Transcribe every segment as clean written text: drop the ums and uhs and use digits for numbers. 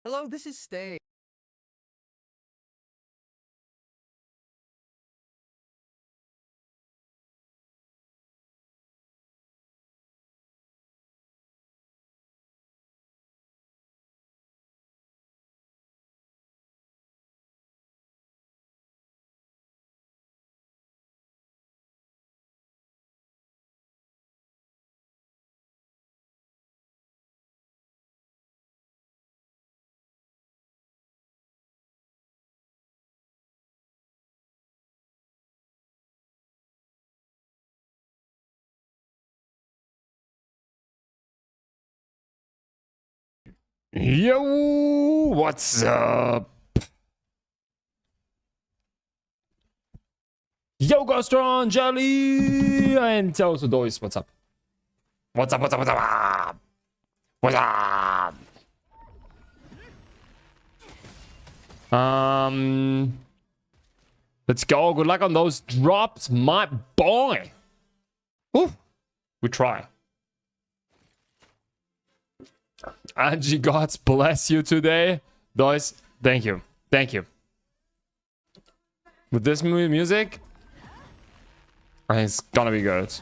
Hello, this is Stay. Yo, what's up? Yo, Gostron, Jelly, and also Dois, what's up? What's up, what's up, what's up? What's up? Let's go. Good luck on those drops, my boy. Ooh, we try. Angie, God bless you today. Dois, thank you. Thank you. With this music, I think it's gonna be good.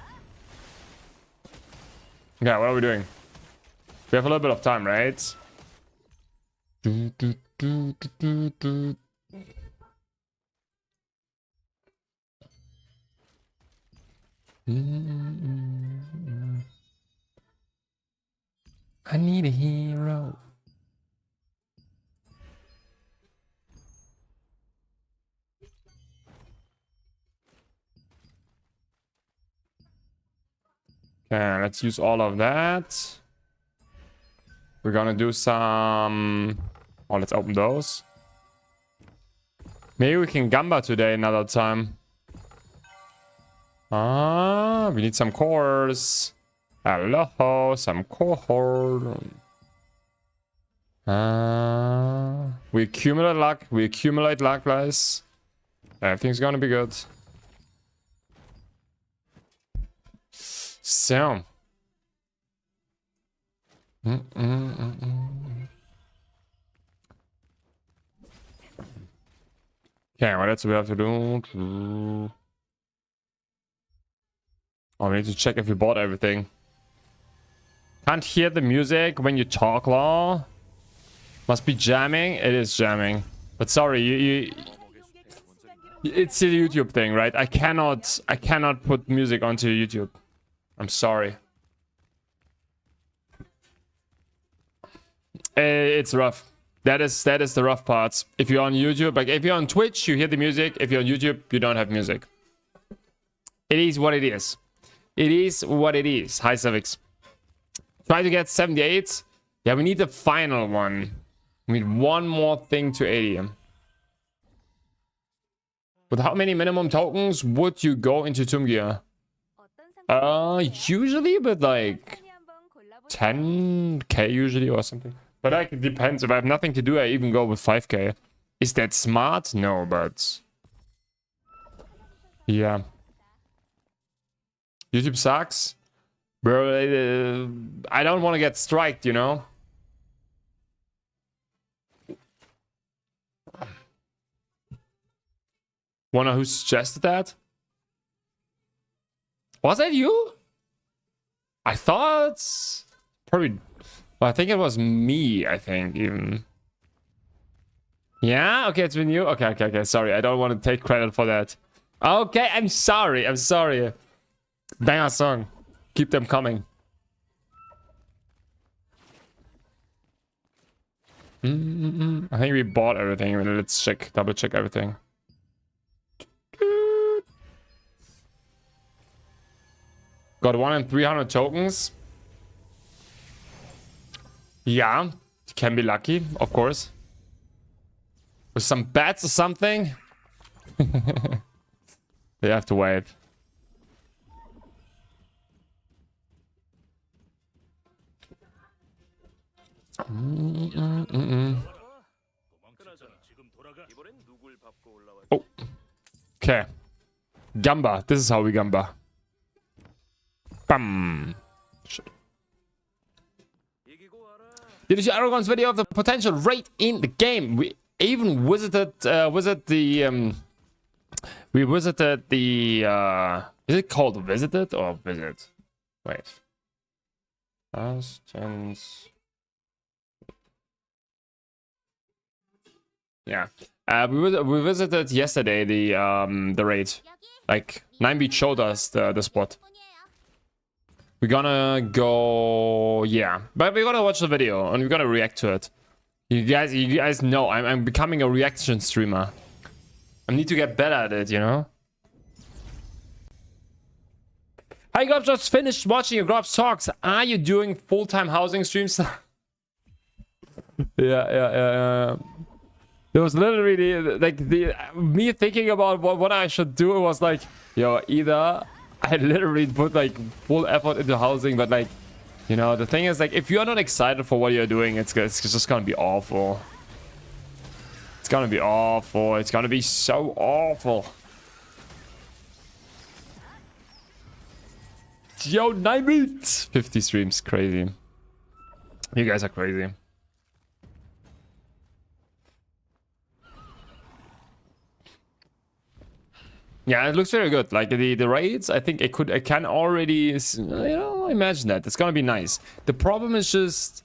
Yeah, what are we doing? We have a little bit of time, right? I need a hero. Okay, let's use all of that. We're gonna do some... Oh, let's open those. Maybe we can Gamba today another time. Ah, we need some cores. Hello, some core. We accumulate luck. We accumulate luck, guys. Everything's gonna be good. So. Okay, what else do we have to do? Oh, we need to check if we bought everything. Can't hear the music when you talk, law. Must be jamming. It is jamming. But sorry, it's a YouTube thing, right? I cannot put music onto YouTube. I'm sorry. It's rough. That is the rough parts. If you're on YouTube, like if you're on Twitch, you hear the music. If you're on YouTube, you don't have music. It is what it is. It is what it is. Hi, Civics. Try to get 78. Yeah, we need the final one. We need one more thing to 80. With how many minimum tokens would you go into Tomb Gear? Usually with like 10k usually or something. But like, it depends. If I have nothing to do, I even go with 5k. Is that smart? No, but... Yeah. YouTube sucks. Bro, I don't want to get striked, you know? Wanna who suggested that? Was that you? I thought... Probably... Well, I think it was me, I think, even. Yeah? Okay, it's been you? Okay. Sorry, I don't want to take credit for that. Okay, I'm sorry. Banger song. Keep them coming. I think we bought everything. Let's double check everything. Got 1 in 300 tokens. Yeah, can be lucky, of course. With some bats or something. They have to wait. Oh. Okay. Gamba. This is how we Gamba. Bam. Shit. Did you see Aragon's video of the potential rate in the game? We even visited we visited the is it called visited or visit? Wait. Yeah. We visited yesterday the raid. Like 9beat showed us the spot. We're gonna go, yeah, but we're gonna watch the video and we're gonna react to it. You guys know I'm becoming a reaction streamer. I need to get better at it, you know. Hi Grubs, just finished watching your Grubs talks. Are you doing full-time housing streams? yeah. It was literally like me thinking about what I should do. It was like, yo, either I literally put like full effort into housing, but like, you know, the thing is like, if you're not excited for what you're doing, it's just gonna be awful. It's gonna be awful. It's gonna be so awful. Yo, 9beat! 50 streams, crazy. You guys are crazy. Yeah, it looks very good. Like the raids, I think I can already, you know, imagine that. It's gonna be nice. The problem is just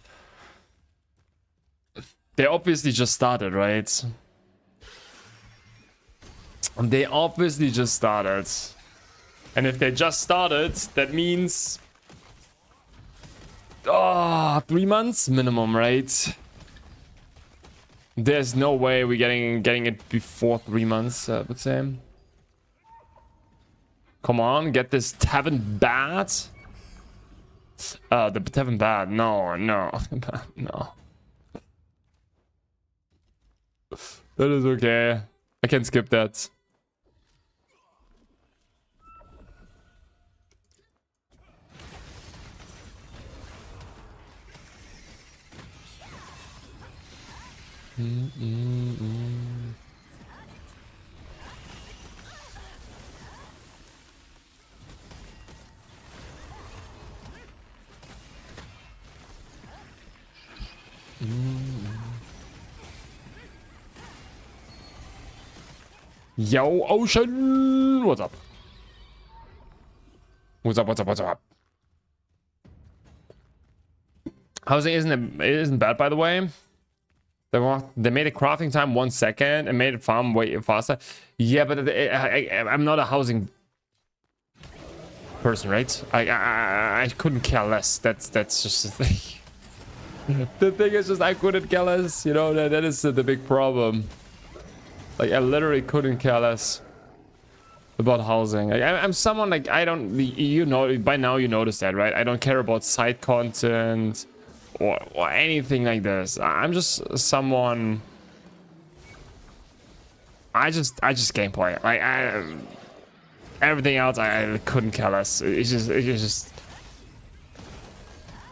they obviously just started, right? They obviously just started. And if they just started, that means 3 months minimum, right? There's no way we're getting it before 3 months, I would say. Come on, get this Tavern Bat. The Tavern Bat. No. No. That is okay. I can skip that. Yo, Ocean! What's up? What's up? Housing isn't bad, by the way. They made a crafting time 1 second and made it farm way faster. Yeah, but I'm not a housing person, right? I couldn't care less. That's just the thing. The thing is just I couldn't care less. You know, that is the big problem. Like I literally couldn't care less about housing. I'm someone like I don't. You know, by now you notice that, right? I don't care about side content or anything like this. I'm just someone. I just gameplay. Like everything else I couldn't care less. It's just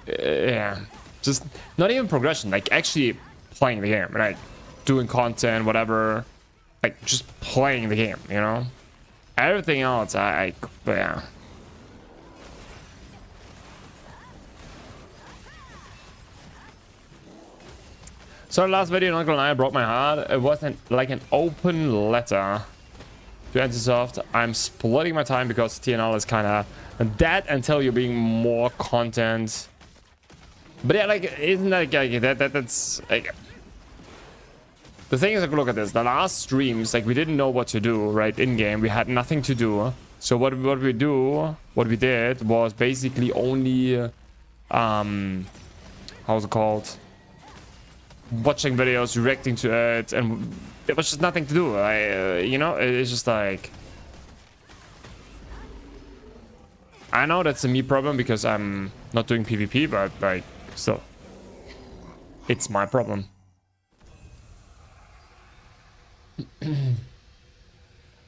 yeah, just not even progression. Like actually playing the game, right? Doing content, whatever. Like just playing the game, you know. Everything else, yeah. So last video, not gonna lie, broke my heart. It wasn't like an open letter to NCSoft. I'm splitting my time because TNL is kind of dead until you're being more content. But yeah, like isn't that like that's like. The thing is, like, look at this. The last streams, like, we didn't know what to do, right? In game, we had nothing to do. So what we did was basically only, how's it called? Watching videos, reacting to it, and there was just nothing to do. You know, it's just like, I know that's a me problem because I'm not doing PvP, but like, still, it's my problem.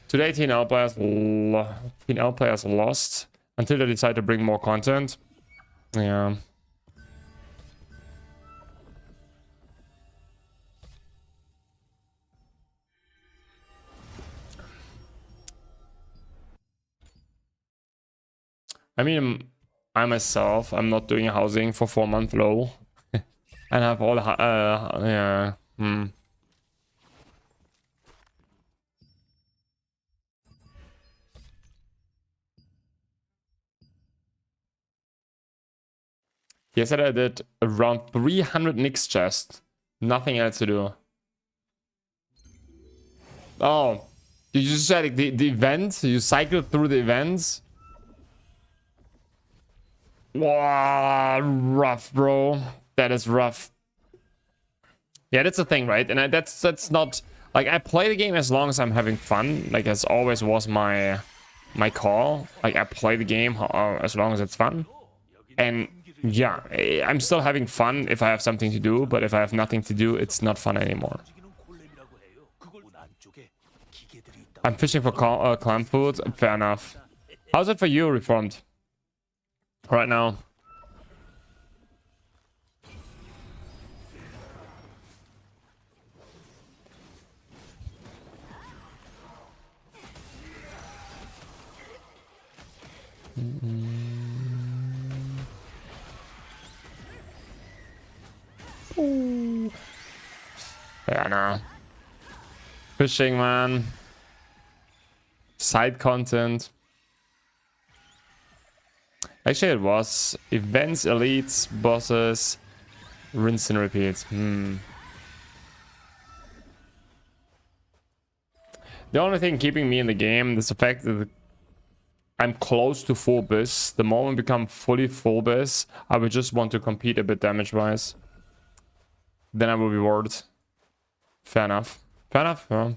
Today TNL players lost until they decide to bring more content. Yeah. I mean, I myself, I'm not doing housing for 4 months low. And have all yeah. Yesterday I did around 300 Nyx chests. Nothing else to do. Oh, you just said like, the event? You cycled through the events? Wow, rough, bro. That is rough. Yeah, that's the thing, right? And that's not like I play the game as long as I'm having fun. Like as always was my call. Like I play the game as long as it's fun. And yeah, I'm still having fun if I have something to do, but if I have nothing to do, it's not fun anymore. I'm fishing for clam food. Fair enough. How's it for you, Reformed? Right now. Ooh. Yeah, no. Fishing, man. Side content. Actually, it was events, elites, bosses, rinse and repeat. The only thing keeping me in the game is the fact that I'm close to full bis. The moment I become fully full bis, I would just want to compete a bit damage-wise. Then I will be bored. Fair enough. Fair enough. Yeah.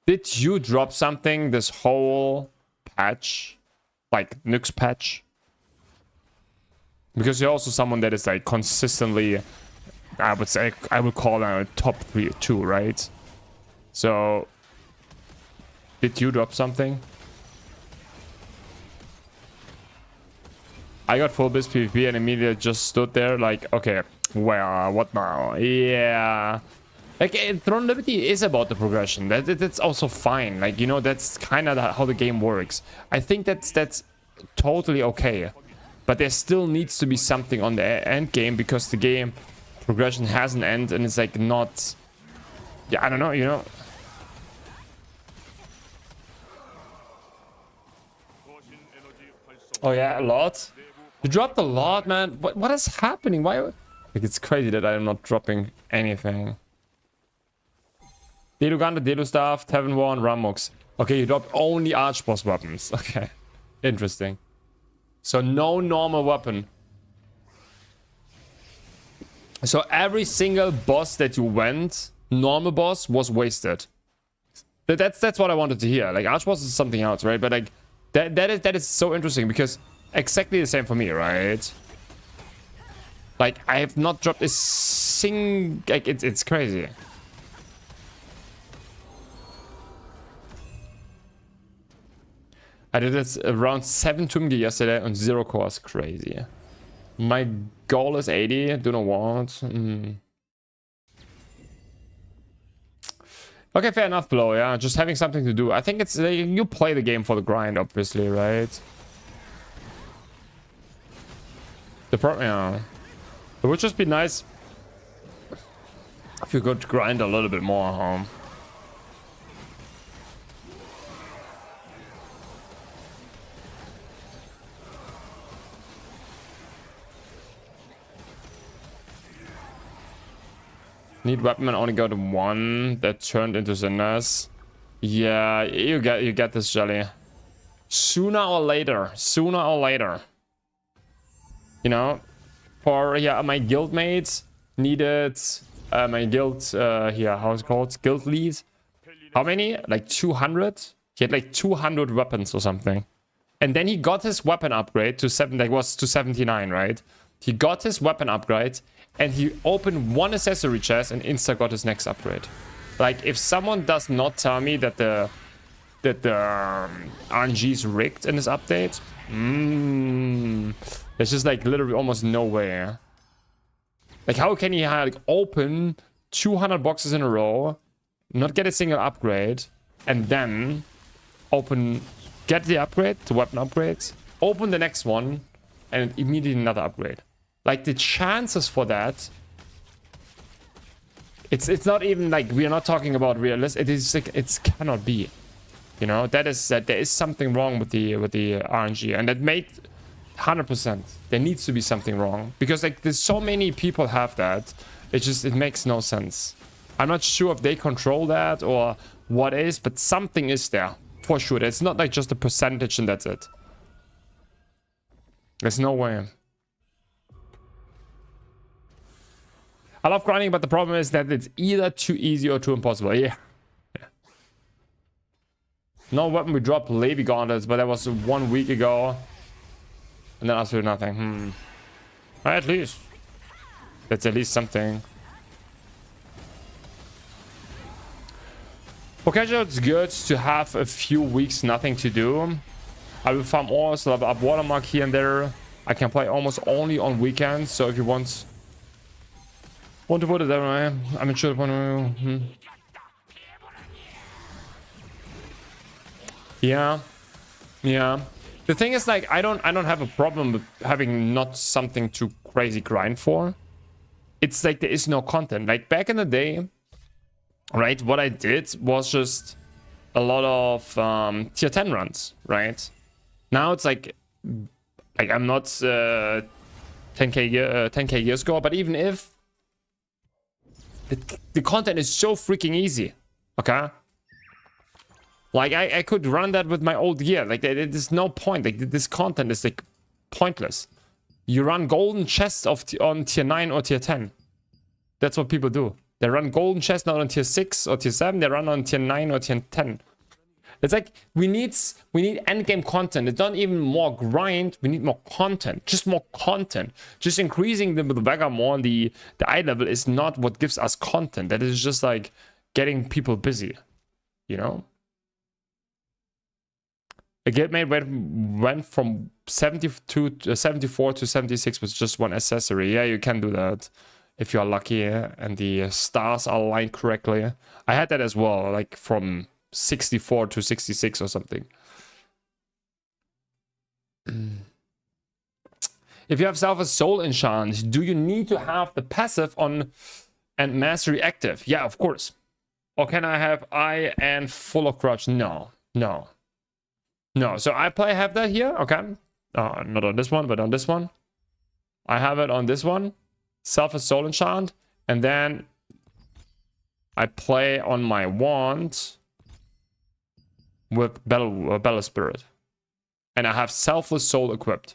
Did you drop something this whole patch? Like Nyx patch? Because you're also someone that is like consistently, I would say, I would call a top 3 too, right? So, did you drop something? I got full bis PvP and immediately just stood there like, okay, well, what now? Yeah. Like, Throne Liberty is about the progression. That's also fine. Like, you know, that's kind of how the game works. I think that's totally okay. But there still needs to be something on the end game because the game progression has an end and it's like not... Yeah, I don't know, you know. Oh yeah, a lot? You dropped a lot, man. What is happening? Why? Like, it's crazy that I am not dropping anything. Deluganda, Delu Staff, Tavern War, and Ramux. Okay, you dropped only Archboss weapons. Okay. Interesting. So no normal weapon. So every single boss that you went, normal boss, was wasted. That's what I wanted to hear. Like, Archboss is something else, right? But like, that is so interesting because exactly the same for me, right? Like, I have not dropped a like, it's crazy. I did this around 7 Tumgi yesterday on 0 cores. Crazy. My goal is 80. Do not want. Okay, fair enough, Blow. Yeah, just having something to do. I think it's you play the game for the grind, obviously, right? Yeah. It would just be nice if you could grind a little bit more home. Need weapon and only got one that turned into Cinders. Yeah, you get this, Jelly. Sooner or later. Sooner or later. You know, for yeah, my guildmates needed my guild here, how's it called? Guild lead. How many? Like 200? He had like 200 weapons or something. And then he got his weapon upgrade to 79, right? He got his weapon upgrade and he opened one accessory chest and insta got his next upgrade. Like, if someone does not tell me that the RNG is rigged in this update, there's just like literally almost no way. Like, how can he like open 200 boxes in a row, not get a single upgrade, and then get the upgrade, the weapon upgrades, open the next one, and immediately another upgrade? Like the chances for that, it's not even like, we are not talking about realistic. It is like, it cannot be. You know, that there is something wrong with the RNG, and that made 100%. There needs to be something wrong because like there's so many people have that. It makes no sense. I'm not sure if they control that or what is, but something is there for sure. It's not like just a percentage and that's it. There's no way. I love grinding, but the problem is that it's either too easy or too impossible. Yeah. No weapon, we dropped Levy Gauntlets, but that was 1 week ago. And then absolutely nothing. At least. That's at least something. For casual, it's good to have a few weeks nothing to do. I will farm ores, level up Watermark here and there. I can play almost only on weekends, so if you want to put it that way, I'm not sure. Yeah. The thing is, like, I don't have a problem with having not something to crazy grind for. It's like there is no content. Like back in the day, right? What I did was just a lot of tier 10 runs, right? Now it's like I'm not 10k years ago, but even if the content is so freaking easy, okay? Like I could run that with my old gear. Like there's no point. Like this content is like pointless. You run golden chests on tier 9 or tier 10. That's what people do. They run golden chests not on tier 6 or tier 7. They run on tier 9 or tier 10. It's like we need end game content. It's not even more grind. We need more content. Just more content. Just increasing the Vega more. The eye level is not what gives us content. That is just like getting people busy. You know. A guild mate went from 72 to 74 to 76 with just one accessory. Yeah, you can do that if you are lucky and the stars are aligned correctly. I had that as well, like from 64 to 66 or something. If you have Self Soul enchant, do you need to have the passive on and mastery active? Yeah, of course. Or can I have eye and full of corruption? No. So I have that here, okay. Not on this one, but on this one. I have it on this one. Self Soul enchant. And then I play on my wand with Battle Spirit. And I have Selfless Soul equipped.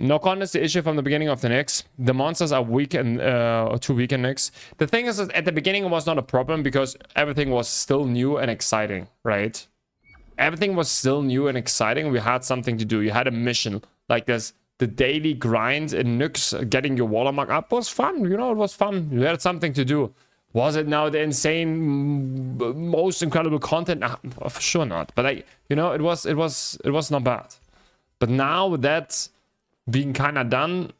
No con is the issue from the beginning of the Nyx. The monsters are weak and too weak in Nyx. The thing is that at the beginning it was not a problem because everything was still new and exciting, right? Everything was still new and exciting. We had something to do. You had a mission. Like this, the daily grind in Nyx, getting your Watermark up was fun. You know, it was fun. You had something to do. Was it now the insane, most incredible content? Nah, for sure not. But like, you know, it was not bad. But now that's being kind of done,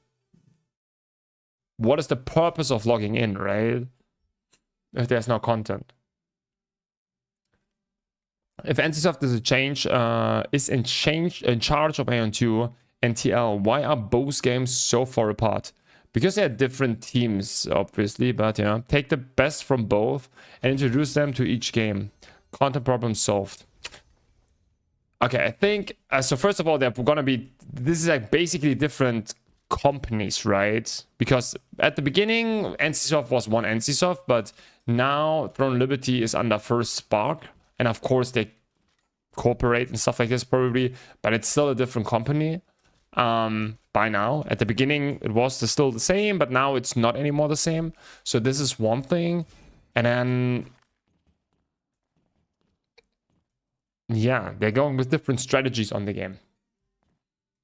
what is the purpose of logging in, right? If there's no content. If NCSoft is in charge of Aeon 2 and TL, why are both games so far apart? Because they're different teams, obviously, but yeah, take the best from both and introduce them to each game. Content problem solved. Okay, I think, so first of all, they're gonna be, this is like basically different companies, right? Because at the beginning, NCSoft was one NCSoft, but now Throne Liberty is under First Spark. And of course, they cooperate and stuff like this probably, but it's still a different company by now. At the beginning, it was still the same, but now it's not anymore the same. So this is one thing. And then, yeah, they're going with different strategies on the game.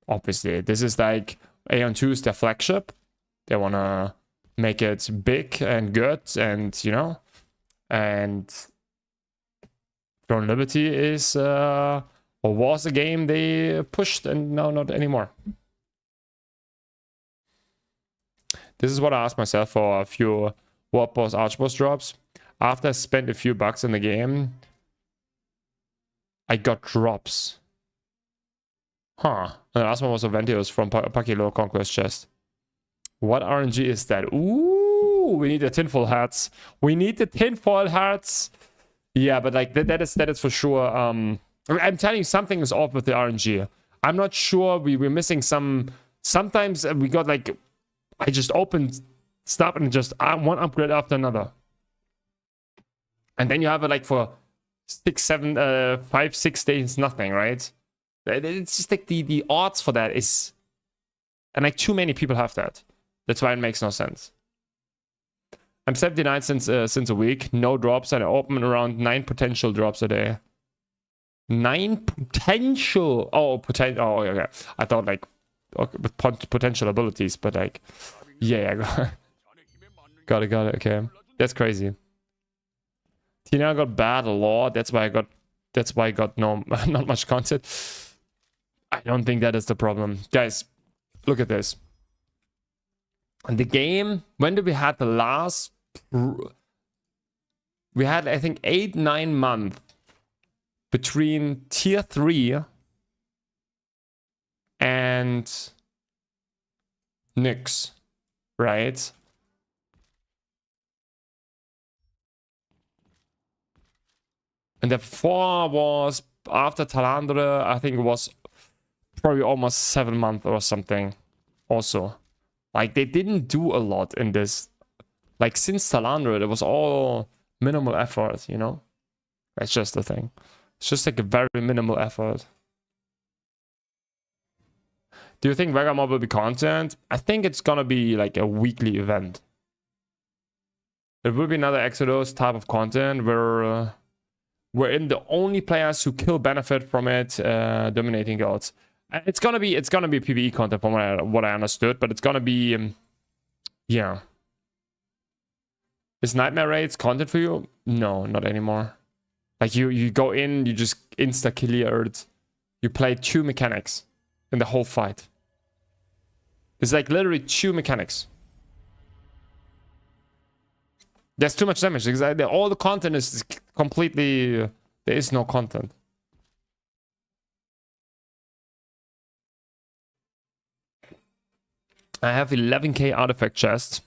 Obviously, this is like Aeon 2 is their flagship. They want to make it big and good and, you know, and Throne Liberty is, or was a game they pushed and now not anymore. This is what I asked myself for a few Watermark Archboss drops. After I spent a few bucks in the game, I got drops. Huh. And the last one was a Ventios from Pakilo Conquest chest. What RNG is that? Ooh, we need the tinfoil hats. We need the tinfoil hats. Yeah, but like that is for sure. I'm telling you, something is off with the RNG. I'm not sure. We're missing some. Sometimes we got like, I just opened stuff and just one upgrade after another. And then you have it like for 5, 6 days, nothing, right? It's just like the odds for that is, and like too many people have that. That's why it makes no sense. I'm 79 since a week, no drops, and I open around 9 potential drops a day. 9 potential. Oh, potential. Oh, okay. I thought like okay, with potential abilities, but like, yeah, got it. Okay, that's crazy. Tina got bad a lot. That's why I got no not much content. I don't think that is the problem, guys. Look at this. And the game. When did we had the last? We had I think 8-9 months between tier 3 and Nyx, right? And the 4 was after Talandre, I think it was probably almost 7 months or something. Also, like they didn't do a lot in this. Like since Talandre, it was all minimal effort, you know? That's just the thing. It's just like a very minimal effort. Do you think Vegamob will be content? I think it's gonna be like a weekly event. It will be another Exodus type of content where wherein the only players who kill benefit from it, dominating gods. It's gonna be PvE content from what I understood, but it's gonna be yeah. Is Nightmare Raids content for you? No, not anymore. Like you go in, you just insta kill your Earth. You play 2 mechanics in the whole fight. It's like literally 2 mechanics. There's too much damage because all the content is completely. There is no content. I have 11k artifact chests.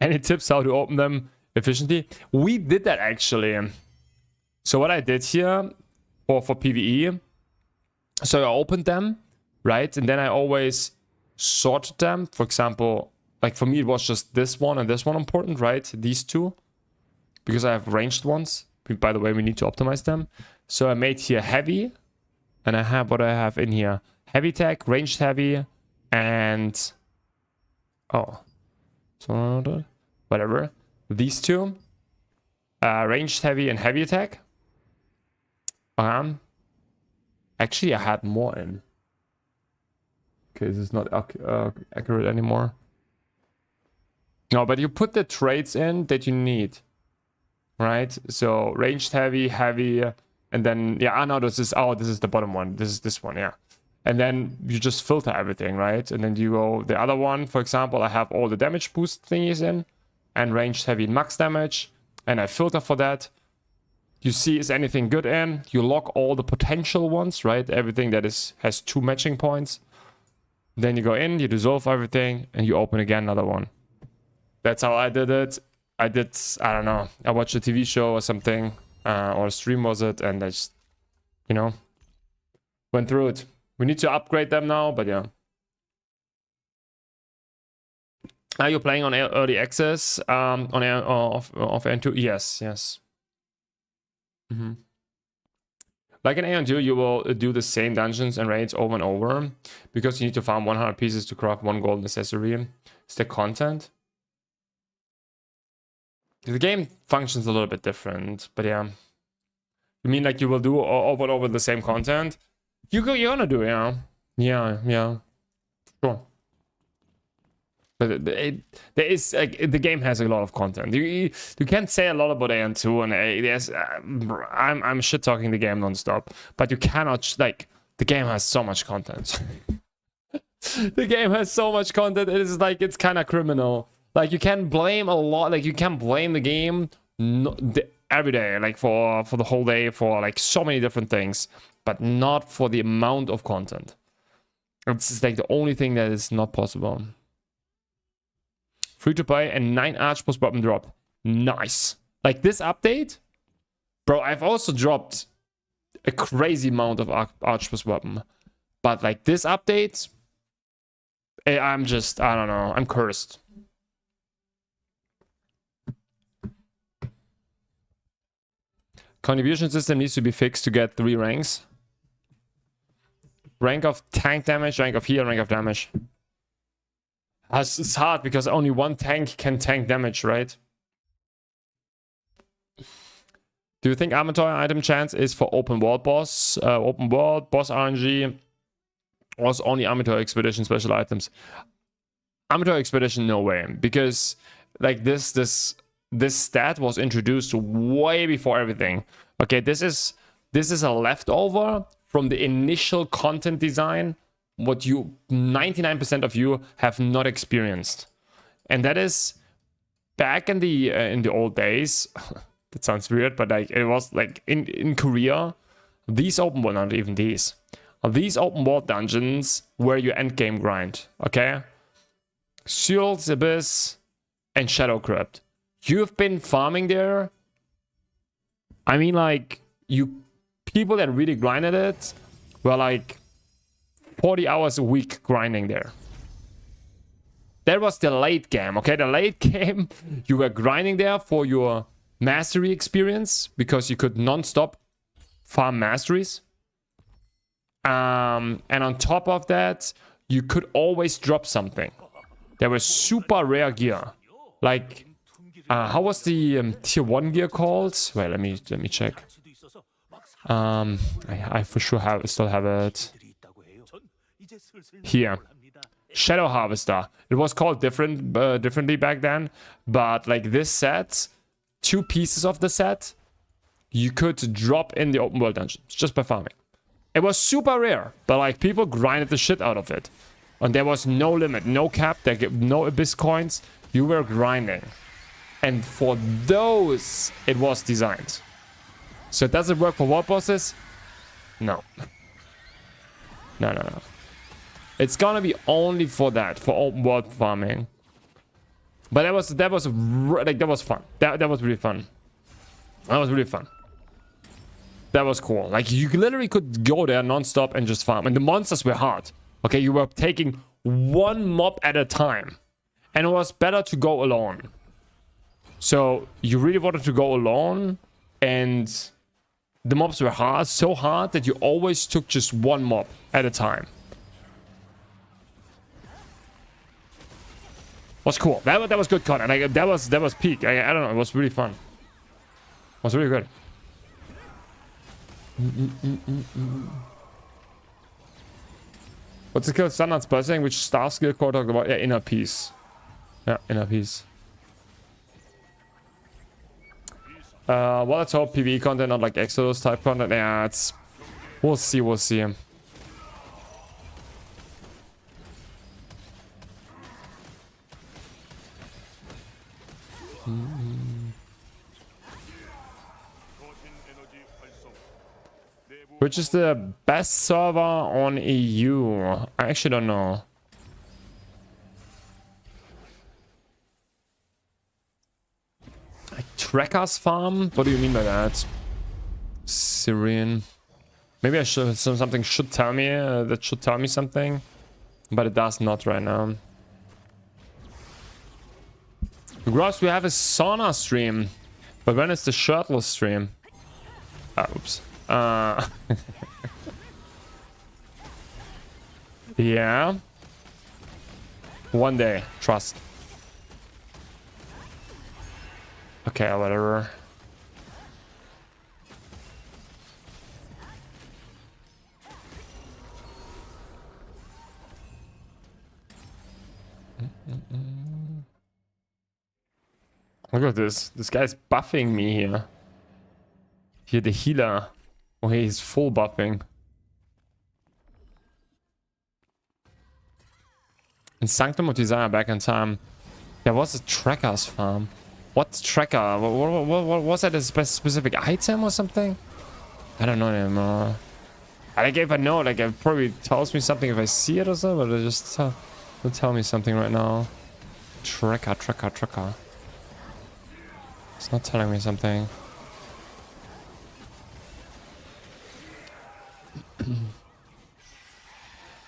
Any tips how to open them efficiently? We did that actually. So what I did here for PvE. So I opened them, right, and then I always sorted them. For example, like for me it was just this one and this one important, right? These two, because I have ranged ones. By the way, we need to optimize them. So I made here heavy, and I have what I have in here: heavy tech, ranged heavy, and so whatever. These two, ranged heavy and heavy attack. Actually, I had more in. Okay, this is not accurate anymore. No, but you put the traits in that you need, right? So ranged heavy, heavy, and then yeah. No, this is the bottom one. This is this one, yeah. And then you just filter everything, right? And then you go the other one. For example, I have all the damage boost thingies in, and ranged heavy max damage, and I filter for that. You see, is anything good in? You lock all the potential ones, right? Everything that has 2 matching points. Then you go in, you dissolve everything, and you open again another one. That's how I did it. I don't know. I watched a TV show or something, or a stream was it, and I just, you know, went through it. We need to upgrade them now, but yeah. Are you playing on early access? On of N2? Yes. Like in Aeon2, you will do the same dungeons and raids over and over because you need to farm 100 pieces to craft 1 golden accessory. It's the content. The game functions a little bit different, but yeah. You mean like you will do over and over the same content? You're gonna do, yeah. Yeah. Sure. But there is like the game has a lot of content. You can't say a lot about Aeon2 and I'm shit talking the game non-stop, but you cannot like the game has so much content. The game has so much content. It is like it's kind of criminal. Like you can blame a lot. Like you can blame the game every day, like for the whole day, for like so many different things, but not for the amount of content. It's like the only thing that is not possible. Free to play and 9 Archboss weapon drop. Nice. Like this update, bro, I've also dropped a crazy amount of Archboss weapon. But like this update, I'm just, I don't know, I'm cursed. Contribution system needs to be fixed to get 3 ranks. Rank of tank damage, rank of heal, rank of damage. It's hard because only one tank can tank damage, right? Do you think Amateur item chance is for open world boss? Open world, boss RNG, or only Amateur expedition special items? Amateur expedition, no way. Because like this stat was introduced way before everything. Okay, this is a leftover from the initial content design, what you 99% of you have not experienced. And that is back in the old days. That sounds weird, but like it was like in Korea, these open world, not even these open world dungeons were your end game grind. Okay, Seal's Abyss and Shadow Crypt. You've been farming there. I mean, like people that really grinded it were like 40 hours a week grinding there. That was the late game. Okay, the late game, you were grinding there for your mastery experience because you could non-stop farm masteries. And on top of that, you could always drop something. There was super rare gear. Like, how was the tier 1 gear called? Wait, let me check. I for sure still have it. Here. Shadow Harvester. It was called differently back then. But like this set, 2 pieces of the set, you could drop in the open world dungeons just by farming. It was super rare, but like people grinded the shit out of it. And there was no limit, no cap, no abyss coins. You were grinding. And for those, it was designed. So does it work for world bosses? No. No. It's gonna be only for that, for open world farming. But that was fun. That was really fun. That was really fun. That was cool. Like you literally could go there non-stop and just farm. And the monsters were hard. Okay, you were taking one mob at a time. And it was better to go alone. So you really wanted to go alone, and the mobs were hard, so hard that you always took just one mob at a time. Was cool. That was good content. Like, that was peak. I don't know. It was really fun. It was really good. What's the skill? Standard spell saying which staff skill core talked about? Yeah, inner peace. Yeah, inner peace. Well, let's hope PvE content, not like Exodus type content. Yeah, it's... We'll see. Which is the best server on EU? I actually don't know. Like Trackers Farm? What do you mean by that? Syrian. Maybe I should, something should tell me, that should tell me something. But it does not right now. Gross, we have a sauna stream. But when is the shirtless stream? Oops. Yeah. One day, trust. Okay, whatever. Look at this. This guy's buffing me here. Here, the healer. Oh, he's full buffing. In Sanctum of Desire back in time, there was a Tracker's farm. What tracker? What was that, a specific item or something? I don't know anymore. Like if I know, like it probably tells me something if I see it or something, but it just don't tell me something right now. Tracker. It's not telling me something.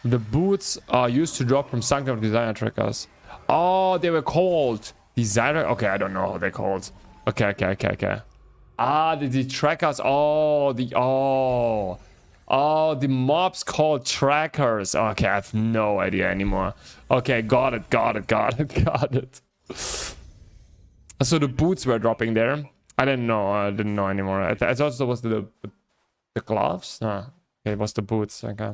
The boots are used to drop from sunken designer trackers. Oh, they were called designer. Okay, I don't know how they're called. Okay. Ah, the trackers. Oh, the mobs called trackers. Okay, I have no idea anymore. Okay, got it. So the boots were dropping there. I didn't know anymore. I thought it was the gloves. No, it was the boots. Okay.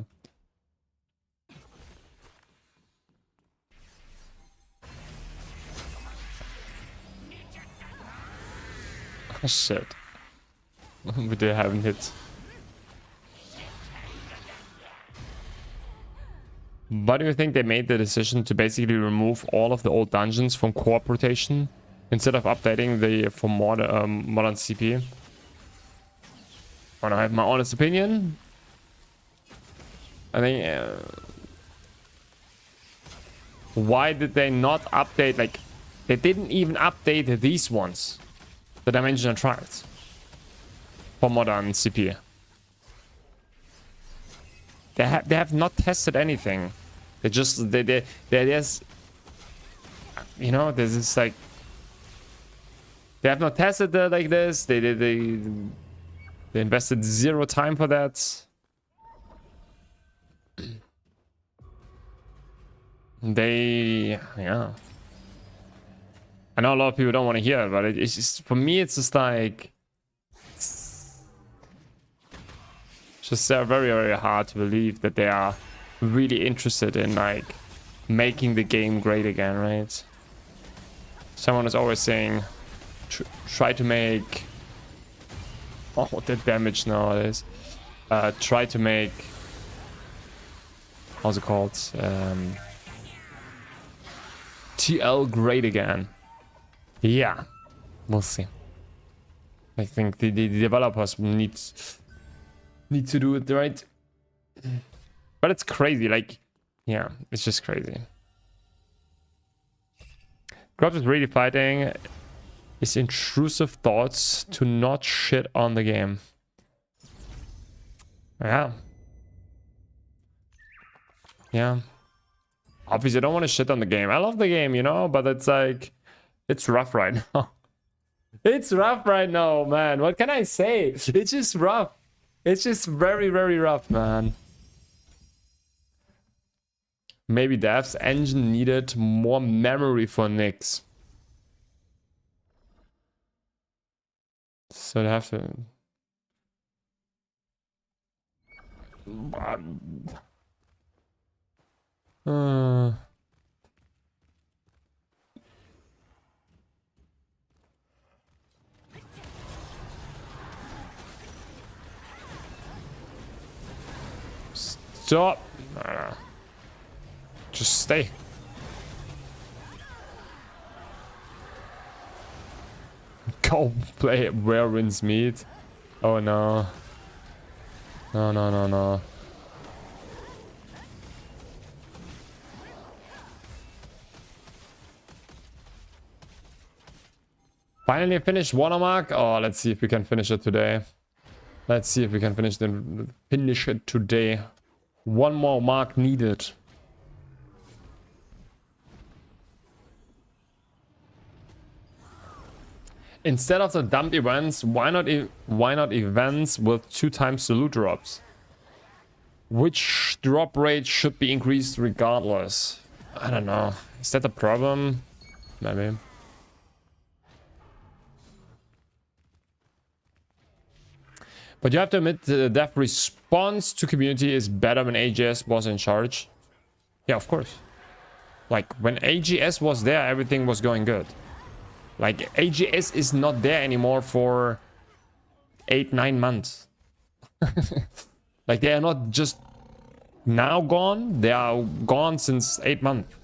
Oh, shit. But they haven't hit. Why do you think they made the decision to basically remove all of the old dungeons from co-op rotation instead of updating the for modern CP? I have my honest opinion. I think why did they not update? Like they didn't even update these ones, the dimensional tracts for modern CP. They have not tested anything. They just you know, there's this like they have not tested it like this. They invested zero time for that. Yeah. I know a lot of people don't want to hear it, but it's just, for me, it's just like it's just very, very hard to believe that they are really interested in like making the game great again, right? Someone is always saying, try to make. Oh, the damage nowadays. Try to make. How's it called? TL great again. Yeah, we'll see. I think the developers need to do it right. But it's crazy, like, yeah, it's just crazy. Grubs is really fighting his intrusive thoughts to not shit on the game. Yeah. Yeah. Obviously, I don't want to shit on the game. I love the game, you know, but it's like, it's rough right now. It's rough right now, man. What can I say? It's just rough. It's just very, very rough, man. Maybe dev's engine needed more memory for Nyx. So they have to... Stop. Just stay. Go play where winds meet. Oh no. No. Finally finished Watermark. Oh, let's see if we can finish it today. Let's see if we can finish it today. One more mark needed. Instead of the dumped events, why not events with 2 times the loot drops? Which drop rate should be increased regardless? I don't know. Is that the problem? Maybe. But you have to admit the dev response to community is better when AGS was in charge. Yeah, of course. Like when AGS was there, everything was going good. Like AGS is not there anymore for 8-9 months. Like they are not just now gone, they are gone since 8 months.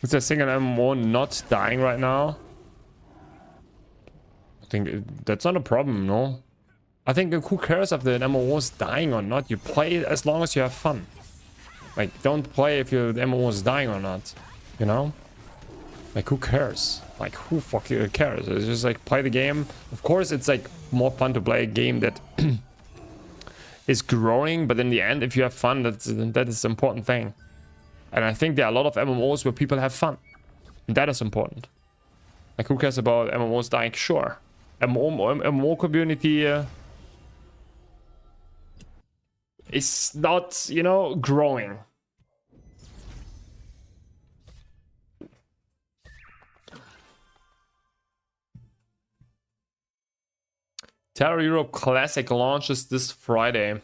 Is there a single MMO not dying right now? I think that's not a problem, no? I think who cares if the MMO is dying or not? You play it as long as you have fun. Like, don't play if your MMO is dying or not, you know? Like, who cares? Like, who fucking cares? It's just like, play the game. Of course, it's like more fun to play a game that is growing, but in the end, if you have fun, that is the important thing. And I think there are a lot of MMOs where people have fun. And that is important. Like, who cares about MMOs dying? Sure. MMO community is not, you know, growing. Terra Europe Classic launches this Friday.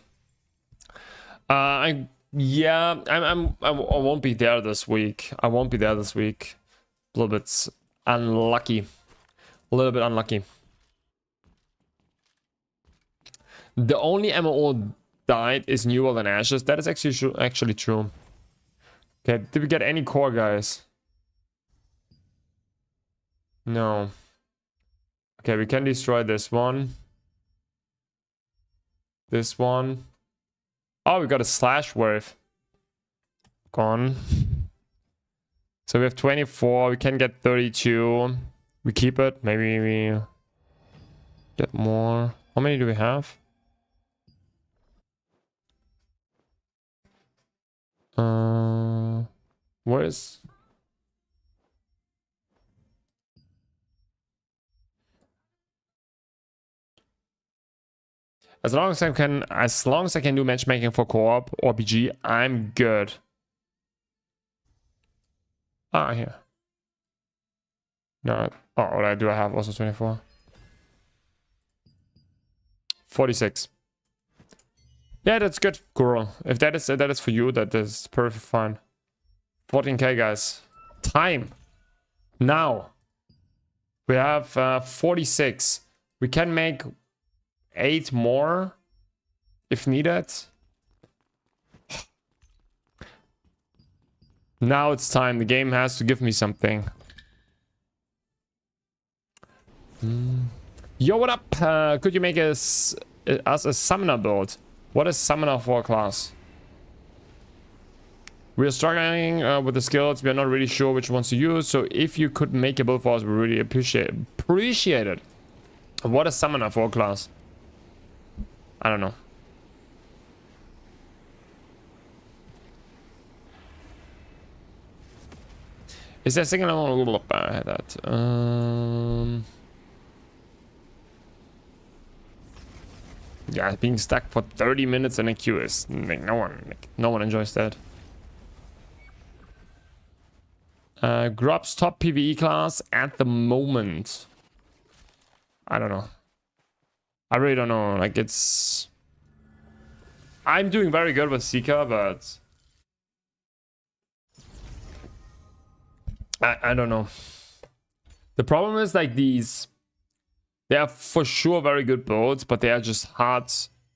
I won't be there this week. A little bit unlucky. The only MMO died is New World and Ashes. That is actually true. Okay, did we get any core, guys? No. Okay, we can destroy this one. This one. Oh, we got a slash wave. Gone. So we have 24. We can get 32. We keep it. Maybe we get more. How many do we have? Where is... As long as I can do matchmaking for co-op or PG, I'm good. Ah, here. No. Oh, what do I have? Also 24. 46. Yeah, that's good, Guru. If that is for you, that is perfect fine. 14k, guys. Time. Now. We have 46. We can make 8 more if needed. Now it's time. The game has to give me something. Yo, what up? Could you make us a summoner build? What is summoner for a class? We are struggling with the skills. We are not really sure which ones to use. So if you could make a build for us, we really appreciate it. What is summoner for a class? I don't know. Is there a single I had that? Yeah, being stuck for 30 minutes in a queue is like no one enjoys that. Grub's top PvE class at the moment. I don't know. I really don't know. Like, it's... I'm doing very good with Seeker, but... I don't know. The problem is, like, these... They are for sure very good builds, but they are just hard.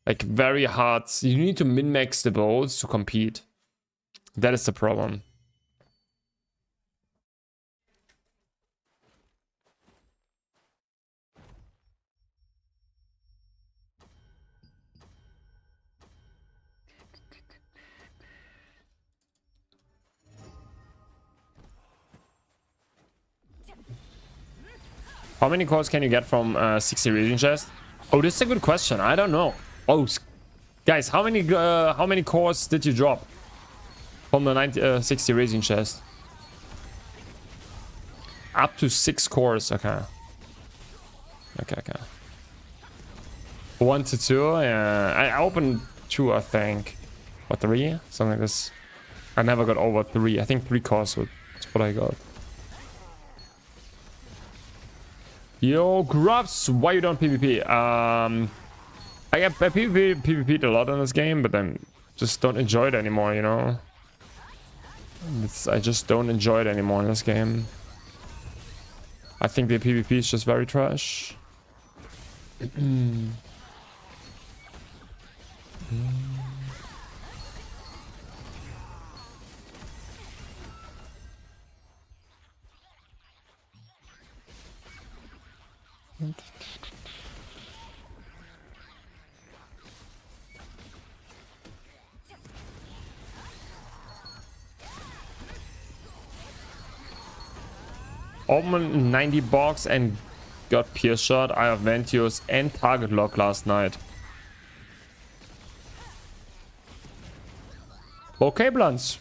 Like, very hard. You need to min-max the builds to compete. That is the problem. How many cores can you get from 60 reading chest? Oh, this is a good question. I don't know. Oh, guys, how many cores did you drop from the 60 raising chest? Up to 6 cores. Okay. Okay. 1 to 2. Yeah, I opened 2, I think. Or 3, something like this. I never got over 3. I think 3 cores. That's what I got. Yo, Grubs, why you don't PvP? I PvP'd a lot in this game, but then just don't enjoy it anymore, you know? I just don't enjoy it anymore in this game. I think the PvP is just very trash. Open 90 box and got Pierce Shot, Eye of Ventus, and Target Lock last night. Okay, Blunts.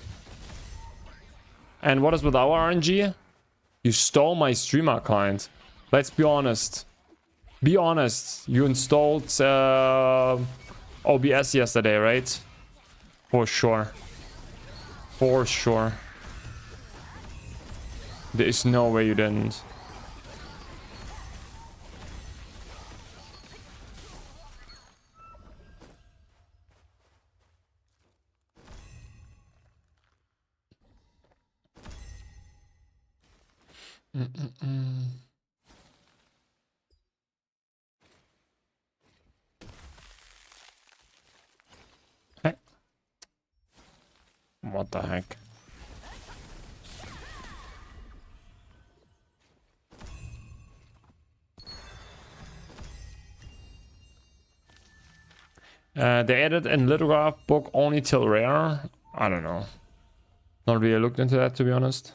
And what is with our RNG? You stole my streamer client. Let's be honest. Be honest. You installed OBS yesterday, right? For sure. For sure. There is no way you didn't. Hey. What the heck? They added a lithograph book only till rare. I don't know. Not really looked into that, to be honest.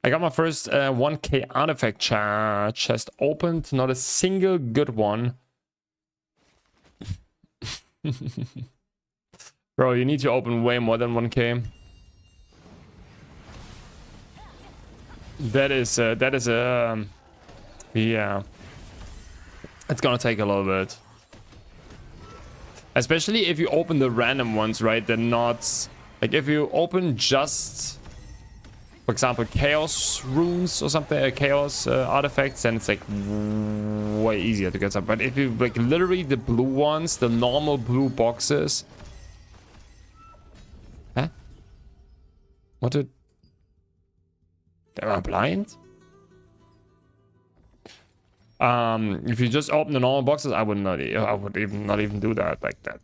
I got my first 1k artifact chest opened. Not a single good one. Bro, you need to open way more than 1k. That is yeah. It's gonna take a little bit. Especially if you open the random ones, right? They're not... Like, if you open just... For example, chaos runes or something, chaos artifacts, then it's like way easier to get some. But if you like literally the blue ones, the normal blue boxes. Huh? What did... They were blind? If you just open the normal boxes, I would not even do that like that.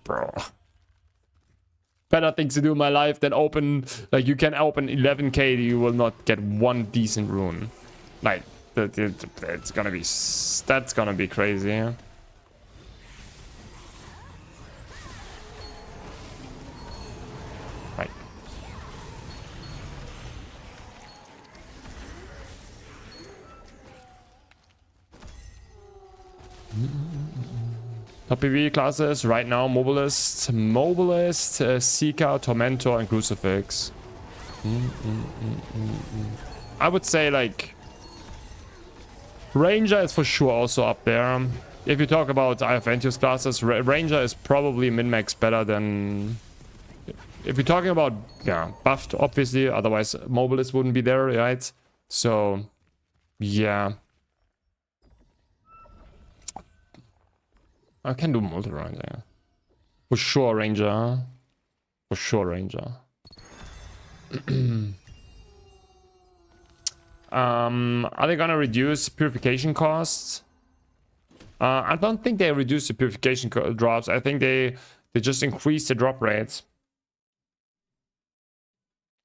Bro. Better things to do in my life than open, like, you can open 11k, you will not get one decent rune. Like, it's gonna be, that's gonna be crazy. Yeah? Right. Top PvE classes right now: Mobilist, Seeker, Tormentor, and Crucifix. I would say like Ranger is for sure also up there. If you talk about Eye of Ventus classes, Ranger is probably min-max better than... If you're talking about, yeah, buffed, obviously, otherwise Mobilist wouldn't be there, right? So, yeah. I can do multi-round, yeah. For sure, Ranger. For sure, Ranger. Are they gonna reduce purification costs? I don't think they reduce the purification drops. I think they just increase the drop rates.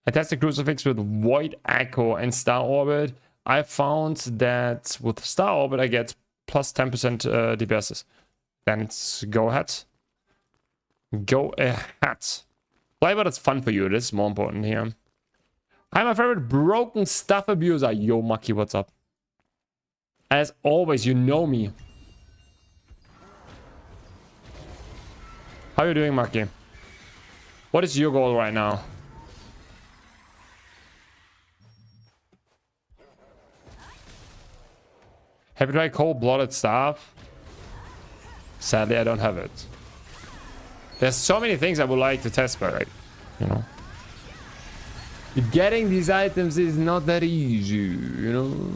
I tested Crucifix with Void Echo and Star Orbit. I found that with Star Orbit I get plus 10% DPSs. Then it's go ahead. Go ahead. Play what is fun for you. This is more important here. I'm my favorite broken stuff abuser. Yo, Maki, what's up? As always, you know me. How are you doing, Maki? What is your goal right now? Have you tried cold-blooded staff? Sadly, I don't have it. There's so many things I would like to test, but, like, you know. Getting these items is not that easy, you know.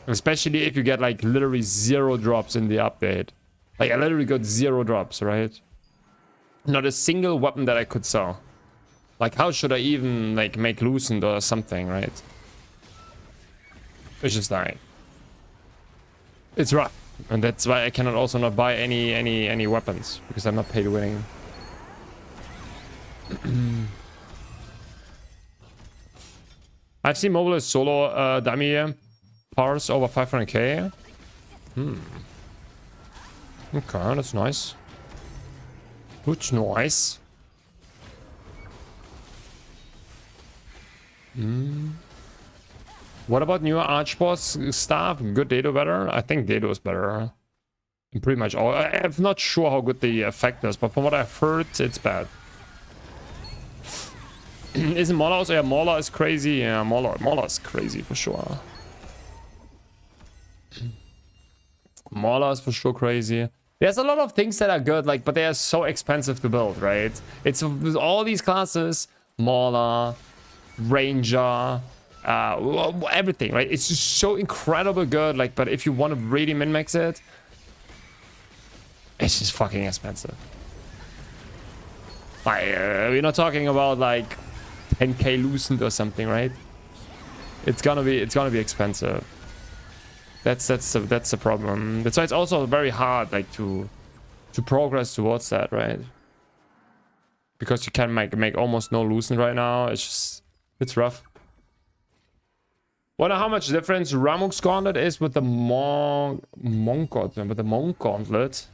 Especially if you get, like, literally 0 drops in the update. Like, I literally got 0 drops, right? Not a single weapon that I could sell. Like, how should I even, like, make Lucent or something, right? It's just like... It's rough. And that's why I cannot also not buy any weapons. Because I'm not paid winning. I've seen Mobilist solo dummy parts over 500k. Okay, that's nice. Which noise? What about new Archboss stuff? Good Dado better? I think Dado is better. In pretty much all. I'm not sure how good the effect is, but from what I've heard, it's bad. Isn't Mauler also? Yeah, Mauler is crazy. Yeah, Mauler is crazy for sure. Mauler is for sure crazy. There's a lot of things that are good, like, but they are so expensive to build, right? It's with all these classes, Mauler, Ranger, everything, right? It's just so incredible good, like, but if you want to really min-max it, it's just fucking expensive. Like, we're not talking about like 10k loosened or something, right? It's gonna be expensive. That's the problem. That's why it's also very hard, like, to progress towards that, right? Because you can make almost no loosen right now. It's rough. Wonder how much difference Ramuk's Gauntlet is with the Monk Gauntlet.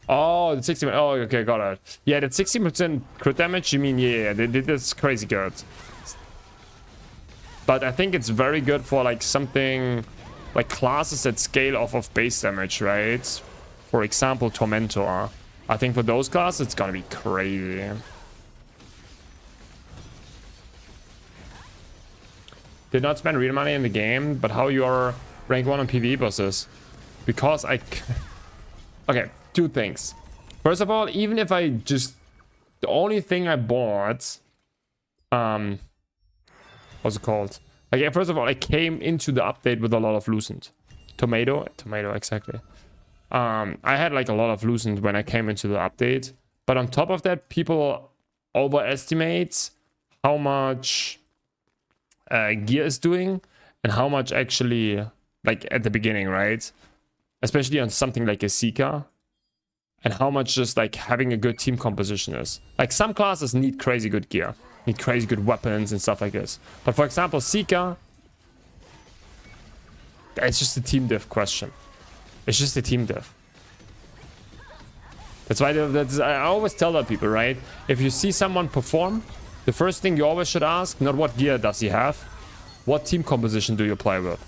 Oh, the 60%. Oh, okay, got it. Yeah, that 60% crit damage. You mean, yeah, that's crazy good. But I think it's very good for like something like classes that scale off of base damage, right? For example, Tormentor. I think for those classes, it's gonna be crazy. Did not spend real money in the game, but how you are rank 1 on PvE bosses? Because okay, two things. First of all, even if I just... The only thing I bought... What's it called? Like, first of all, I came into the update with a lot of loosened. Tomato, exactly. I had like a lot of loosened when I came into the update. But on top of that, people overestimate how much gear is doing and how much actually, like, at the beginning, right? Especially on something like a Seeker. And how much just like having a good team composition is. Like, some classes need crazy good gear, need crazy good weapons and stuff like this. But for example, Seeker, it's just a team diff question. It's just a team diff. That's why I always tell that people, right? If you see someone perform, the first thing you always should ask, not what gear does he have, what team composition do you play with?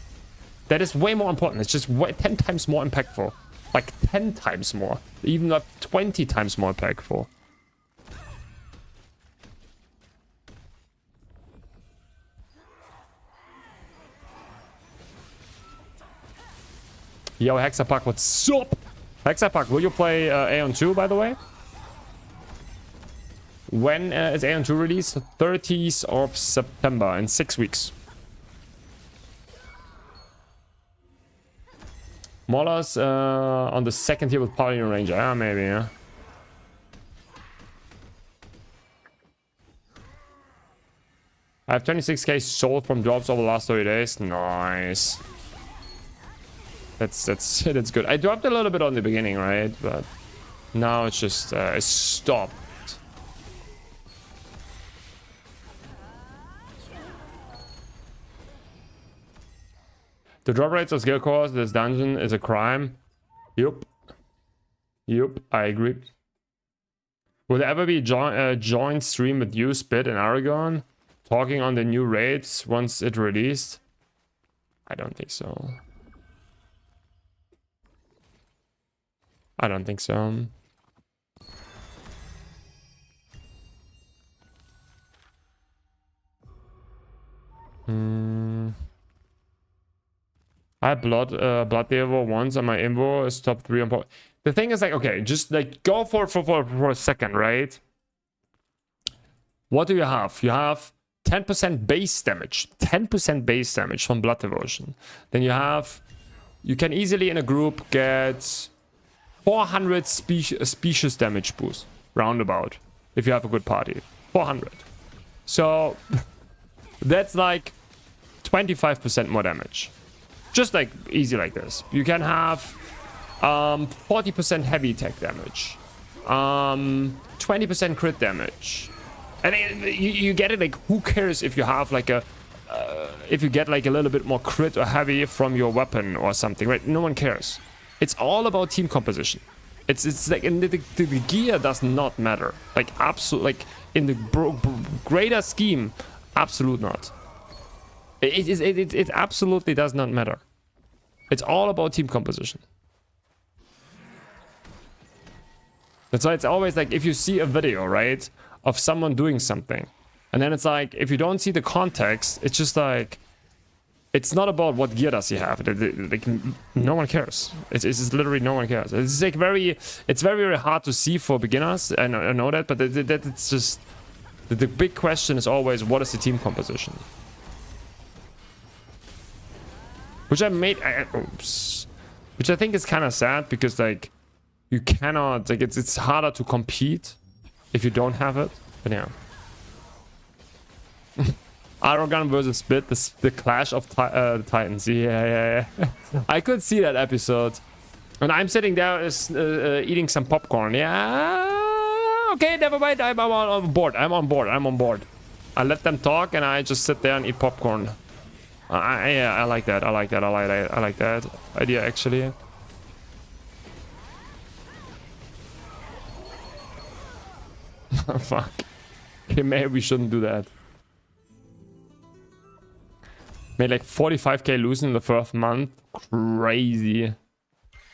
That is way more important. It's just 10 times more impactful. Like 10 times more. Even not 20 times more impactful. Yo, Hexapack, what's up? Hexapack, will you play Aeon 2, by the way? When is Aeon 2 released? 30th of September, in 6 weeks. Mauler's on the second tier with Paladin Ranger. Ah, maybe, yeah. I have 26k sold from drops over the last 30 days. Nice. That's good. I dropped a little bit on the beginning, right? But now it's just it's stopped. The drop rates of skill cores in this dungeon is a crime. Yup. Yup, I agree. Will there ever be a joint stream with you, Spit, and Aragon? Talking on the new raids once it released? I don't think so. I don't think so. I had Blood Devo once and my Invo is top 3 on The thing is, like, okay, just like go for a second, right? What do you have? You have 10% base damage. 10% base damage from Blood Devotion. Then you can easily in a group get 400 species damage boost. Roundabout. If you have a good party. 400. So that's like 25% more damage. Just like easy like this. You can have 40% heavy attack damage. 20% crit damage. And you get it, like, who cares if you have like a if you get like a little bit more crit or heavy from your weapon or something, right? No one cares. It's all about team composition. It's like in the gear does not matter. Like absolute, like in the greater scheme, absolute not. It absolutely does not matter. It's all about team composition. That's why it's always like if you see a video, right, of someone doing something, and then it's like if you don't see the context, it's just like it's not about what gear does he have. Like no one cares. It's just literally no one cares. It's like it's very hard to see for beginners. I know that, but it's just the big question is always what is the team composition, which I made. Oops. Which I think is kind of sad because like. You cannot, like, it's harder to compete if you don't have it. But yeah. Arrogant versus Spit, the clash of titans. Yeah. I could see that episode. And I'm sitting there eating some popcorn. Yeah. Okay, never mind. I'm on board. I'm on board. I let them talk and I just sit there and eat popcorn. Yeah, I like that. I like that idea, actually. Fuck. Okay, maybe we shouldn't do that. Made like 45k losing in the first month. Crazy.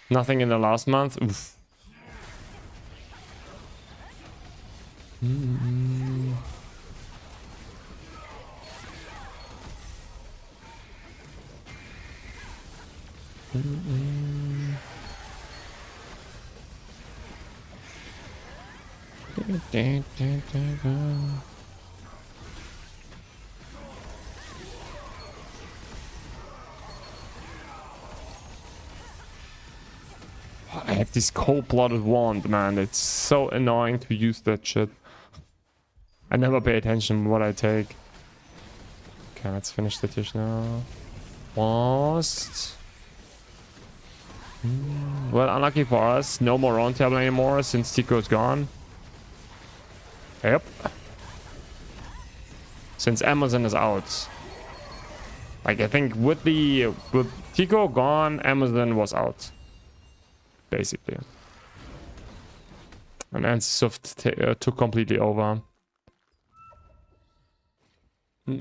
Nothing in the last month. Oof. I have this cold-blooded wand, man. It's so annoying to use that shit. I never pay attention to what I take. Okay, let's finish the dish now. Lost. Well, unlucky for us. No more round table anymore since Tico's gone. Yep. Since Amazon is out. Like, I think with Tico gone, Amazon was out. Basically. And NCSoft took completely over.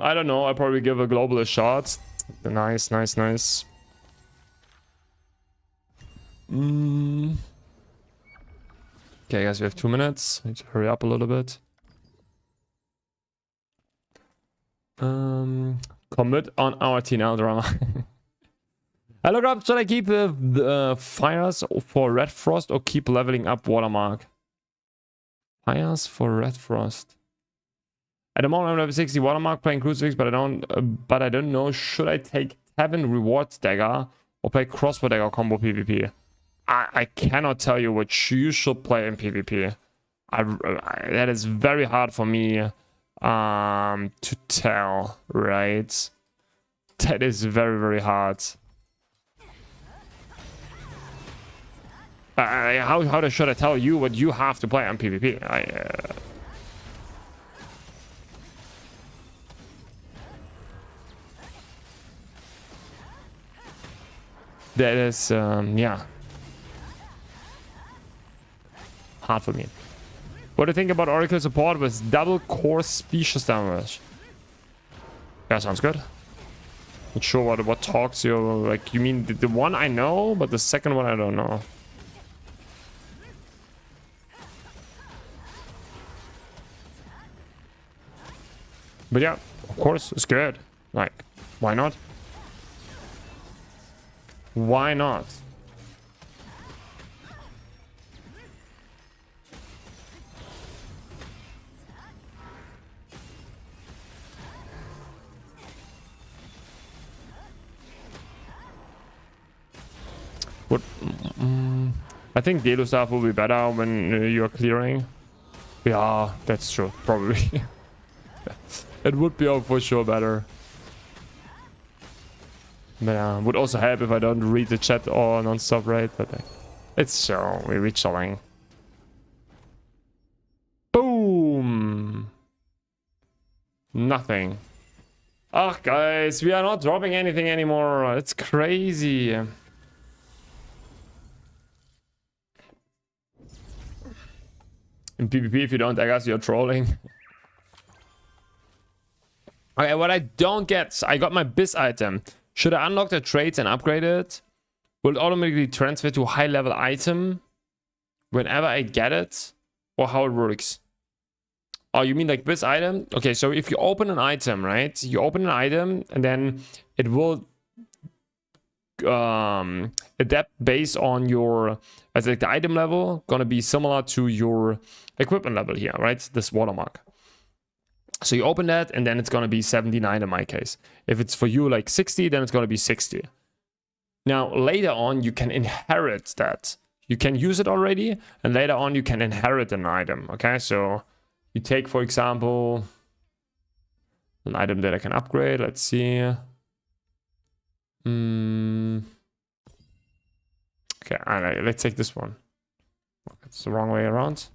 I don't know, I'll probably give a global a shot. Nice. Okay, guys, we have 2 minutes. I need to hurry up a little bit. Commit on our TNL drama. I look up, should I keep the fires for Red Frost or keep leveling up Watermark? Fires for Red Frost. At the moment I'm level 60 Watermark playing Crucifix, but I don't know, should I take Tavern Rewards Dagger or play Crossbow Dagger combo PvP? I cannot tell you what you should play in PvP. That is very hard for me to tell, right? That is very hard. How should I tell you what you have to play on PvP? That is, yeah. Hard for me. What do you think about Oracle support with double core species damage? Yeah, sounds good. Not sure what talks you like. You mean the one I know, but the second one I don't know. But yeah, of course, it's good. Like, why not? Why not? What? I think Delu stuff will be better when you're clearing. Yeah, that's true. Probably. It would be for sure better. But would also help if I don't read the chat or non-stop, right? But it's chill. We're chilling. Boom! Nothing. Oh, guys, we are not dropping anything anymore. It's crazy. In PvP, if you don't, I guess you're trolling. Okay, what I don't get, I got my Biz item. Should I unlock the traits and upgrade it? Will it automatically transfer to a high level item whenever I get it? Or how it works? Oh, you mean like this item? Okay, so if you open an item, right? You open an item and then it will adapt based on your, as like the item level, gonna be similar to your equipment level here, right? This watermark. So you open that and then it's gonna be 79 in my case. If it's for you like 60, then it's gonna be 60. Now later on you can inherit that. You can use it already, and later on you can inherit an item. Okay, so you take, for example, an item that I can upgrade. Let's see. Okay, let's take this one. It's the wrong way around.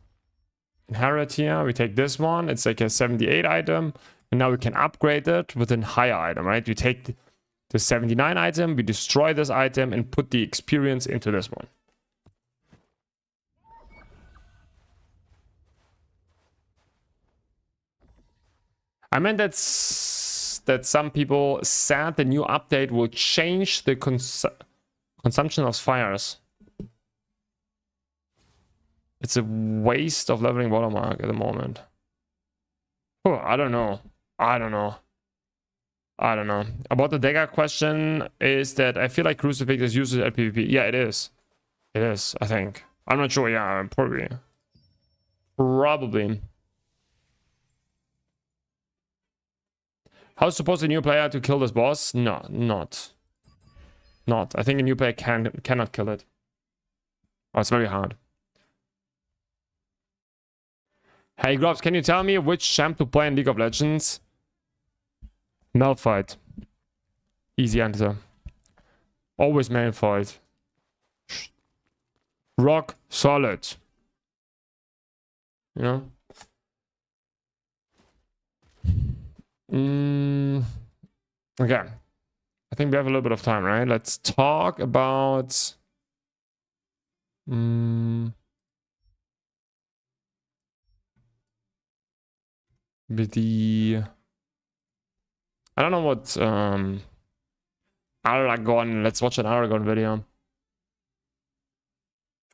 Inherit here. We take this one. It's like a 78 item, and now we can upgrade it with a higher item, right? We take the 79 item, we destroy this item, and put the experience into this one. I meant that some people said the new update will change the consumption of fires. It's a waste of leveling Watermark at the moment. Oh, I don't know. About the dagger question is that I feel like Crucifix is used at PvP. Yeah, it is. It is, I think. I'm not sure. Yeah, probably. How's supposed a new player to kill this boss? No, not. I think a new player cannot kill it. Oh, it's very hard. Hey Grobs, can you tell me which champ to play in League of Legends? Malphite. Easy answer. Always Malphite. Rock solid. You know? Okay. I think we have a little bit of time, right? Let's talk about the I don't know what Aragon. Let's watch an Aragon video.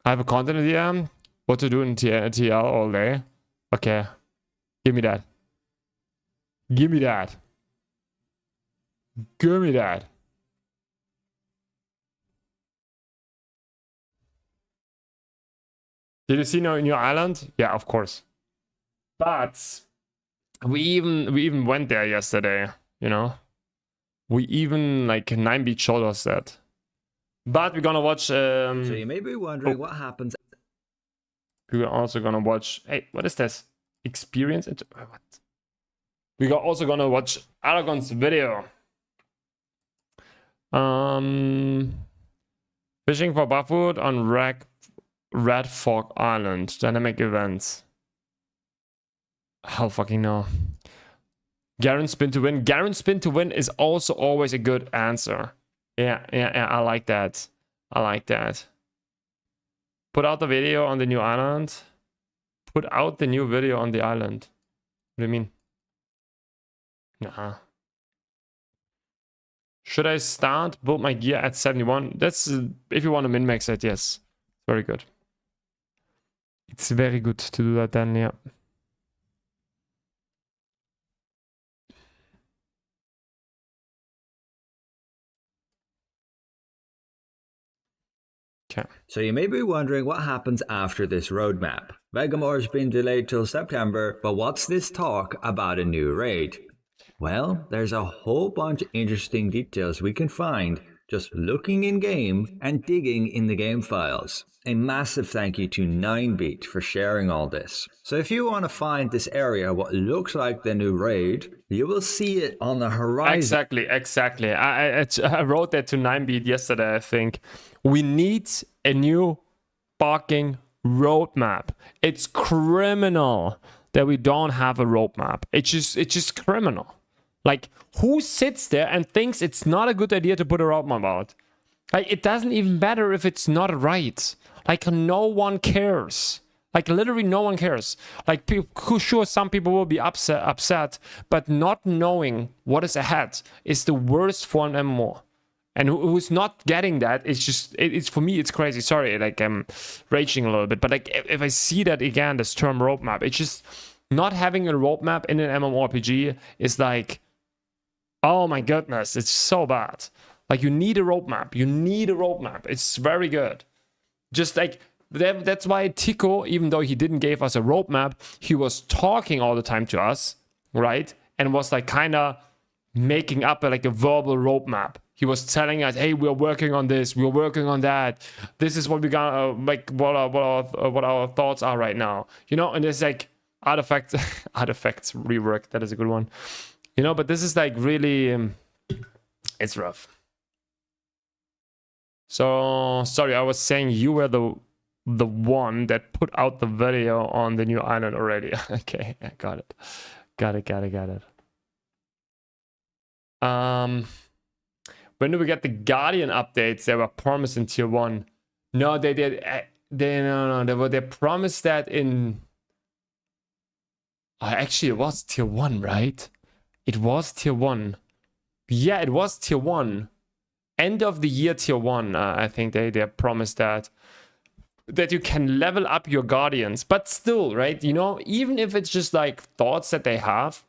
I have a content idea. What to do in TL all day. Okay. Give me that. Give me that. Give me that. Did you see New Island? Yeah, of course. But we even went there yesterday, you know. We even like 9-beat showed us that. But we're gonna watch So you may be wondering what happens. We're also gonna watch, hey, what is this? Experience it? What? We're also gonna watch Aragon's video. Fishing for buffwood on Red Fork Island. Dynamic events. Hell fucking no. Garen spin to win. Garen spin to win is also always a good answer. Yeah, I like that. Put out the video on the new island. Put out the new video on the island. What do you mean? Nah. Should I start build my gear at 71? That's if you want to min-max it, yes. Very good. It's very good to do that then, yeah. Okay. So you may be wondering what happens after this roadmap. Vegamore's been delayed till September, but what's this talk about a new raid? Well, there's a whole bunch of interesting details we can find just looking in game and digging in the game files. A massive thank you to 9-beat for sharing all this. So if you want to find this area what looks like the new raid, you will see it on the horizon. Exactly. I wrote that to 9-beat yesterday, I think. We need a new fucking roadmap. It's criminal that we don't have a roadmap. It's just criminal. Like, who sits there and thinks it's not a good idea to put a roadmap out? Like, it doesn't even matter if it's not right. Like, no one cares. Like, literally no one cares. Like, sure, some people will be upset, but not knowing what is ahead is the worst for an MMO. And who's not getting that, it's just, it's for me, it's crazy. Sorry, like, I'm raging a little bit. But, like, if I see that again, this term roadmap, it's just not having a roadmap in an MMORPG is like, oh my goodness, it's so bad. Like, you need a roadmap. You need a roadmap. It's very good. Just like, that's why Tico, even though he didn't give us a roadmap, he was talking all the time to us, right? And was like kind of making up like a verbal roadmap. He was telling us, hey, we're working on this, we're working on that. This is what we got, like what our thoughts are right now. You know, and it's like artifacts rework. That is a good one. You know, but this is like really, it's rough. So, sorry, I was saying you were the one that put out the video on the new island already. Okay, I got it. Got it. When do we get the Guardian updates that were promised in tier 1? No, they promised that in... actually, it was tier 1, right? It was tier 1. Yeah, it was tier 1. End of the year tier 1, I think they promised that you can level up your Guardians. But still, right, you know, even if it's just like thoughts that they have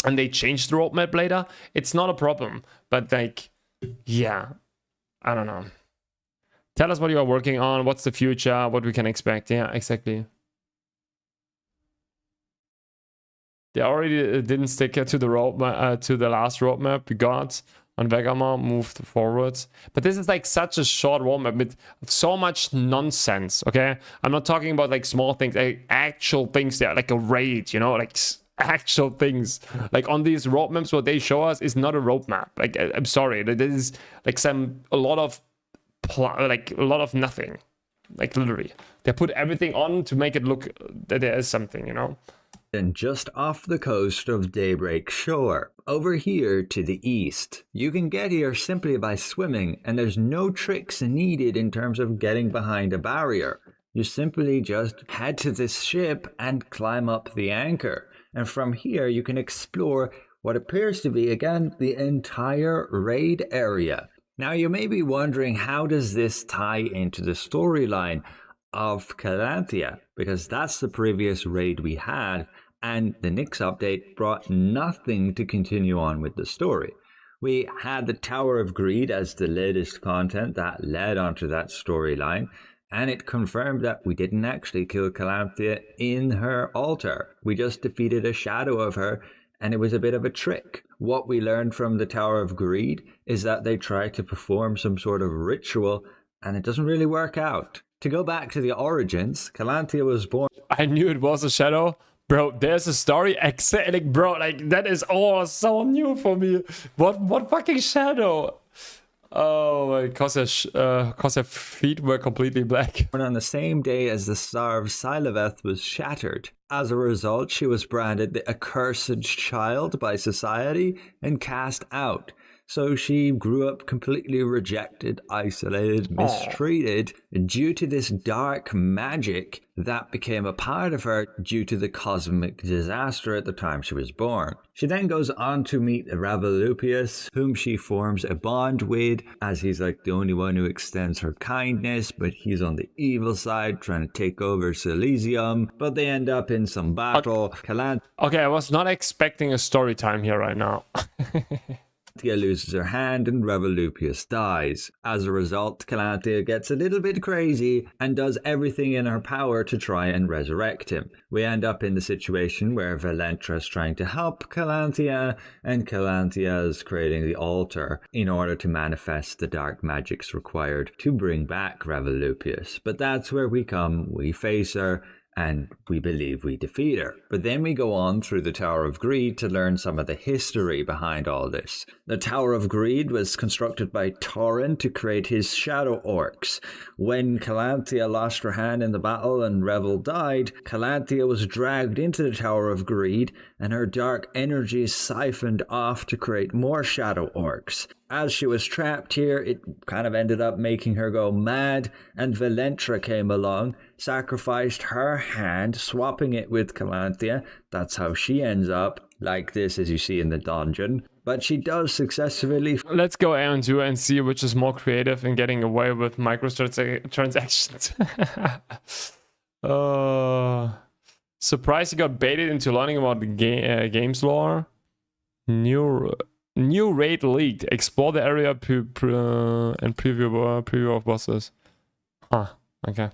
and they change the roadmap later, it's not a problem. But like, yeah, I don't know. Tell us what you are working on, what's the future, what we can expect. Yeah, exactly. They already didn't stick to the roadmap, to the last roadmap we got on Vegamore, moved forwards. But this is like such a short roadmap with so much nonsense, okay? I'm not talking about like small things, like actual things there, like a raid, you know, like actual things. Like on these roadmaps, what they show us is not a roadmap. Like, I'm sorry, that is like a lot of nothing. Like literally. They put everything on to make it look that there is something, you know? And just off the coast of Daybreak Shore, over here to the east. You can get here simply by swimming, and there's no tricks needed in terms of getting behind a barrier. You simply just head to this ship and climb up the anchor. And from here you can explore what appears to be, again, the entire raid area. Now you may be wondering, how does this tie into the storyline of Calanthea? Because that's the previous raid we had, and the Nyx update brought nothing to continue on with the story. We had the Tower of Greed as the latest content that led onto that storyline, and it confirmed that we didn't actually kill Calanthea in her altar. We just defeated a shadow of her, and it was a bit of a trick. What we learned from the Tower of Greed is that they tried to perform some sort of ritual, and it doesn't really work out. To go back to the origins, Calanthea was born... I knew it was a shadow. Bro, there's a story, like, bro, like, that is all so new for me. What fucking shadow? Oh, because her feet were completely black. On the same day as the Star of Siliveth was shattered. As a result, she was branded the accursed child by society and cast out. So she grew up completely rejected, isolated, mistreated due to this dark magic that became a part of her due to the cosmic disaster at the time she was born. She then goes on to meet Ravalopius, whom she forms a bond with, as he's like the only one who extends her kindness, but he's on the evil side trying to take over Silesium. But they end up in some battle. Okay, I was not expecting a story time here right now. Calanthea loses her hand and Ravalopius dies. As a result, Calanthea gets a little bit crazy and does everything in her power to try and resurrect him. We end up in the situation where Valentra is trying to help Calanthea, and Calanthea is creating the altar in order to manifest the dark magics required to bring back Ravalopius. But that's where we face her, and we believe we defeat her. But then we go on through the Tower of Greed to learn some of the history behind all this. The Tower of Greed was constructed by Tauren to create his shadow orcs. When Calanthea lost her hand in the battle and Revel died, Calanthea was dragged into the Tower of Greed and her dark energy siphoned off to create more shadow orcs. As she was trapped here, it kind of ended up making her go mad, and Valentra came along, sacrificed her hand, swapping it with Calanthea. That's how she ends up like this, as you see in the dungeon. But she does successfully... Let's go Aeon 2 and see which is more creative in getting away with microtransactions. Surprised he got baited into learning about the game's lore. New raid leaked. Explore the area and preview of bosses. Huh. Okay.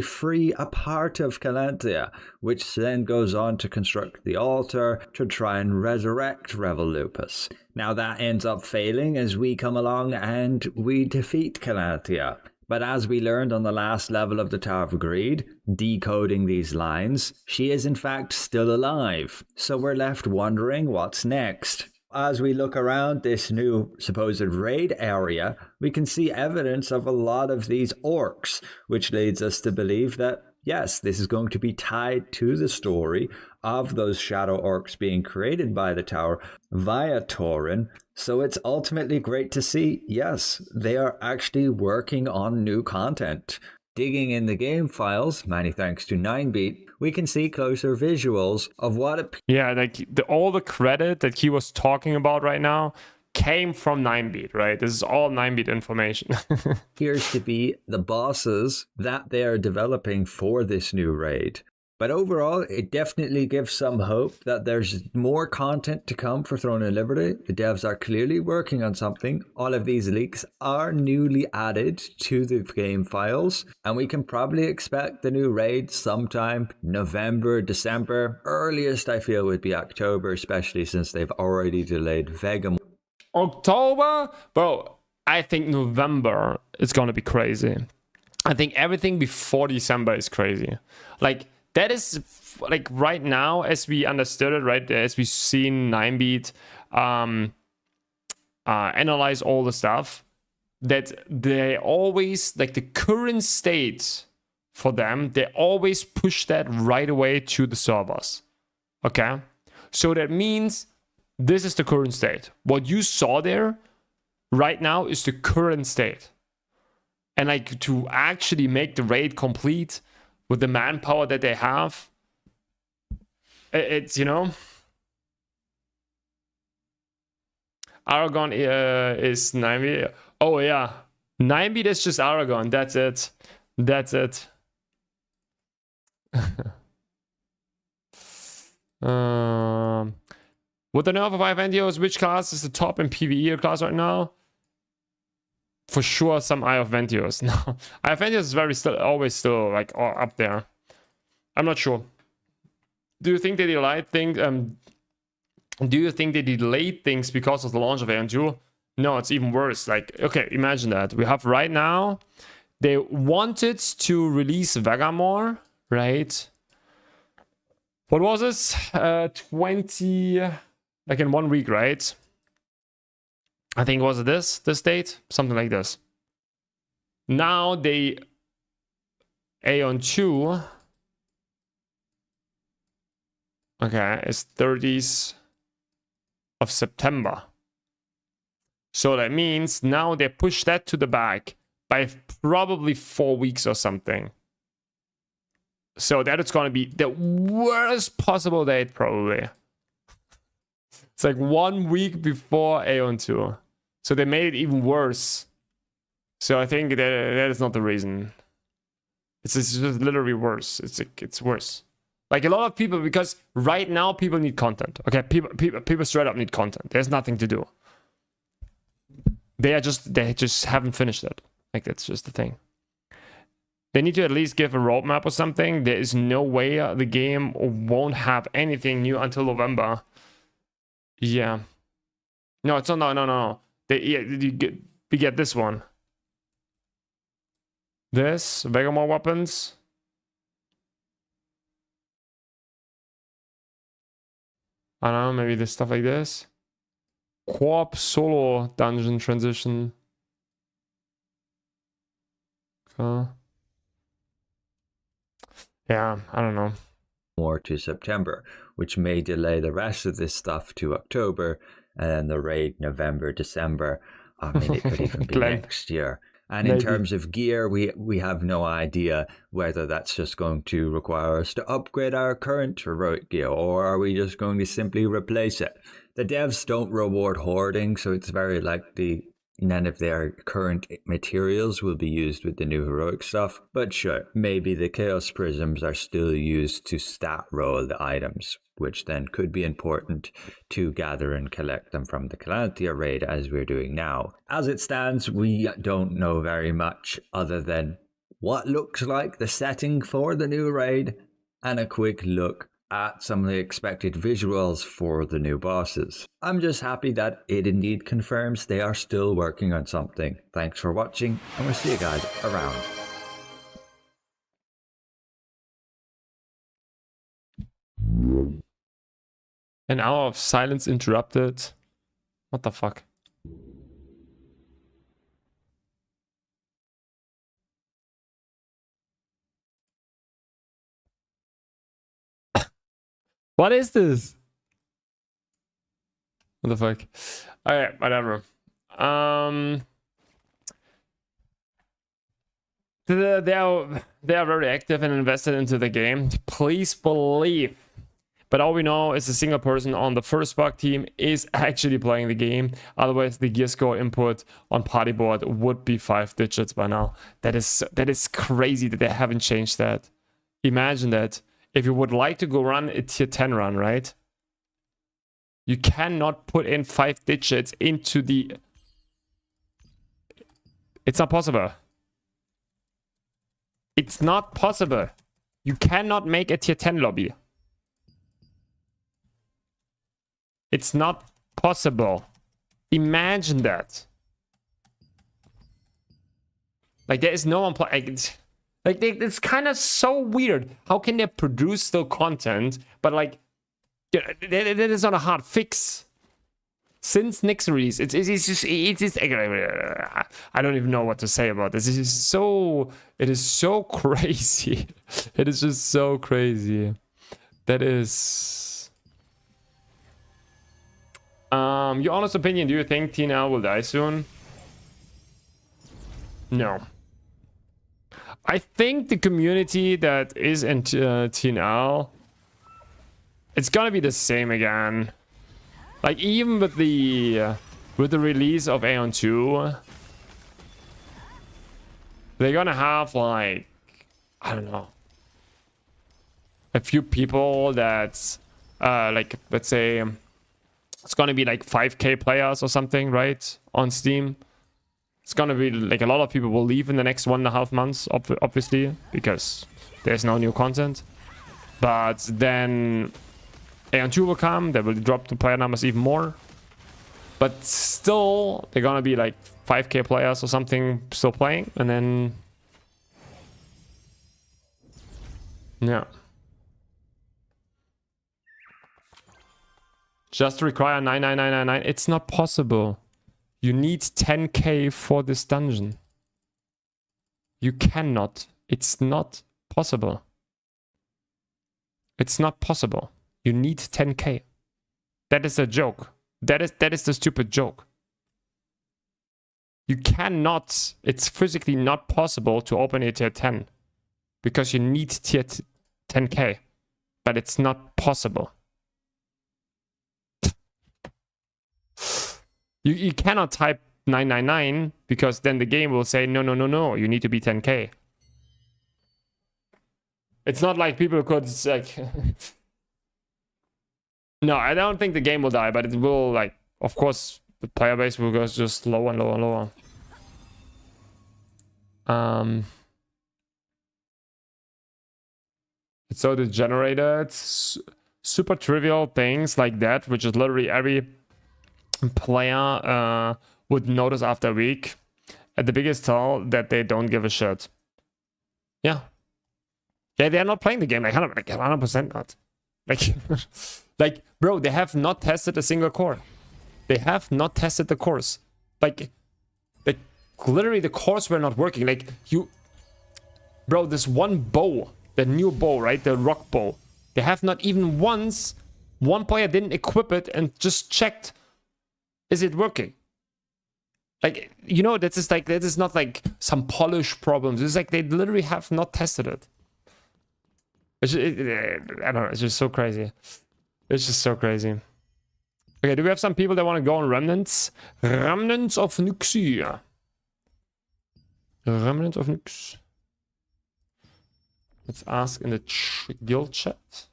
Free a part of Calanthea, which then goes on to construct the altar to try and resurrect Revel Lupus. Now that ends up failing as we come along and we defeat Calanthea. But as we learned on the last level of the Tower of Greed, decoding these lines, she is in fact still alive. So we're left wondering what's next. As we look around this new supposed raid area, we can see evidence of a lot of these orcs, which leads us to believe that, yes, this is going to be tied to the story of those shadow orcs being created by the tower via Tauren. So it's ultimately great to see, yes, they are actually working on new content. Digging in the game files, many thanks to 9beat, we can see closer visuals of what yeah, like all the credit that he was talking about right now came from 9beat, right? This is all 9beat information. appears to be the bosses that they are developing for this new raid. But overall, it definitely gives some hope that there's more content to come for Throne of Liberty. The devs are clearly working on something. All of these leaks are newly added to the game files, and we can probably expect the new raid sometime November, December. Earliest I feel would be October, especially since they've already delayed Vegamore. October? Bro, I think November is gonna be crazy. I think everything before December is crazy. Like, that is, like, right now, as we understood it, right, as we seen 9beat analyze all the stuff, that they always, like, the current state for them, they always push that right away to the servers. Okay? So that means this is the current state. What you saw there right now is the current state. And, like, to actually make the raid complete with the manpower that they have, it's, you know, Aragon is 9beat. Oh yeah, 9beat is just Aragon. That's it. That's it. With the nerf of Vendios, which class is the top in PvE class right now? For sure, some Eye of Ventios. No, Eye of Ventios is always still like up there. I'm not sure. Do you think they delayed things? Do you think they delayed things because of the launch of Aeon 2? No, it's even worse. Like, okay, imagine that. We have right now, they wanted to release Vegamore, right? What was this? 20, like in 1 week, right? I think was it this date? Something like this. Now they Aeon 2. Okay, it's 30th of September. So that means now they push that to the back by probably 4 weeks or something. So that is going to be the worst possible date, probably. It's like 1 week before Aeon 2. So they made it even worse. So I think that is not the reason. It's just literally worse. It's worse. Like a lot of people, because right now people need content. Okay, people straight up need content. There's nothing to do. They just haven't finished it. Like, that's just the thing. They need to at least give a roadmap or something. There is no way the game won't have anything new until November. Yeah. No, it's not. No. We get this one. This, Vegamore weapons. I don't know, maybe this stuff like this. Corp solo dungeon transition. Yeah, I don't know. More to September, which may delay the rest of this stuff to October, and then the raid November, December. I mean, it could even be next year. And in terms of gear, we have no idea whether that's just going to require us to upgrade our current heroic gear, or are we just going to simply replace it? The devs don't reward hoarding, so it's very likely none of their current materials will be used with the new heroic stuff. But sure, maybe the Chaos Prisms are still used to stat roll the items, which then could be important to gather and collect them from the Calanthea raid as we're doing now. As it stands, we don't know very much other than what looks like the setting for the new raid and a quick look at some of the expected visuals for the new bosses. I'm just happy that it indeed confirms they are still working on something. Thanks for watching, and we'll see you guys around. An hour of silence interrupted. What the fuck? What is this? What the fuck? Alright, whatever. They are very active and invested into the game. Please believe. But all we know is a single person on the first bug team is actually playing the game. Otherwise, the gear score input on party board would be 5 digits by now. That is crazy that they haven't changed that. Imagine that. If you would like to go run a tier 10 run, right? You cannot put in 5 digits into the... It's not possible. It's not possible. You cannot make a tier 10 lobby. It's not possible. Imagine that. Like, there is no one playing. Like, it's kind of so weird. How can they produce still content, but like, that is not a hard fix. Since Nick's release, it's just I don't even know what to say about this. It is so crazy. It is just so crazy. That is. Your honest opinion, do you think TNL will die soon? No. I think the community that is in TNL, it's gonna be the same again. Like, even with the release of Aeon 2, they're gonna have, like, I don't know, a few people that, like, let's say, it's gonna be like 5k players or something, right? On Steam. It's gonna be like a lot of people will leave in the next 1.5 months, obviously, because there's no new content. But then Aeon 2 will come, they will drop the player numbers even more. But still, they're gonna be like 5k players or something still playing, and then... Yeah. Just require 99999. It's not possible. You need 10k for this dungeon. You cannot. It's not possible. It's not possible. You need 10k. That is a joke. That is the stupid joke. You cannot. It's physically not possible to open a tier 10 because you need tier 10k, but it's not possible. You cannot type 999 because then the game will say no, you need to be 10k. It's not like people could like no, I don't think the game will die, but it will, like, of course the player base will go just lower and lower and lower. It's so degenerated, super trivial things like that, which is literally every player would notice after a week. At the biggest tell that they don't give a shit. Yeah. Yeah, they're not playing the game like 100% not. Like, like, bro, they have not tested a single core. They have not tested the cores. Like literally the cores were not working. Like, bro, this one bow, the new bow, right? The rock bow. They have not even once, one player didn't equip it and just checked, is it working? Like, you know, that is not like some polish problems. It's like they literally have not tested it. It's just, I don't know. It's just so crazy. It's just so crazy. Okay, do we have some people that want to go on Remnants? Remnants of Nyx. Remnants of Nyx. Let's ask in the guild chat.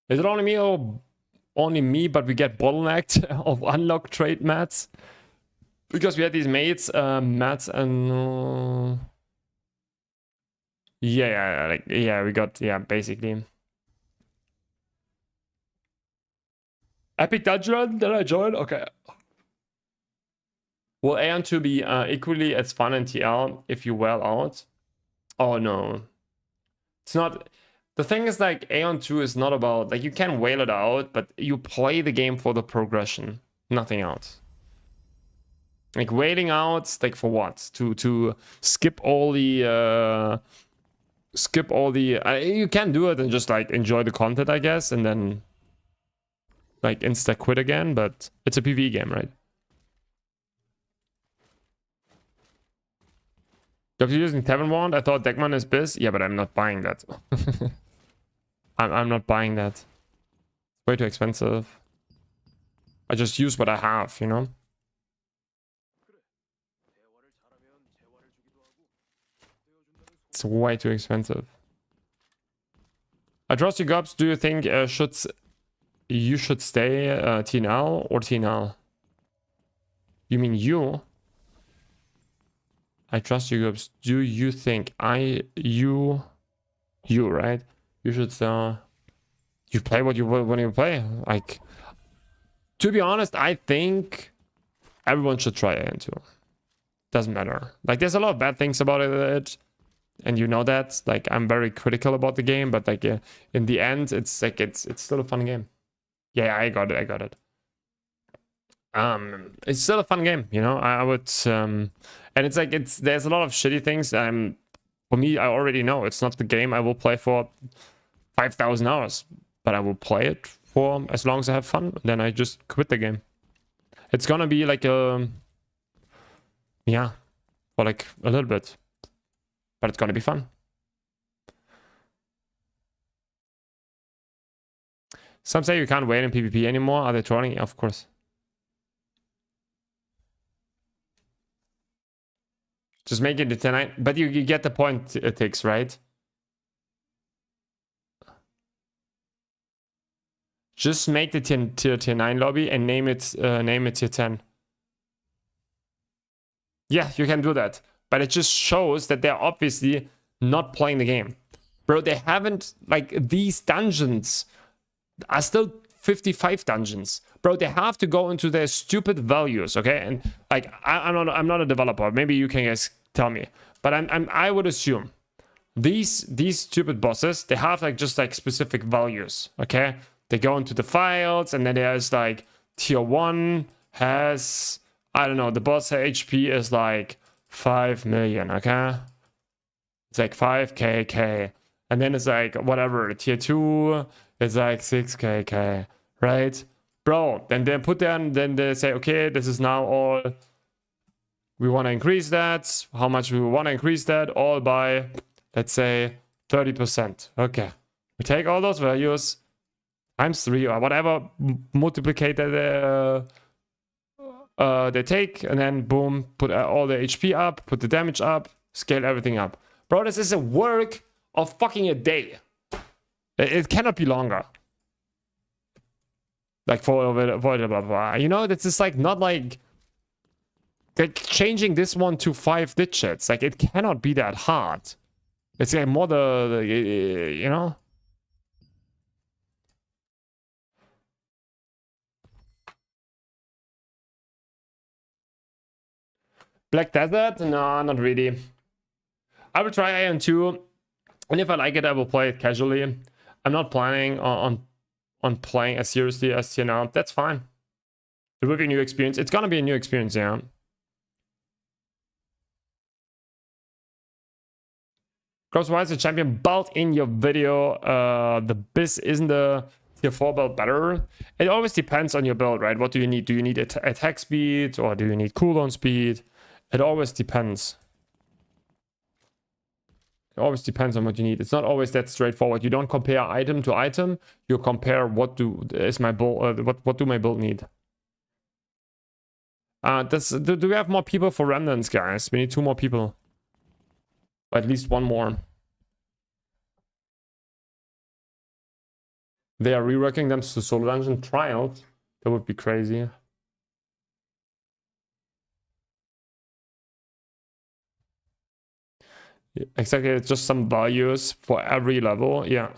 Is it only me or only me, but we get bottlenecked of unlock trade mats? Because we had these mates, mats and... yeah, we got, yeah, basically. Epic Dungeon Run, did I join? Okay. Will Aeon 2 be equally as fun in TL if you well out? Oh no. It's not... The thing is, like, Aeon 2 is not about... Like, you can whale it out, but you play the game for the progression. Nothing else. Like, wailing out, like, for what? To skip all the... you can do it and just, like, enjoy the content, I guess, and then... Like, insta-quit again, but it's a PvE game, right? If you're using Tavern Wand, I thought Deckman is biz. Yeah, but I'm not buying that. I'm not buying that. Way too expensive. I just use what I have, you know? It's way too expensive. I trust you, Gubs. Do you think you should stay TNL or TNL? You mean you? I trust you, Gubs. Do you think you, right? You should you play what you when you play. Like, to be honest, I think everyone should try it into. Doesn't matter. Like, there's a lot of bad things about it, and you know that. Like, I'm very critical about the game, but like in the end, it's like it's still a fun game. Yeah, I got it. It's still a fun game, you know. I would and it's like there's a lot of shitty things. For me, I already know it's not the game I will play for 5,000 hours, but I will play it for as long as I have fun. Then I just quit the game. It's gonna be like yeah, for like a little bit, but it's gonna be fun. Some say you can't wait in PvP anymore. Are they trolling? Yeah, of course. Just make it the 10-9. But you get the point, Tix, right? Just make the tier 9 lobby and name it tier 10. Yeah, you can do that. But it just shows that they're obviously not playing the game. Bro, they haven't... Like, these dungeons are still 55 dungeons. Bro, they have to go into their stupid values, okay? And, like, I'm not a developer. Maybe you can guys tell me. But I would assume these stupid bosses, they have, like, just, like, specific values, okay? They go into the files, and then there's, like, tier 1 has... I don't know, the boss HP is like 5 million, okay? It's like 5k. And then it's like, whatever, tier 2 is like 6k, right? Bro, then they put down, then they say, okay, this is now all, we want to increase that. How much we want to increase that? All by, let's say, 30%. Okay. We take all those values, times 3 or whatever, multiplicate that, they take, and then boom, put all the HP up, put the damage up, scale everything up. Bro, this is a work of fucking a day. It cannot be longer. Like, for blah, blah, blah. You know, this is like, not like changing this one to 5 digits. Like, it cannot be that hard. It's like more you know? Black Desert? No, not really. I will try Ion 2, and if I like it, I will play it casually. I'm not planning on playing as seriously as TNL. That's fine. It will be a new experience. It's gonna be a new experience, yeah. Gross, why is the champion belt in your video? The Biz isn't the tier 4 belt better? It always depends on your build, right? What do you need? Do you need attack speed or do you need cooldown speed? It always depends. It always depends on what you need. It's not always that straightforward. You don't compare item to item. You compare what do my build what do my build need. Do we have more people for remnants, guys? We need 2 more people. Or at least 1 more. They are reworking them to solo dungeon trials. That would be crazy. Exactly, it's just some values for every level. Yeah.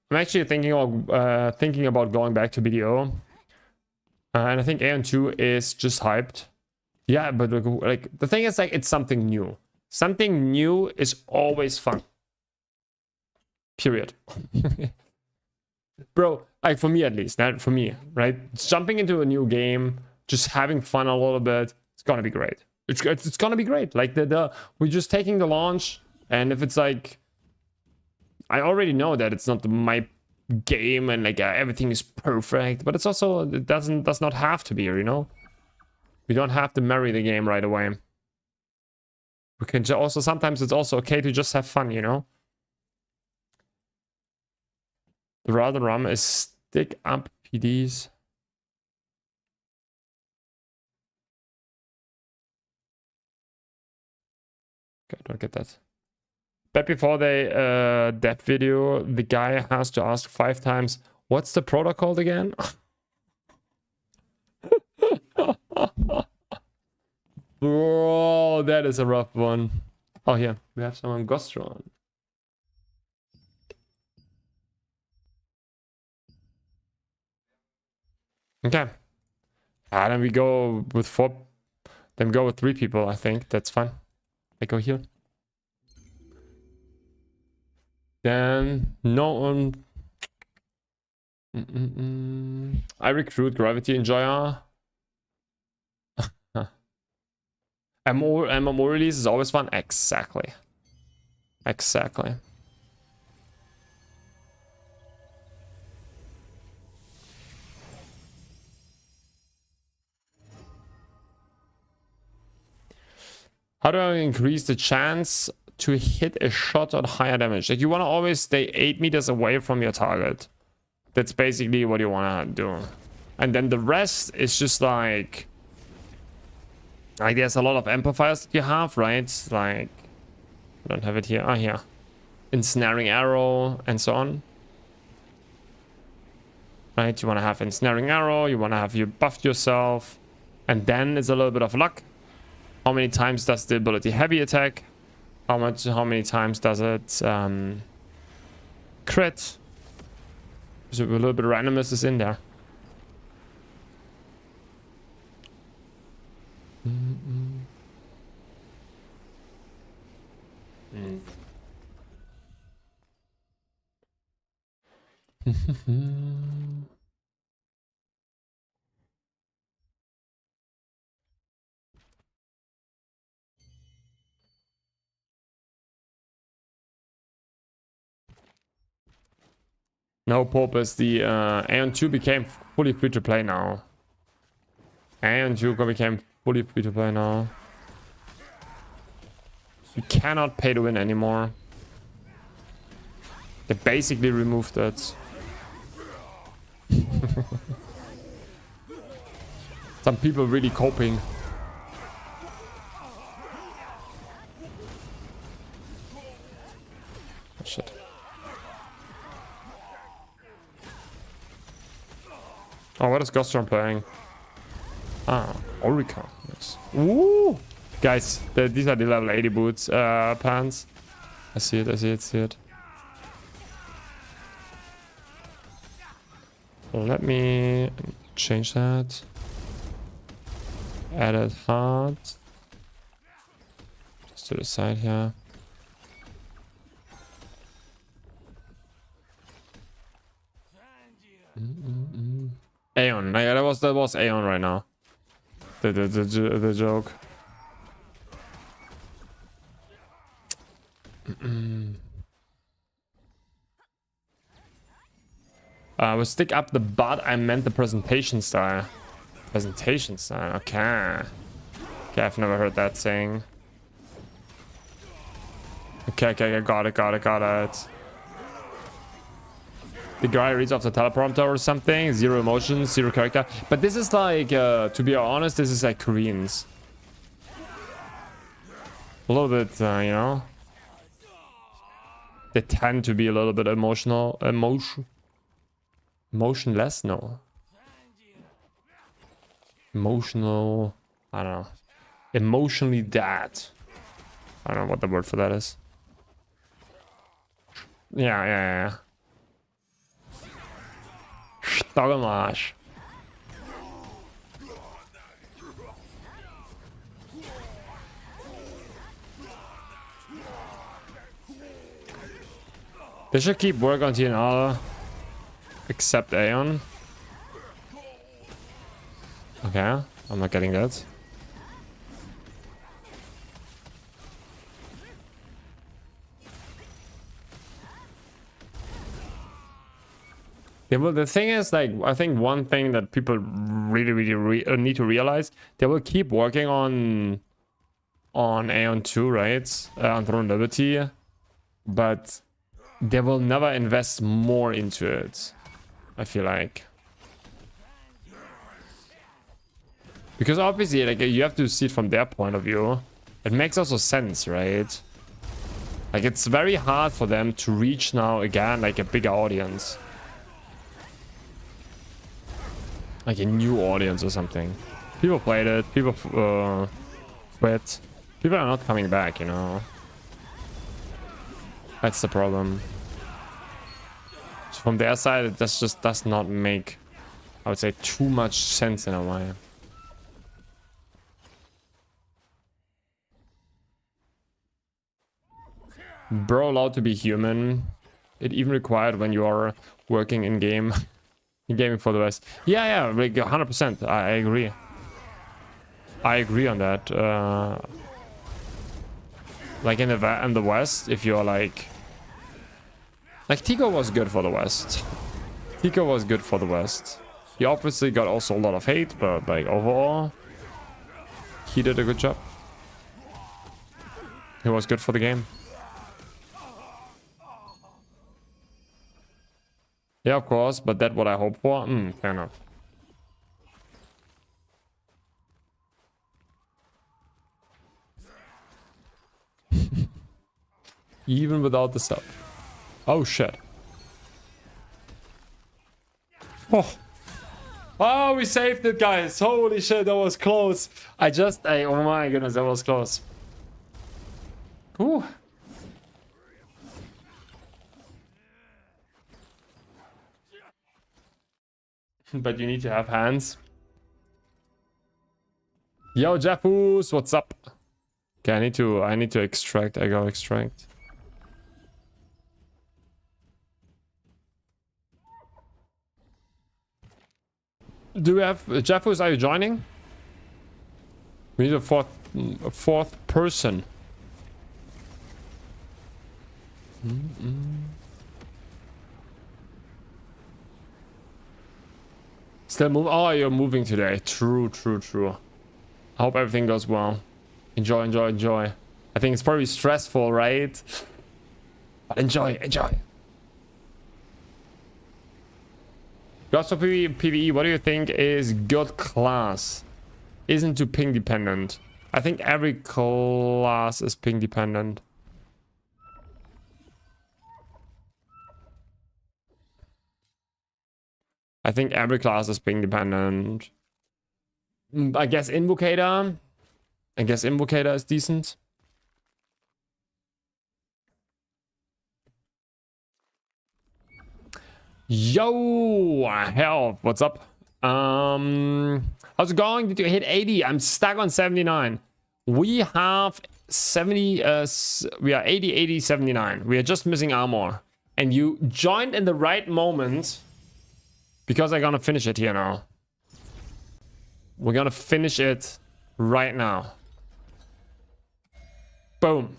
I'm actually thinking about going back to BDO. And I think Aeon 2 is just hyped. Yeah, but like the thing is, like, it's something new. Something new is always fun. Period. Bro, like for me at least, not for me, right? Jumping into a new game, just having fun a little bit, it's gonna be great. It's gonna be great. Like we're just taking the launch, and if it's like, I already know that it's not my game and like everything is perfect, but it's also, it does not have to be, you know. We don't have to marry the game right away. We can also, sometimes it's also okay to just have fun, you know. The rather rum is stick up PDs. Okay, I don't get that. But before that video, the guy has to ask 5 times, what's the protocol again? Bro, that is a rough one. Oh, here, we have someone Gostron. Okay. Then we go with 4. Then we go with 3 people, I think. That's fine. I go here. Then no one. I recruit Gravity Enjoyer. MMO release is always fun. Exactly. Exactly. How do I increase the chance to hit a shot on higher damage? Like, you want to always stay 8 meters away from your target. That's basically what you want to do. And then the rest is just like there's a lot of amplifiers that you have, right? Like, I don't have it here. Ah, here. Ensnaring arrow and so on. Right? You want to have ensnaring arrow. You want to have you buffed yourself. And then it's a little bit of luck. How many times does the ability heavy attack? How many times does it crit? So a little bit of randomness is in there. No purpose. The Aeon 2 became fully free to play now. Aeon 2 became fully free to play now. You cannot pay to win anymore. They basically removed that. Some people really coping. Oh, shit. Oh, what is Gostron playing? Ah, Orica. Yes. Ooh! Guys, these are the level 80 boots pants. I see it, I see it, see it. Let me change that. Added hard. Just to the side here. Aeon. Yeah, that was Aeon right now. The joke. With stick up the butt, I meant the presentation style. Presentation style, okay. Okay, I've never heard that saying. Okay, got it. The guy reads off the teleprompter or something. Zero emotion, zero character. But this is like, to be honest, this is like Koreans. A little bit, you know. They tend to be a little bit emotionless? No. Emotional, I don't know. Emotionally dead. I don't know what the word for that is. Yeah. Stogamash. They should keep work on TNR. Except Aeon. Okay, I'm not getting that. Yeah, well, the thing is, like, I think one thing that people really need to realize, they will keep working on Aeon 2, right? On Throne Liberty, but they will never invest more into it, I feel like. Because obviously, like, you have to see it from their point of view. It makes also sense, right? Like, it's very hard for them to reach now again, like, a bigger audience. Like a new audience or something. People played it, people quit. People are not coming back, you know. That's the problem. So from their side, it just does not make, I would say, too much sense in a way. Bro, allowed to be human. It even required when you are working in game. Gaming for the West. Yeah, like 100%. I agree. I agree on that. Like in the West, if you're like Tico was good for the West. Tico was good for the West. He obviously got also a lot of hate, but like overall, he did a good job. He was good for the game. Yeah, of course, but that's what I hope for. Fair enough. Even without the sub. Oh shit. Oh, we saved it, guys. Holy shit, that was close. Oh my goodness, that was close. Whew. But you need to have hands. Yo, Jeffus, what's up? Okay, I need to extract. I go extract. Do we have Jeffus? Are you joining? We need a fourth person. Still move. Oh, you're moving today. True. I hope everything goes well. Enjoy. I think it's probably stressful, right? But enjoy. Gods for PvE, what do you think is good class? Isn't too ping dependent. I think every class is ping dependent. I think every class is ping dependent. I guess Invocator. Is decent. Yo, Health, what's up? How's it going? Did you hit 80? I'm stuck on 79. We have 70, we are 80, 80, 79. We are just missing armor. And you joined in the right moment because I'm gonna finish it here now. We're gonna finish it right now. Boom.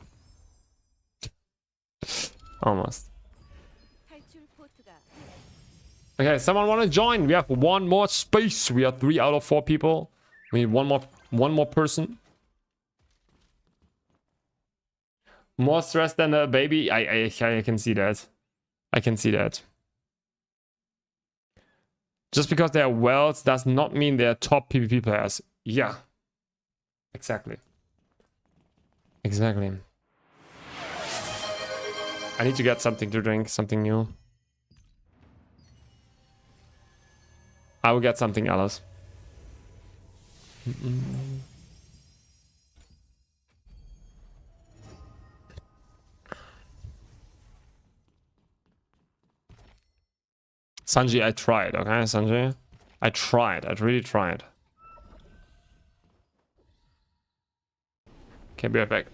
Almost. Okay, someone want to join? We have one more space. We are 3 out of 4 people. We need one more person. More stress than a baby. I can see that. I can see that. Just because they are wells does not mean they are top PvP players. Yeah. Exactly. Exactly. I need to get something to drink, something new. I will get something else. Sanji, I tried, okay, Sanji? I tried, I really tried. Okay, be right back.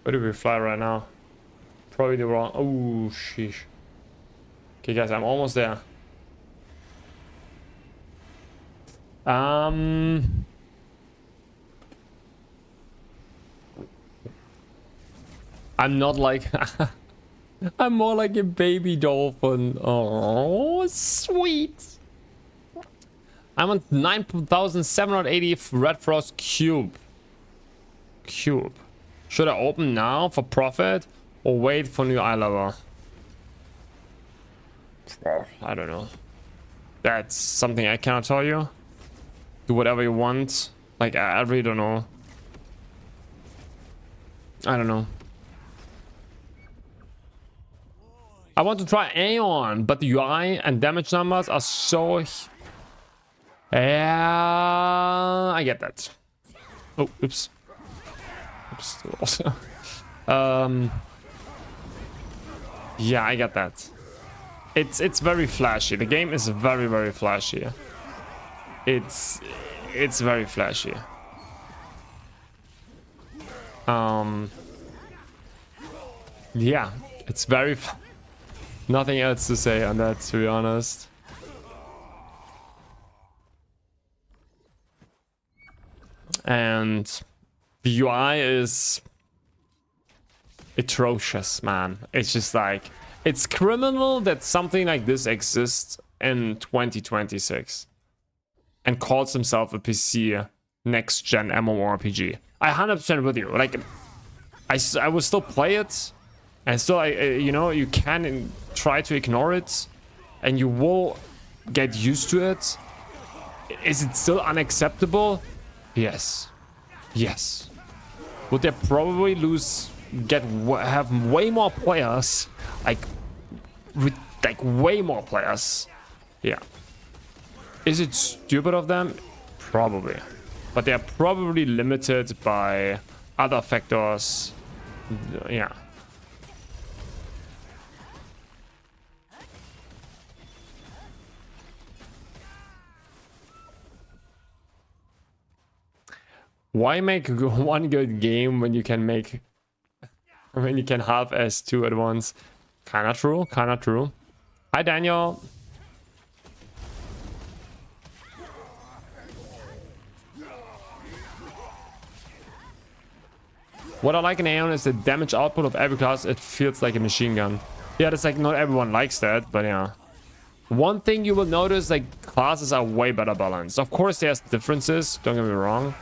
Where do we fly right now? Probably the wrong... Oh, sheesh. Okay, guys, I'm almost there. I'm not like... I'm more like a baby dolphin. Oh, sweet. I'm on 9,780 Red Frost Cube. Should I open now for profit or wait for new eye level? I don't know. That's something I cannot tell you. Do whatever you want. Like, I really don't know. I don't know. I want to try Aeon, but the UI and damage numbers are so... Yeah, I get that. Oh, oops. Yeah, I get that. It's very flashy. The game is very flashy. It's very flashy. Yeah, it's very nothing else to say on that, to be honest. And the UI is atrocious, man. It's just like, it's criminal that something like this exists in 2026 and calls himself a PC next gen MMORPG. I 100% with you. Like, I will still play it, and still, you know, you can try to ignore it, and you will get used to it. Is it still unacceptable? Yes. Yes. Would they probably have way more players, like way more players? Yeah. Is it stupid of them? Probably. But they are probably limited by other factors. Yeah. Why make one good game when you can half-ass 2 at once? Kinda true, kinda true. Hi, Daniel. What I like in Aeon is the damage output of every class. It feels like a machine gun. Yeah, that's like, not everyone likes that, but yeah. One thing you will notice, like, classes are way better balanced. Of course, there's differences, don't get me wrong.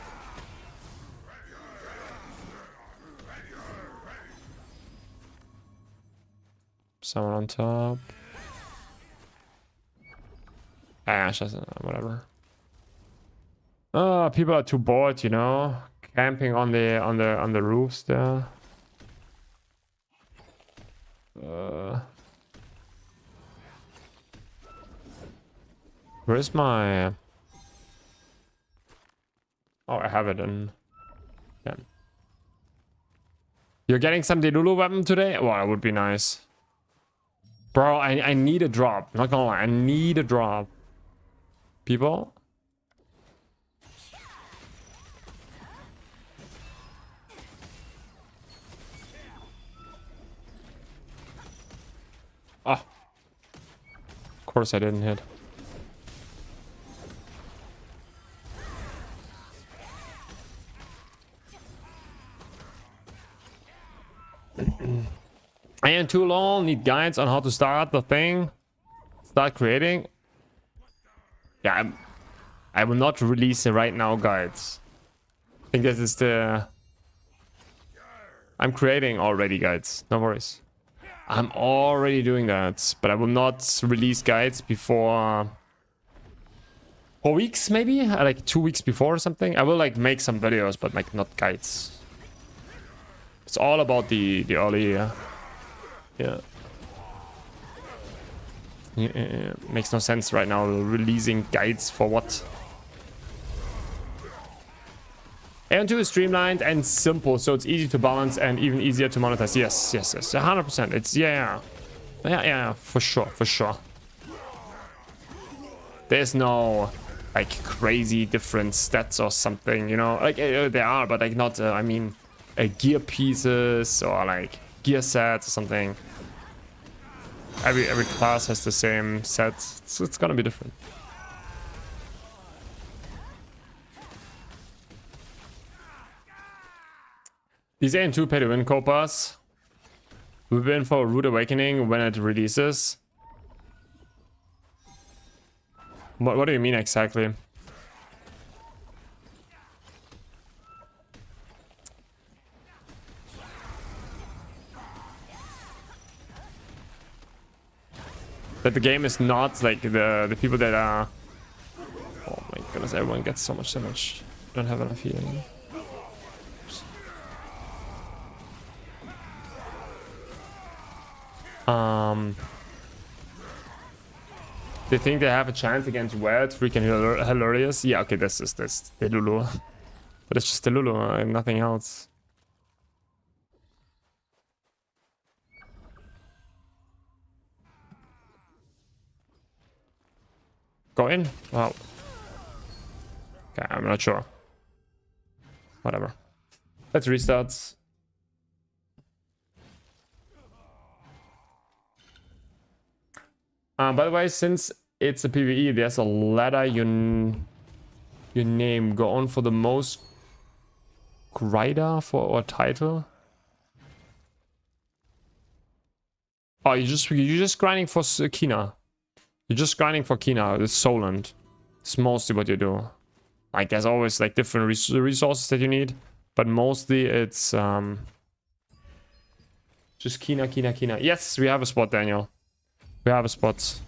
Someone on top. Ash, whatever. Oh, people are too bored, you know, camping on the roofs there. Where's my... Oh, I have it in... Yeah. You're getting some Delulu weapon today? Well, that would be nice. Bro, I need a drop. Not gonna lie, I need a drop. People? Oh. Of course I didn't hit. I am too long. Need guides on how to start the thing. Start creating. Yeah, I will not release it right now, guides. I think this is the... I'm creating already, guides. No worries. I'm already doing that, but I will not release guides before 4 weeks, maybe? Like 2 weeks before or something. I will like make some videos, but like not guides. It's all about the early... Yeah. Makes no sense right now releasing guides for what? AM2 is streamlined and simple, so it's easy to balance and even easier to monetize. Yes, 100%. It's yeah, for sure. There's no like crazy different stats or something, you know. Like there are, but like not. I mean, gear pieces or like gear sets or something. Every class has the same set, so it's gonna be different. These AM2 pay to win copas. We've been for Rude Awakening when it releases. What do you mean exactly? That the game is not like the people that are... Oh my goodness, everyone gets so much damage. Don't have enough healing. They think they have a chance against Wet, freaking hilarious. Yeah, okay, this is Delulu. But it's just Delulu and nothing else. Go in? Wow. Okay, I'm not sure. Whatever. Let's restart. By the way, since it's a PvE, there's a ladder you name. Go on for the most grinder for our title. Oh, you're just grinding for Kina. You're just grinding for Kina. It's Soland. It's mostly what you do. Like there's always like different resources that you need, but mostly it's just Kina. Yes, we have a spot, Daniel. We have a spot.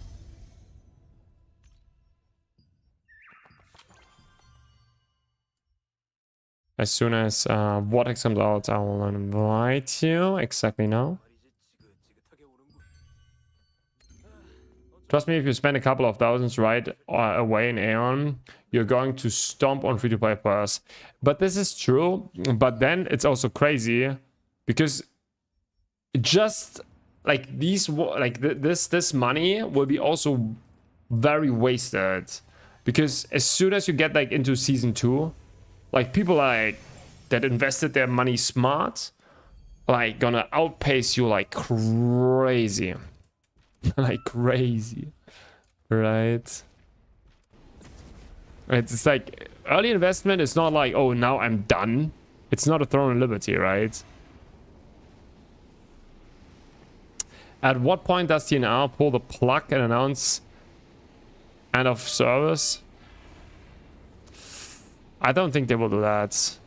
As soon as Vortex comes out, I will invite you. Exactly now. Trust me, if you spend a couple of thousands right away in Aeon, you're going to stomp on free-to-play players. But this is true. But then it's also crazy because just like these, like this money will be also very wasted, because as soon as you get like into season 2, like people like that invested their money smart, like gonna outpace you like crazy. Like crazy, right? It's like early investment is not like, oh, now I'm done. It's not a throne of liberty, right? At what point does TNR pull the plug and announce end of service? I don't think they will do that.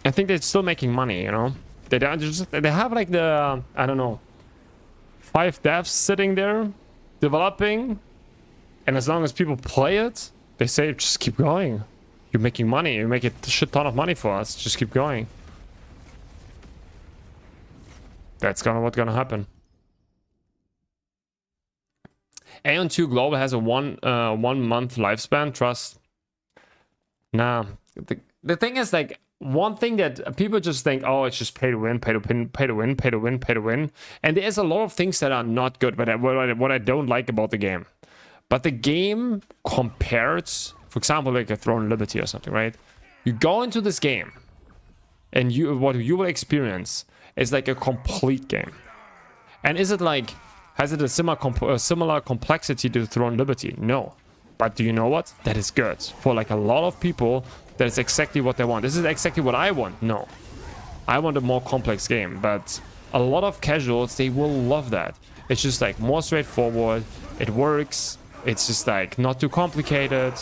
I think they're still making money, you know? They have like the, I don't know, 5 devs sitting there developing, and as long as people play it, they say just keep going. You're making money, you make a shit ton of money for us, just keep going. That's what's gonna happen. Aeon 2 Global has a 1 month lifespan. Trust. Nah. The thing is, like, one thing that people just think, oh, it's just pay to win, pay to win, pay to win, pay to win, pay to win. And there's a lot of things that are not good, but what I don't like about the game. But the game compared, for example, like a Throne of Liberty or something, right? You go into this game, and what you will experience is like a complete game. And is it like, has it a similar complexity to Throne of Liberty? No. But do you know what? That is good. For like a lot of people, that is exactly what they want. This is exactly what I want. No. I want a more complex game, but a lot of casuals, they will love that. It's just like more straightforward. It works. It's just like not too complicated.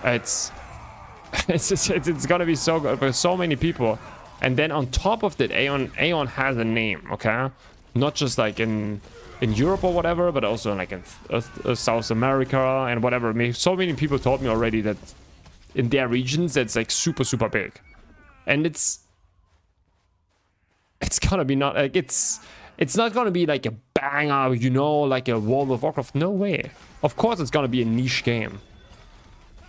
It's gonna be so good for so many people. And then on top of that, Aeon has a name, okay? Not just like in Europe or whatever, but also like in South America and whatever. I mean, so many people told me already that in their regions it's like super big, and it's gonna be not like it's not gonna be like a banger, you know, like a World of Warcraft. No way. Of course it's gonna be a niche game,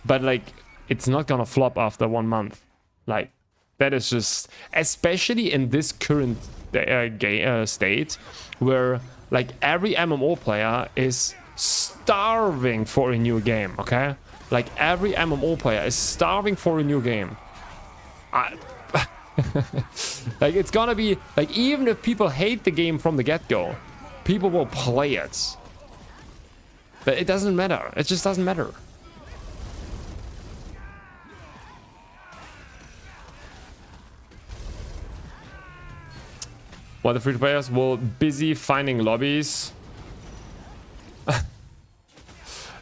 but like it's not gonna flop after 1 month. Like that is just, especially in this current state where like every MMO player is starving for a new game, okay? Like every MMO player is starving for a new game. Like it's gonna be like, even if people hate the game from the get-go, people will play it. But it doesn't matter. It just doesn't matter. While the free players will busy finding lobbies.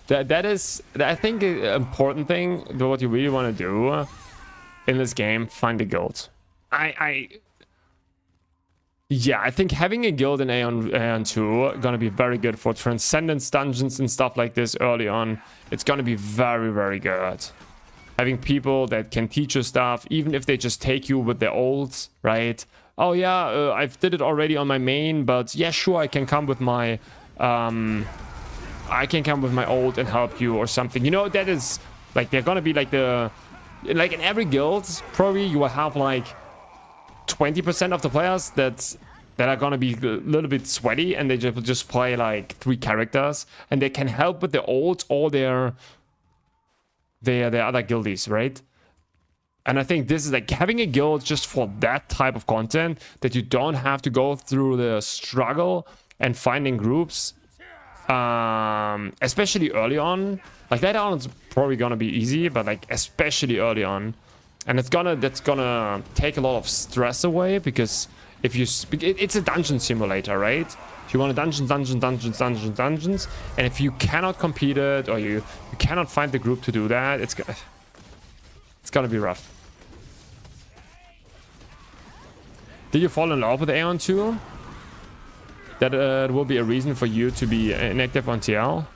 That is, I think, an important thing. What you really want to do in this game, find a guild. Yeah, I think having a guild in Aeon 2 gonna be very good for Transcendence dungeons and stuff like this early on. It's gonna be very good. Having people that can teach you stuff, even if they just take you with their ults, right? Oh yeah, I've did it already on my main, but yeah, sure, I can come with my ult and help you or something. You know, that is like, they're gonna be like like in every guild, probably you will have like 20% of the players that are gonna be a little bit sweaty, and they just play like 3 characters, and they can help with their ult or their other guildies, right? And I think this is like having a guild just for that type of content, that you don't have to go through the struggle and finding groups, especially early on. Like later on, it's probably gonna be easy, but like especially early on, and that's gonna take a lot of stress away, because if you it's a dungeon simulator, right? If you want a dungeons, and if you cannot compete it, or you cannot find the group to do that, it's gonna be rough. Did you fall in love with Aeon 2? That will be a reason for you to be inactive on TL?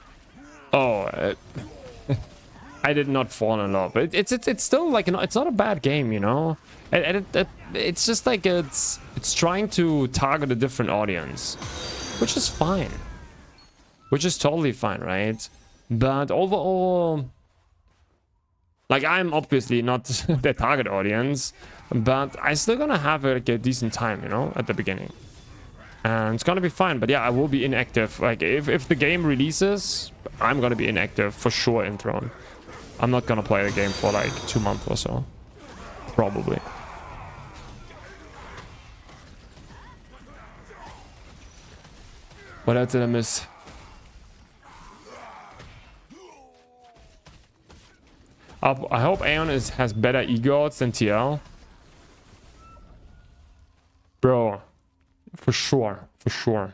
Oh, I did not fall in love, but it's still like, it's not a bad game, you know. It's just like it's trying to target a different audience, which is fine, which is totally fine, right? But overall, like, I'm obviously not the target audience, but I still gonna have like a decent time, you know, at the beginning. And it's gonna be fine. But yeah, I will be inactive. Like, if the game releases, I'm gonna be inactive for sure in Throne. I'm not gonna play the game for like 2 months or so. Probably. What else did I miss? I hope Aeon has better ego than TL. Bro, for sure, for sure.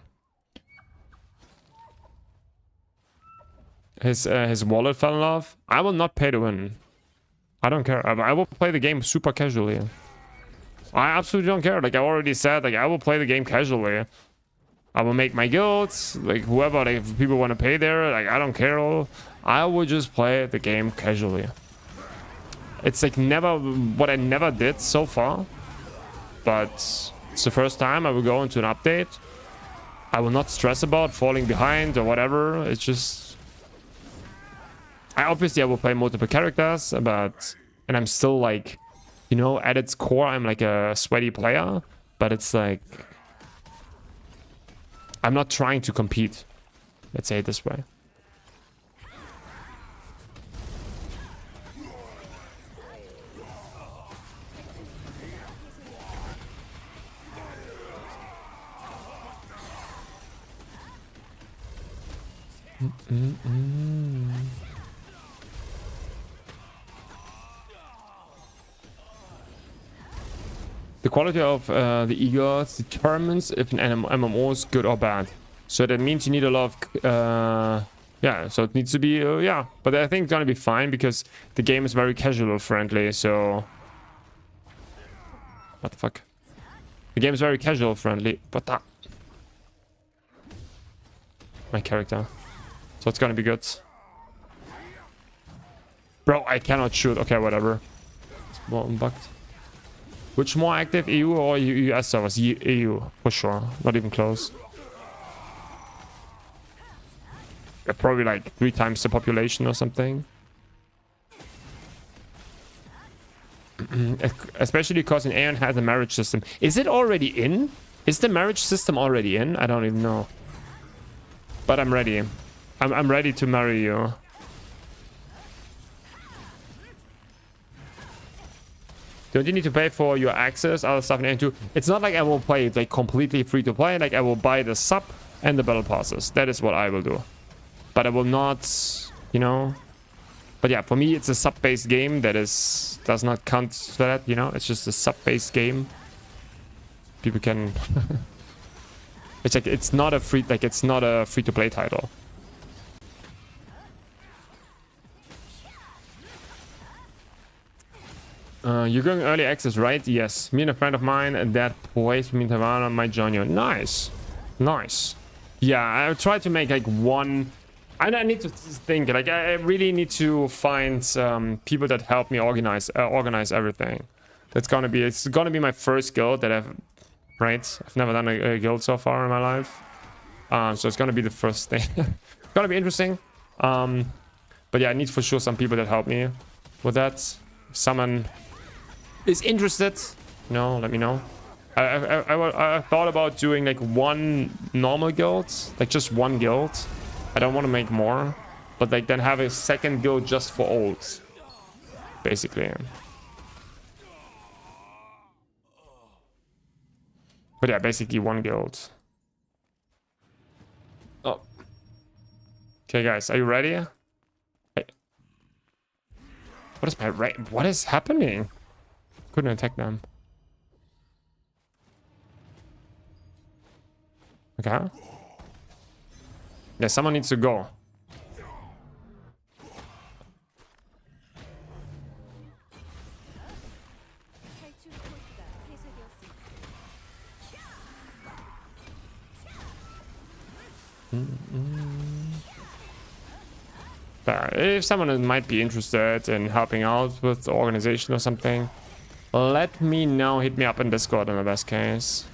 His wallet fell in love. I will not pay to win. I don't care. I will play the game super casually. I absolutely don't care. Like I already said, like I will play the game casually. I will make my guilds, like whoever, like, if people want to pay there, like I don't care. I will just play the game casually. It's like what I never did so far, but it's the first time I will go into an update. I will not stress about falling behind or whatever. It's just Obviously I will play multiple characters, but and I'm still like, you know, at its core I'm like a sweaty player, but it's like I'm not trying to compete. Let's say it this way. The quality of the eagles determines if an MMO is good or bad. So that means you need a lot of... yeah, so it needs to be... yeah, but I think it's gonna be fine because the game is very casual friendly, so... What the fuck? The game is very casual friendly, but that... My character. So it's gonna be good. Bro, I cannot shoot. Okay, whatever. It's more unbugged. Which more active, EU or US servers? EU, for sure. Not even close. Yeah, probably like 3 times the population or something. Especially because in Aeon has a marriage system. Is it already in? Is the marriage system already in? I don't even know. But I'm ready. I'm ready to marry you. Don't you need to pay for your access, other stuff in Aeon 2? It's not like I will play it like completely free to play. Like I will buy the sub and the battle passes. That is what I will do. But I will not, you know. But yeah, for me it's a sub-based game that does not count for that, you know. It's just a sub-based game. People can. It's like it's not a free to play title. You're going early access, right? Yes. Me and a friend of mine that plays me in Taiwan might join you. Nice. Nice. Yeah, I try to make like one... I need to think. Like I really need to find people that help me organize everything. It's gonna be my first guild that I've... Right? I've never done a guild so far in my life. So it's gonna be the first thing. It's gonna be interesting. But yeah, I need for sure some people that help me with that. If someone is interested, you know, let me know. I thought about doing like one normal guild, like just one guild. I don't want to make more, but like then have a second guild just for olds, basically. But yeah, basically one guild. Oh. Okay, guys, are you ready? Hey. What is my right? What is happening? Couldn't attack them. Okay. Yeah, someone needs to go. If someone might be interested in helping out with the organization or something, let me know. Hit me up in Discord in the best case.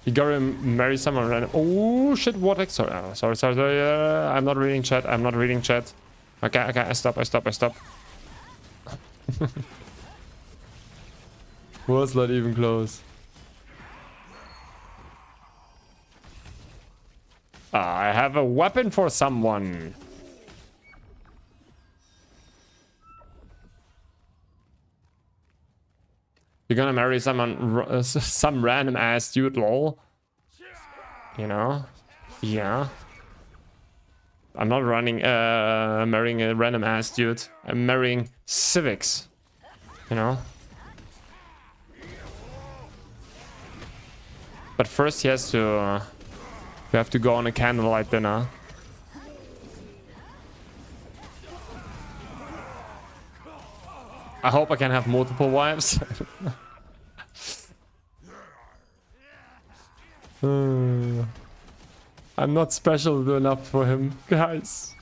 You gotta marry someone random. Oh shit, what? Sorry, sorry. I'm not reading chat. Okay, I stop. Was not even close. I have a weapon for someone. You're gonna marry someone, some random ass dude, lol. You know? Yeah. I'm not marrying a random ass dude. I'm marrying civics. You know? But first he has to... we have to go on a candlelight dinner. I hope I can have multiple wives. I'm not special enough for him, guys.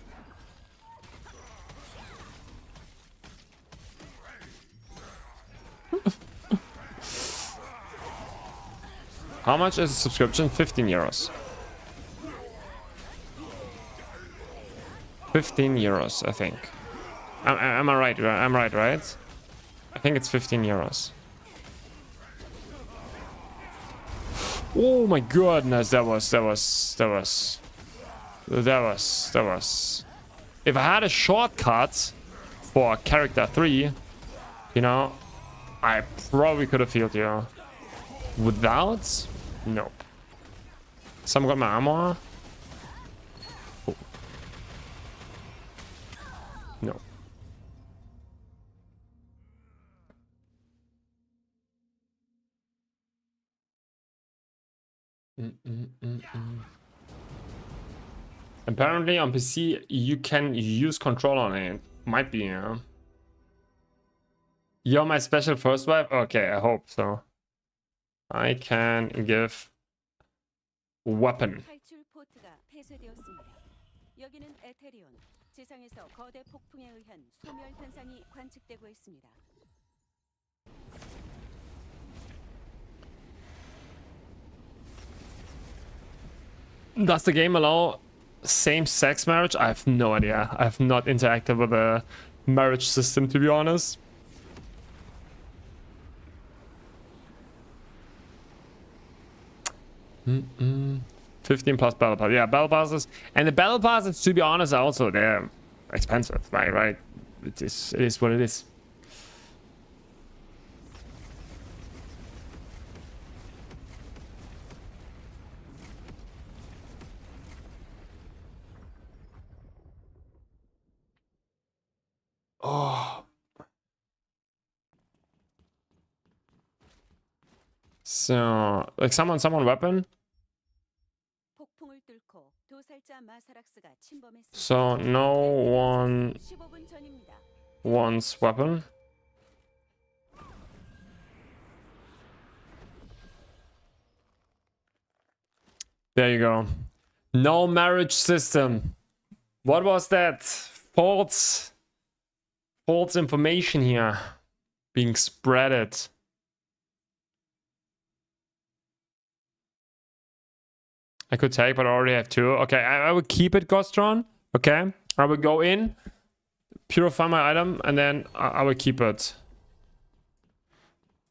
How much is a subscription? 15 euros. 15 euros, I think. Am I right? I'm right, right? I think it's 15 euros. Oh my goodness, that was. If I had a shortcut for character 3, you know, I probably could have healed you. Without? Nope. Someone got my armor? Oh. No. Apparently on PC you can use control on it. Might be, yeah. You're my special first wife? Okay, I hope so. I can give weapon. 탈출 포트가 폐쇄되었습니다. 여기는 에테리온. 지상에서 거대 폭풍에 의한 소멸 현상이 관측되고 있습니다. Does the game allow same-sex marriage? I have no idea. I have not interacted with the marriage system, to be honest. Mm-mm. 15 plus battle pass. Yeah, battle passes. And the battle passes, to be honest, are also they're expensive, right? It is what it is. Oh. So, like someone weapon? 폭풍을 뚫고 도살자 마사락스가 침범했습니다. So no one 15분 전입니다. wants weapon. There you go. No marriage system. What was that? False information here being spreaded. I could take, but I already have 2. Okay, I will keep it, Gostron. Okay, I will go in, purify my item, and then I will keep it.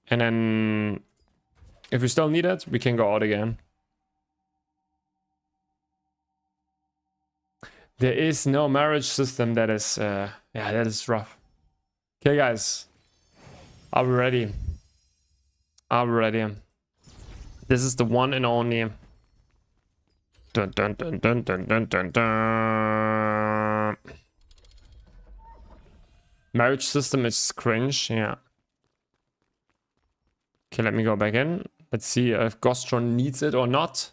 And then, if we still need it, we can go out again. There is no marriage system that is, yeah, that is rough. Okay, guys, are we ready? Are we ready? This is the one and only. Dun, dun, dun, dun, dun, dun, dun, dun. Marriage system is cringe, yeah. Okay, let me go back in. Let's see if Gostron needs it or not.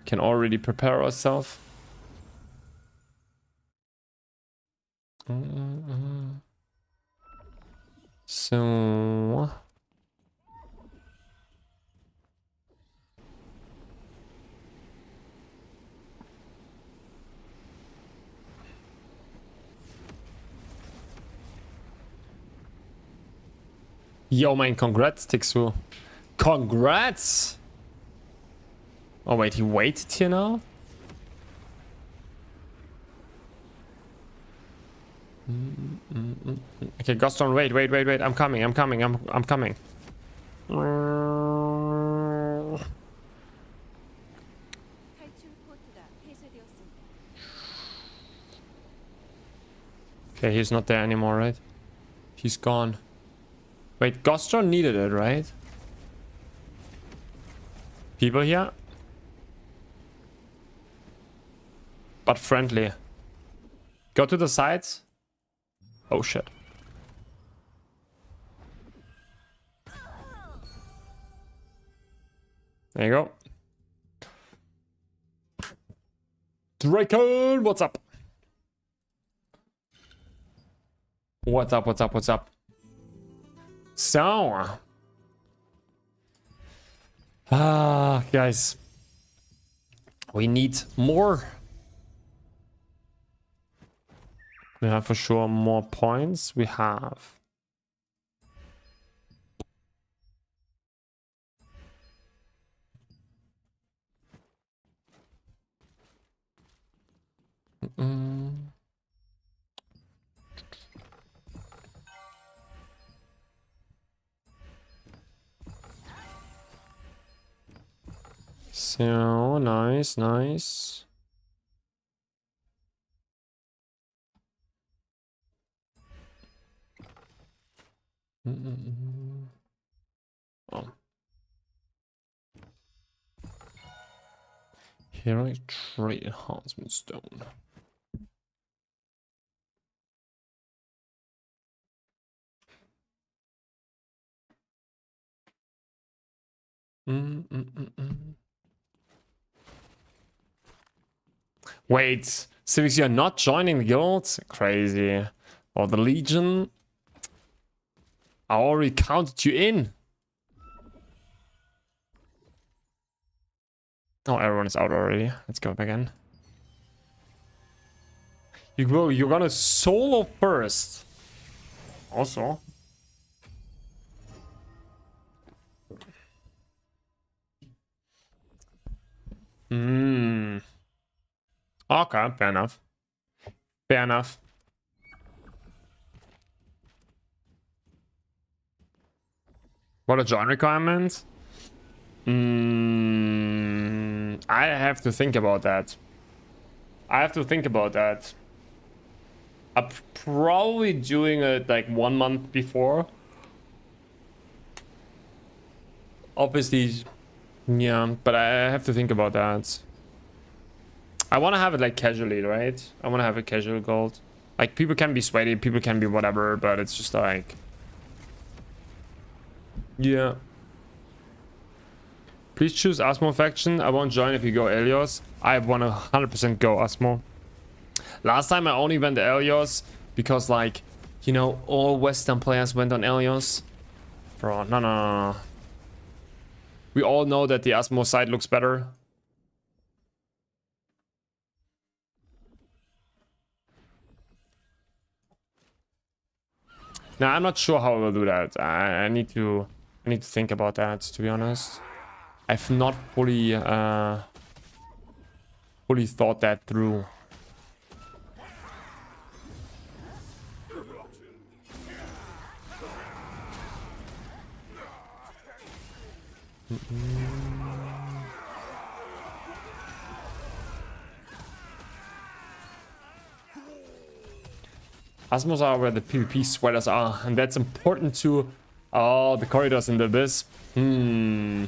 Can already prepare ourselves. So... Yo, man, congrats, Tixu. Congrats! Oh, wait, he waited here now? Okay, Gostron, wait. I'm coming. 탈출 포트가 폐쇄되었습니다. Okay, he's not there anymore, right? He's gone. Wait, Gostron needed it, right? People here? But friendly. Go to the sides. Oh shit. There you go. Draken, what's up? What's up? So, guys, We need more. We have for sure more points. We have. So nice, nice. Oh. Heroic Trait Enhancement Stone. Wait, Civics, you're not joining the guild? Crazy. Or the Legion? I already counted you in. Oh, everyone is out already. Let's go back in. You're gonna solo first. Also. Okay, fair enough. Fair enough. What are join requirements? I have to think about that. I'm probably doing it like 1 month before. Obviously, yeah, but I have to think about that. I want to have it like casually, right? I want to have a casual gold. Like, people can be sweaty, people can be whatever, but it's just like... Yeah. Please choose Asmo faction. I won't join if you go Elios. I want to 100% go Asmo. Last time I only went to Elios because, like, you know, all Western players went on Elios. Bro, no. We all know that the Asmo side looks better. Now, I'm not sure how I will do that. I need to think about that, to be honest. I've not fully thought that through. Asmos are where the PvP sweaters are, and that's important to... Oh, the corridors in the abyss. You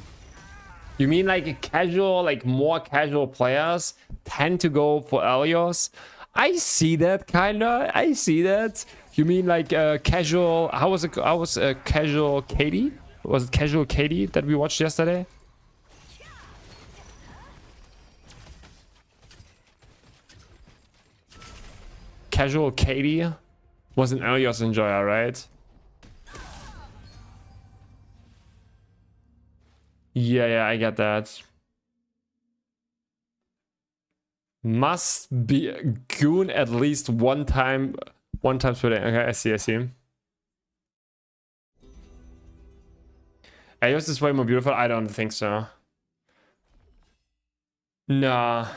mean like a casual, like more casual players tend to go for Elios? I see that, kinda. I see that. You mean like casual... How was it? How was casual Katie? Was it casual Katie that we watched yesterday? Casual Katie was an Elios enjoyer, right? Yeah, I get that. Must be a goon at least one time per day. Okay, I see. Elios is way more beautiful. I don't think so. Nah,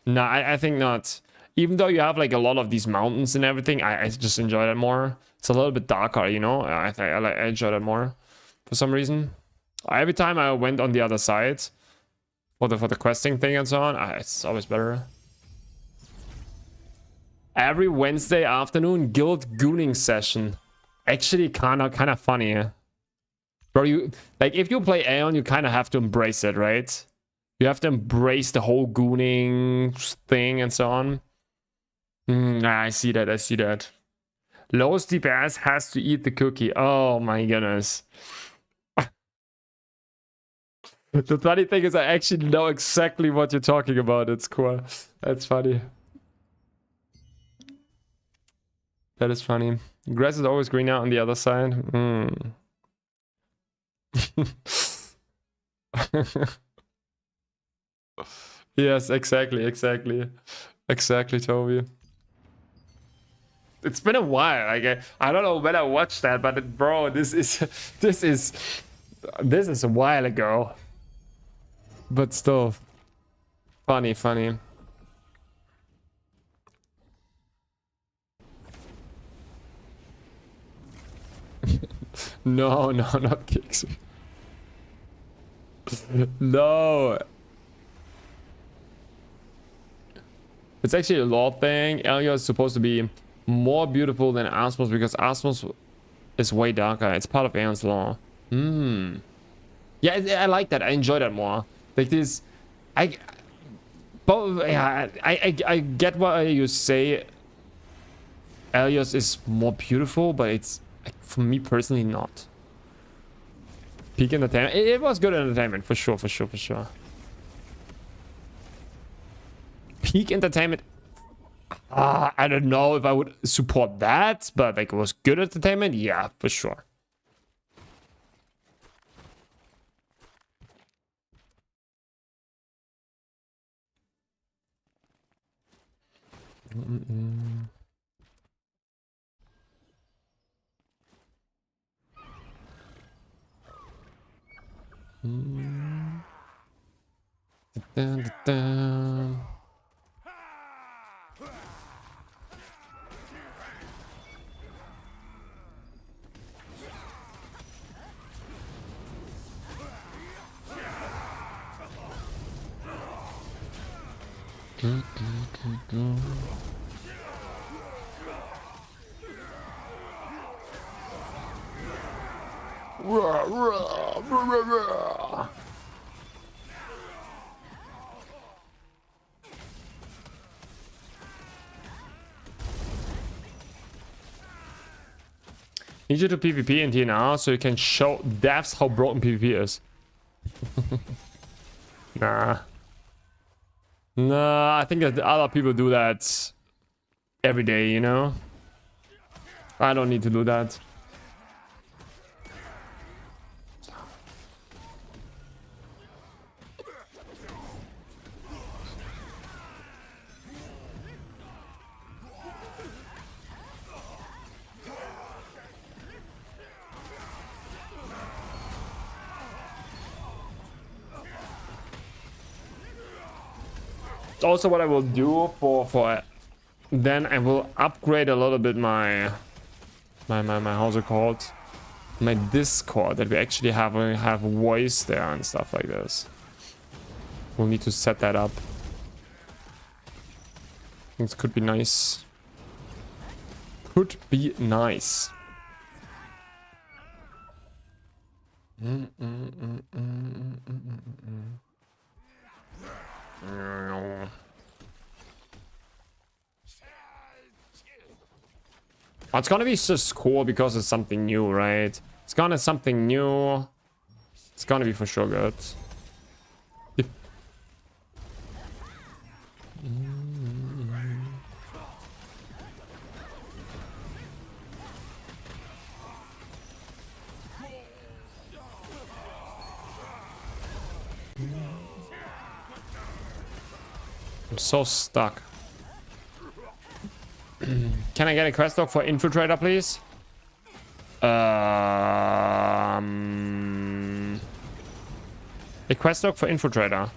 I think not. Even though you have like a lot of these mountains and everything, I just enjoy that more. It's a little bit darker, you know. I enjoy that more for some reason. Every time I went on the other side for the questing thing and so on, it's always better. Every Wednesday afternoon guild gooning session. Actually, kind of funny. Bro, you like if you play Aeon, you kind of have to embrace it, right? You have to embrace the whole gooning thing and so on. I see that. Lowest DPS has to eat the cookie. Oh my goodness. The funny thing is I actually know exactly what you're talking about. It's cool. That's funny. That is funny. Grass is always greener on the other side. Yes, exactly, Toby. It's been a while. Like I don't know when I watched that, but bro, this is a while ago. But still, funny. No, not kicks. No. It's actually a law thing. Elia is supposed to be more beautiful than Archboss because Archboss is way darker. It's part of Aeon's law. Yeah, I like that. I enjoy that more. Like this, I get why you say Elios is more beautiful, but it's for me personally not. Peak entertainment. It was good entertainment for sure. Peak entertainment. I don't know if I would support that, but like it was good entertainment. Yeah, for sure. Need you to PvP in here now so you can show devs how broken PvP is. Nah, I think that other people do that every day, you know? I don't need to do that. Also, what I will do for then I will upgrade a little bit my how's it called, my Discord, that we actually have voice there and stuff like this. We'll need to set that up. Things could be nice. Could be nice. It's gonna be just cool because it's something new, right? It's gonna something new. It's gonna be for sure good. I'm so stuck. Can I get a quest log for Infiltrator, please? A quest log for Infiltrator.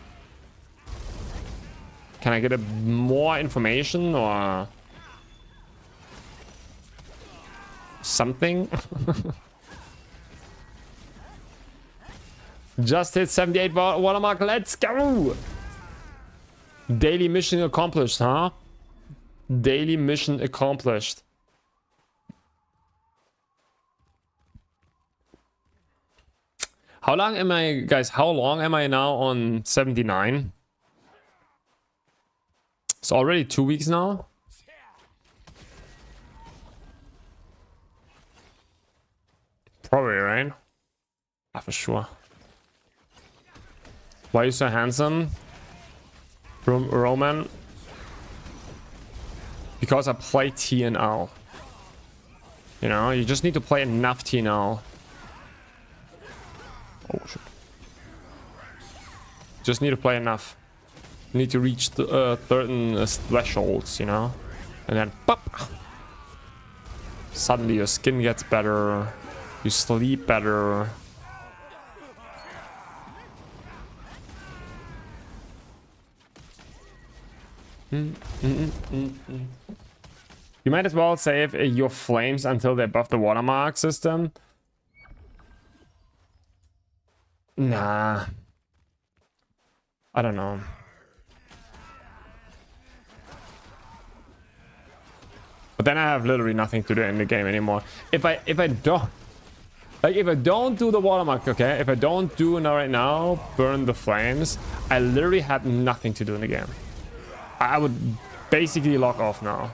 Can I get more information or something? Just hit 78 watermark. Let's go! Daily mission accomplished, huh? Daily mission accomplished. How long am I, guys? How long am I now on 79? It's already 2 weeks now. Probably, right? Ah, for sure. Why are you so handsome, Roman? Because I play TNL. You know, you just need to play enough TNL. Oh shit. Just need to play enough. You need to reach the, certain thresholds, you know? And then pop! Suddenly your skin gets better. You sleep better. You might as well save your flames until they're above the watermark system. Nah. I don't know. But then I have literally nothing to do in the game anymore. If I don't do the watermark, okay? If I don't do it right now, burn the flames, I literally had nothing to do in the game. I would basically log off now.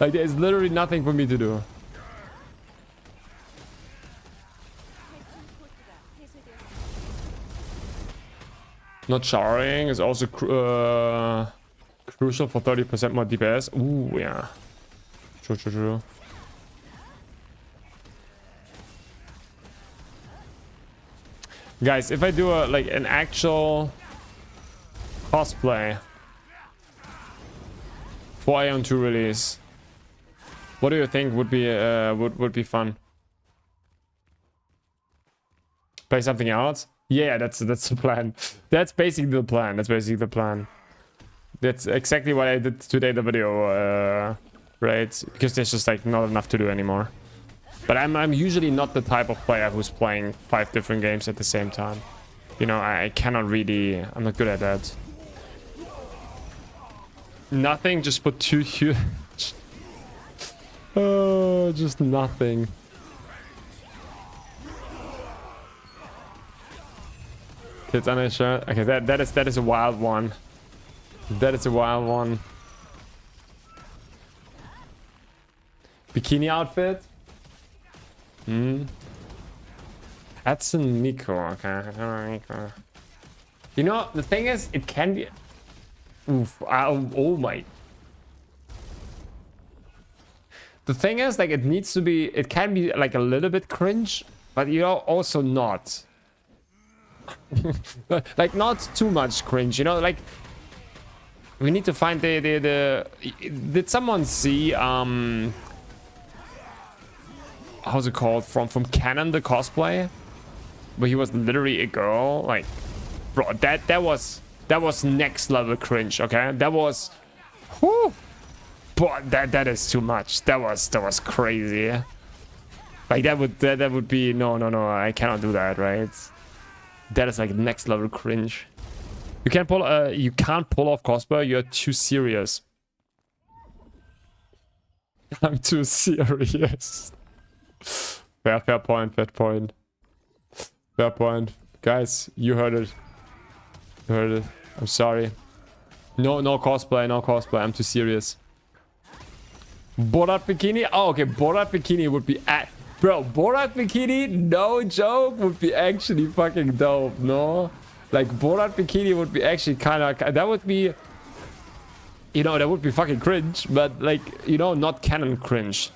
Like, there's literally nothing for me to do. Not showering is also crucial for 30% more DPS. Ooh, yeah. True. Guys, if I do an actual cosplay for Ion 2 release, what do you think would be fun? Play something else? Yeah, that's the plan. That's basically the plan. That's exactly what I did today in the video, right? Because there's just like not enough to do anymore. But I'm usually not the type of player who's playing 5 different games at the same time. You know, I cannot really. I'm not good at that. Nothing, just put 2 huge. Oh, just nothing. Kids uninsured. Okay, that is a wild one. That is a wild one. Bikini outfit. That's a Nico. Okay, Nico. You know, the thing is, it can be. Oof. Oh my. The thing is, like, it needs to be. It can be like a little bit cringe, but you know, also not. Like, not too much cringe. You know, like. We need to find the. Did someone see how's it called from Canon, the cosplay, where he was literally a girl? Like, bro, that was next level cringe. Okay, that was, whew, but that is too much. That was crazy. Like, that would be no. I cannot do that, right? That is like next level cringe. You can't pull off cosplay. You're too serious. I'm too serious. Fair point. Guys, you heard it. I'm sorry. No cosplay. I'm too serious. Borat bikini? Oh, okay. Borat bikini would be bro, Borat bikini, no joke, would be actually fucking dope, no? Like, Borat bikini would be actually kind of... That would be... You know, that would be fucking cringe. But, like, you know, not canon cringe.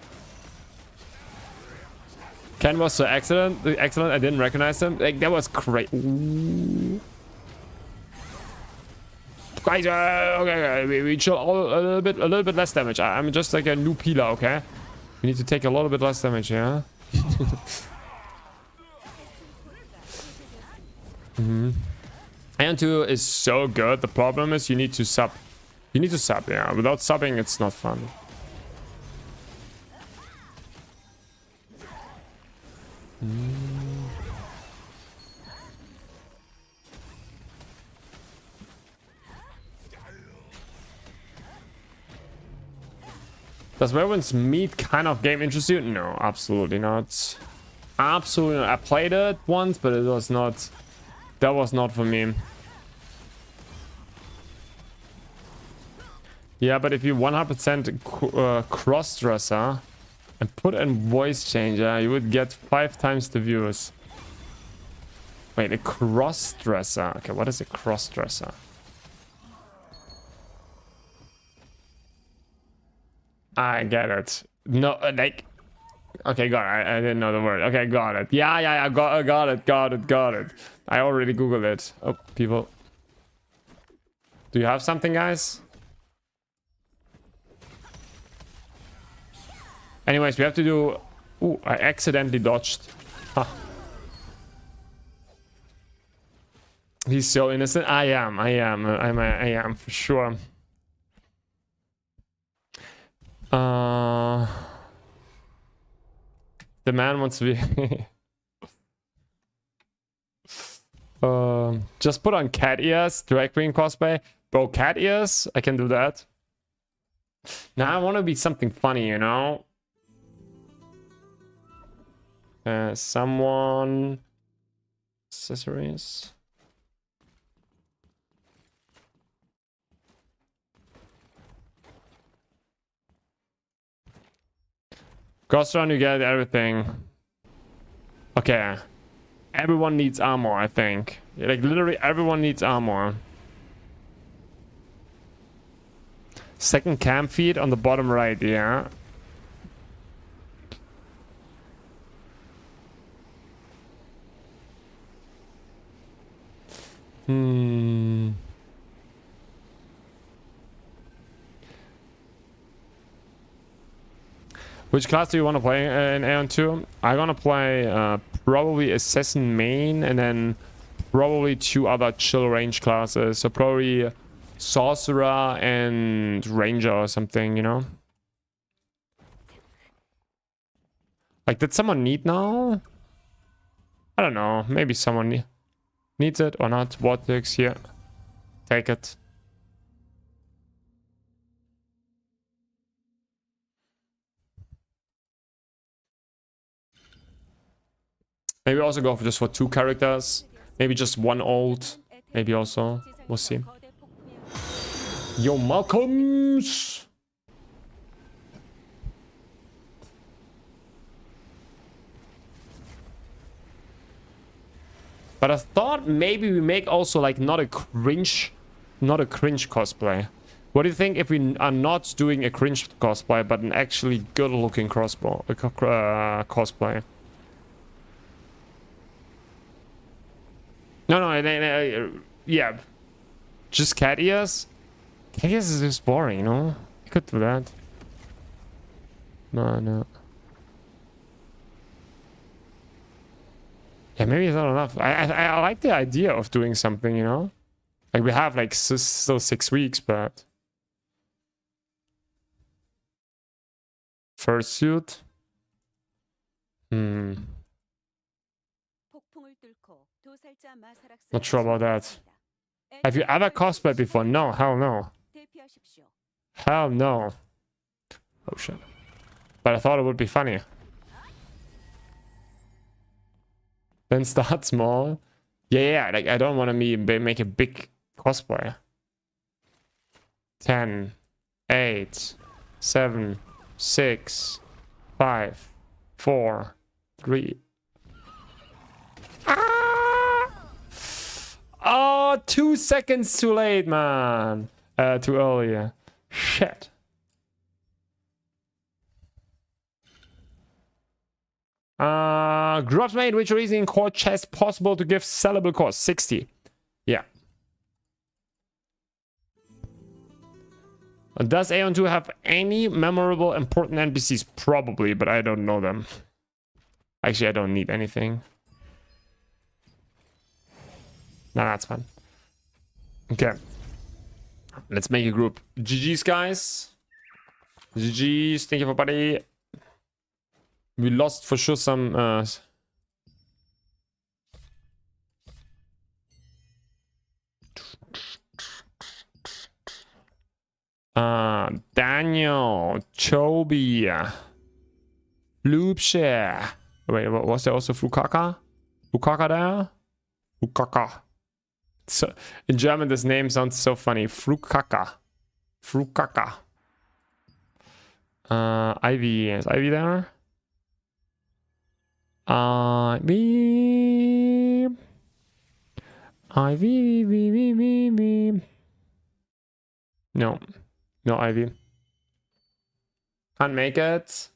Ken was so excellent. I didn't recognize him. Like, that was great. Guys, okay. We chill a little bit less damage. I'm just like a new peeler, okay? We need to take a little bit less damage, yeah? Ion 2 is so good. The problem is you need to sub. Yeah. Without subbing, it's not fun. Does Werewolf's Meat kind of game interest you? No, absolutely not. Absolutely not. I played it once, but it was not... That was not for me. Yeah, but if you 100% cross-dresser and put in voice changer, you would get 5 times the views. Wait, a cross-dresser. Okay, what is a cross-dresser? I get it. No, like... Okay, got it. I didn't know the word. Okay, got it. Yeah, got it. I already googled it. Oh, people. Do you have something, guys? Anyways, we have to do... Ooh, I accidentally dodged. Huh. He's so innocent. I am for sure. The man wants to be... just put on cat ears, drag queen cosplay. Bro, cat ears? I can do that. Now I want to be something funny, you know? Someone... Accessories... Ghost run, you get everything. Okay. Everyone needs armor, I think. Like, literally everyone needs armor. Second cam feed on the bottom right, yeah. Which class do you want to play in Aeon 2? I'm gonna play probably Assassin main and then probably 2 other chill range classes. So probably Sorcerer and Ranger or something, you know? Like, did someone need now? I don't know. Maybe someone needs it or not. Vortex here. Take it. Maybe also go for just for 2 characters. Maybe just 1 old. Maybe also. We'll see. Yo, Malcolms! But I thought maybe we make also like not a cringe cosplay. What do you think if we are not doing a cringe cosplay, but an actually good-looking cosplay? No, yeah. Just cat ears? Cat ears is just boring, you know? You could do that. No. Yeah, maybe it's not enough. I like the idea of doing something, you know? Like, we have, like, still 6 weeks, but... Fursuit? Not sure about that. Have you ever cosplayed before? No, hell no. Hell no. Oh shit. But I thought it would be funny. Then start small. Yeah, like I don't want to make a big cosplay. 10, 8, 7, 6, 5, 4, 3. Oh, 2 seconds too late, man. Too early. Shit. Grudge made which reason core chest possible to give sellable cost 60. Yeah. Does Aeon 2 have any memorable important NPCs? Probably, but I don't know them. Actually, I don't need anything. No, that's fine. Okay. Let's make a group. GG's, guys. GG's. Thank you, everybody. We lost for sure some... Daniel, Chobi, Loopshare. Wait, was there also Fukaka? Fukaka there? Fukaka. So, in German, this name sounds so funny. Frukaka. Frukaka. Ivy. Is Ivy there? Ivy. Ivy. No. No Ivy. Can't make it.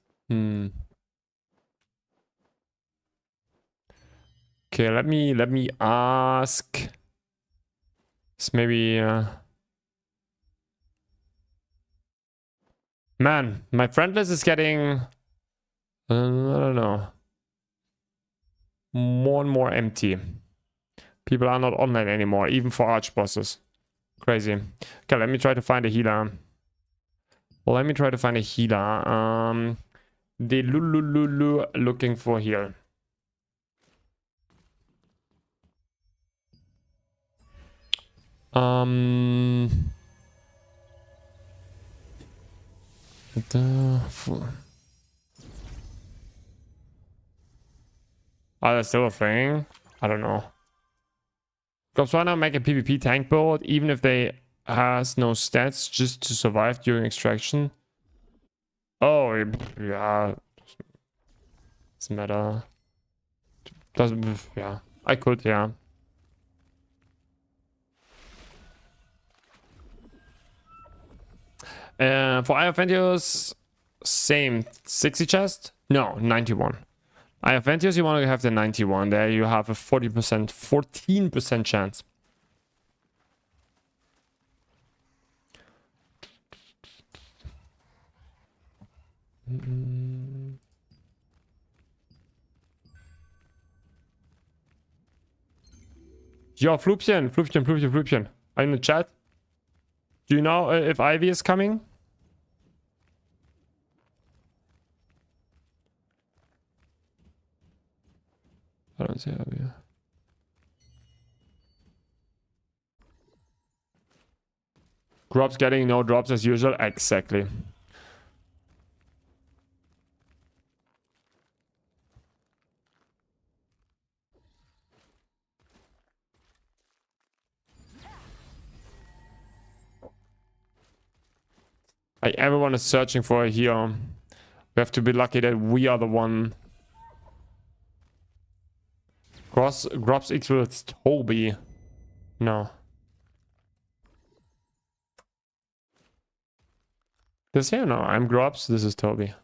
Okay, let me ask. Maybe Man, my friend list is getting... I don't know. More and more empty. People are not online anymore, even for Archbosses. Crazy. Okay, let me try to find a healer. Let me try to find a healer. The Lulu looking for heal. Oh, that's still a thing? I don't know. Cops wanna make a PvP tank build even if they has no stats just to survive during extraction. Oh yeah. Doesn't matter. Doesn't yeah. I could, yeah. For Ioventius, same 60 chest? No, 91. Ioventius, you want to have the 91. There you have a 14% chance. Yo, Flupchen. Are you in the chat? Do you know if Ivy is coming? I don't see Ivy. Drops getting no drops as usual. Exactly. Like everyone is searching for a hero. We have to be lucky that we are the one. Grubs equals Toby. No. This here? No, I'm Grubs. This is Toby.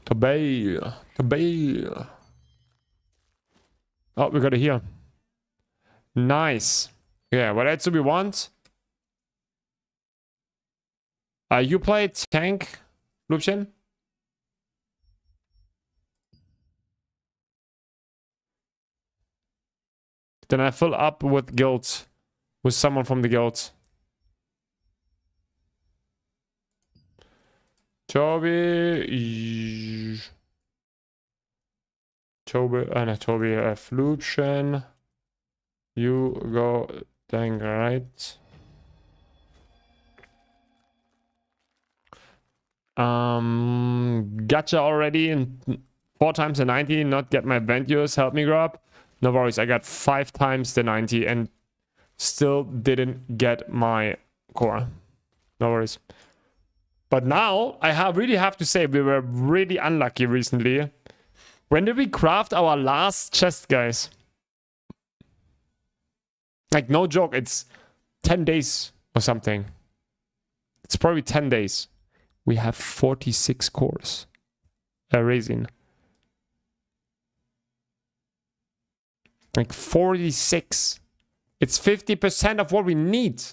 Toby. Oh, we got it here. Nice. Yeah, what else do we want? You play tank, Lupchen? Then I fill up with guild. With someone from the guild. Toby, Flupchen. You go dang right. Gotcha already in 4 times the 90, not get my Ventus. Help me, Grub. No worries, I got 5 times the 90 and still didn't get my core. No worries. But now, I really have to say, we were really unlucky recently. When did we craft our last chest, guys? Like, no joke, it's 10 days or something. It's probably 10 days. We have 46 cores. Raising. Like 46. It's 50% of what we need.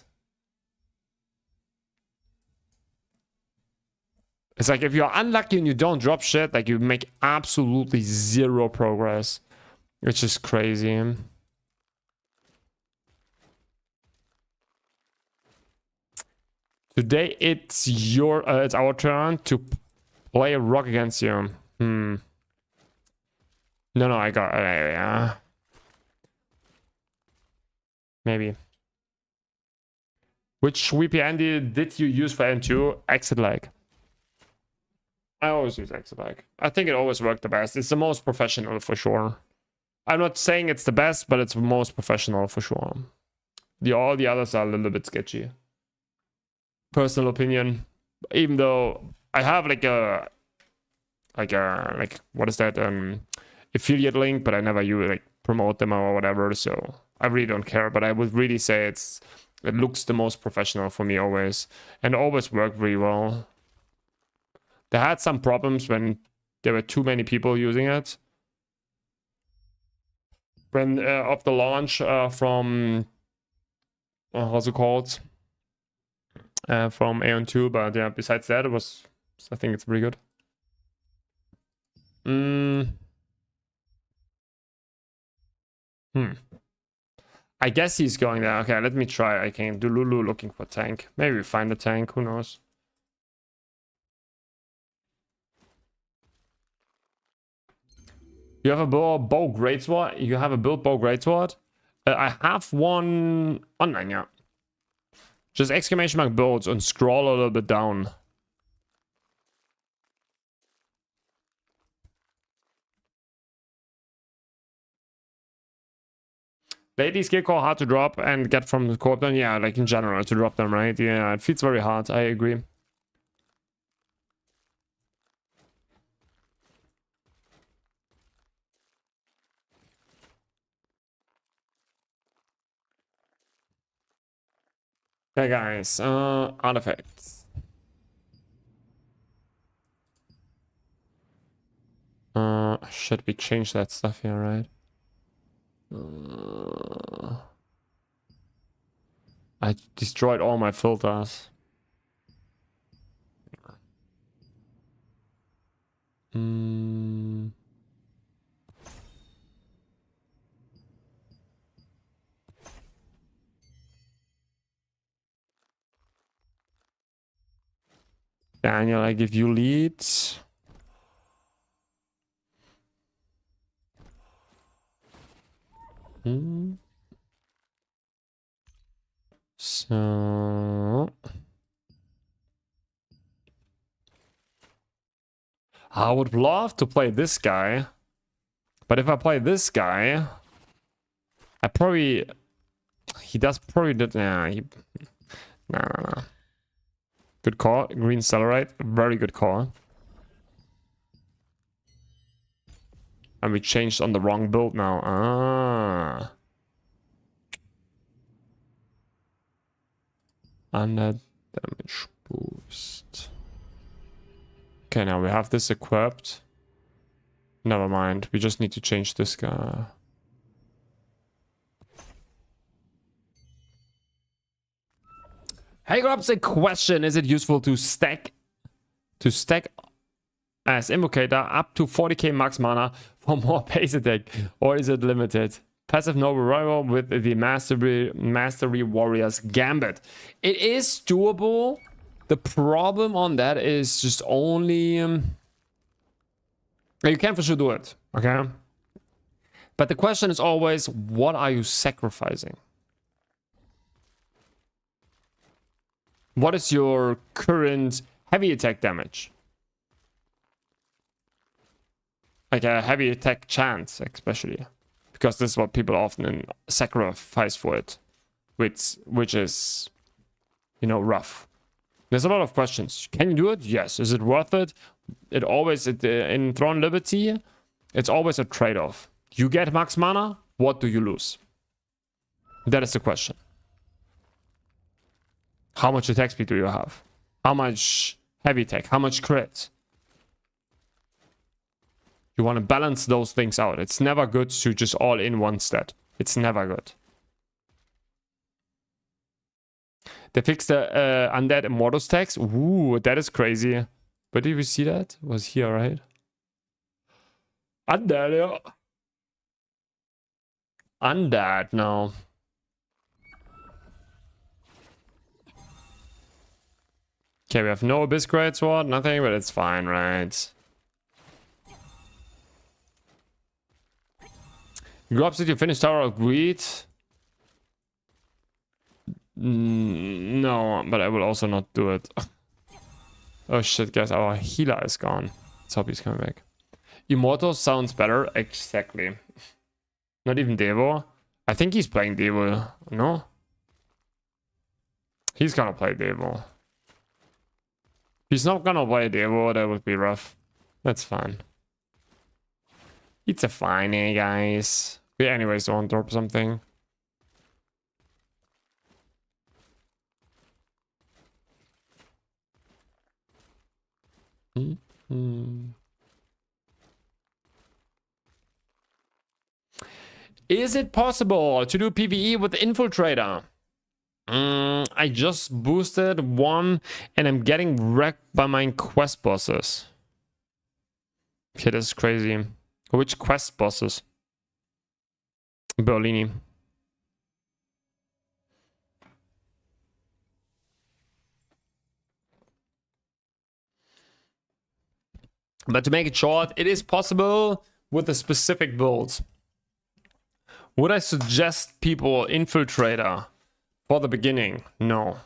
It's like if you're unlucky and you don't drop shit, like you make absolutely 0 progress. It's just crazy. Today it's it's our turn to play a rock against you. No, I got maybe. Which VPN did you use for N2? Exit lag. I always use exit lag. I think it always worked the best. It's the most professional for sure. I'm not saying it's the best, but it's the most professional for sure. All the others are a little bit sketchy. Personal opinion. Even though I have like what is that affiliate link, but I never use promote them or whatever, so I really don't care. But I would really say it looks the most professional for me always, and always worked really well. They had some problems when there were too many people using it. When of the launch from how's it called? from Aeon 2, but yeah, besides that, I think it's pretty good. I guess he's going there. Okay, let me try. I can do Lulu looking for tank. Maybe we find a tank, who knows? You have a bow greatsword? You have a build bow greatsword? I have one online, yeah. Just exclamation mark builds and scroll a little bit down. Ladies get core hard to drop and get from the corp then, yeah, like in general to drop them, right? Yeah, it feels very hard, I agree. Okay guys, artifacts. Should we change that stuff here, right? I destroyed all my filters. Daniel, I give you leads. So I would love to play this guy, but if I play this guy, I probably he does probably did no. Good call, green Stellarite, very good call. And we changed on the wrong build now. Under damage boost. Okay, now we have this equipped. Never mind, we just need to change this guy. Hey Grubs, a question. Is it useful to stack as invocator up to 40k max mana for more base attack, or is it limited? Passive noble rival with the mastery warriors gambit. It is doable. The problem on that is just only you can for sure do it, okay? But the question is always, what are you sacrificing? What is your current heavy attack damage? Like a heavy attack chance, especially. Because this is what people often sacrifice for it. Which is, you know, rough. There's a lot of questions. Can you do it? Yes. Is it worth it? It always, in Throne Liberty, it's always a trade-off. You get max mana, what do you lose? That is the question. How much attack speed do you have? How much heavy attack? How much crit? You want to balance those things out. It's never good to just all in one stat. It's never good. They fixed the undead immortals tax. Ooh, that is crazy. But did we see that? It was here, right? Undead, yeah. Undead, no. Okay, we have no Abyss Greatsword, nothing, but it's fine, right? Grubs, did you finish Tower of Greed? No, but I will also not do it. Oh shit, guys, our healer is gone. Let's hope he's coming back. Immortal sounds better, exactly. Not even Devo. I think he's playing Devo, no? He's gonna play Devo. He's not gonna play Devo, that would be rough. That's fine. It's a fine, eh, guys. We anyways don't drop something. Is it possible to do PvE with Infiltrator? I just boosted one and I'm getting wrecked by my quest bosses. Okay, this is crazy. Which quest bosses? Berlini. But to make it short, it is possible with a specific build. Would I suggest people Infiltrator for the beginning? No.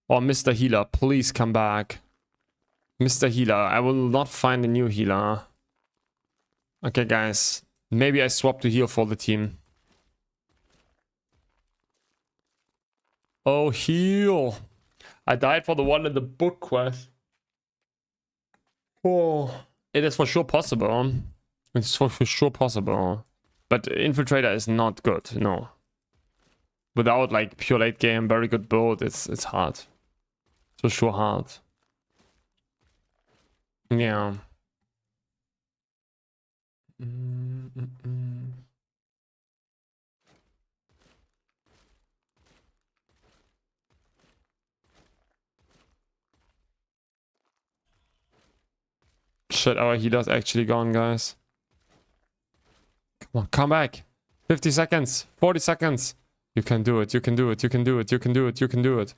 Or Mr. Healer, please come back. Mr. Healer, I will not find a new healer. Okay, guys. Maybe I swap to heal for the team. Oh, heal. I died for the one in the book quest. Oh, it is for sure possible. It's for sure possible. But Infiltrator is not good, no. Without like pure late game, very good build, it's hard. It's for sure hard. Yeah. Shit, our healer's actually gone, guys. Come on, come back. 50 seconds, 40 seconds. You can do it, you can do it, you can do it, you can do it, you can do it.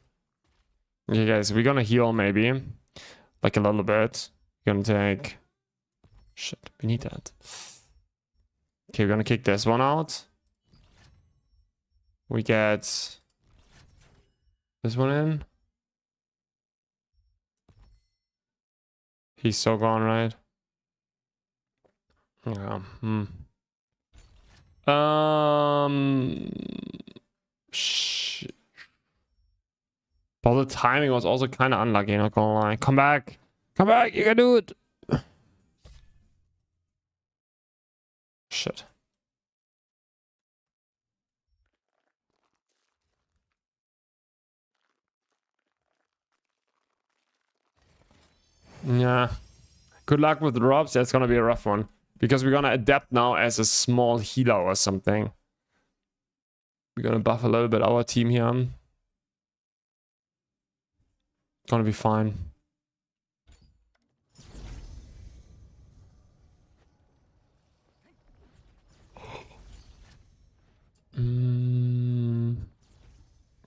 Okay, guys, we're gonna heal maybe. Like a little bit. We're gonna take... Shit, we need that. Okay, we're gonna kick this one out. We get... this one in. He's so gone, right? Yeah. Shit. But the timing was also kind of unlucky, not gonna lie. Come back! Come back! You can do it! Shit. Yeah. Good luck with the drops. That's gonna be a rough one. Because we're gonna adapt now as a small healer or something. We're gonna buff a little bit our team here. Gonna be fine.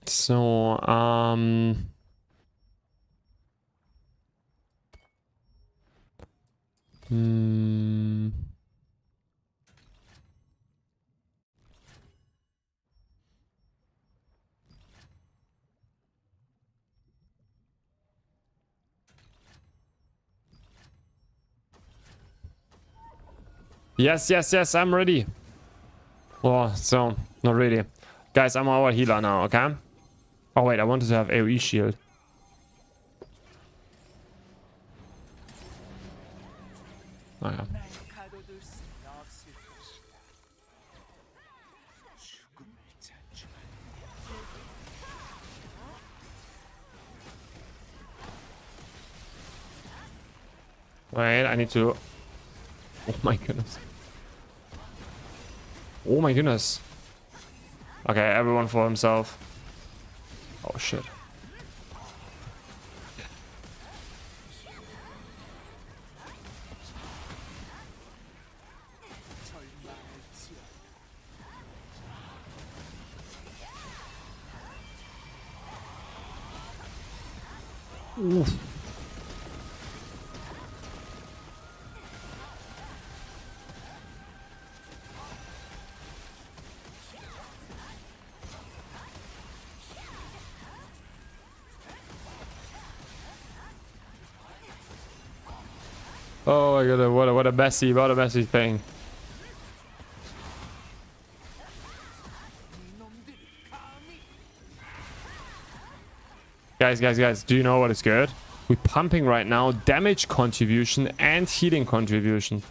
So, yes, yes, yes, I'm ready. Oh, so, not really. Guys, I'm our healer now, okay? Oh, wait, I wanted to have AoE shield. Oh, yeah. Wait, I need to... Oh my goodness. Oh my goodness. Okay, everyone for himself. Oh shit. Oof. Oh my god, what a messy thing. Guys, do you know what is good? We're pumping right now damage contribution and healing contribution.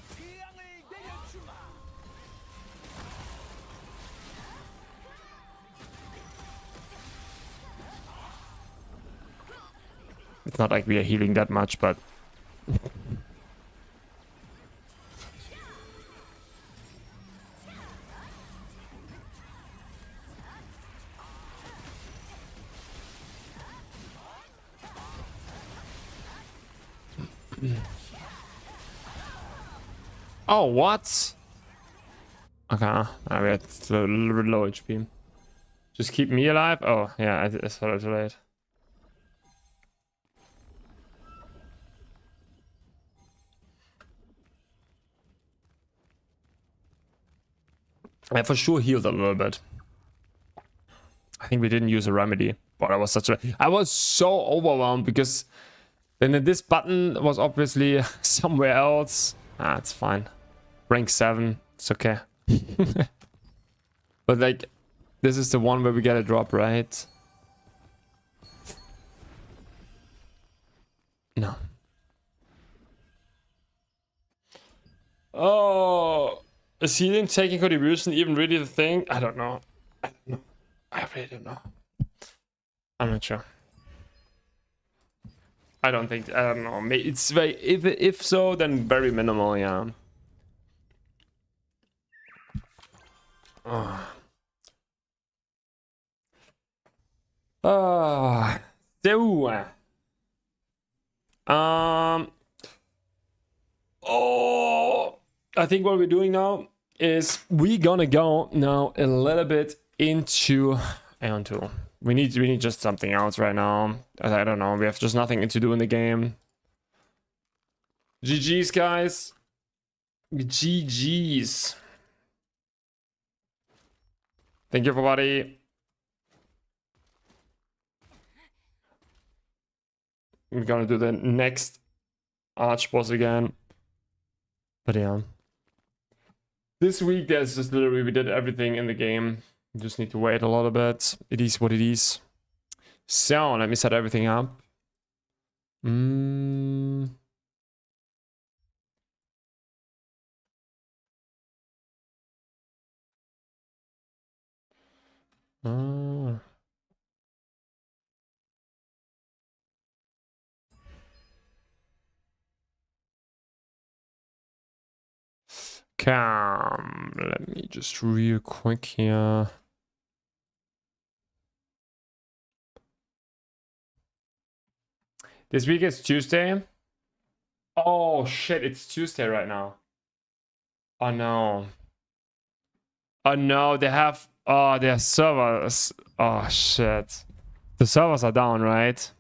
It's not like we are healing that much, but... Oh, what? Okay, we had a little bit low HP. Just keep me alive? Oh, yeah, I thought it was late. I for sure healed a little bit. I think we didn't use a remedy, but I was so overwhelmed because then this button was obviously somewhere else. Ah, it's fine. Rank 7, it's okay. But like, this is the one where we get a drop, right? No. Oh, is healing taking contribution even really the thing? I don't know. I really don't know. I'm not sure. I don't know. It's very, if so, then very minimal, yeah. Oh. So, I think what we're doing now is we're gonna go now a little bit into Aeon 2. We need just something else right now. I don't know. We have just nothing to do in the game. GG's, guys. GG's. Thank you, everybody. We're gonna do the next Archboss again. But yeah. This week, there's just literally, we did everything in the game. We just need to wait a little bit. It is what it is. So, let me set everything up. Let me just real quick here. This week is Tuesday. Oh shit, it's Tuesday right now. Oh no. Oh no, they have their servers. Oh shit. The servers are down, right?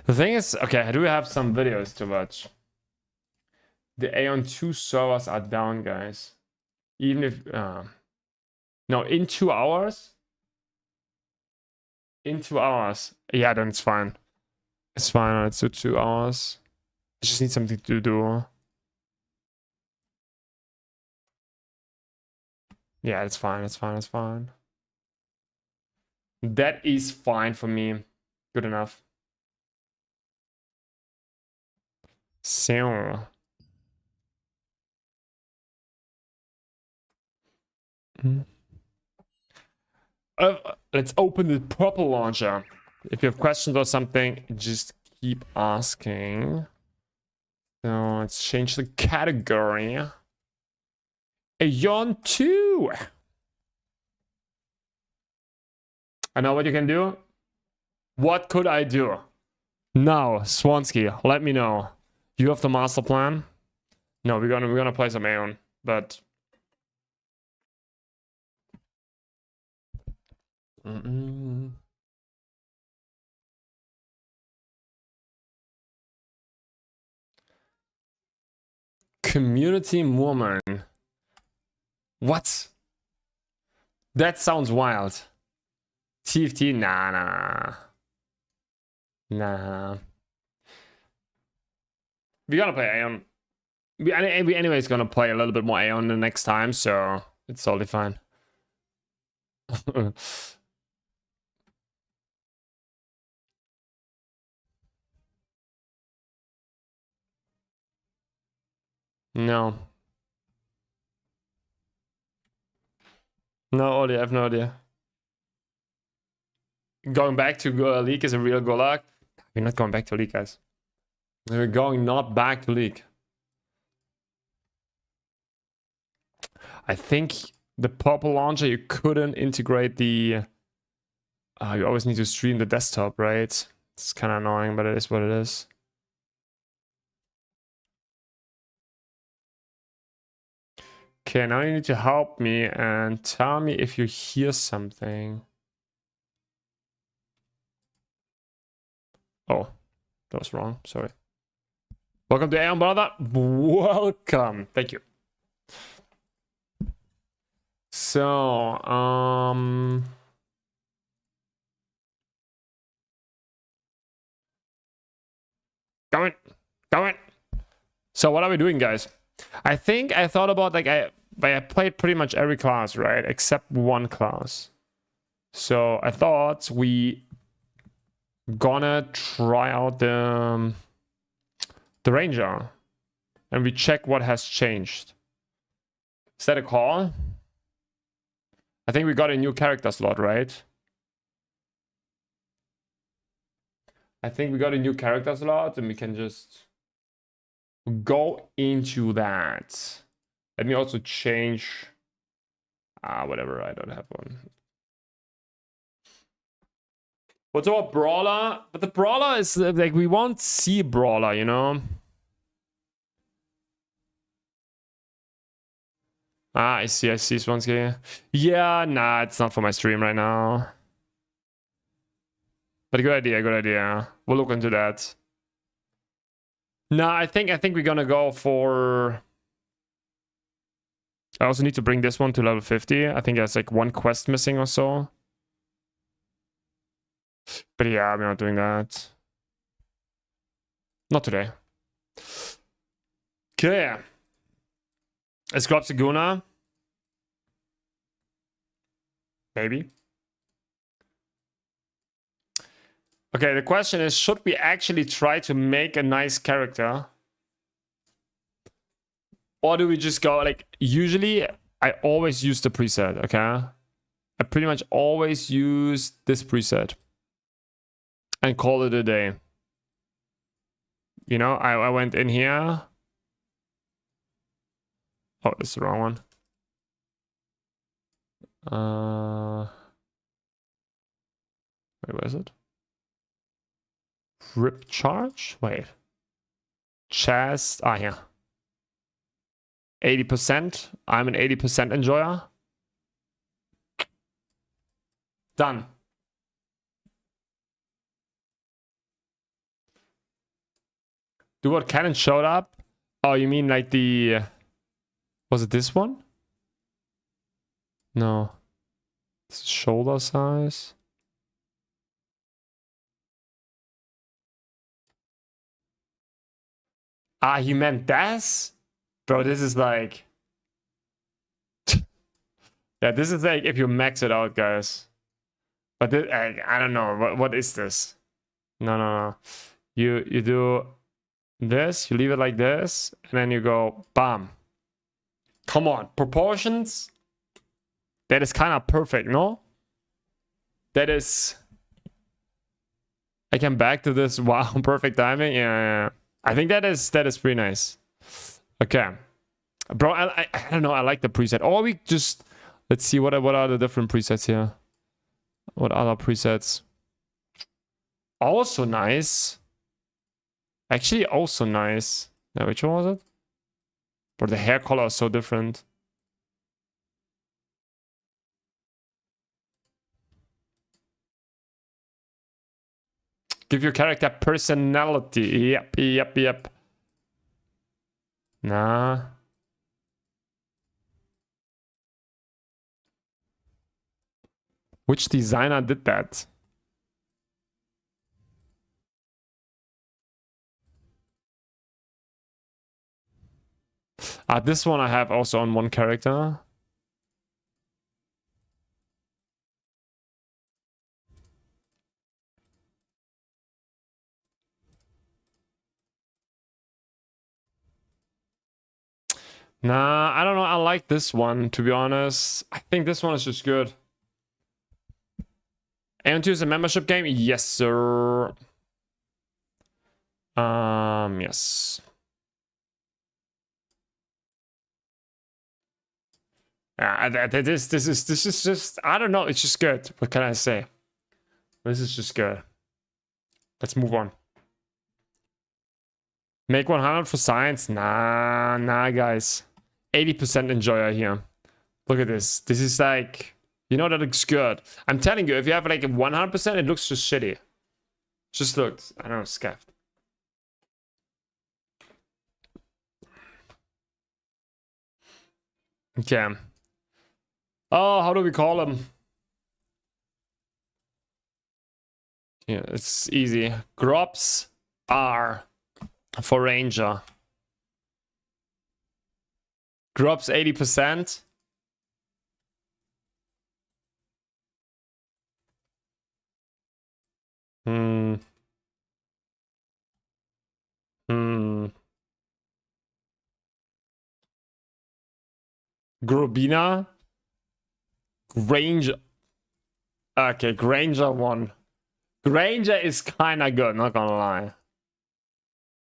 The thing is, okay, I do have some videos to watch. The Aeon 2 servers are down, guys. Even if no, in 2 hours. In 2 hours. Yeah, then it's fine. It's fine, it's 2 hours. I just need something to do. Yeah, it's fine, it's fine, it's fine. That is fine for me. Good enough. So. Let's open the purple launcher. If you have questions or something, just keep asking. So let's change the category. Aeon 2. I know what you can do. What could I do? Now, Swansky, let me know. You have the master plan? No, we're gonna play some Aeon, but Community woman. What? That sounds wild. TFT? Nah. We're gonna play Aeon. We anyways gonna play a little bit more Aeon the next time, so it's totally fine. No. No idea, I have no idea. Going back to League is a real gulag. We're not going back to League, guys. We're going not back to League. I think the purple launcher, you couldn't integrate the... you always need to stream the desktop, right? It's kind of annoying, but it is what it is. Okay, now you need to help me and tell me if you hear something. Oh, that was wrong. Sorry. Welcome to Aeon Brother. Welcome. Thank you. So, Going. So what are we doing, guys? I think I thought about, like, I played pretty much every class, right? Except one class. So I thought we gonna try out the Ranger. And we check what has changed. Is that a call? I think we got a new character slot, right? I think we got a new character slot and we can just go into that. Let me also change. Whatever, I don't have one. What's about Brawler? But the Brawler is like, we won't see Brawler, you know? I see, Swansky. Yeah, nah, it's not for my stream right now. But a good idea. We'll look into that. Nah, I think we're gonna go for... I also need to bring this one to level 50. I think there's like one quest missing or so. But yeah, we're not doing that. Not today. Okay. Let's grab Siguna. Maybe. Okay, the question is, should we actually try to make a nice character? Or do we just go, like, usually I always use the preset, okay? I pretty much always use this preset. And call it a day. You know, I went in here. Oh, that's the wrong one. Wait, where is it? Rip charge? Wait. Chest. Ah, here. 80%. I'm an 80% enjoyer. Done. Do what cannon showed up? Oh, you mean like the... Was it this one? No. This is shoulder size. Ah, he meant this? Bro, this is like... yeah, this is like if you max it out, guys. But this, I don't know. What is this? No. You do this, you leave it like this, and then you go bam. Come on, proportions. That is kind of perfect, no? That is... I can back to this. Wow, perfect timing. Yeah. I think that is pretty nice. Okay. Bro, I don't know. I like the preset. Or we just... Let's see, what are the different presets here? What other presets? Also nice. Actually, also nice. Now, which one was it? But the hair color is so different. Give your character personality. Yep. Nah. Which designer did that? This one I have also on one character. Nah, I don't know. I like this one, to be honest. I think this one is just good. Aeon 2 is a membership game? Yes, sir. Yes. This is just, I don't know, it's just good. What can I say? This is just good. Let's move on. Make 100 for science. Nah, guys. 80% enjoyer here. Look at this. This is like, you know, that looks good. I'm telling you, if you have like 100%, it looks just shitty. Just looks, I don't know, scuffed. Okay. Oh, how do we call them? Yeah, it's easy. Grops are for Ranger. Grops 80%. Grobina. Granger. Okay, Granger 1. Granger is kind of good, not gonna lie.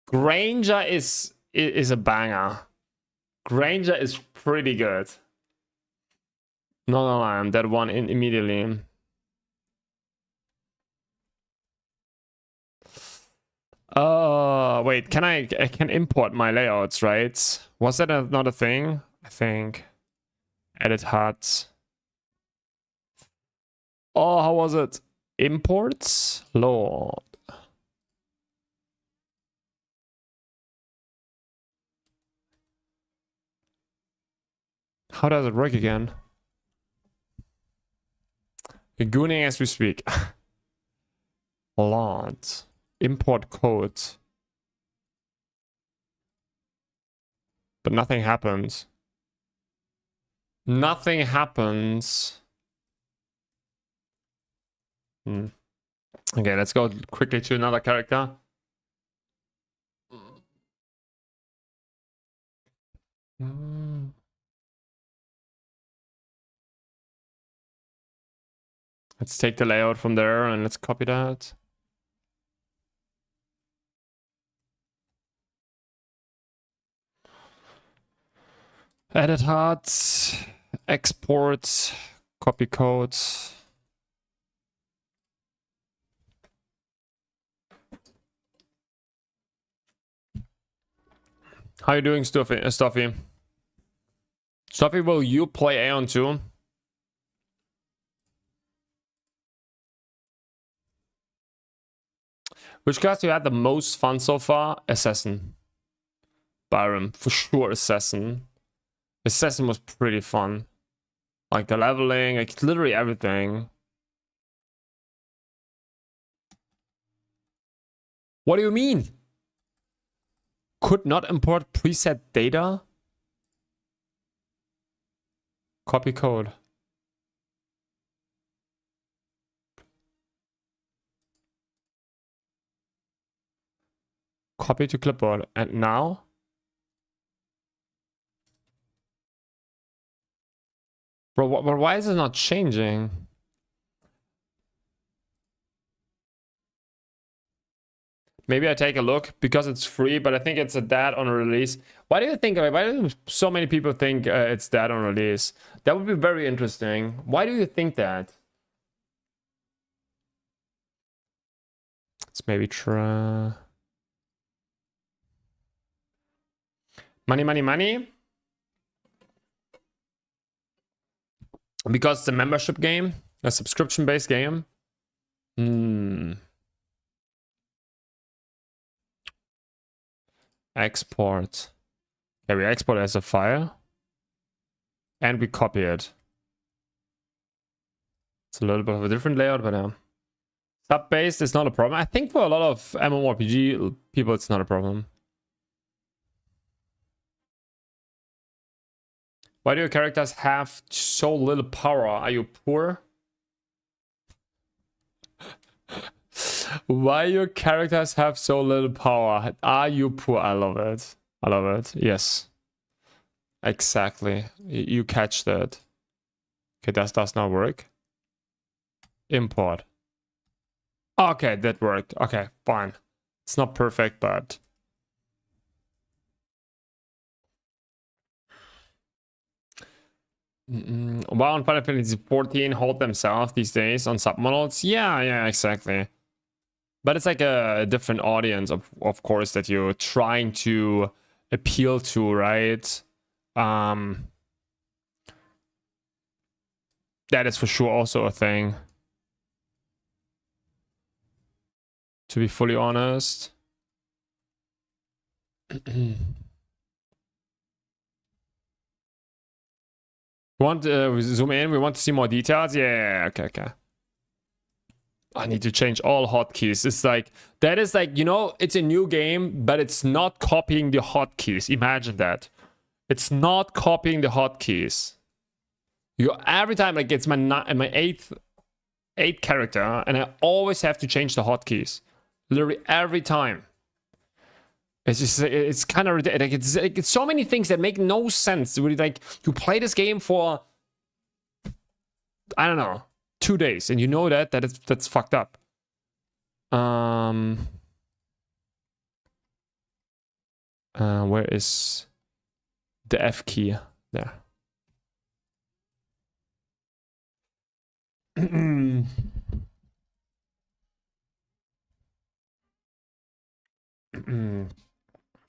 Granger is a banger. Granger is pretty good. Not gonna lie, I'm that one in immediately. Wait, I can import my layouts, right? Was that not a thing? I think. Edit HUD. Oh, how was it? Imports? Lord. How does it work again? We're gooning as we speak. Lord. Import code. But nothing happens. Nothing happens. Okay, let's go quickly to another character. Let's take the layout from there and let's copy that. Edit HUD, export, copy code. How you doing, Stuffy? Stuffy, will you play Aeon too? Which class you had the most fun so far? Assassin. Byron, for sure Assassin. Assassin was pretty fun. Like the leveling, like literally everything. What do you mean? Could not import preset data? Copy code. Copy to clipboard. And now? Bro, why is it not changing? Maybe I take a look because it's free, but I think it's a dead on release. Why do you think? Why do so many people think it's dead on release? That would be very interesting. Why do you think that? Let's maybe try. Money. Because it's a membership game, a subscription-based game. Export. Yeah, we export as a file. And we copy it. It's a little bit of a different layout, but sub-based is not a problem. I think for a lot of MMORPG people, it's not a problem. Why do your characters have so little power? Are you poor? Why your characters have so little power? Are you poor? I love it. I love it. Yes. Exactly. You catch that. Okay, that does not work. Import. Okay, that worked. Okay, fine. It's not perfect, but... Why on Final Fantasy 14 hold themselves these days on submodels? Yeah, exactly. But it's like a different audience, of course, that you're trying to appeal to, right? That is for sure also a thing. To be fully honest. We want to zoom in? We want to see more details? Yeah, okay. I need to change all hotkeys. It's like, that is like, you know, it's a new game, but it's not copying the hotkeys. Imagine that. It's not copying the hotkeys. Every time, like, it's my eighth character, and I always have to change the hotkeys. Literally every time. It's just, it's kind of ridiculous. It's so many things that make no sense. Really, like, you play this game for, I don't know, 2 days, and you know that's fucked up. Where is the F key? There.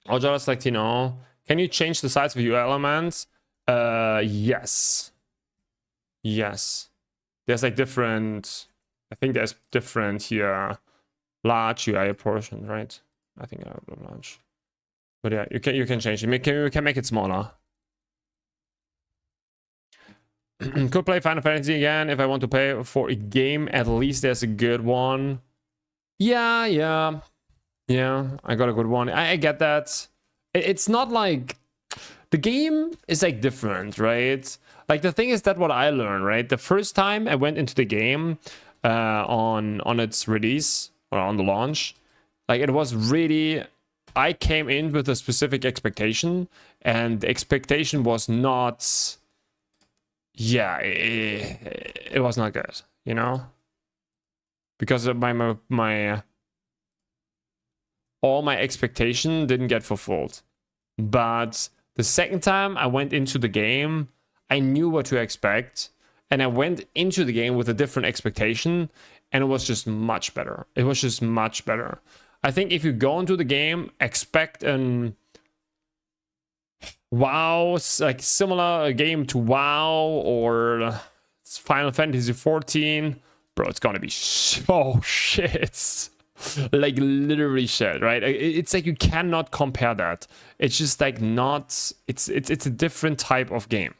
I'll just like, you know, can you change the size of your elements? Yes. There's like different, I think there's different here, large UI portion, right? I think I have large. But yeah, you can change it. You can make it smaller. Could play Final Fantasy again if I want to pay for a game. At least there's a good one. Yeah, I got a good one. I get that. It's not like the game is like different, right? Like the thing is that what I learned, right? The first time I went into the game on its release or on the launch, like it was really, I came in with a specific expectation, and the expectation was not, yeah, it was not good, you know, because of my all my expectation didn't get fulfilled. But the second time I went into the game, I knew what to expect, and I went into the game with a different expectation, and it was just much better. It was just much better. I think if you go into the game, expect an WoW, like similar game to WoW or Final Fantasy 14, bro, it's gonna be so shit. Like literally shit, right? It's like you cannot compare that. It's just like not, it's a different type of game.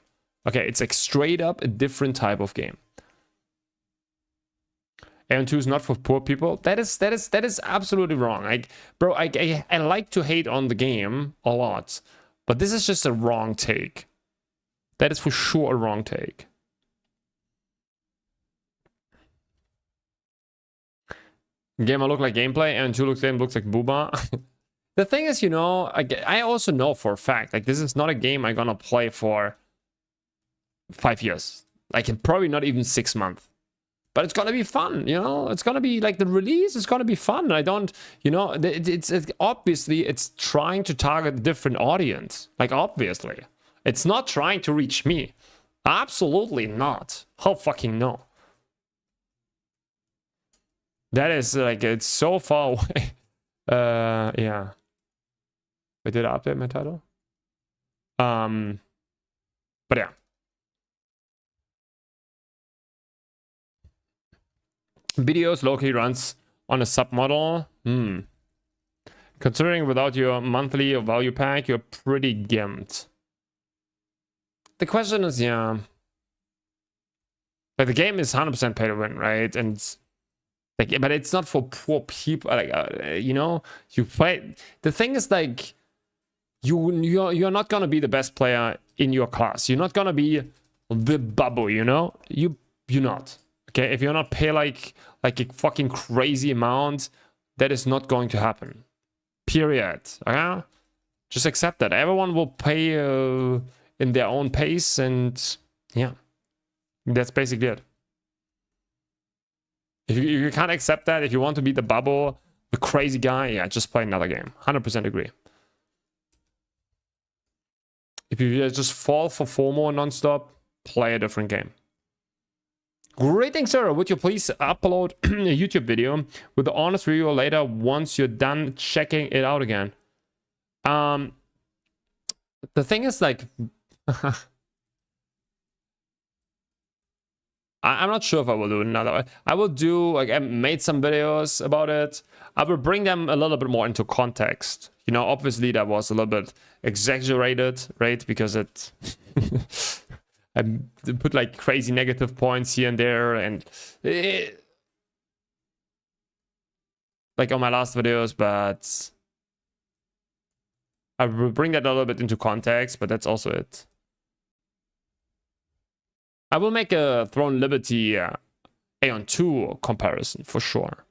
Okay, it's like straight up a different type of game. AN2 is not for poor people. That is absolutely wrong. Like, bro, I like to hate on the game a lot, but this is just a wrong take. That is for sure a wrong take. Gamer look like gameplay, and 2 looks like booba. The thing is, you know, I also know for a fact, like, this is not a game I'm gonna play for 5 years. Like, probably not even 6 months. But it's gonna be fun, you know? It's gonna be, like, the release is gonna be fun. I don't, you know, it's obviously, it's trying to target a different audience. Like, obviously. It's not trying to reach me. Absolutely not. How fucking no? That is like, it's so far away. Yeah. I did update my title. But yeah. Videos low-key runs on a submodel. Considering without your monthly or value pack, you're pretty gimped. The question is, yeah. Like, the game is 100% pay to win, right? And like, but it's not for poor people. Like, you know, you play. The thing is, like, you're not gonna be the best player in your class. You're not gonna be the bubble. You know, you're not. Okay, if you're not pay like a fucking crazy amount, that is not going to happen. Period. Okay, just accept that. Everyone will pay in their own pace, and yeah, that's basically it. If you can't accept that, if you want to be the bubble, the crazy guy, yeah, just play another game. 100% agree. If you just fall for FOMO nonstop, play a different game. Greetings, sir. Would you please upload a YouTube video with the honest review later once you're done checking it out again? The thing is, like, I'm not sure if I will do another. I will do, like, I made some videos about it. I will bring them a little bit more into context. You know, obviously that was a little bit exaggerated, right? Because it, I put like crazy negative points here and there, and like on my last videos, but I will bring that a little bit into context, but that's also it. I will make a Throne Liberty Aeon 2 comparison for sure.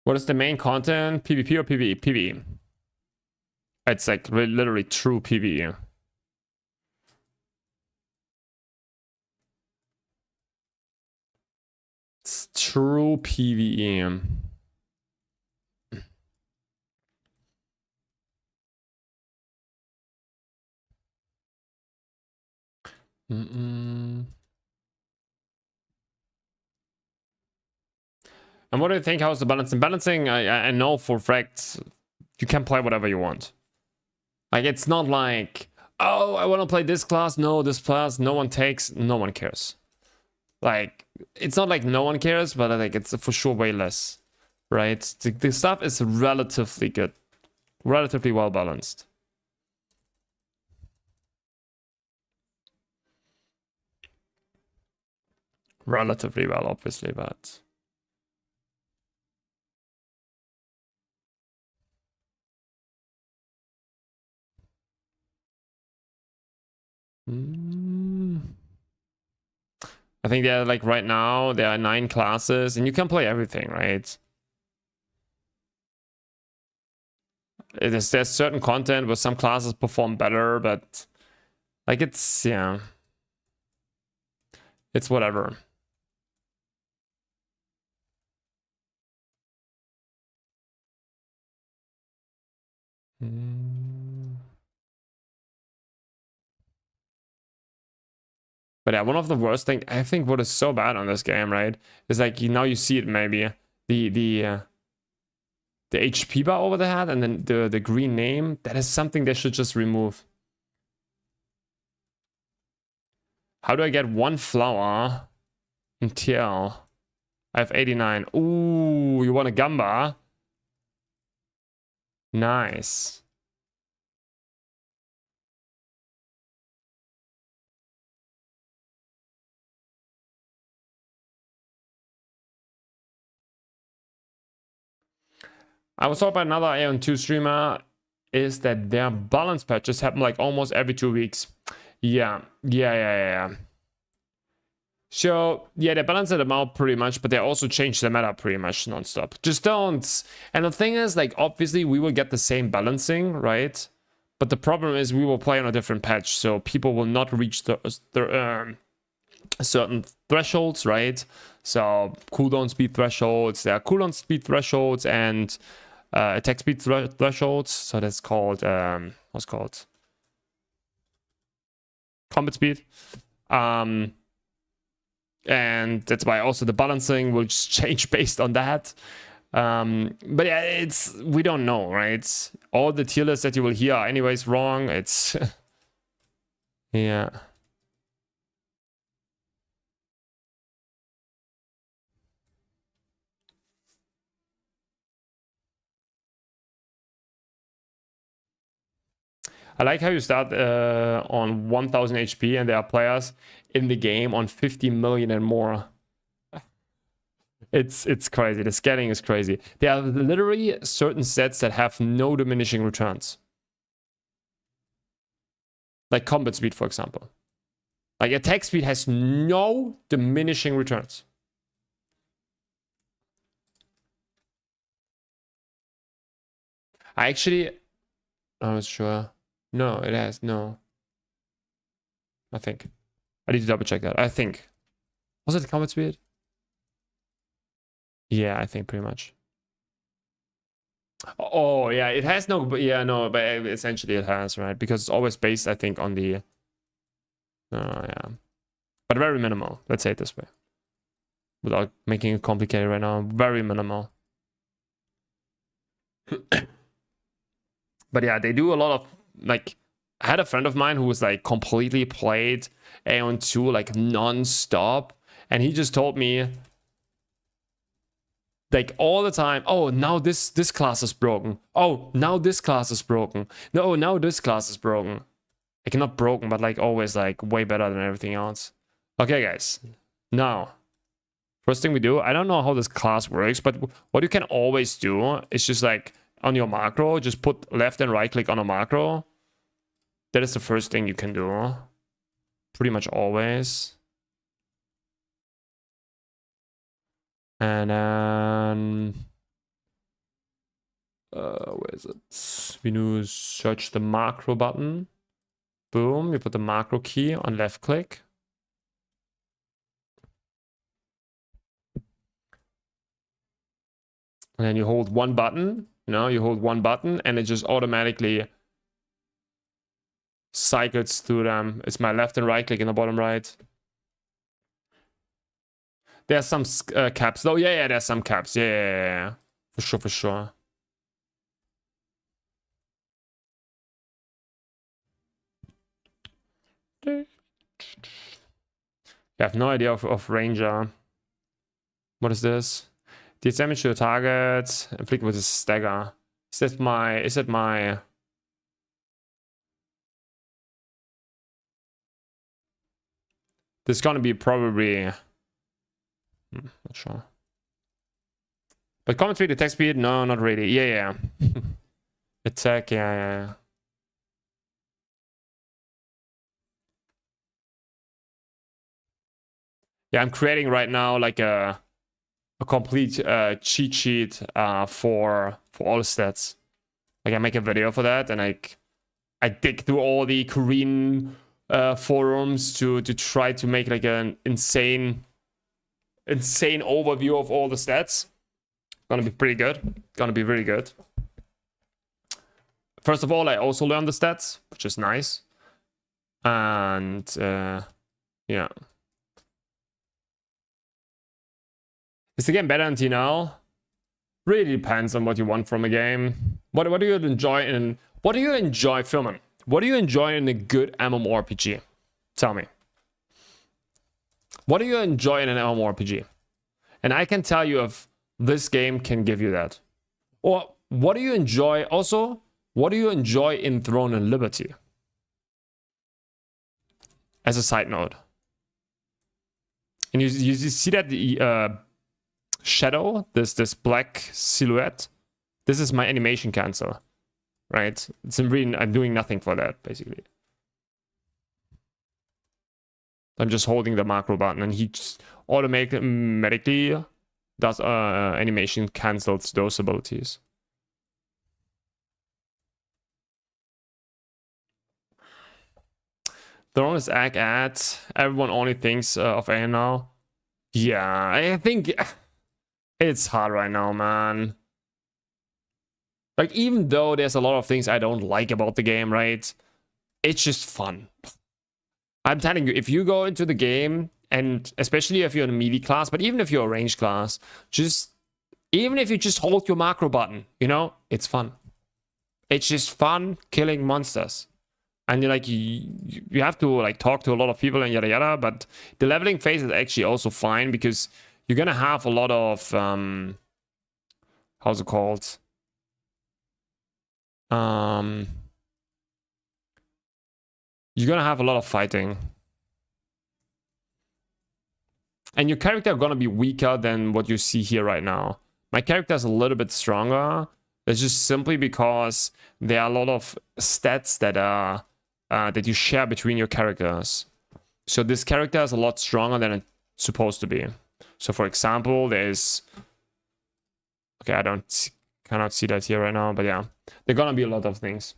What is the main content? PvP or PvE? PvE. It's like literally true PvE. It's true PvE. And what do you think? How's the balancing? Balancing, I know for fact you can play whatever you want. Like, it's not like, oh, I want to play this class. No, this class, no one takes, no one cares. Like, it's not like no one cares, but I think it's for sure way less, right? The stuff is relatively good, relatively well balanced. Relatively well, obviously, but... I think they're like right now, there are 9 classes, and you can play everything, right? There's certain content where some classes perform better, but like it's, yeah. It's whatever. But yeah, one of the worst things, I think what is so bad on this game, right, is like now you see it maybe, the HP bar over the head and then the green name, that is something they should just remove. How do I get 1 flower in TL? I have 89. Ooh, you want a Gamba? Nice. I was talking about another Aeon 2 streamer, is that their balance patches happen like almost every 2 weeks. Yeah. So, yeah, they balance them out pretty much, but they also change the meta pretty much nonstop. Just don't. And the thing is, like, obviously we will get the same balancing, right? But the problem is we will play on a different patch, so people will not reach the certain thresholds, right? So cooldown speed thresholds, there are cooldown speed thresholds and attack speed thresholds. So that's called what's called combat speed. And that's why also the balancing will change based on that. But yeah, we don't know, right? All the tier lists that you will hear are anyways wrong. It's yeah. I like how you start on 1000 HP and there are players in the game on 50 million and more. It's crazy. The scaling is crazy. There are literally certain sets that have no diminishing returns. Like combat speed, for example. Like attack speed has no diminishing returns. I'm not sure. No, it has. No. I think. I need to double check that. I think. Was it the comment speed? Yeah, I think pretty much. Oh, yeah, it has no, but yeah, no, but essentially it has, right? Because it's always based, I think, on the, yeah. But very minimal, let's say it this way. Without making it complicated right now, very minimal. But yeah, they do a lot of, like, I had a friend of mine who was like completely played Aeon 2 like non-stop, and he just told me like all the time, oh, now this class is broken. Oh, now this class is broken. No, now this class is broken. Like not broken, but like always like way better than everything else. Okay, guys. Now, first thing we do, I don't know how this class works, but what you can always do is just like on your macro, just put left and right click on a macro. That is the first thing you can do. Pretty much always. And then where is it? We do search the macro button. Boom, you put the macro key on left click. And then you hold one button, you hold one button and it just automatically cycles through them. It's my left and right click in the bottom right. There's some caps though. Yeah, there's some caps. Yeah. For sure. I have no idea of Ranger. What is this? Deals damage to your target. Inflict with a stagger. Is that my... This is gonna be probably... not sure. But comment speed, attack speed? No, not really. Yeah. Attack, yeah. Yeah, I'm creating right now like a complete cheat sheet for all the stats. Like I make a video for that, and I dig through all the Korean forums to try to make like an insane overview of all the stats. Gonna be pretty good. Gonna be really good. First of all, I also learned the stats, which is nice. And yeah. Is the game better than TNL? Really depends on what you want from a game. What do you enjoy in... What do you enjoy filming? What do you enjoy in a good MMORPG? Tell me. What do you enjoy in an MMORPG? And I can tell you if this game can give you that. Or what do you enjoy also? What do you enjoy in Throne and Liberty? As a side note. And you see that the shadow, this black silhouette, this is my animation cancel, right? I'm doing nothing for that, basically. I'm just holding the macro button and he just automatically does animation cancels those abilities. Throne is ag at. Everyone only thinks of A now. Yeah, I think it's hard right now, man. Like, even though there's a lot of things I don't like about the game, right? It's just fun. I'm telling you, if you go into the game, and especially if you're in a melee class, but even if you're a range class, even if you just hold your macro button, it's fun. It's just fun killing monsters. And you have to like talk to a lot of people and yada yada, but the leveling phase is actually also fine because you're gonna have a lot of how's it called? You're gonna have a lot of fighting. And your character are gonna be weaker than what you see here right now. My character is a little bit stronger. That's just simply because there are a lot of stats that are that you share between your characters. So this character is a lot stronger than it's supposed to be. So for example, there's... Okay, I cannot see that here right now, but yeah. There are gonna be a lot of things.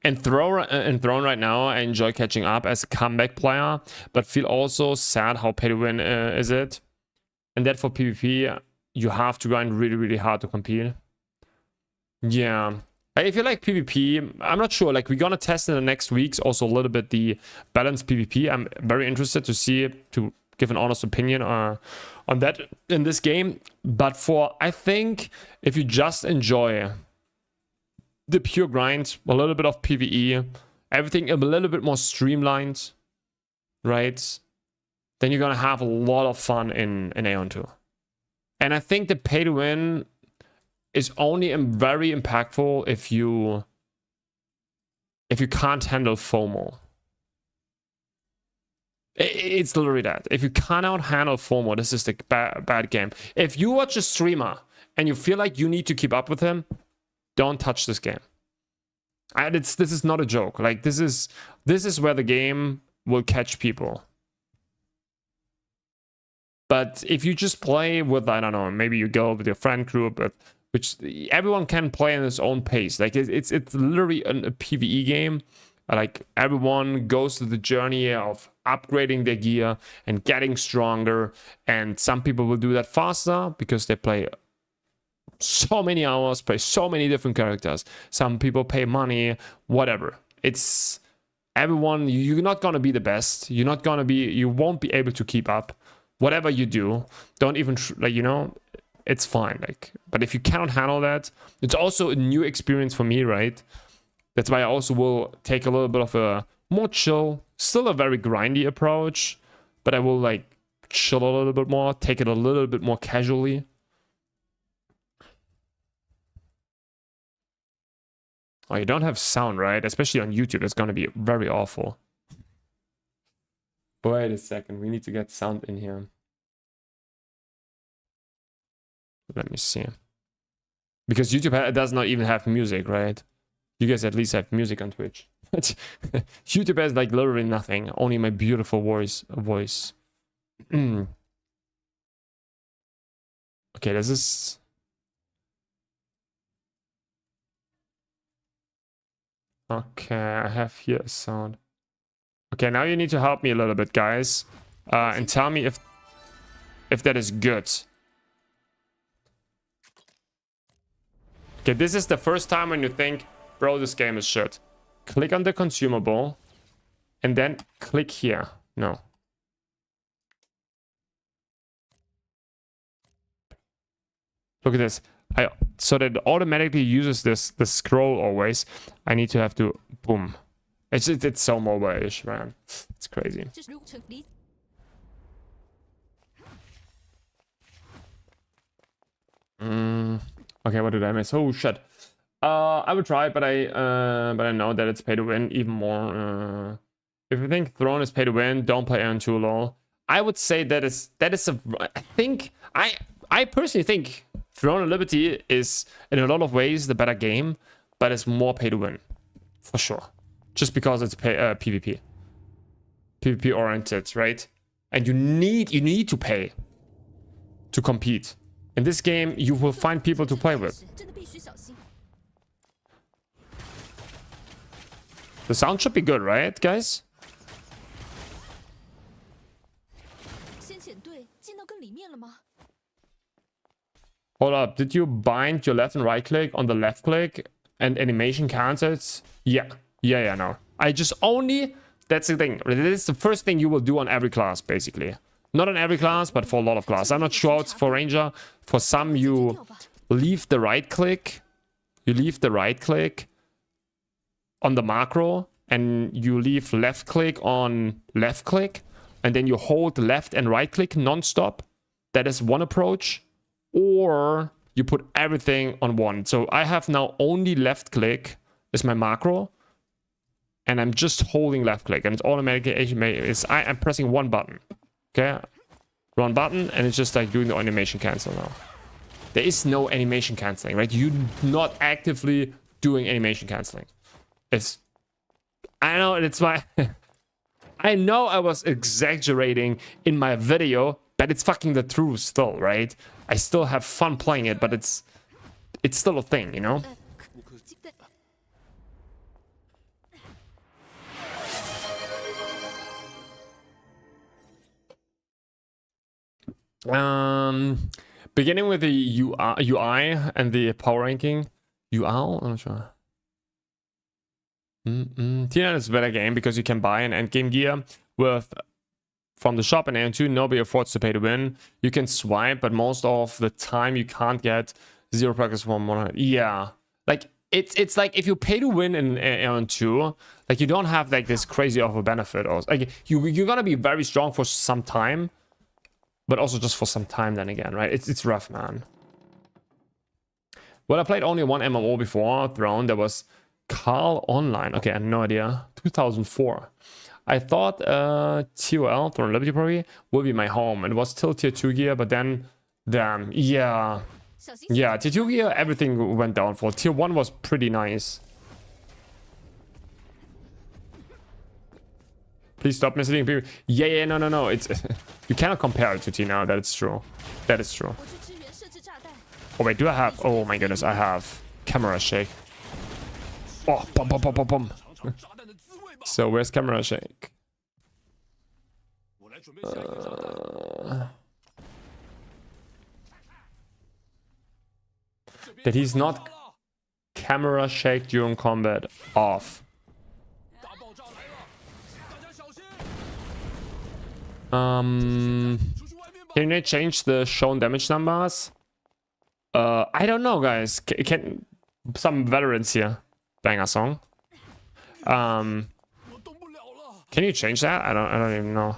In Throne right now, I enjoy catching up as a comeback player, but feel also sad how pay to win is it. And that for PvP, you have to grind really, really hard to compete. Yeah. If you like PvP, I'm not sure. Like, we're gonna test in the next weeks also a little bit the balanced PvP. I'm very interested to see, to give an honest opinion on that in this game. But I think if you just enjoy the pure grind, a little bit of PvE, everything a little bit more streamlined, right? Then you're gonna have a lot of fun in Aeon 2. And I think the pay to win is only very impactful if you can't handle FOMO. It's literally that. If you cannot handle FOMO, this is the bad game. If you watch a streamer and you feel like you need to keep up with him, don't touch this game. This is not a joke. Like, this is where the game will catch people. But if you just play with, I don't know, maybe you go with your friend group, which everyone can play in his own pace. Like, it's literally a PvE game. Like, everyone goes through the journey of upgrading their gear and getting stronger. And some people will do that faster because they play so many hours, play so many different characters. Some people pay money, whatever. It's everyone. You're not gonna be the best. You won't be able to keep up. Whatever you do, don't even it's fine. Like, but if you cannot handle that, it's also a new experience for me, right? That's why I also will take a little bit of a more chill, still a very grindy approach, but I will like chill a little bit more, take it a little bit more casually. Oh, you don't have sound, right? Especially on YouTube, it's gonna be very awful. Wait a second, we need to get sound in here. Let me see. Because YouTube does not even have music, right? You guys at least have music on Twitch. YouTube has like literally nothing, only my beautiful voice. Okay, this is... Okay, I have here a sound. Okay, now you need to help me a little bit, guys. And tell me if that is good. Okay, this is the first time when you think, bro, this game is shit. Click on the consumable. And then click here. No. Look at this. So that it automatically uses this scroll always. I need to have to... Boom. It's so mobile-ish, man. It's crazy. Okay, what did I miss? Oh shit. I would try, but I know that it's pay to win even more. If you think Throne is pay to win, don't play Aeon 2 lol. I would say that is a... I personally think Throne of Liberty is in a lot of ways the better game, but it's more pay to win, for sure. Just because it's PvP oriented, right? And you need to pay to compete. In this game, you will find people to play with. The sound should be good, right, guys? Hold up, did you bind your left and right click on the left click and animation cancels? Yeah, no. I just only... That's the thing. This is the first thing you will do on every class, basically. Not on every class, but for a lot of classes. I'm not sure it's for Ranger. For some, you leave the right click. You leave the right click on the macro, and you leave left click on left click, and then you hold left and right click non-stop. That is one approach. Or you put everything on one. So I have now only left click is my macro, and I'm just holding left click, and it's automatically I'm pressing one button. Okay, one button, and it's just like doing the animation cancel now. There is no animation canceling, right? You're not actively doing animation canceling. I know it's my... I know I was exaggerating in my video, but it's fucking the truth still, right? I still have fun playing it, but it's still a thing, you know? Beginning with the UI and the power ranking. UL? I'm not sure. T9 is a better game because you can buy an endgame gear with from the shop, and N2 nobody affords to pay to win. You can swipe, but most of the time you can't get 0 practice from 100. Yeah, like it's like if you pay to win in N2, like you don't have like this crazy of a benefit. Or like you're gonna be very strong for some time, but also just for some time. Then again, right? It's rough, man. Well, I played only one MMO before Throne. That was Carl Online. Okay, I had no idea. 2004. I thought TOL, Throne Liberty probably, would be my home. It was still tier 2 gear, but then, damn, yeah. Yeah, tier 2 gear, everything went down for. Tier 1 was pretty nice. Please stop misleading people. Yeah, no. It's you cannot compare it to T now. That is true. That is true. Oh wait, do I have? Oh my goodness, I have camera shake. Oh, boom. So where's camera shake? That he's not camera shake during combat. Off. Can you change the shown damage numbers? I don't know, guys. Can some veterans here bang a song? Can you change that? I don't even know.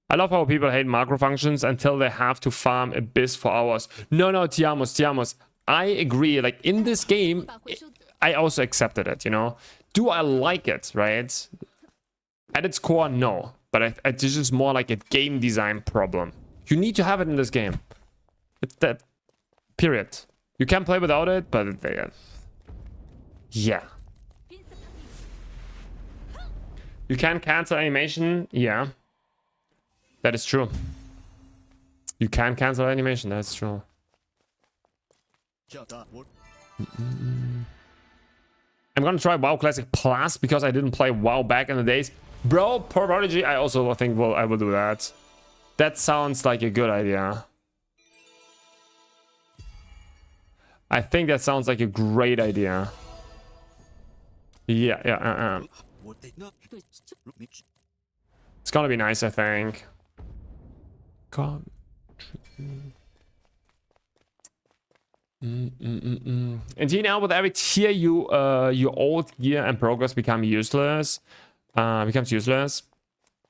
I love how people hate macro functions until they have to farm Abyss for hours. No, Tiamos. I agree. Like in this game, I also accepted it, you know? Do I like it, right? At its core, no. But it's just more like a game design problem. You need to have it in this game. It's that. Period. You can play without it, but yeah. You can cancel animation. Yeah. That is true. You can cancel animation. That's true. I'm gonna try WoW Classic Plus because I didn't play WoW back in the days. Bro, Prodigy, I also think I will do that. That sounds like a good idea. I think that sounds like a great idea. Yeah. It's gonna be nice, I think. God. In TNL, with every tier, your old gear and progress becomes useless. In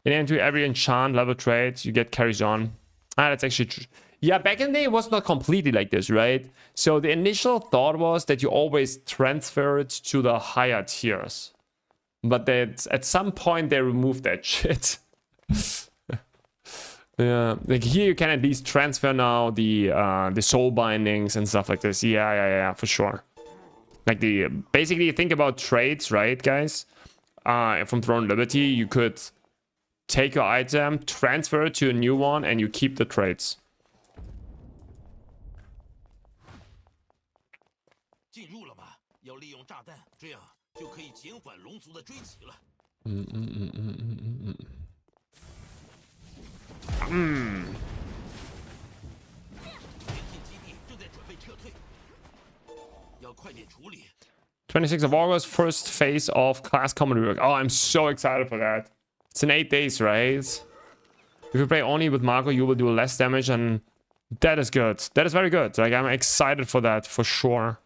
entry, every enchant level trait you get carries on. That's actually true. Yeah, back in the day, it was not completely like this, right? So the initial thought was that you always transfer it to the higher tiers, but that at some point they removed that shit. Yeah, like here you can at least transfer now the soul bindings and stuff like this. Yeah, for sure. Like basically think about trades, right, guys? From Throne Liberty, you could take your item, transfer it to a new one, and you keep the trades. Mm. 26th of August, first phase of class combat rework. Oh, I'm so excited for that. It's in 8 days, right? If you play only with Marco, you will do less damage, and that is good. That is very good. Like, I'm excited for that, for sure.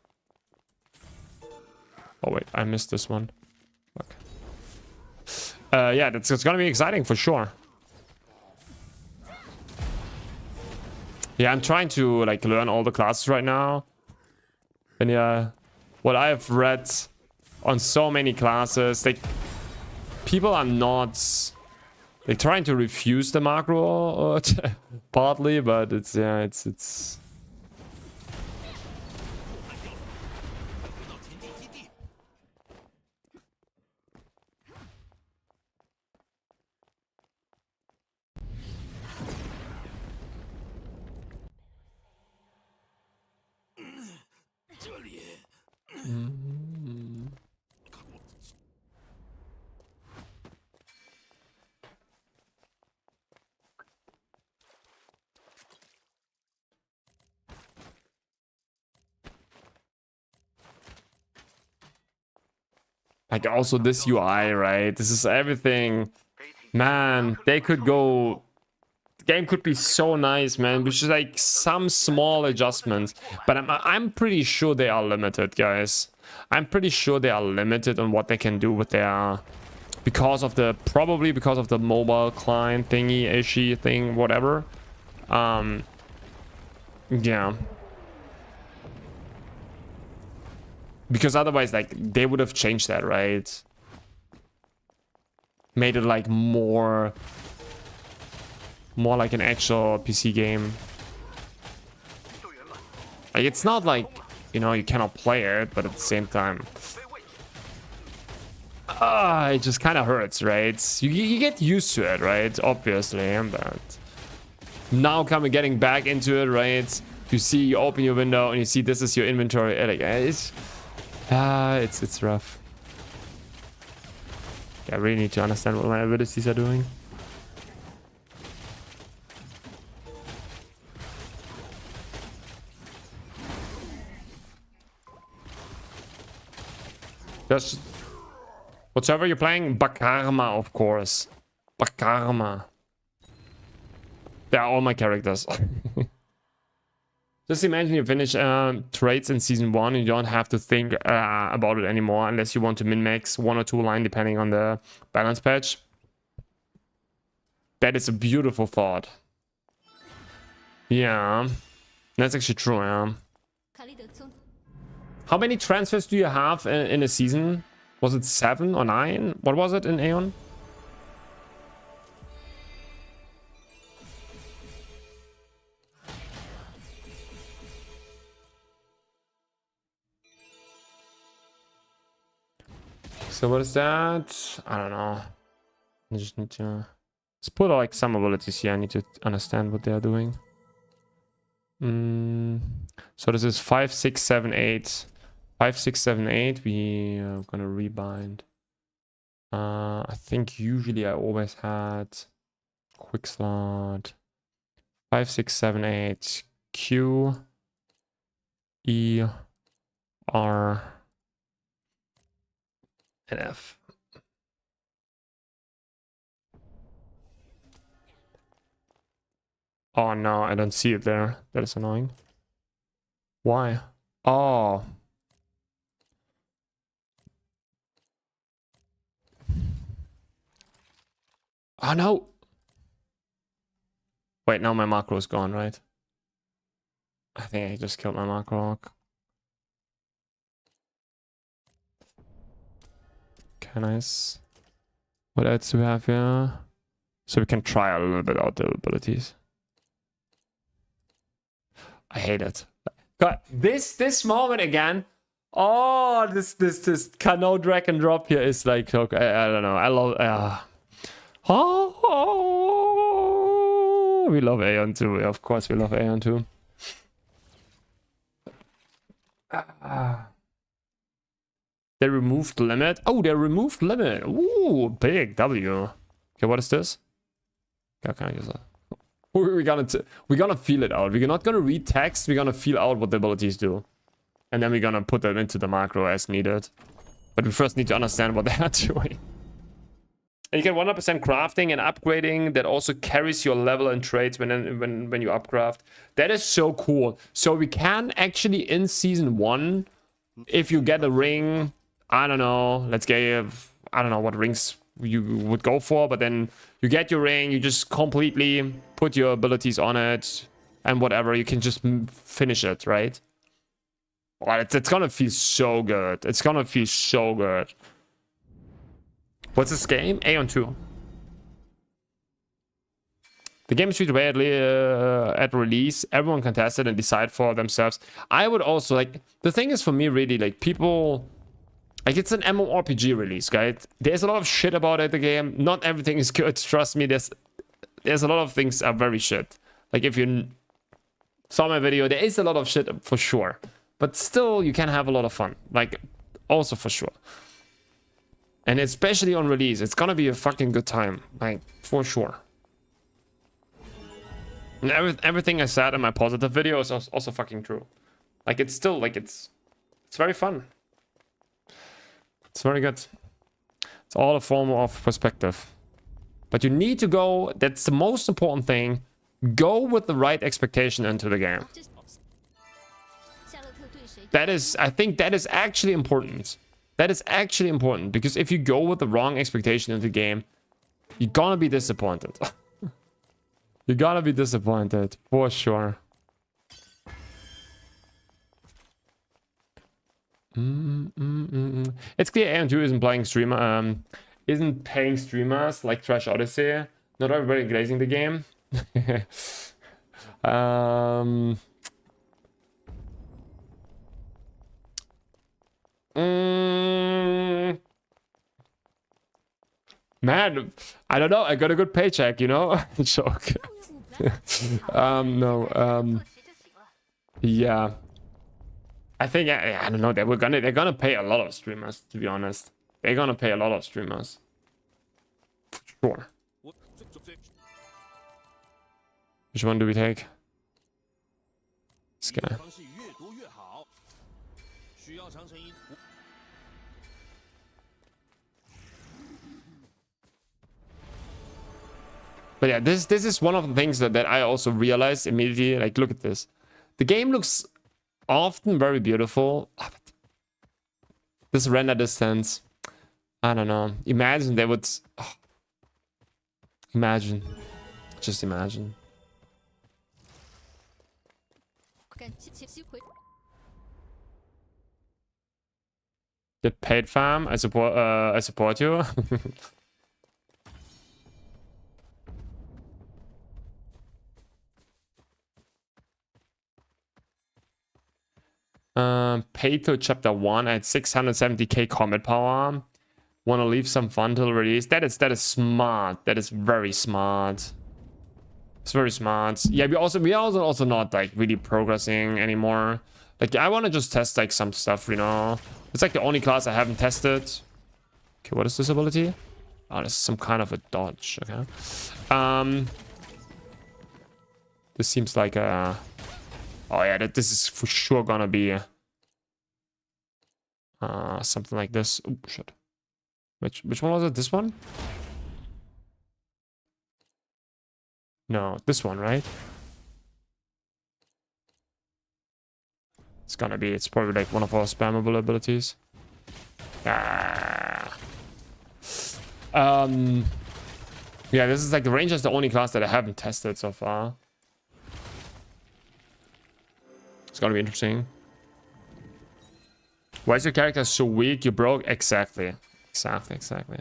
Oh, wait, I missed this one. Fuck. Yeah, it's gonna be exciting, for sure. Yeah, I'm trying to, like, learn all the classes right now. And yeah, what I've read on so many classes, like, people are not, like, trying to refuse the macro partly, but it's, yeah, it's... Like also this UI, right? This is everything. Man, they could go... The game could be so nice, man. Which is like some small adjustments. But I'm pretty sure they are limited, guys. I'm pretty sure they are limited on what they can do with their... Probably because of the mobile client thingy, ishy thing, whatever. Yeah. Because otherwise, like, they would have changed that, right? Made it like more like an actual PC game. Like, it's not like, you know, you cannot play it, but at the same time, it just kind of hurts, right? You get used to it, right? Obviously, but now getting back into it, right? You see, you open your window and you see this is your inventory. Like, it's rough. I really need to understand what my abilities are doing. Just whatever you're playing, Bakarma, of course. Bakarma. They are all my characters. Just imagine you finish trades in season 1 and you don't have to think about it anymore unless you want to min-max 1 or 2 line depending on the balance patch. That is a beautiful thought. Yeah, that's actually true, yeah. How many transfers do you have in a season? Was it 7 or 9? What was it in Aeon? So what is that? I don't know. I just need to... Let's put like some abilities here. I need to understand what they are doing. So this is 5, 6, 7, 8. 5, 6, 7, 8. We are gonna rebind. I think usually I always had quick slot. 5, 6, 7, 8. Q, E, R, and F. Oh no, I don't see it there. That is annoying. Why? Oh. Oh no. Wait, now my macro is gone, right? I think I just killed my macro. Okay, nice. What else do we have here? So we can try a little bit out the abilities. I hate it. God, this moment again. Oh, this cano drag and drop here is like, okay, I don't know. I love. We love Aeon too. Of course, we love Aeon too. They removed limit. Oh, they removed limit. Ooh, big W. Okay, what is this? Okay, can I use that? We're gonna feel it out. We're not gonna read text. We're gonna feel out what the abilities do, and then we're gonna put them into the macro as needed. But we first need to understand what they are doing. And you get 100% crafting and upgrading that also carries your level and traits when you upcraft. That is so cool. So we can actually in season 1, if you get a ring, I don't know, let's give, I don't know what rings you would go for, but then you get your ring, you just completely put your abilities on it and whatever, you can just finish it, right? Well, it's gonna feel so good. It's gonna feel so good. What's this game? Aeon 2. The game is treated badly at release. Everyone can test it and decide for themselves. I would also, like, the thing is for me really, like, people... Like, it's an MMORPG release, right? There's a lot of shit about it, the game. Not everything is good, trust me. There's a lot of things are very shit. Like, if you saw my video, there is a lot of shit for sure. But still, you can have a lot of fun. Like, also for sure. And especially on release, it's gonna be a fucking good time. Like, for sure. And everything I said in my positive video is also fucking true. Like, it's still, like, it's very fun. It's very good. It's all a form of perspective. But you need to go, that's the most important thing, go with the right expectation into the game. That is, I think that is actually important. That is actually important, because if you go with the wrong expectation into the game, you're gonna be disappointed. You're gonna be disappointed, for sure. It's clear AM2 isn't playing streamer, isn't paying streamers like Trash Odyssey. Not everybody glazing the game. Man, I don't know. I got a good paycheck, you know. Joke. No. Yeah. I think I don't know. They're gonna pay a lot of streamers. To be honest, they're gonna pay a lot of streamers. For sure. Which one do we take? This guy. But yeah, this is one of the things that I also realized immediately. Like, look at this. The game looks often very beautiful. This render distance, I don't know. Imagine they would... Oh. Imagine. Just imagine. Get paid, fam. I support you. Paid to chapter 1 at 670k combat power. Want to leave some fun till release. That is smart. That is very smart. It's very smart. Yeah, we also not like really progressing anymore. Like, I want to just test like some stuff, you know. It's like the only class I haven't tested. Okay, what is this ability? Oh, this is some kind of a dodge. Okay. This seems like a... Oh yeah, this is for sure gonna be something like this. Oh shit. Which one was it? This one? No, this one, right? It's probably like one of our spammable abilities. Yeah, this is like the Ranger is the only class that I haven't tested so far. It's gonna be interesting. Why is your character so weak? You broke? Exactly. Exactly.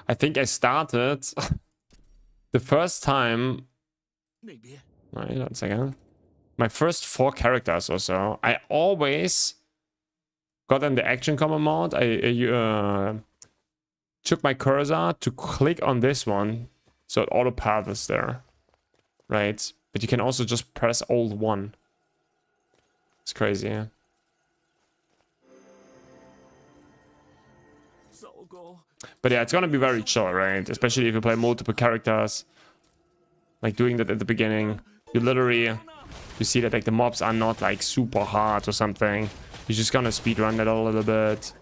I think I started the first time. Wait a second. My first 4 characters or so, I always got in the action combat mode. I took my cursor to click on this one, so it auto paths there, right? But you can also just press Alt 1. It's crazy, yeah. But yeah, it's gonna be very chill, right? Especially if you play multiple characters. Like doing that at the beginning. You see that like the mobs are not like super hard or something. You're just gonna speedrun it a little bit.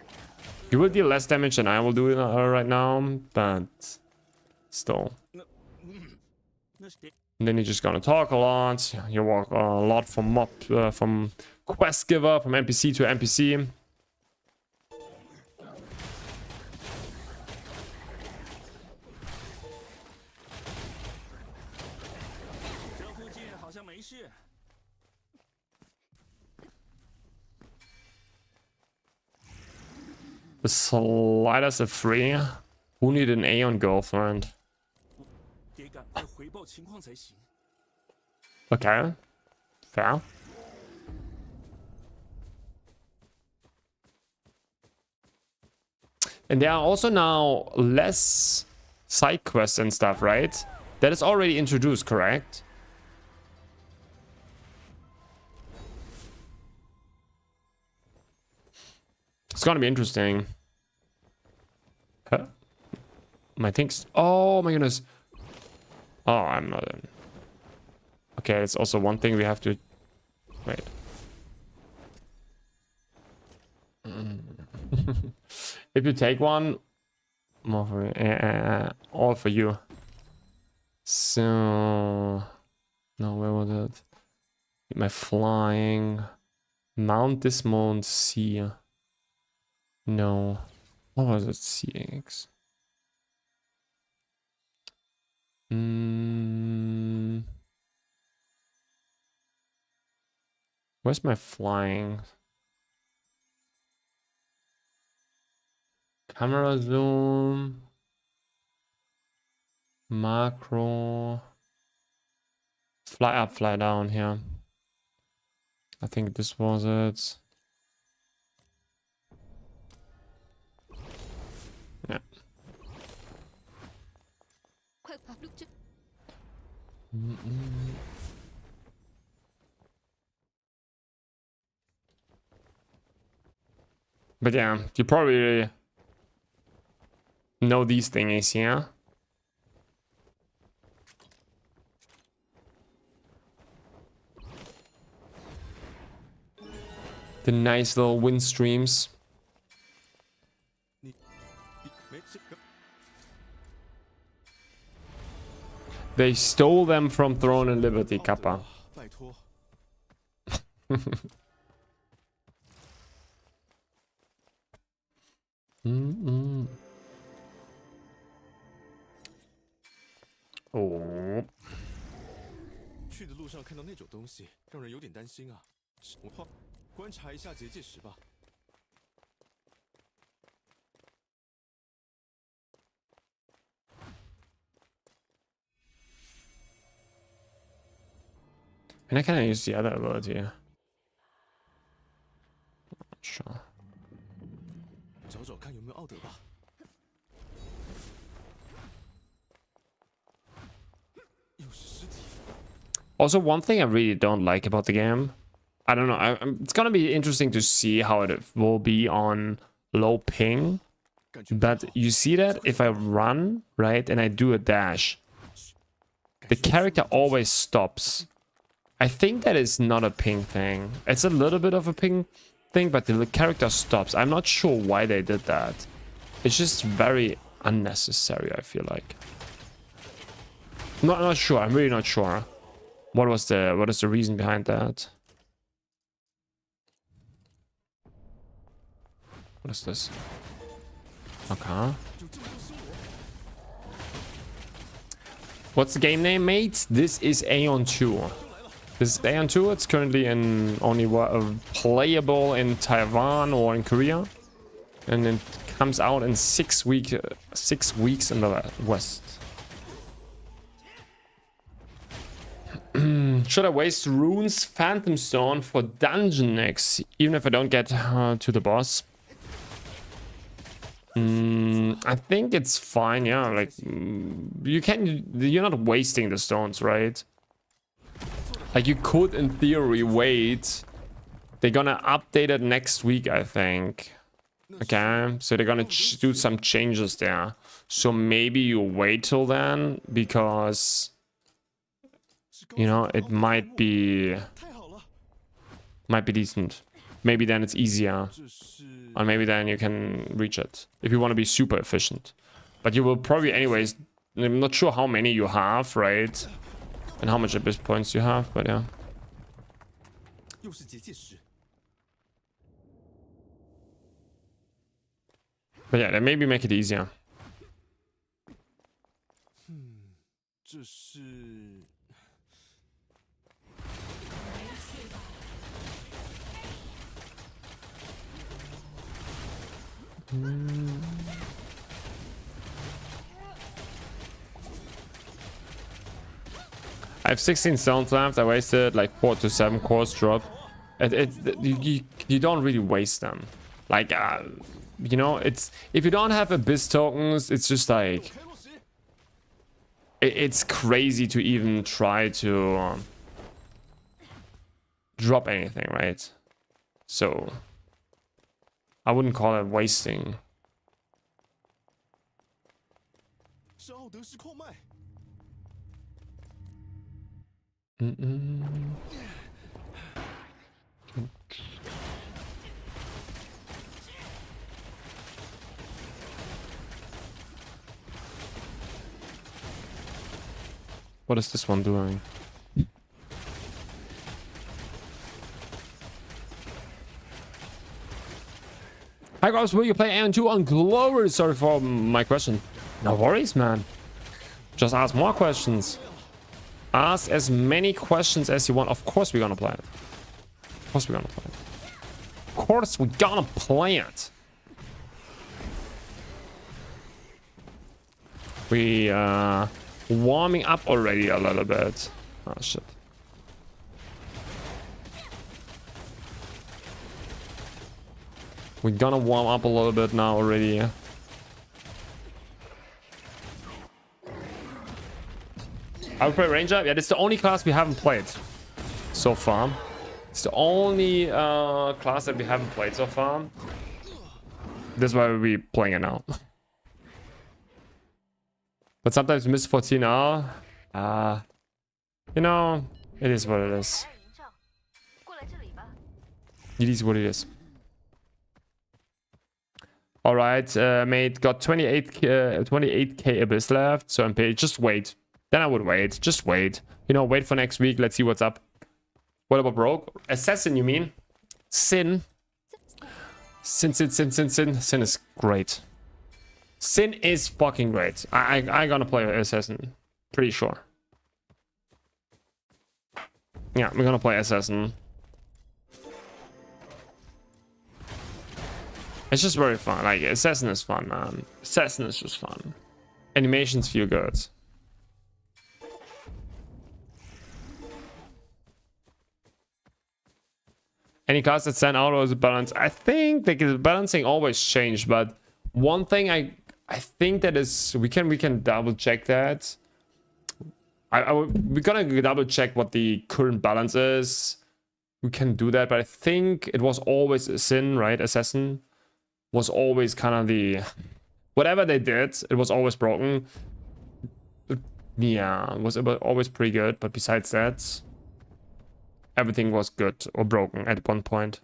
You will deal less damage than I will do right now, but still. And then you're just gonna talk a lot. You walk a lot from quest giver, from NPC to NPC. The sliders are free. Who need an Aeon girlfriend? Okay. Fair. And there are also now less side quests and stuff, right? That is already introduced, correct? It's gonna be interesting. Huh? My things. Oh my goodness. Oh, I'm not in. Okay, it's also one thing we have to. Wait. If you take one, more for all for you. So no, where was it? My flying, mount, dismount, C. No, what was it? CX. Where's my flying? Camera zoom, macro, fly up, fly down here. I think this was it. Yeah. But yeah, you probably know these thingies, yeah? The nice little wind streams. They stole them from Throne and Liberty, Kappa. Oh. 去的路上看到那种东西，让人有点担心啊。我观察一下结界石吧。And I kind of use the other ability. Not sure. 找找看有没有奥德吧。 Also, one thing I really don't like about the game, I don't know, it's gonna be interesting to see how it will be on low ping. But you see that if I run, right, and I do a dash, the character always stops. I think that is not a ping thing. It's a little bit of a ping thing, but the character stops. I'm not sure why they did that. It's just very unnecessary, I feel like. Not sure. I'm really not sure. What is the reason behind that? What is this? Okay. What's the game name, mate? This is Aeon 2. This is Aeon 2. It's currently in only playable in Taiwan or in Korea, and it comes out in 6 weeks in the West. Should I waste Rune's Phantom Stone for Dungeon next, even if I don't get to the boss? I think it's fine, yeah. Like, you're not wasting the stones, right? Like, you could, in theory, wait. They're gonna update it next week, I think. Okay, so they're gonna do some changes there. So maybe you wait till then, because... you know, it might be decent. Maybe then it's easier. Or maybe then you can reach it. If you want to be super efficient. But you will probably anyways... I'm not sure how many you have, right? And how much abyss points you have, but yeah. But yeah, then maybe make it easier. I have 16 stones left. I wasted like 4 to 7 cores drop. You don't really waste them. Like you know, it's if you don't have Abyss tokens, it's just like it's crazy to even try to drop anything, right? So I wouldn't call it wasting. 是奥德斯矿脉。 What is this one doing? Hi guys, will you play AN2 on Glory? Sorry for my question. No worries, man. Just ask more questions. Ask as many questions as you want. Of course we're gonna play it. Of course we're gonna play it. Of course we're gonna play it. We warming up already a little bit. Oh shit. We're gonna warm up a little bit now already. I would play Ranger. Yeah, that's the only class we haven't played so far. It's the only class that we haven't played so far. That's why we're playing it now. But sometimes miss 14 hour. You know, it is what it is. It is what it is. Alright, mate, got 28k Abyss left, so I'm paid. Just wait. Then I would wait. Just wait. You know, wait for next week. Let's see what's up. What about Broke? Assassin, you mean? Sin. Sin is great. Sin is fucking great. I gonna play Assassin. Pretty sure. Yeah, we're gonna play Assassin. It's just very fun. Like, Assassin is fun, man. Assassin is just fun. Animations feel good. Any class that stand out or is it balanced? I think like the balancing always changed, but one thing I think that is we can double check that. We're gonna double check what the current balance is. We can do that, but I think it was always a Sin, right? Assassin was always kind of the whatever they did, it was always broken. Yeah, it was always pretty good, but besides that, everything was good or broken at one point.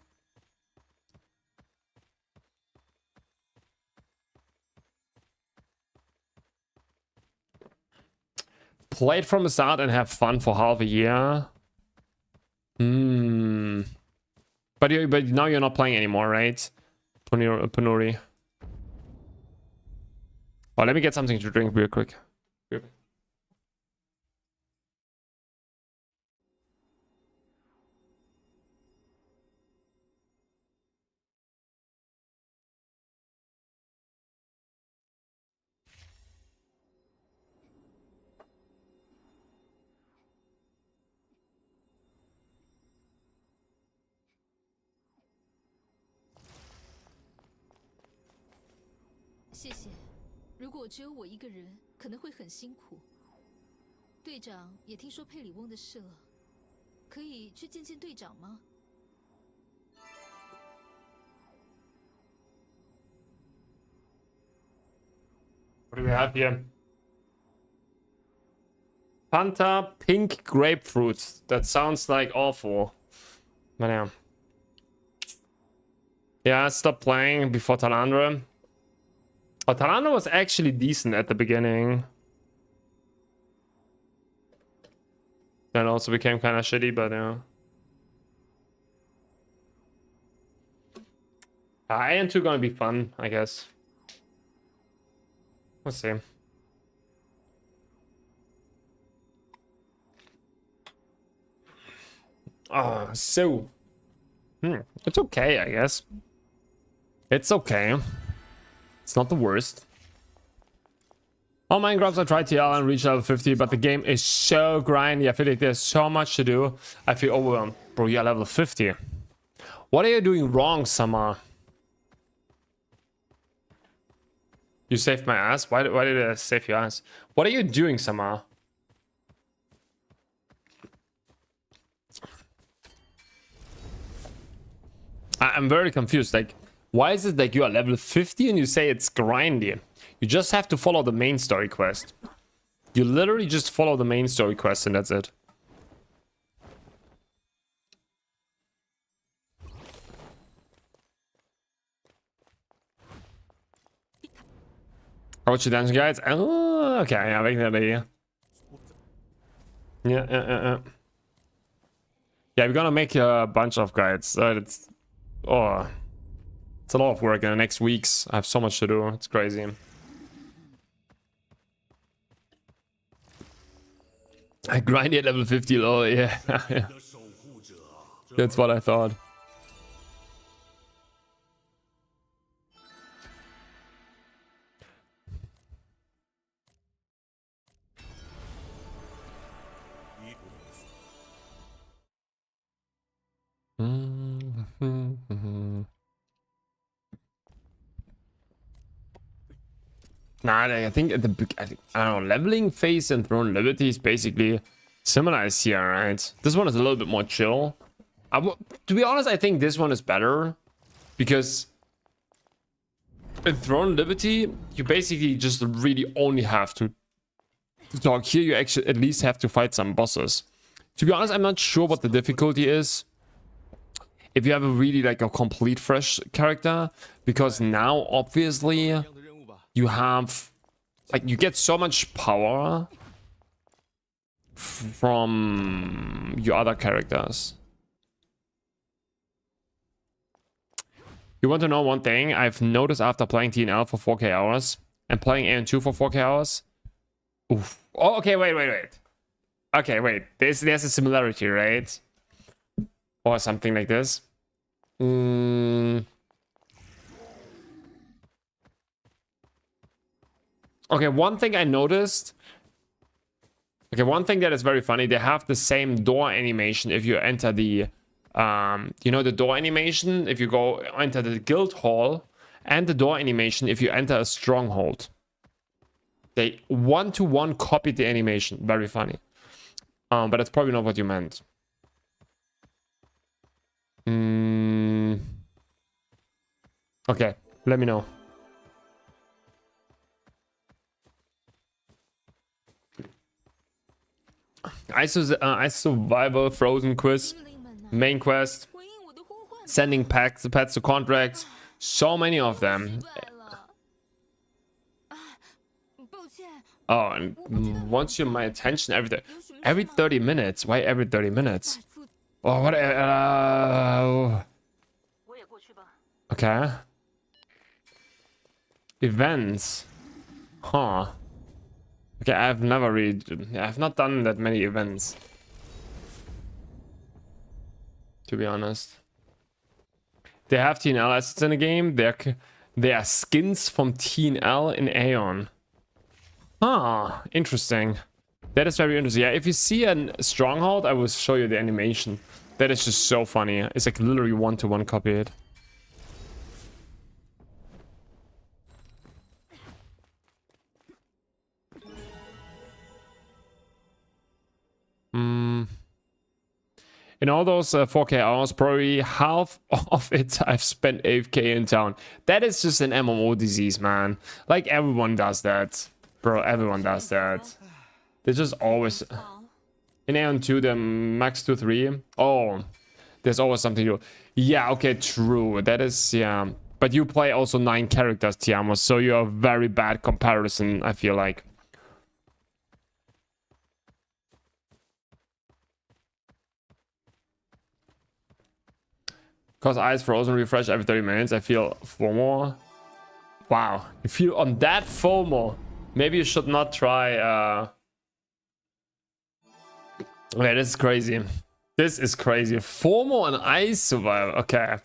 Play it from the start and have fun for half a year. But now you're not playing anymore, right? Panuri. Oh, let me get something to drink real quick. Real quick. 谢谢。如果只有我一个人，可能会很辛苦。队长也听说佩里翁的事了，可以去见见队长吗？ What do we have here? Fanta pink grapefruit. That sounds like awful. But yeah. Yeah, I stopped playing before Talandra. Oh, Talandra was actually decent at the beginning. Then also became kind of shitty, but yeah. AN2 gonna be fun, I guess. Let's see. It's okay, I guess. It's okay. It's not the worst. On Minecraft, I tried TL and reached level 50, but the game is so grindy. I feel like there's so much to do. I feel overwhelmed. Bro, you're level 50. What are you doing wrong, Summer? You saved my ass? Why did I save your ass? What are you doing, Samar? I'm very confused. Like, why is it like you are level 50 and you say it's grindy? You just have to follow the main story quest. You literally just follow the main story quest and that's it. What's your dungeon guides? Oh, okay, yeah, I like that idea. Yeah. Yeah, we're gonna make a bunch of guides. It's a lot of work in the next weeks. I have so much to do. It's crazy. I grind at level 50 low. Yeah, yeah. That's what I thought. Nah, I think at the I don't know, leveling phase and Throne Liberty is basically similar as here, right? This one is a little bit more chill. To be honest, I think this one is better because in Throne Liberty, you basically just really only have to talk. Here, you actually at least have to fight some bosses. To be honest, I'm not sure what the difficulty is. If you have a really like a complete fresh character, because now obviously you have like you get so much power from your other characters. You want to know one thing I've noticed after playing TNL for 4K hours and playing AN2 for 4K hours? Oof. Oh, okay, wait. Okay, wait. There's a similarity, right? Or something like this. Okay, one thing I noticed. Okay, one thing that is very funny. They have the same door animation if you enter the, you know, the door animation if you go enter the guild hall, and the door animation if you enter a stronghold. They one-to-one copied the animation. Very funny. But that's probably not what you meant. Okay, let me know. Ice Survival Frozen Quiz, main quest, sending pets to contracts, so many of them. Oh, and wants you my attention every 30 minutes. Why every 30 minutes? Oh, what? Okay. Events. Huh. Okay, I've not done that many events. To be honest. They have TNL assets in the game. They are skins from TNL in Aeon. Ah, interesting. That is very interesting. Yeah, if you see a stronghold, I will show you the animation. That is just so funny. It's like literally one-to-one copied. In all those 4K hours, probably half of it I've spent AFK in town. That is just an MMO disease, man. Like, everyone does that. Bro, everyone does that. They just always... In Aeon 2, the max 2-3. Oh, there's always something to do. Yeah, okay, true. That is, yeah. But you play also 9 characters, Tiamo, so you're a very bad comparison, I feel like. Cause Ice Frozen refresh every 30 minutes, I feel FOMO. Wow, you feel on that FOMO. Maybe you should not try, Okay, this is crazy. This is crazy. FOMO and Ice Survival. Okay.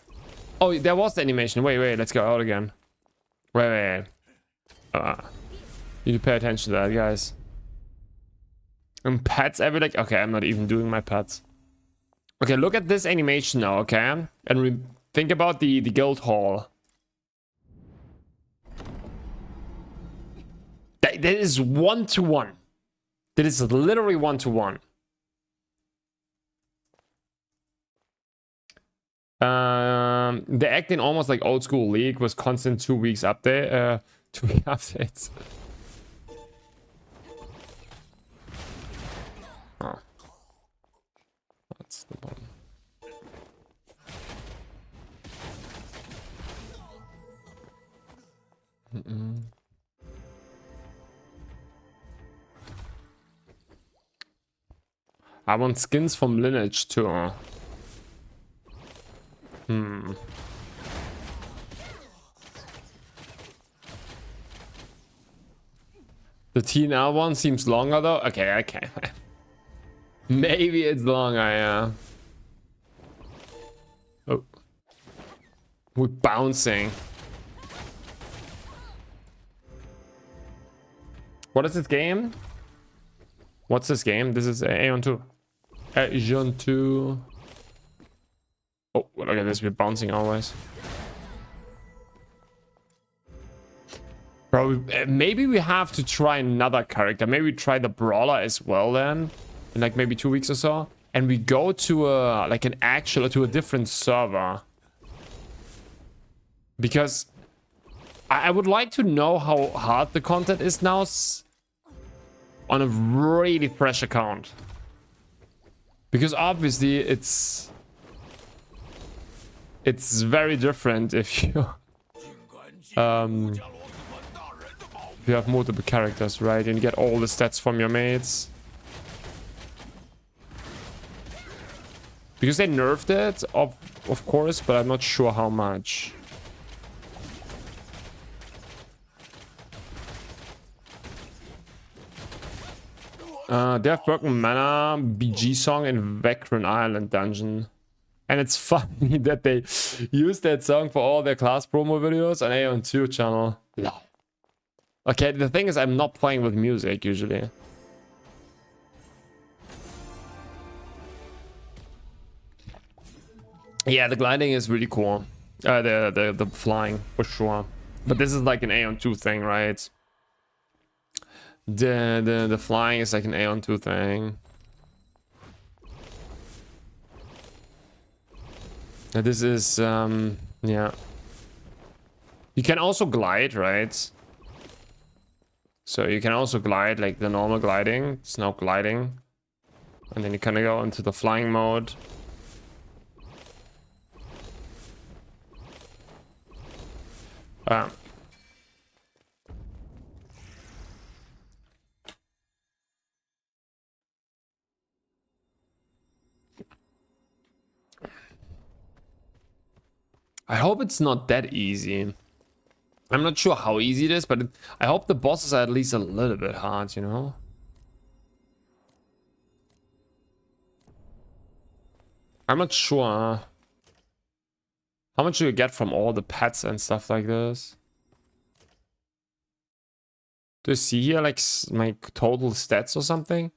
Oh, there was the animation. Wait, let's go out again. Wait. You need to pay attention to that, guys. And pets every like. Okay, I'm not even doing my pets. Okay, look at this animation now, okay? And think about the guild hall. That is 1-to-1. That is literally 1-to-1. The acting almost like old school League was constant 2 weeks update. 2 week updates. Oh, that's the bottom. I want skins from Lineage too. The TNL one seems longer though. Okay. Maybe it's longer, yeah. Oh. We're bouncing. What is this game? What's this game? This is Aeon 2. Aeon 2. Oh, look at this. We're bouncing always. Bro, maybe we have to try another character. Maybe try the brawler as well then. In like maybe 2 weeks or so. And we go to a, like an actual, to a different server. Because I would like to know how hard the content is now on a really fresh account. Because obviously it's very different if you have multiple characters, right? And you get all the stats from your mates. Because they nerfed it, of course, but I'm not sure how much. They have broken mana, BG song, and Vecran Island dungeon. And it's funny that they use that song for all their class promo videos on Aeon 2 channel. Okay, the thing is, I'm not playing with music usually. Yeah, the gliding is really cool. The flying for sure. But this is like an Aeon 2 thing, right? The flying is like an Aeon 2 thing. And this is yeah. You can also glide, right? So you can also glide like the normal gliding. It's now gliding. And then you kind of go into the flying mode. I hope it's not that easy. I'm not sure how easy it is, but I hope the bosses are at least a little bit hard, you know? I'm not sure. How much do you get from all the pets and stuff like this? Do you see here like my total stats or something?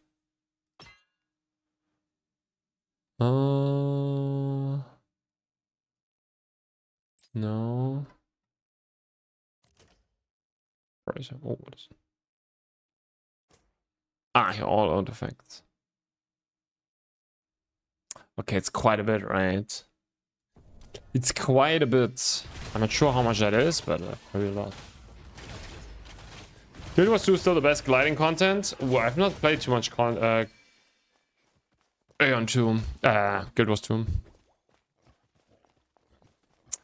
No. Where is it? Oh, what is it? Ah, here, all artifacts. Okay, it's quite a bit, right? It's quite a bit. I'm not sure how much that is, but very lot. Guild Wars 2 is still the best gliding content. Well, I've not played too much Aeon 2. Guild Wars 2.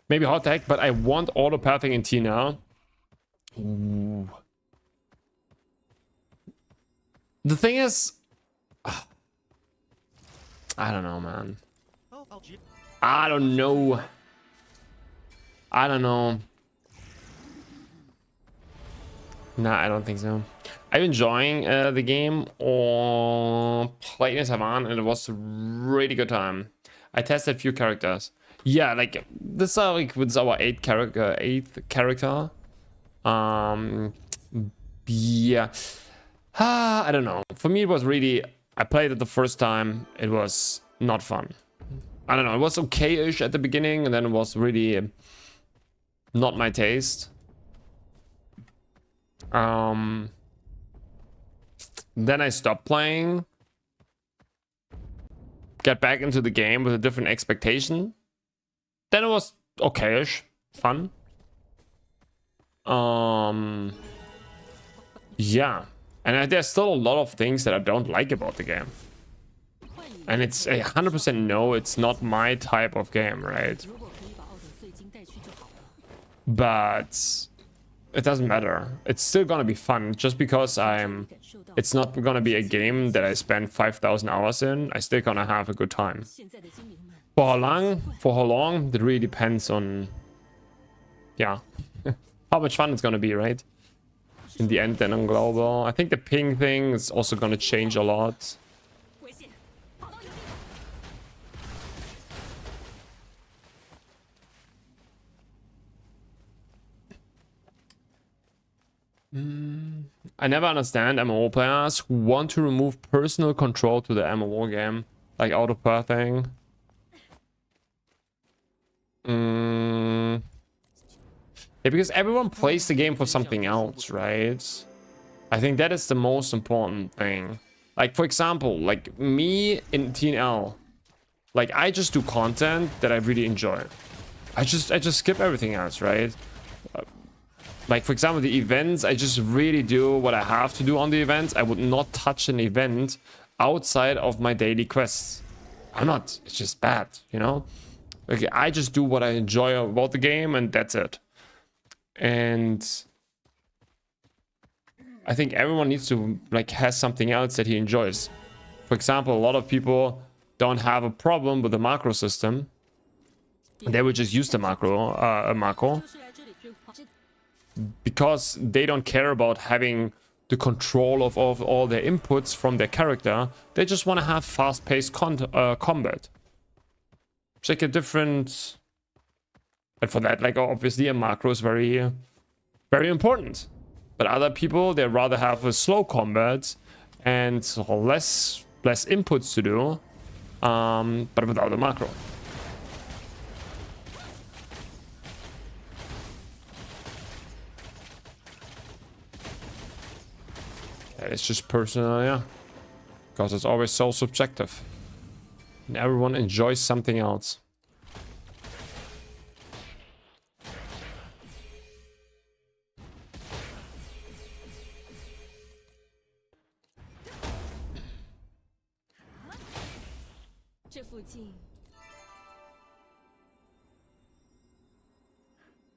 Maybe hot tag, but I want auto-pathing in T now. Ooh. The thing is... I don't know, man. I don't know. Nah, I don't think so. I'm enjoying the game or playing in Taiwan, and it was a really good time. I tested a few characters. Yeah, like this like with our eighth character. Yeah. I don't know. For me, it was really. I played it the first time. It was not fun. I don't know. It was okay-ish at the beginning, and then it was really not my taste. Then I stopped playing. Get back into the game with a different expectation. Then it was okay-ish. Fun. Yeah. And there's still a lot of things that I don't like about the game. And it's 100% no, it's not my type of game, right? But it doesn't matter. It's still gonna be fun. Just because it's not gonna be a game that I spend 5,000 hours in. I still gonna have a good time. For how long? For how long? It really depends on, yeah, how much fun it's gonna be, right? In the end, then on global, I think the ping thing is also gonna change a lot. I never understand MMO players who want to remove personal control to the MMO game, like auto-pathing. Yeah, because everyone plays the game for something else, right? I think that is the most important thing. Like, for example, like me in TNL, like I just do content that I really enjoy. I just skip everything else, right? Like, for example, the events, I just really do what I have to do on the events. I would not touch an event outside of my daily quests. I'm not. It's just bad, you know? Like, I just do what I enjoy about the game, and that's it. And I think everyone needs to, like, has something else that he enjoys. For example, a lot of people don't have a problem with the macro system. They would just use the macro. Because they don't care about having the control of all their inputs from their character. They just want to have fast-paced combat. It's like a different... And for that, like, obviously a macro is very, very important. But other people, they rather have a slow combat and less inputs to do, but without a macro. It's just personal, yeah. Because it's always so subjective. And everyone enjoys something else.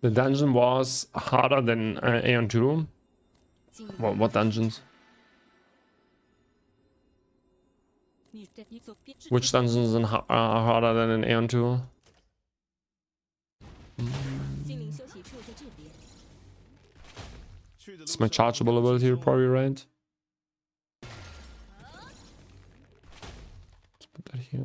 The dungeon was harder than Aeon 2. What dungeons? Which dungeons are harder than in Aeon 2? It's my chargeable ability, probably, right? Let's put that here.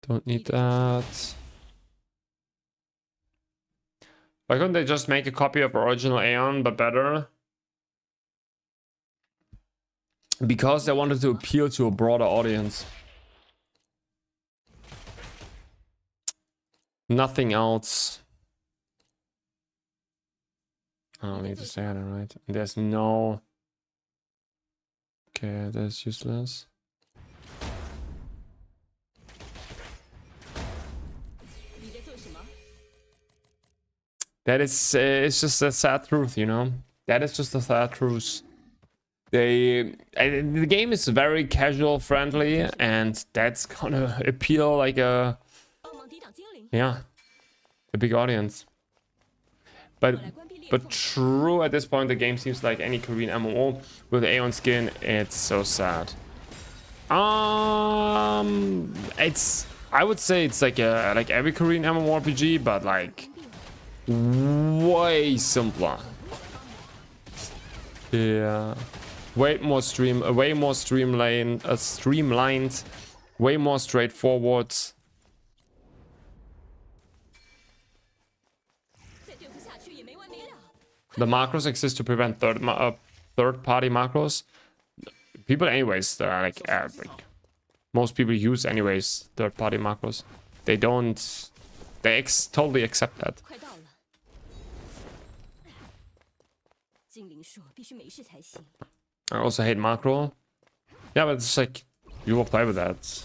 Don't need that. Why couldn't they just make a copy of original Aeon, but better? Because they wanted to appeal to a broader audience. Nothing else. I don't need to say that, right? There's no... Okay, that's useless. That is, it's just a sad truth, you know? That is just a sad truth. The game is very casual friendly, and that's gonna appeal like a... Yeah, a big audience. But true, at this point, the game seems like any Korean MMO with Aeon skin. It's so sad. It's... I would say it's like every Korean MMORPG, but like... way simpler. Yeah, way more streamlined, way more straightforward. The macros exist to prevent third-party macros. People, anyways, like most people use anyways third-party macros. they don't. They totally accept that. 快到了，精灵说必须没事才行。 I also hate macro. Yeah, but it's like you will play with that.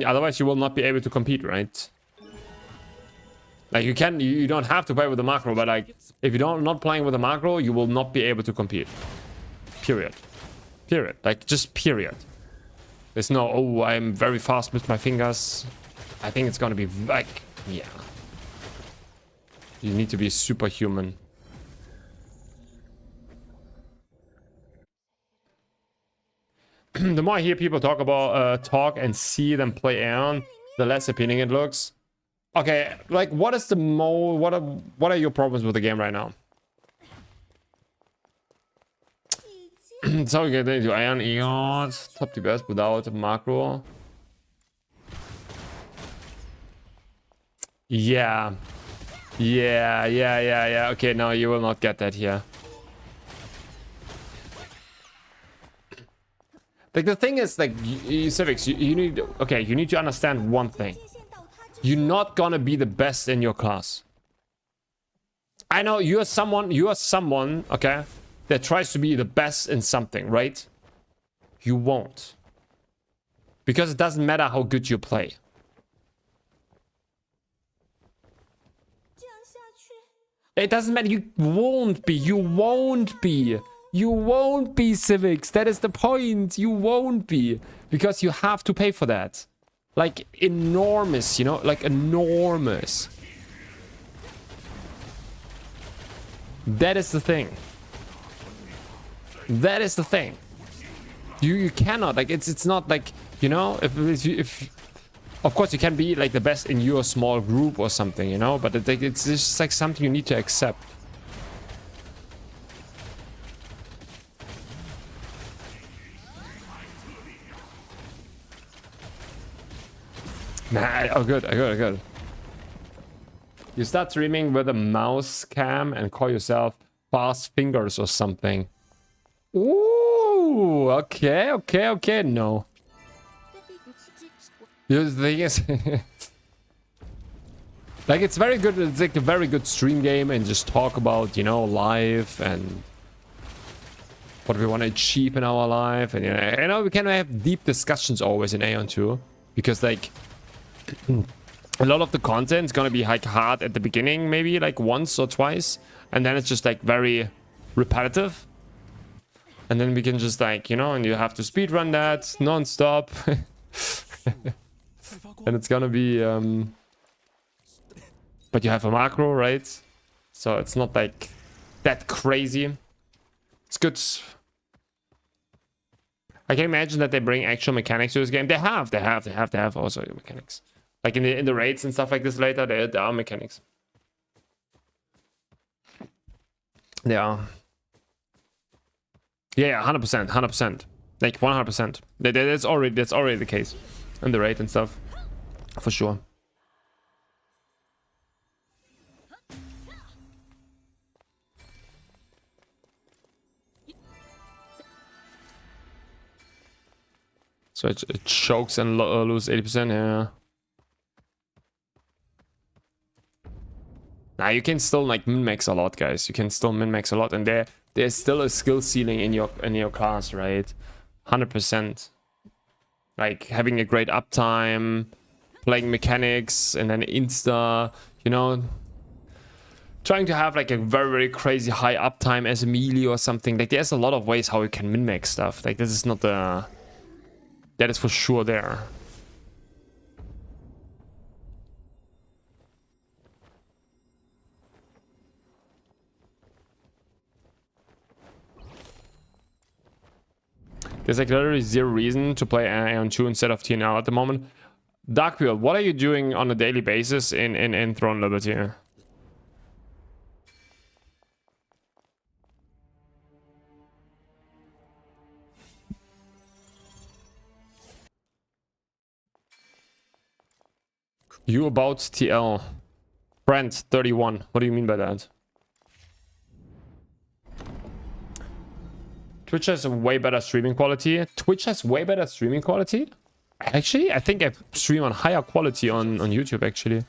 Otherwise, you will not be able to compete, right? Like you don't have to play with the macro, but like if you don't not playing with the macro, you will not be able to compete. Period. Period. Like just period. There's no, oh, I'm very fast with my fingers. I think it's gonna be like, yeah. You need to be superhuman. The more I hear people talk about talk and see them play Aeon, the less appealing it looks. Okay, like what is the what are your problems with the game right now? So we get into Aeon Eons, top DPS without macro. Yeah. Yeah. Okay, no, you will not get that here. Like the thing is, like Civics, you need, okay, you need to understand one thing. You're not gonna be the best in your class. I know you are someone, okay, that tries to be the best in something, right? You won't. Because it doesn't matter how good you play. It doesn't matter, you won't be, You won't be, Civics. That is the point. You won't be. Because you have to pay for that. Like, enormous, you know? Like, enormous. That is the thing. That is the thing. You cannot, like, it's not like, you know, if of course you can be like the best in your small group or something, you know, but it's just like something you need to accept. Nah, oh good. You start streaming with a mouse cam and call yourself Fast Fingers or something. Ooh, okay, no. The thing is, like it's very good. It's like a very good stream game, and just talk about, you know, life and what we want to achieve in our life, and you know we can have deep discussions always in Aeon 2, because like a lot of the content is gonna be like hard at the beginning, maybe like once or twice, and then it's just like very repetitive, and then we can just like, you know, and you have to speedrun that non-stop. And it's gonna be but you have a macro, right? So it's not like that crazy. It's good. I can imagine that they bring actual mechanics to this game. They have also mechanics. Like in the raids and stuff like this later, there are mechanics. They are. Yeah, 100%. Like 100%. That's already the case. In the raid and stuff. For sure. So it chokes and lose 80%, yeah. Now you can still like min-max a lot, guys. You can still min-max a lot, and there's still a skill ceiling in your class, right? 100%. Like having a great uptime, playing mechanics, and then insta, you know, trying to have like a very, very crazy high uptime as a melee or something. Like there's a lot of ways how you can min-max stuff. Like this is not the... That is for sure there. There's like literally zero reason to play Aeon 2 instead of TNL at the moment. Darkfield, what are you doing on a daily basis in Throne Liberty? You about TL. Brent 31. What do you mean by that? Twitch has a way better streaming quality. Twitch has way better streaming quality? Actually, I think I stream on higher quality on YouTube, actually.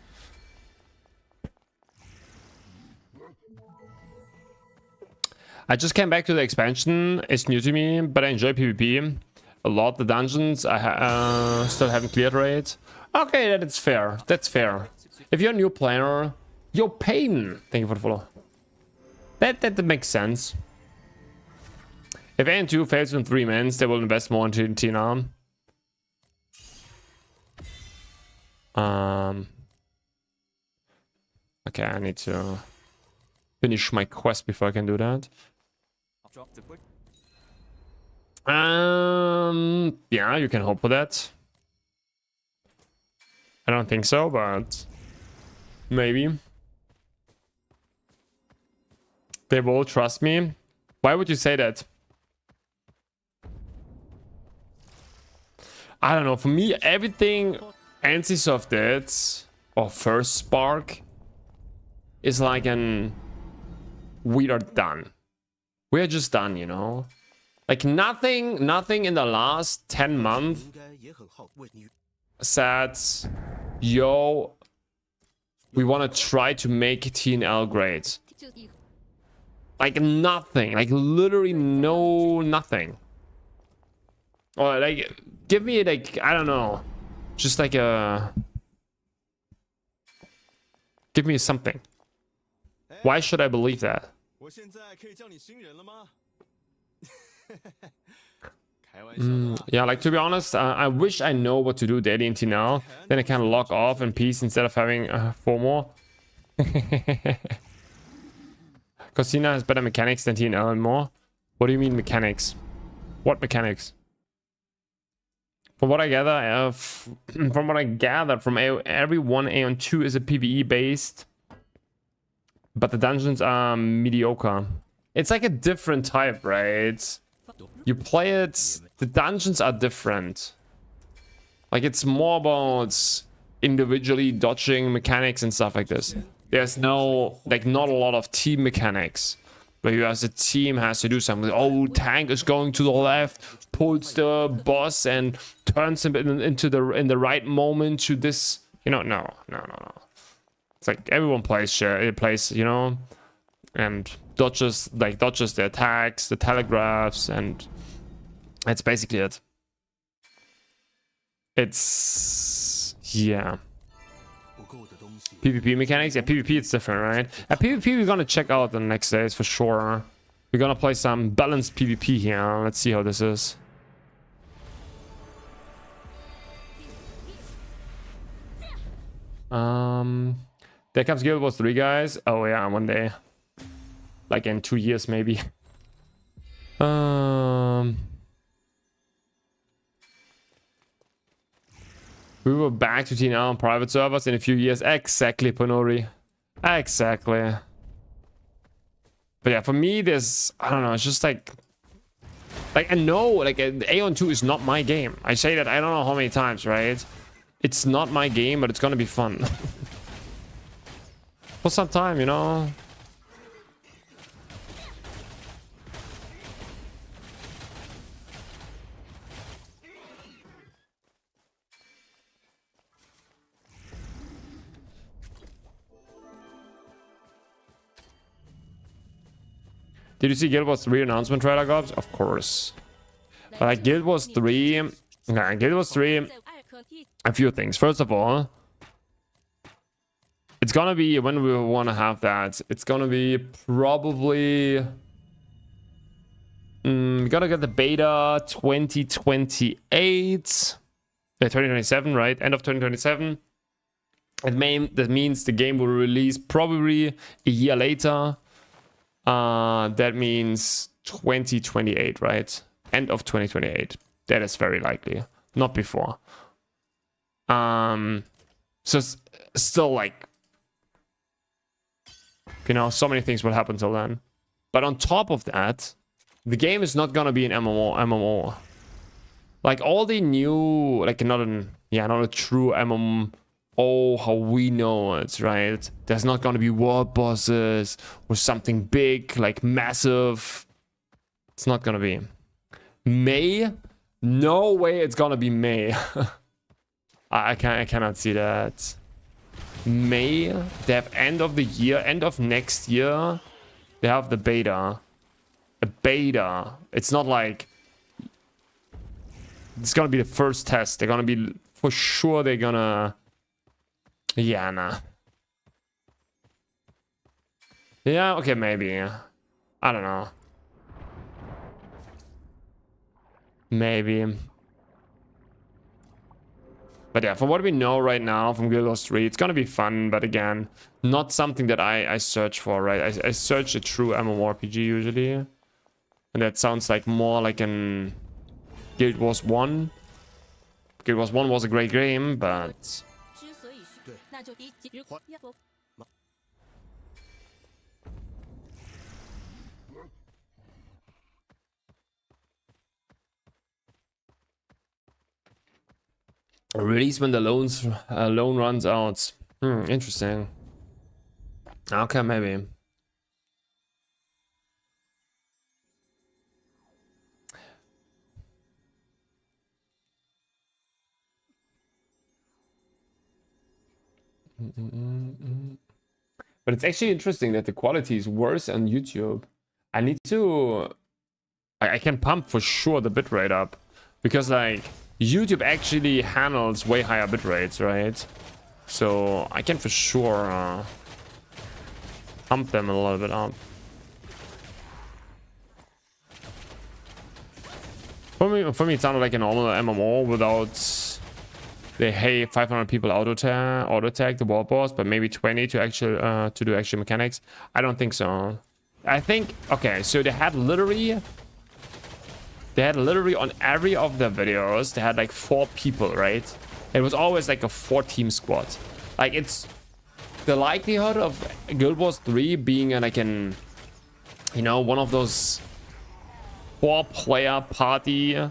I just came back to the expansion. It's new to me, but I enjoy PvP a lot. The dungeons, I still haven't cleared right. Okay, that's fair. That's fair. If you're a new player, you're paying. Thank you for the follow. That makes sense. If AN2 fails in 3 months, they will invest more into TNR. Okay, I need to finish my quest before I can do that. Yeah, you can hope for that. I don't think so, but maybe. They will trust me. Why would you say that? I don't know. For me, everything NCSoft did, or First Spark, is like an we are done. We are just done, you know? Like nothing in the last 10 months said, yo, we want to try to make TNL great. Like nothing, like literally nothing. Or like, give me like, I don't know, just like a, give me something. Why should I believe that? Yeah, like to be honest, I wish I know what to do daily in TNL. Then I can log off in peace instead of having 4 more. Because TNL has better mechanics than TNL and more. What do you mean mechanics? What mechanics? From what I gather, from everyone, Aeon 2 is a PvE based, but the dungeons are mediocre. It's like a different type, right? You play it, the dungeons are different. Like it's more about individually dodging mechanics and stuff like this. There's no, like not a lot of team mechanics. Where you as a team has to do something. Oh, tank is going to the left, pulls the boss and turns him in the right moment to this. You know, no. It's like everyone plays, you know, and dodges the attacks, the telegraphs, and that's basically it. It's yeah. PvP mechanics? Yeah, PvP it's different, right? At PvP we're gonna check out the next days for sure. We're gonna play some balanced PvP here. Let's see how this is. There comes Guild Wars 3, guys. Oh yeah, one day. Like in 2 years maybe. We were back to TNL on private servers in a few years. Exactly, Ponori. Exactly. But yeah, for me, there's, I don't know, it's just like I know, like, Aeon 2 is not my game. I say that I don't know how many times, right? It's not my game, but it's gonna be fun. For some time, you know? Did you see Guild Wars 3 announcement trailer, Gobs? Of course. But like Guild Wars 3... Okay, Guild Wars 3... A few things. First of all... It's gonna be, when we want to have that, it's gonna be probably... we gotta get the beta 2028... 2027, right? End of 2027. That means the game will release probably a year later. That means 2028, right? End of 2028. That is very likely. Not before. So still like, you know, so many things will happen till then. But on top of that, the game is not gonna be an MMO. Like all the new, like not a true MMO. Oh, how we know it, right? There's not gonna be world bosses or something big, like massive It's not gonna be. May? No way it's gonna be May. I cannot see that. May? They have end of the year, end of next year. They have the beta. A beta. It's not like... It's gonna be the first test. They're gonna be... For sure they're gonna... Yeah, nah. Yeah, okay, maybe. I don't know. Maybe. But yeah, from what we know right now from Guild Wars 3, it's gonna be fun, but again, not something that I search for, right? I search a true MMORPG usually. And that sounds like more like an Guild Wars 1. Guild Wars 1 was a great game, but... 之所以需，那就如果要不 Release when the loan runs out. Interesting. Okay, maybe. But it's actually interesting that the quality is worse on YouTube. I need to... I can pump for sure the bitrate up. Because like... YouTube actually handles way higher bit rates, right? So I can for sure pump them a little bit up. For me, it sounded like a normal MMO without the hey 500 people auto attack the wall boss, but maybe 20 to actual to do actual mechanics. I don't think so. I think okay, so they had literally on every of the videos, they had like 4 people, right? It was always like a 4-team squad. Like it's the likelihood of Guild Wars 3 being like an, you know, one of those 4-player party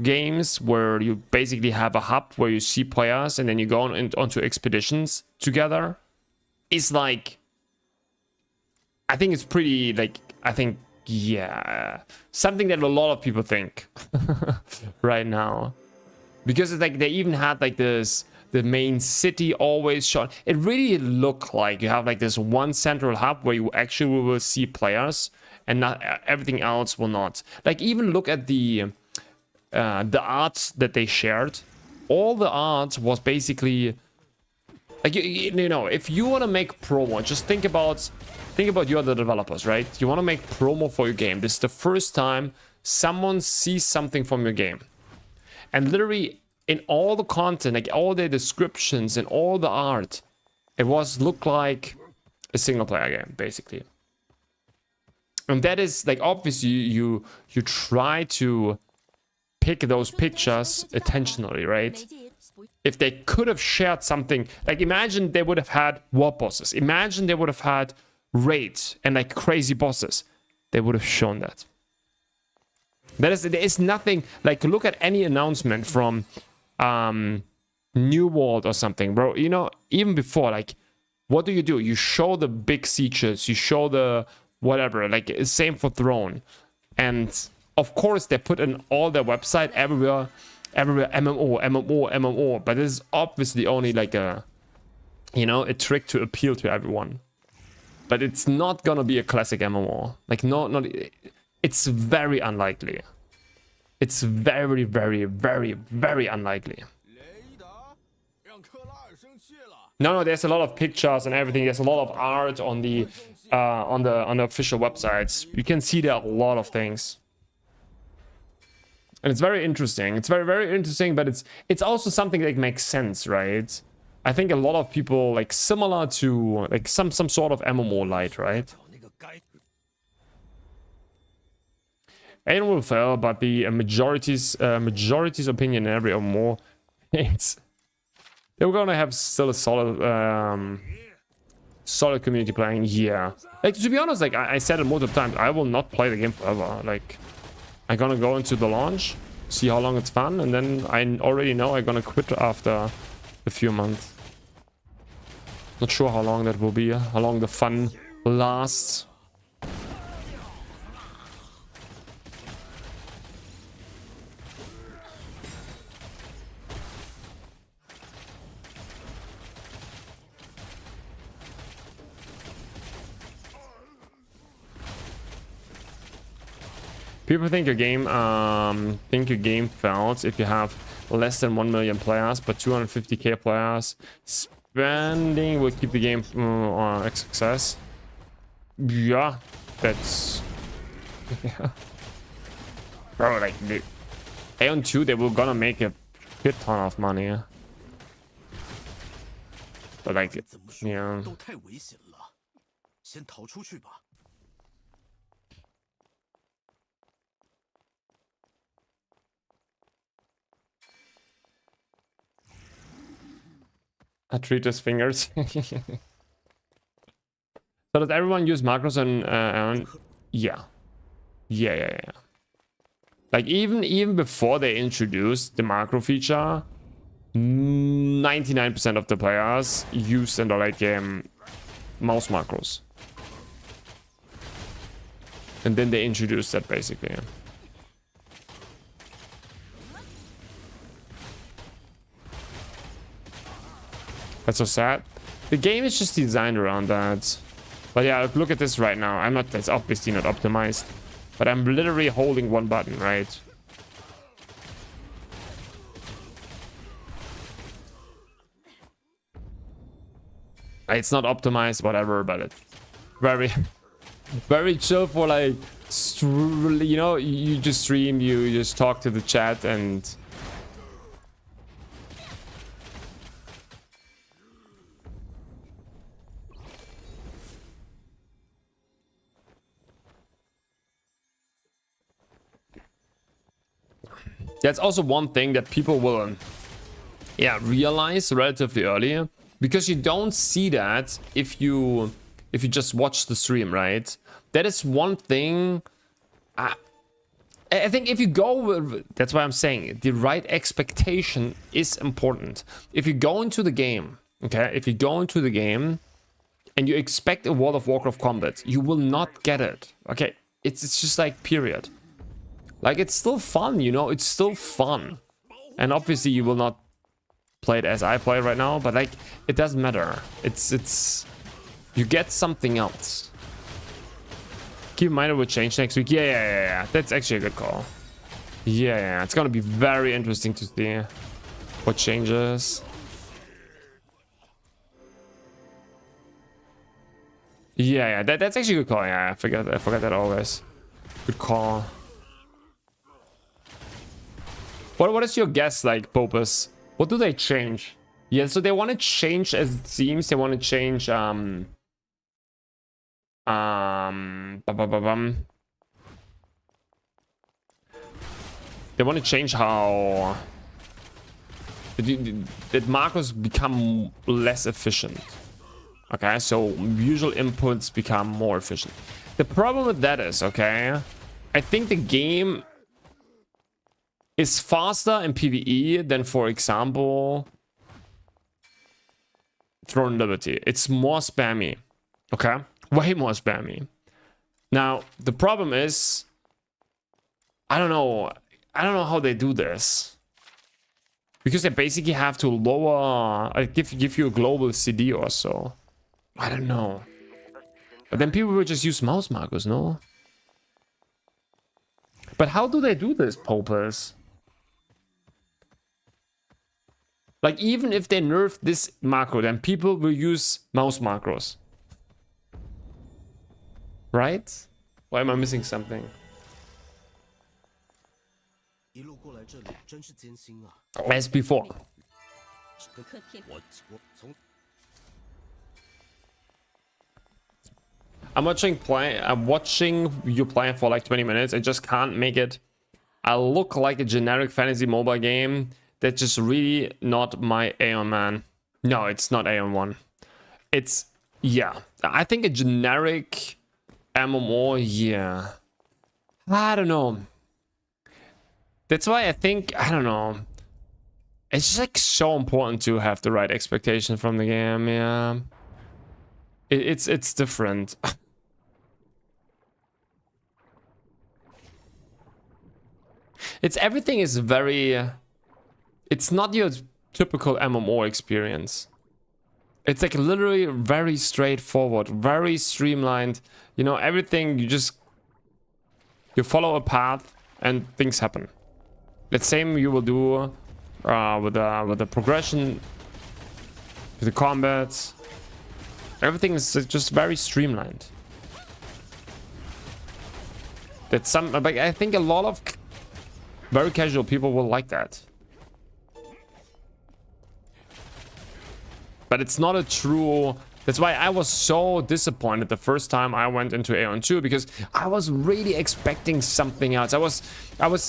games where you basically have a hub where you see players and then you go onto expeditions together is like, I think it's pretty like, I think, yeah, something that a lot of people think right now, because it's like they even had like this, the main city always shot. It really looked like you have like this one central hub where you actually will see players and not everything else will not. Like even look at the art that they shared. All the art was basically like you know, if you want to make promo, just think about you are the developers, right? You want to make promo for your game. This is the first time someone sees something from your game. And literally in all the content, like all the descriptions and all the art, it looked like a single player game, basically. And that is like, obviously you try to pick those pictures intentionally, right? If they could have shared something, like imagine they would have had war bosses. Imagine they would have had raids and like crazy bosses. They would have shown that. There is nothing, like look at any announcement from New World or something, bro. You know, even before, like what do? You show the big sieges, you show the whatever, like same for Throne. And of course they put in all their website everywhere MMO, but this is obviously only like a, you know, a trick to appeal to everyone. But it's not gonna be a classic MMO. Like not it's very unlikely. It's very, very, very, very unlikely. No, there's a lot of pictures and everything. There's a lot of art on the official websites. You can see there are a lot of things. And it's very interesting. It's very, very interesting, but it's also something that makes sense, right? I think a lot of people, like similar to like some sort of MMO light, right? Anyone will fail, but the majority's opinion in every MMO, they're gonna have still a solid community playing. Yeah, like to be honest, like I said it multiple times, I will not play the game forever. Like I'm gonna go into the launch, see how long it's fun, and then I already know I'm gonna quit after a few months. Not sure how long that will be, how long the fun lasts. People think your game fails if you have less than 1 million players, but 250k players. Spending will keep the game a success. Yeah, that's yeah. Bro, like Aeon 2, they were gonna make a shit ton of money. But like, yeah. 都太危险了，先逃出去吧。 I treat his fingers. So does everyone use macros on yeah. Yeah. Like even before they introduced the macro feature, 99% of the players used in the late game mouse macros. And then they introduced that basically. That's so sad. The game is just designed around that. But yeah, look at this right now. That's obviously not optimized. But I'm literally holding one button, right? It's not optimized, whatever, but it's very, very chill for like, you know, you just stream, you just talk to the chat and... That's also one thing that people will, realize relatively early, because you don't see that if you just watch the stream, right? That is one thing. I think if you go with, that's why I'm saying the right expectation is important. If you go into the game, okay, if you go into the game and you expect a World of Warcraft combat, you will not get it. Okay, it's just like period. Like, it's still fun, you know, it's still fun. And obviously you will not play it as I play right now, but like, it doesn't matter. It's you get something else. Keep in mind it will change next week. Yeah. That's actually a good call. Yeah. It's gonna be very interesting to see what changes. Yeah. That's actually a good call. Yeah, I forget that always. Good call. What is your guess, like, Popus? What do they change? Yeah, so they want to change, as it seems, they want to change, they want to change how that macros become less efficient. Okay, so usual inputs become more efficient. The problem with that is, okay, I think the game is faster in PvE than, for example, Throne Liberty. It's more spammy. Okay? Way more spammy. Now, the problem is, I don't know how they do this. Because they basically have to lower, give you a global CD or so. I don't know. But then people will just use mouse markers, no? But how do they do this, Popers? Like, even if they nerf this macro, then people will use mouse macros. Right? Why am I missing something? As before. I'm watching you play for like 20 minutes. I just can't make it. I look like a generic fantasy mobile game. That's just really not my Aeon, man. No, it's not Aeon 1. It's, yeah. I think a generic MMO, yeah. I don't know. That's why I think, I don't know. It's just like so important to have the right expectation from the game, yeah. It's different. Everything is very... It's not your typical MMO experience. It's like literally very straightforward, very streamlined. You know, everything you just... You follow a path and things happen. The same you will do with the progression, with the combat. Everything is just very streamlined. That some, like, I think a lot of very casual people will like that. But it's not a true... That's why I was so disappointed the first time I went into Aeon 2, because I was really expecting something else. I was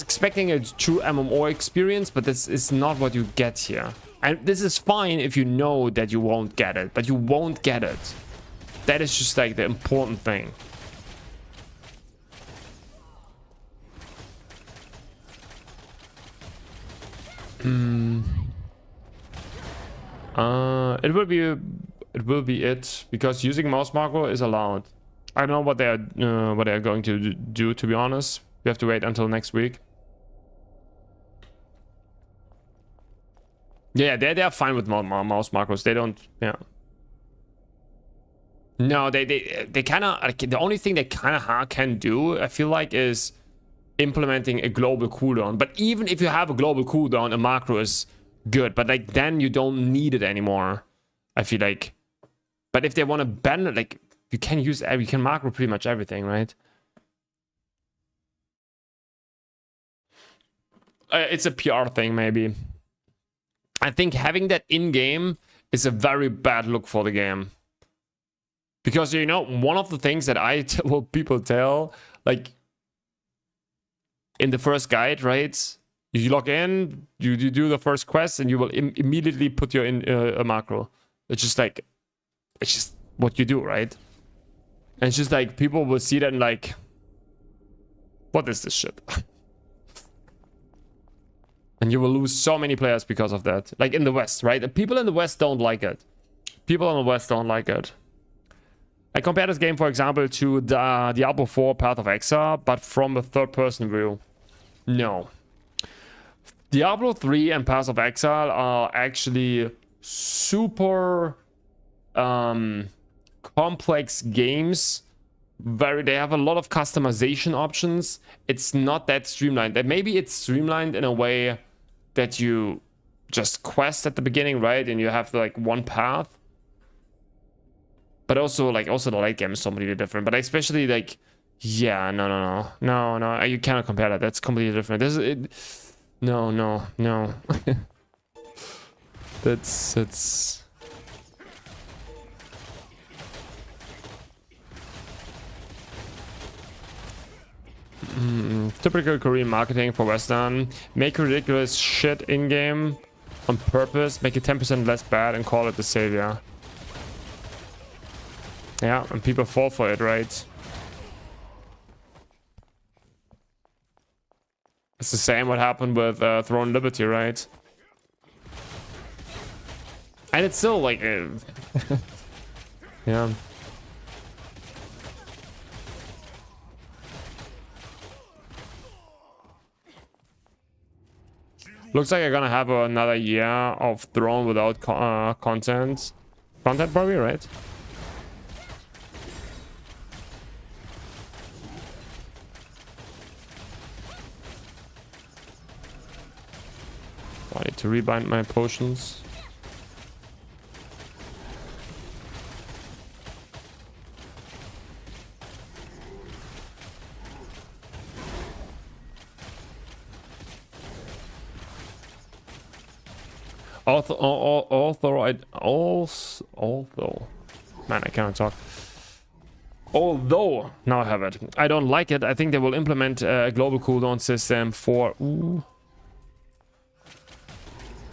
expecting a true MMO experience, but this is not what you get here. And this is fine if you know that you won't get it, but you won't get it. That is just like the important thing. It will be it, because using mouse macro is allowed. I don't know what they are going to do, to be honest. We have to wait until next week. Yeah, they're fine with mouse macros. They don't, yeah. No, they kind of, like, the only thing they kind of can do, I feel like, is implementing a global cooldown. But even if you have a global cooldown, a macro is good. But like then you don't need it anymore, I feel like. But if they want to ban it, like, you can macro pretty much everything, right? It's a PR thing, maybe. I think having that in-game is a very bad look for the game. Because, you know, one of the things that people tell, like, in the first guide, right? You log in, you do the first quest, and you will immediately put your a macro. It's just like, it's just what you do, right? And it's just like, people will see that and like, what is this shit? And you will lose so many players because of that. Like in the West, right? People in the West don't like it. People in the West don't like it. I compare this game, for example, to the Diablo 4 Path of Exile, but from a third-person view. No. Diablo 3 and Path of Exile are actually super complex games. They have a lot of customization options. It's not that streamlined. Maybe it's streamlined in a way that you just quest at the beginning, right? And you have like one path. But also the late game is completely different. But especially like, yeah, no, you cannot compare that. That's completely different. No. That's typical Korean marketing for Western. Make ridiculous shit in-game on purpose, make it 10% less bad, and call it the savior. Yeah, and people fall for it, right? It's the same what happened with Throne Liberty, right? And it's still like... yeah. Looks like I'm gonna have another year of Throne without content. Content probably, right? I need to rebind my potions. Although, man, I cannot talk. Although, now I have it. I don't like it. I think they will implement a global cooldown system for... Ooh.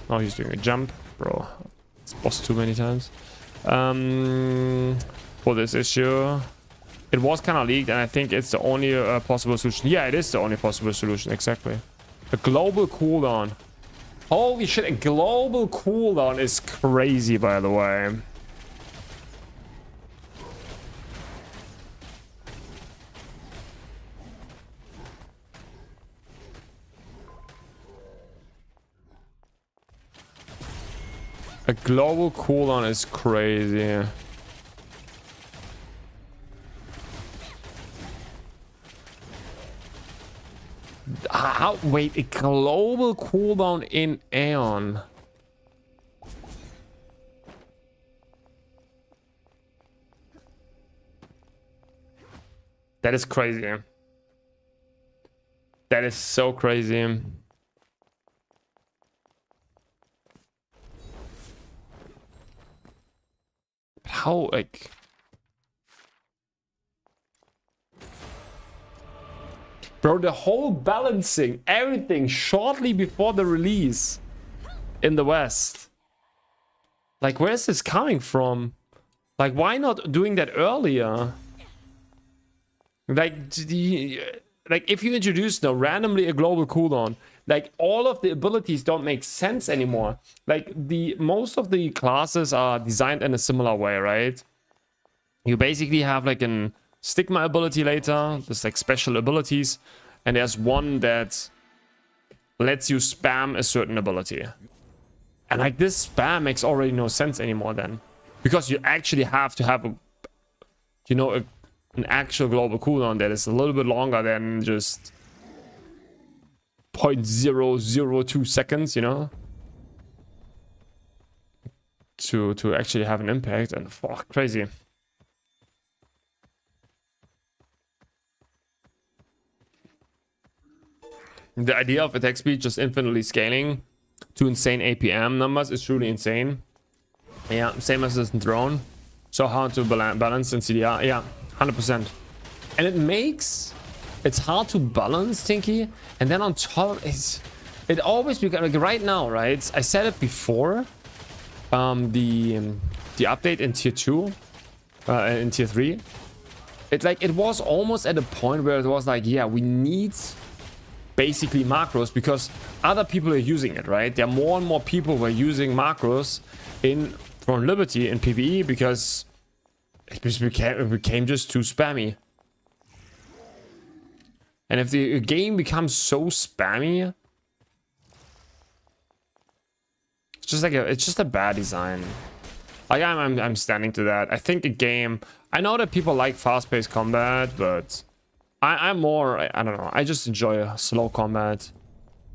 Oh, he's doing a jump. Bro, it's bossed too many times. For this issue. It was kind of leaked, and I think it's the only possible solution. Yeah, it is the only possible solution, exactly. A global cooldown. Holy shit, a global cooldown is crazy, by the way. A global cooldown is crazy. How? Wait, a global cooldown in Aeon. That is crazy. That is so crazy. How, like... Bro, the whole balancing, everything shortly before the release in the West. Like, where's this coming from? Like, why not doing that earlier? Like, if you introduce now randomly a global cooldown, like all of the abilities don't make sense anymore. Like most of the classes are designed in a similar way, right? You basically have like an stigma ability later, there's like special abilities, and there's one that lets you spam a certain ability. And like this spam makes already no sense anymore then, because you actually have to have a, you know, an actual global cooldown that is a little bit longer than just 0.002 seconds, you know, to actually have an impact. And fuck, crazy. The idea of attack speed just infinitely scaling to insane APM numbers is truly insane. Yeah, same as the throne. So hard to balance in CDR. Yeah, 100%. And it makes it's hard to balance, Tinky. And then on top, it always becomes like right now, right? I said it before. The update in tier 2, in tier 3. It was almost at a point where it was like, yeah, we need basically macros because other people are using it, right? There are more and more people who are using macros in Throne Liberty in PvE because it became just too spammy. And if the game becomes so spammy, it's just a bad design. Like I'm standing to that. I think the game, I know that people like fast-paced combat, but I'm more, I don't know, I just enjoy slow combat.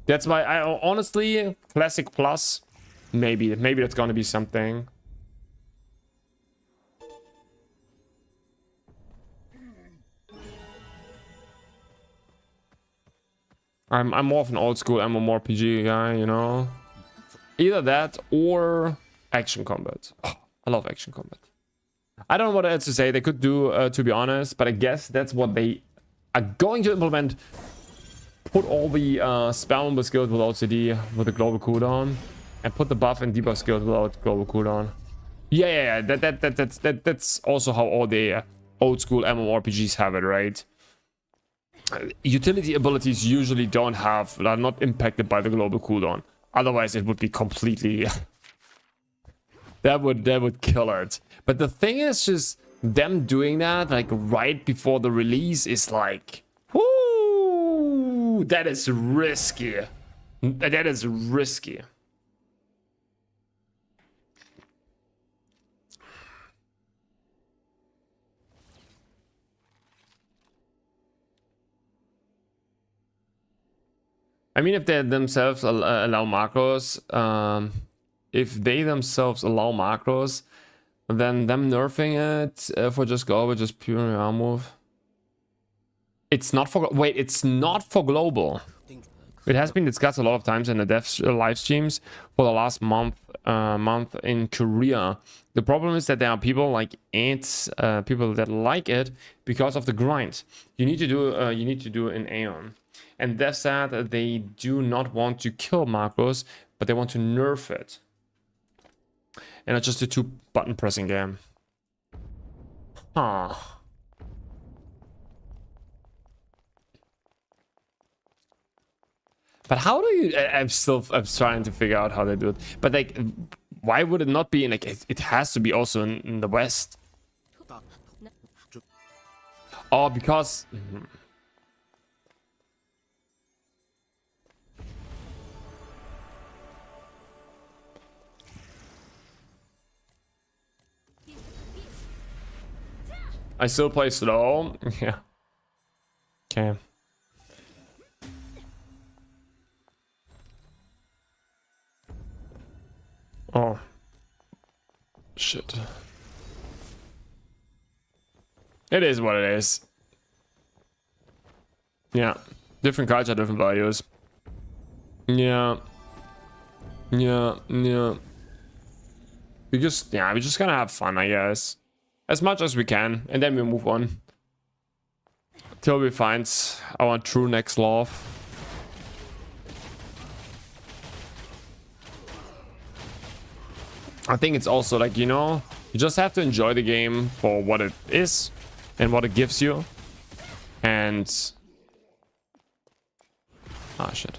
That's why I honestly, Classic Plus, maybe that's gonna be something. I'm more of an old school MMORPG guy, you know. Either that or action combat. Oh, I love action combat. I don't know what else to say. They could do, to be honest, but I guess that's what they are going to implement. Put all the spammable skills without CD with a global cooldown, and put the buff and debuff skills without global cooldown. Yeah. That's also how all the old school MMORPGs have it, right? Utility abilities usually are not impacted by the global cooldown. Otherwise, it would be completely that would kill it. But the thing is, just them doing that like right before the release is like, whoo, that is risky. That is risky. I mean, if they themselves allow macros, then them nerfing it for just go with just pure arm move. It's not for global. It has been discussed a lot of times in the dev live streams for the last month in Korea. The problem is that there are people like it, people that like it because of the grind. You need to do an Aeon. And dev said that they do not want to kill macros, but they want to nerf it. And not just a 2-button pressing game. Huh. But how do you... I'm trying to figure out how they do it. But like, why would it not be in like... It has to be also in the West. Oh, because... I still play slow. Yeah. Okay. Oh. Shit. It is what it is. Yeah. Different culture, different values. Yeah. Yeah. We just gonna have fun, I guess. As much as we can, and then we move on. Till we find our true next love. I think it's also like, you know, you just have to enjoy the game for what it is and what it gives you. And... ah, shit.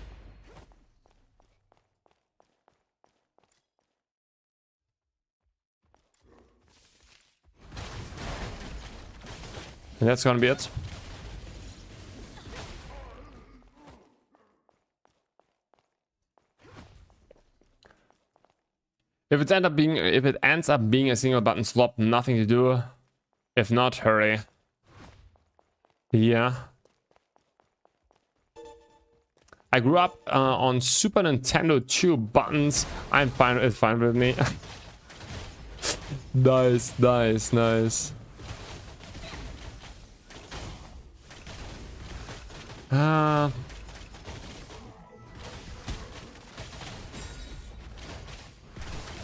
And that's gonna be it. If it ends up being a single button swap, nothing to do. If not, hurry. Yeah. I grew up on Super Nintendo 2 buttons. I'm fine. It's fine with me. Nice.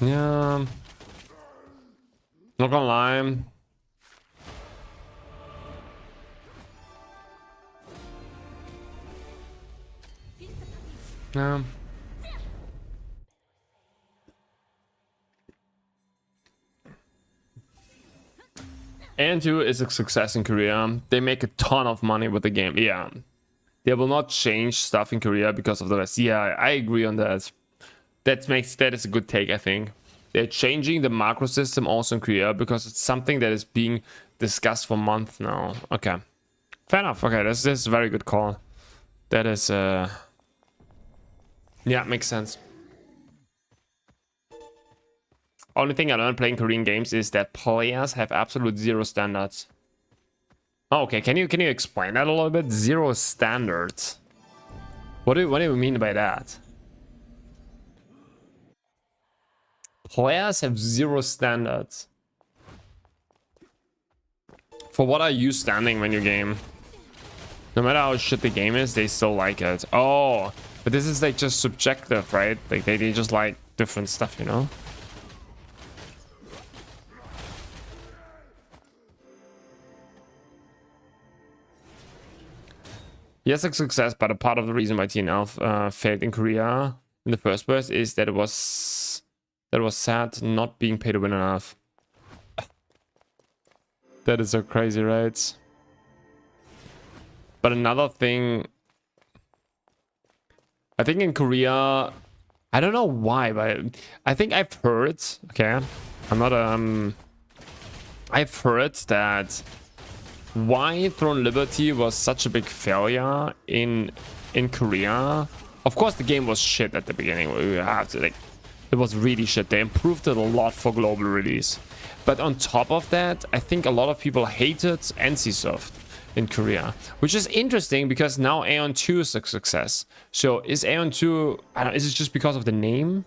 Yeah. Not gonna lie. Yeah. AN2 is a success in Korea. They make a ton of money with the game. Yeah. They will not change stuff in Korea because of the rest. Yeah, I agree on that. That is a good take, I think. They're changing the macro system also in Korea because it's something that is being discussed for months now. Okay. Fair enough. Okay, this is a very good call. That is yeah, makes sense. Only thing I learned playing Korean games is that players have absolute zero standards. Oh, okay, can you explain that a little bit? Zero standards. What do you mean by that? Players have zero standards. For what are you standing when you game? No matter how shit the game is, they still like it. Oh, but this is like just subjective, right? Like they just like different stuff, you know? Yes, a success, but a part of the reason why TNL failed in Korea in the first place is that it was sad not being paid to win enough. That is so crazy, right? But another thing, I think in Korea, I don't know why, but I think I've heard, okay, I've heard that why Throne Liberty was such a big failure in Korea. Of course, the game was shit at the beginning. We have to, like, it was really shit. They improved it a lot for global release. But on top of that, I think a lot of people hated NCSoft in Korea, which is interesting because now Aeon 2 is a success. So is Aeon 2, I don't know, is it just because of the name?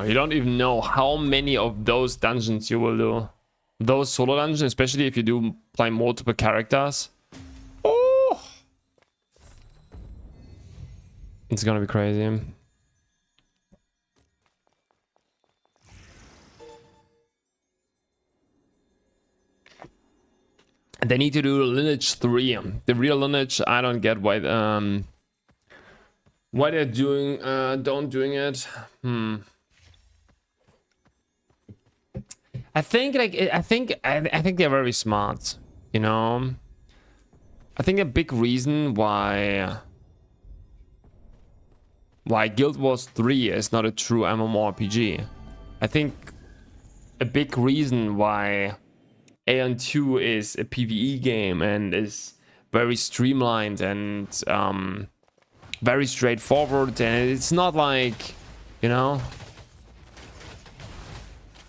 You don't even know how many of those dungeons you will do. Those solo dungeons, especially if you do play multiple characters. Oh! It's gonna be crazy. They need to do Lineage 3. The real Lineage, I don't get why they're doing doing it. I think they're very smart, you know. I think a big reason why Guild Wars 3 is not a true MMORPG. I think a big reason why Aeon 2 is a PvE game and is very streamlined and very straightforward, and it's not like, you know,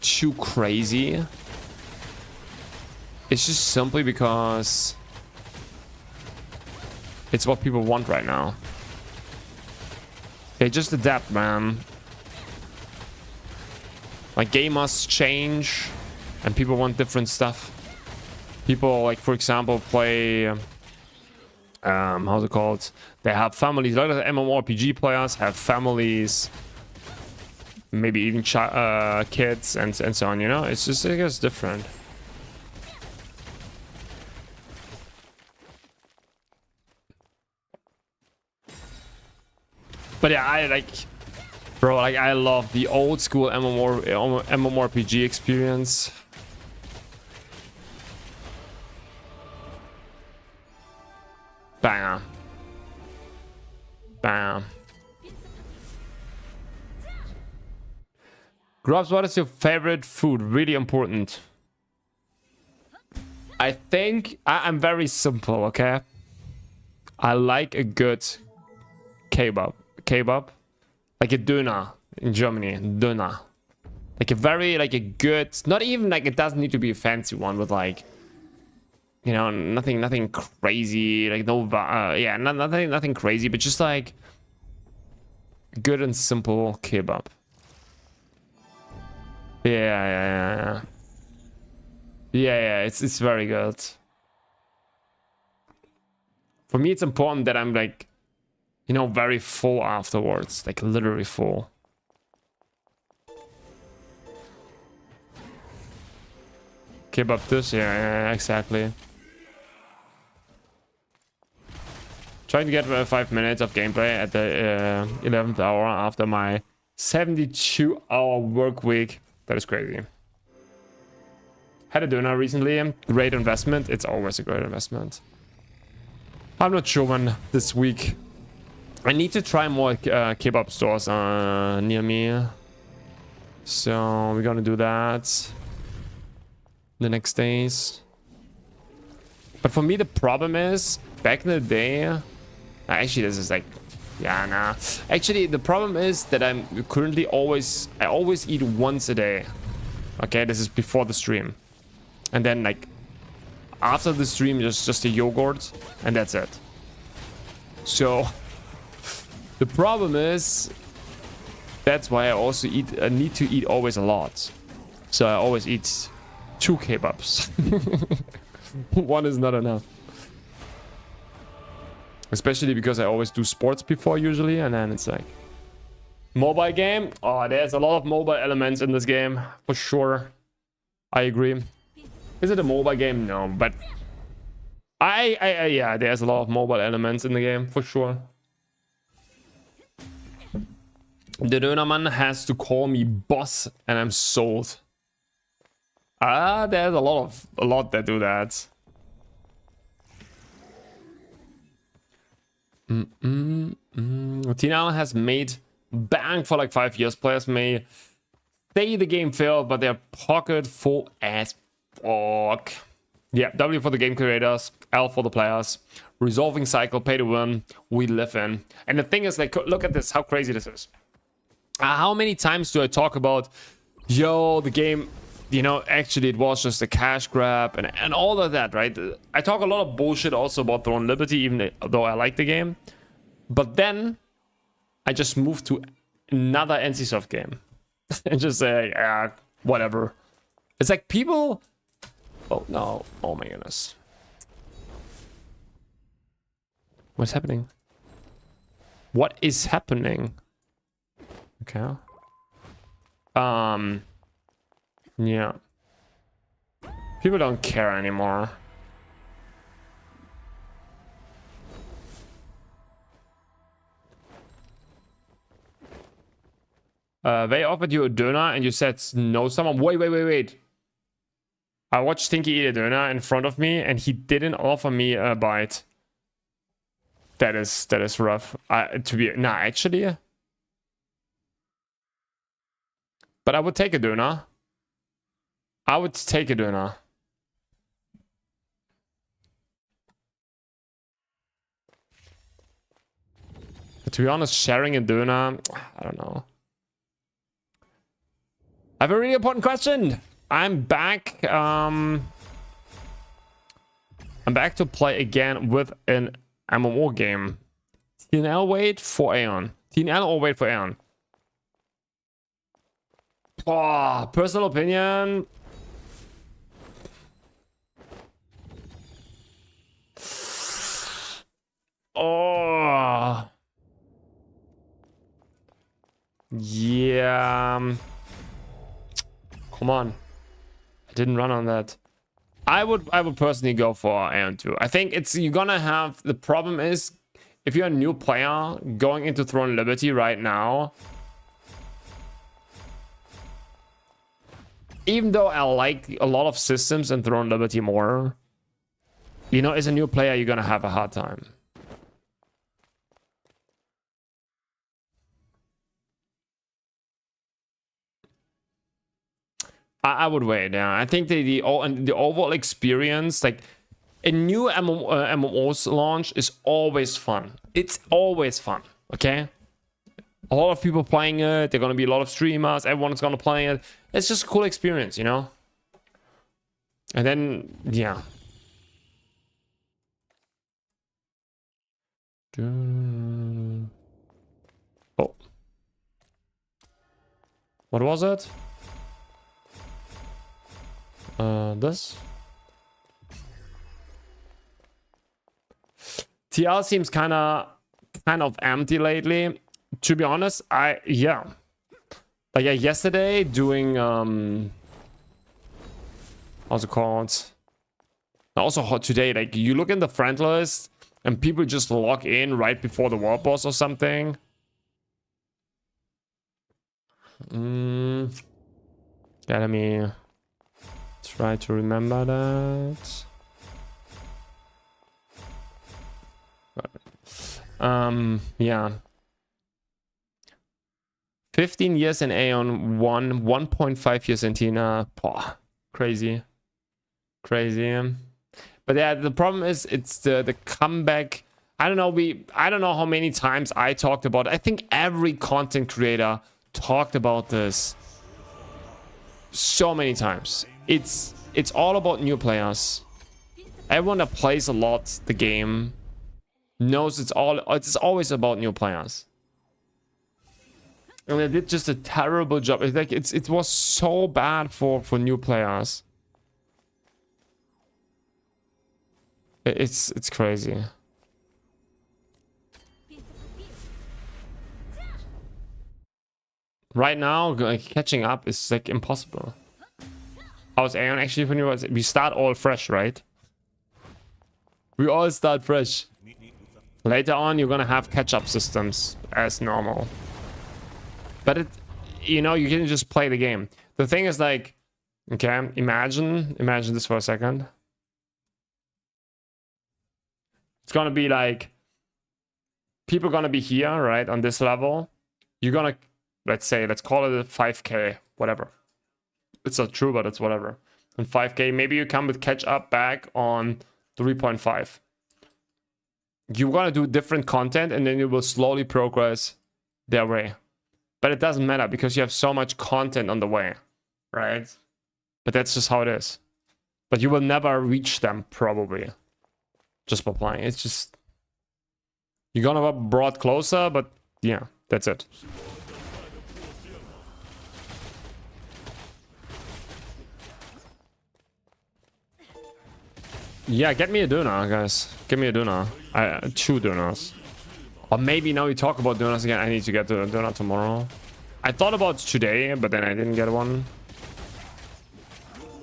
too crazy. It's just simply because it's what people want right now. They just adapt, man. Like, game must change, and people want different stuff. People, like, for example, play how's it called? They have families. A lot of the MMORPG players have families, maybe even kids, and so on. You know, it's just, I guess, different. But yeah, I like, bro, like, I love the old school MMORPG experience. Bam. Bam. Grubs, what is your favorite food? Really important. I think I'm very simple, okay? I like a good kebab. Kebab? Like a döner in Germany. Döner. Like a very, like a good, not even like, it doesn't need to be a fancy one with like, you know, nothing crazy, like no, yeah, nothing crazy, but just like good and simple kebab. Yeah, it's very good. For me, it's important that I'm like, you know, very full afterwards, like literally full. Kebab this, yeah, exactly. Trying to get 5 minutes of gameplay at the 11th hour after my 72-hour work week. That is crazy. Had a doner recently. Great investment. It's always a great investment. I'm not sure when this week. I need to try more kebab stores near me. So we're gonna do that the next days. But for me, the problem is, back in the day, actually, this is like, yeah, nah. Actually, the problem is that I'm currently I always eat once a day. Okay, this is before the stream. And then like, after the stream, just a yogurt, and that's it. So, the problem is, that's why I also need to eat always a lot. So I always eat 2 kebabs. One is not enough. Especially because I always do sports before usually, and then it's like mobile game. Oh, there's a lot of mobile elements in this game for sure. I agree. Is it a mobile game? No, but yeah, there's a lot of mobile elements in the game for sure. The Dönerman has to call me boss, and I'm sold. There's a lot that do that. Tina has made bank for like 5 years. Players may say the game failed, but they're pocket full as fuck. Yeah, W for the game creators, L for the players. Resolving cycle, pay to win, we live in. And the thing is, like, look at this, how crazy this is. How many times do I talk about, yo, the game, you know, actually it was just a cash grab and all of that, right? I talk a lot of bullshit also about Throne Liberty, even though I like the game. But then I just moved to another NCSoft game and just say, yeah, whatever. It's like people, oh no, oh my goodness. What's happening? What is happening? Okay. Yeah. People don't care anymore. They offered you a doner and you said no. Someone, wait. I watched Stinky eat a doner in front of me and he didn't offer me a bite. That is rough. Actually. But I would take a doner. I would take a doner. To be honest, sharing a Duna, I don't know. I have a really important question. I'm back. I'm back to play again with an MMO game. TNL wait for Aeon. TNL or wait for Aeon. Oh, personal opinion. Oh. Yeah. Come on. I didn't run on that. I would personally go for Aeon 2. I think you're gonna have, the problem is if you're a new player going into Throne Liberty right now, even though I like a lot of systems in Throne Liberty more, you know, as a new player you're gonna have a hard time. I would wait. Yeah, I think the overall experience, like a new MMO's launch, is always fun. It's always fun. Okay, a lot of people playing it. There are gonna be a lot of streamers. Everyone's gonna play it. It's just a cool experience, you know. And then yeah. Oh, what was it? This TL seems kind of empty lately, to be honest. Yeah, like yesterday doing how's it called, also hot today, like you look in the friend list and people just log in right before the Watermark or something. Yeah, let me try to remember that. Yeah. 15 years in Aeon, 1.5 years in Tina. Poh, crazy. Crazy. But yeah, the problem is it's the comeback. I don't know how many times I talked about it. I think every content creator talked about this so many times. It's all about new players. Everyone that plays a lot the game knows it's always about new players. And they did just a terrible job. It's like it was so bad for new players. It's crazy. Right now, like, catching up is like impossible. How's Aeon actually when we start all fresh, right? We all start fresh. Later on, you're gonna have catch-up systems as normal. But you know, you can just play the game. The thing is, like, okay, imagine this for a second. It's gonna be like people gonna be here, right, on this level. You're gonna, let's call it a 5k, whatever. It's not true, but it's whatever. And 5k, maybe you come with catch up back on 3.5. You're gonna do different content and then you will slowly progress their way. But it doesn't matter because you have so much content on the way, right? But that's just how it is. But you will never reach them probably just by playing. It's just, you're gonna be brought closer, but yeah, that's it. Yeah, get me a Duna, guys. Give me a Duna. 2 Dunas. Or maybe now we talk about Dunas again. I need to get the Duna tomorrow. I thought about today, but then I didn't get one.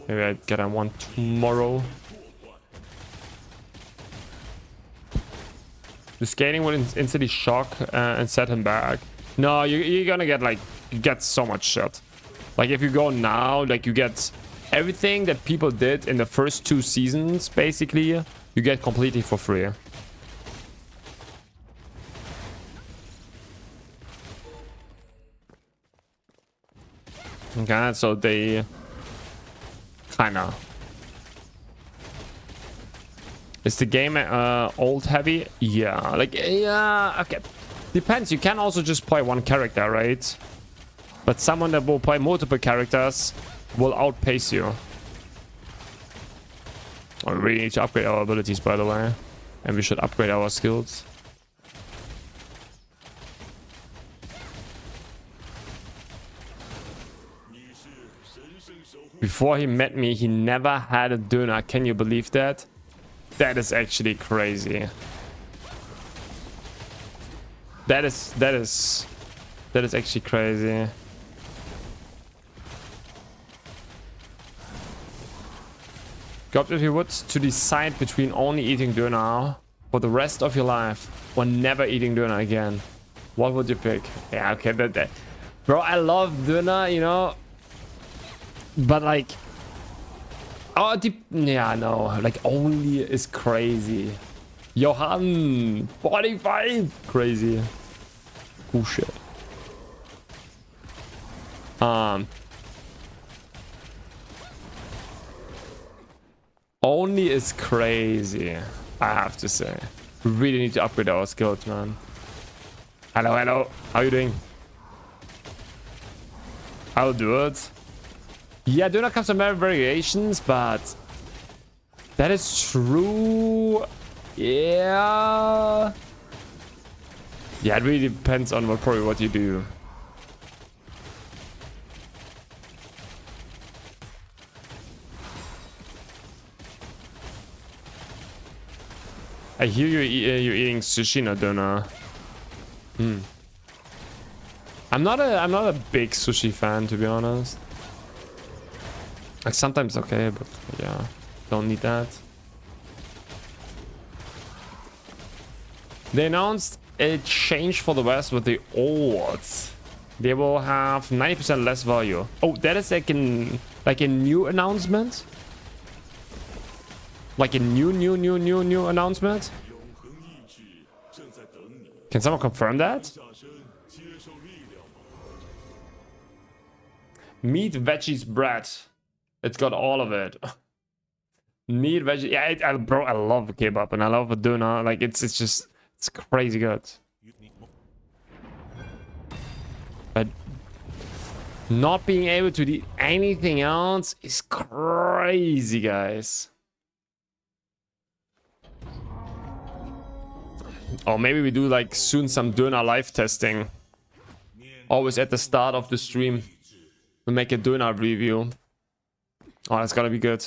Maybe I get one tomorrow. The skating will instantly shock and set him back. No, you're gonna get like, you get so much shit. Like if you go now, like you get everything that people did in the first 2 seasons, basically, you get completely for free. Okay, so they kinda. Is the game old heavy? Yeah, like, yeah, okay. Depends. You can also just play one character, right? But someone that will play multiple characters will outpace you. Oh, we really need to upgrade our abilities, by the way. And we should upgrade our skills. Before he met me, he never had a Döner. Can you believe that? That is actually crazy. That is actually crazy. God, if you were to decide between only eating Döner for the rest of your life or never eating Döner again, what would you pick? Yeah, okay, that bro, I love Döner, you know, but like, oh, yeah, no, like only is crazy. Johan, 45, crazy. Oh shit. Only is crazy, I have to say. We really need to upgrade our skills, man. Hello, hello. How you doing? I'll do it. Yeah, Döner comes in many variations, but that is true. Yeah. Yeah, it really depends on what you do. I hear you're eating sushi, not Döner. I'm not a big sushi fan, to be honest. Like sometimes okay, but yeah, don't need that. They announced a change for the West with the odds. They will have 90% less value. Oh, that is like a new announcement. Like a new announcement? Can someone confirm that? Meat, veggies, bread. It's got all of it. Meat, veggies. Yeah, bro, I love kebab and I love a Döner. Like it's crazy good. But not being able to eat anything else is crazy, guys. Or maybe we do like soon some Döner live testing. Always at the start of the stream. We make a Döner review. Oh, that's gonna be good.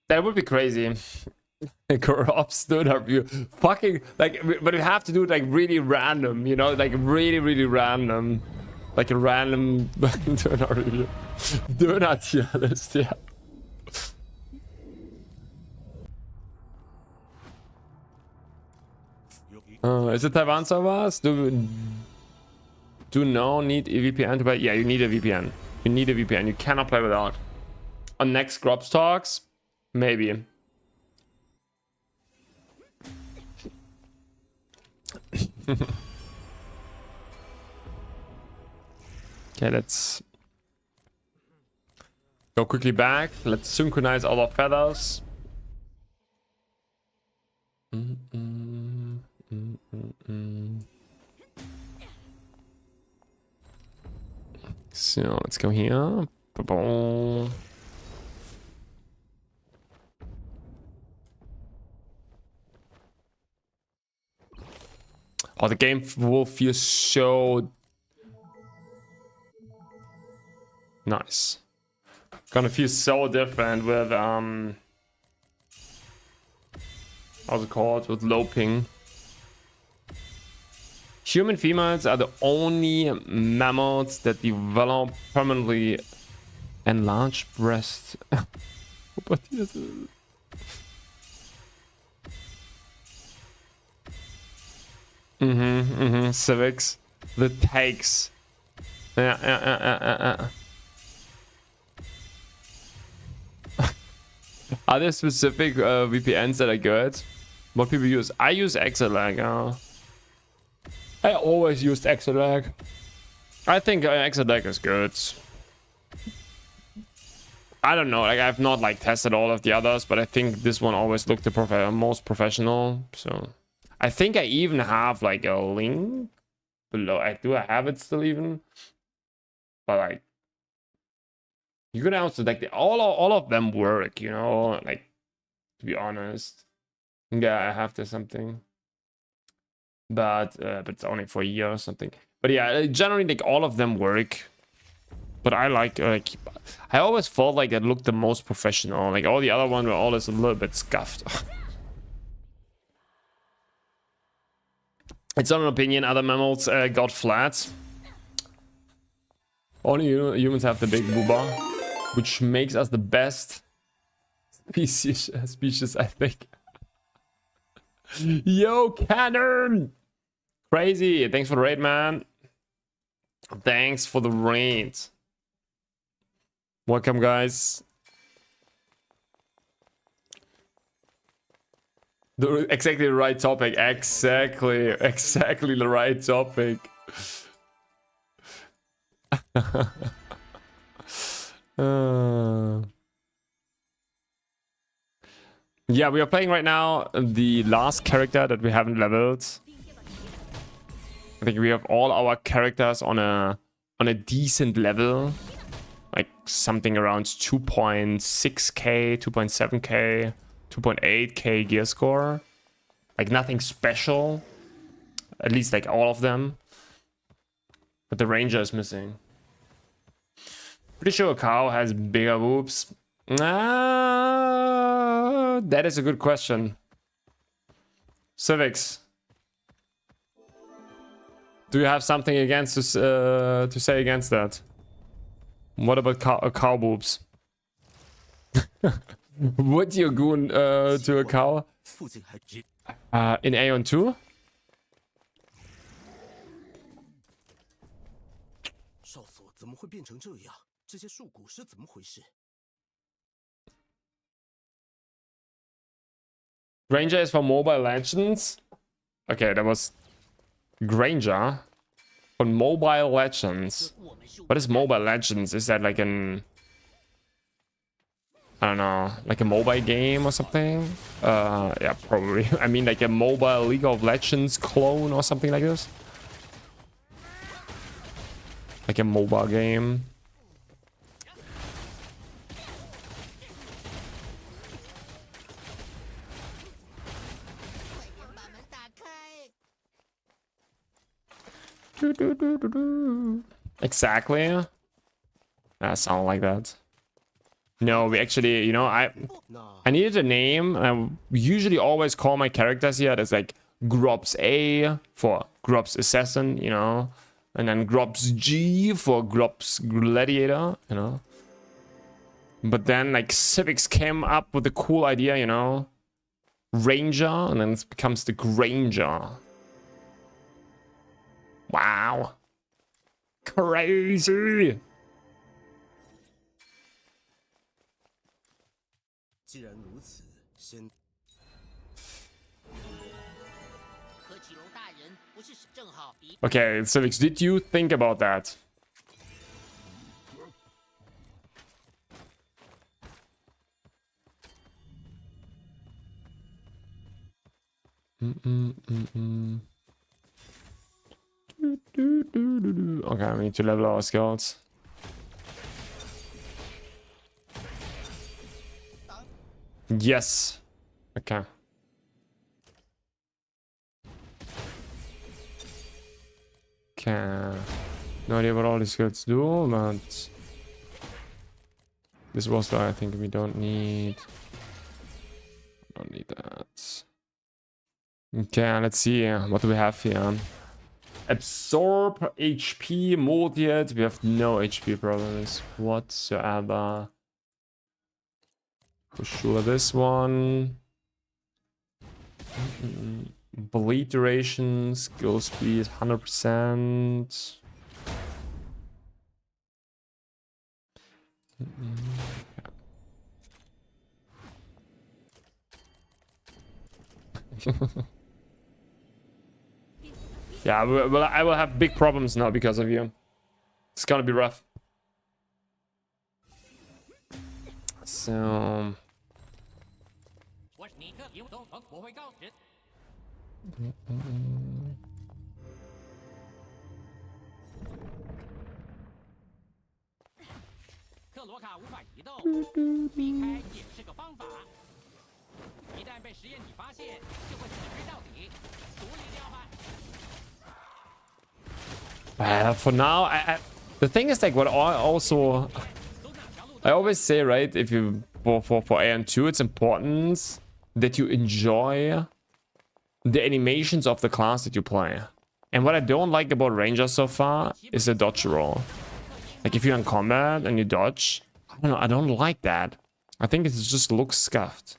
That would be crazy. Corrupts Döner review. Fucking like, but we have to do it like really random, you know, like really random. Like a random Döner review. Döner tier list, yeah. Is it Taiwan servers? Do no need a VPN to play? Yeah, you need a VPN. You need a VPN. You cannot play without. On next Grubs Talks, maybe. Okay, let's go quickly back. Let's synchronize all our feathers. So let's go here. Ba-boom. Oh, the game will feel so nice. Gonna feel so different with how's it called? With low ping. Human females are the only mammals that develop permanently enlarged breasts. What is it? Civics. The takes. Yeah. Are there specific VPNs that are good? What people use? I use Exelag. I always used Exelag. I think Exelag is good. I don't know. Like I've not like tested all of the others, but I think this one always looked the most professional. So I think I even have like a link below. I have it still even, but like you could also like all of them work. You know, like to be honest. Yeah, I have this something, but it's only for a year or something. But yeah, generally like all of them work. But I like I always felt like it looked the most professional. Like all the other ones were always a little bit scuffed. It's not an opinion. Other mammals got flat. Only humans have the big booba, which makes us the best species I think. Yo, Cannon! Crazy. Thanks for the raid, man. Thanks for the raid. Welcome, guys. Exactly the right topic. Exactly the right topic. Yeah, we are playing right now the last character that we haven't leveled. I think we have all our characters on a decent level, like something around 2.6k, 2.7k, 2.8k gear score. Like nothing special, at least like all of them. But the ranger is missing. Pretty sure a cow has bigger boobs. That is a good question. Civics, do you have something against to say against that? What about cow boobs? Would you go to a cow in Aeon 2? Granger is for Mobile Legends. Okay, that was Granger on Mobile Legends. What is Mobile Legends? Is that like an, I don't know, like a mobile game or something? Yeah, probably. I mean, like a mobile League of Legends clone or something like this. Like a mobile game. Exactly. That sound like that. No, we actually, you know, I needed a name. I usually always call my characters here. There's like Grobs A for Grobs Assassin, you know, and then Grobs G for Grobs Gladiator, you know. But then like Civics came up with a cool idea, you know, Ranger, and then it becomes the Granger. Wow. Crazy. Okay, Civics, did you think about that? Okay, we need to level our skills. Yes. Okay. Okay. No idea what all these skills do, but this was I think we don't need. Don't need that. Okay, let's see. What do we have here? Absorb HP, Multi-hit. We have no HP problems whatsoever. For sure, this one. Bleed duration, skill speed, 100%. Yeah, well, I will have big problems now because of you. It's gonna be rough. So 我是尼克比武斗盟，我会告人。克罗卡无法移动，离开也是个方法。一旦被实验体发现，就会死追到底，处理掉吧。 for now, the thing is like what I also I always say, right? If you for AN2, it's important that you enjoy the animations of the class that you play. And what I don't like about Ranger so far is the dodge roll. Like if you're in combat and you dodge, I don't know, I don't like that. I think it just looks scuffed.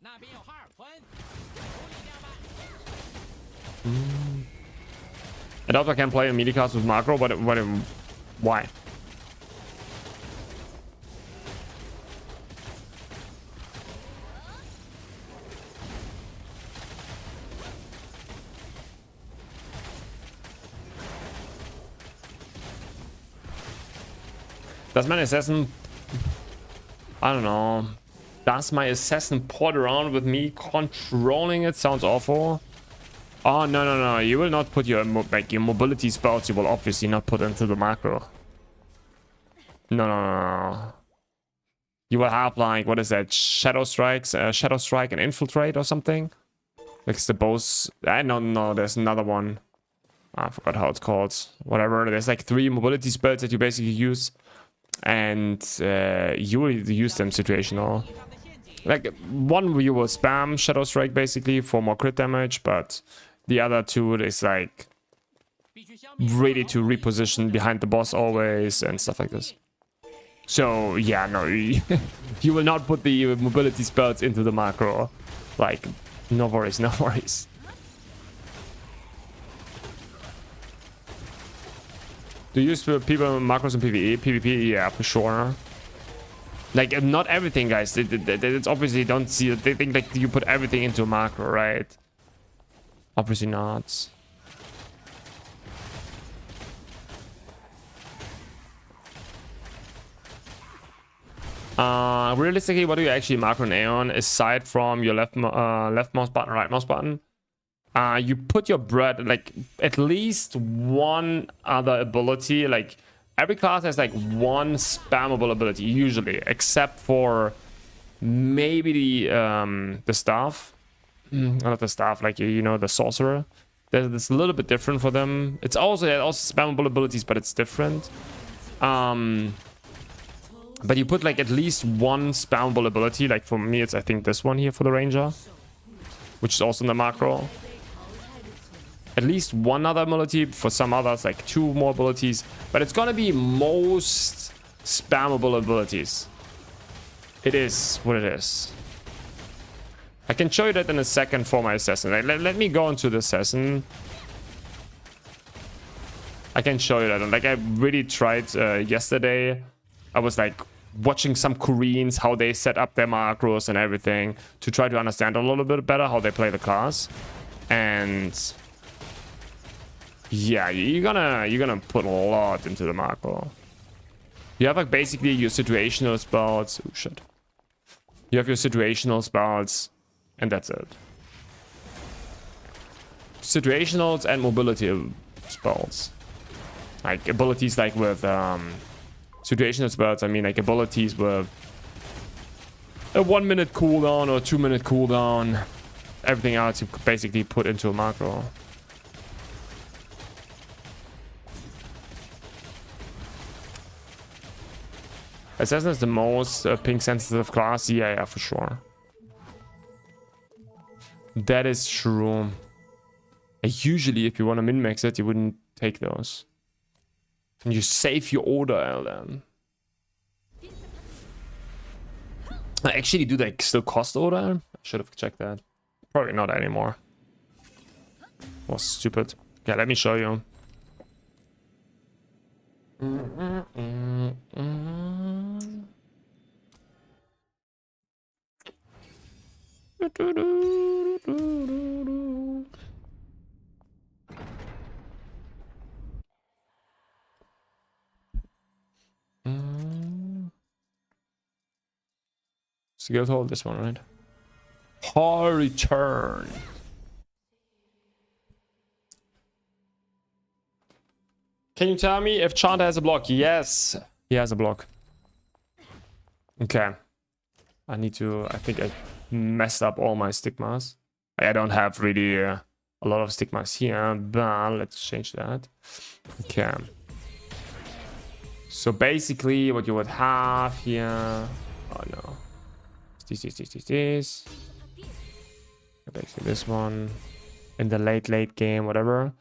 那边有哈尔昆，处理掉吧。 I doubt I can play a melee class with macro, but why? Does my assassin... I don't know. Does my assassin port around with me controlling it? Sounds awful. Oh, no, no, no. You will not put your, your mobility spells. You will obviously not put into the macro. No, no, no, no. You will have, like, what is that? Shadow Strikes, Shadow Strike and Infiltrate or something? Like, it's the both... I don't know. There's another one. I forgot how it's called. Whatever. There's, like, 3 mobility spells that you basically use. And you will use them situational. Like, one you will spam Shadow Strike, basically, for more crit damage, but... The other 2 is like ready to reposition behind the boss always and stuff like this. So yeah, no, you will not put the mobility spells into the macro. Like, no worries, no worries. Do you use people macros in PvE? PvP, yeah, for sure. Like, not everything, guys. It's obviously don't see. They think like you put everything into a macro, right? Obviously not. Realistically, what do you actually macro in Aeon aside from your left mouse button, right mouse button? You put your bread, like, at least one other ability. Like, every class has like one spammable ability usually, except for maybe the staff. Not the staff, like, you know, the sorcerer. It's a little bit different for them. It's also spammable abilities, but it's different. But you put like at least one spammable ability. Like for me, it's I think this one here for the ranger, which is also in the macro. At least one other ability. For some others, like 2 more abilities. But it's gonna be most spammable abilities. It is what it is. I can show you that in a second for my assassin. Let me go into the assassin. I can show you that. Like, I really tried yesterday. I was like watching some Koreans, how they set up their macros and everything, to try to understand a little bit better how they play the class. And yeah, you're gonna put a lot into the macro. You have like basically your situational spells. Oh shit. You have your situational spells. And that's it. Situationals and mobility spells. Like abilities like with situational spells, I mean like abilities with a 1 minute cooldown or 2 minute cooldown. Everything else you could basically put into a macro. Assassin is the most ping sensitive class. Yeah, for sure. That is true. Usually, if you want to min-max it, you wouldn't take those. And you save your order, then. Actually, do they still cost order? I should have checked that. Probably not anymore. Was stupid. Yeah, let me show you. Skill hold, this one, right? Hard return. Can you tell me if Chanta has a block? Yes, he has a block. Okay. I think I messed up all my stigmas. I don't have really a lot of stigmas here, but let's change that. Okay. So basically what you would have here... Oh no. This. Basically this one. In the late game, whatever.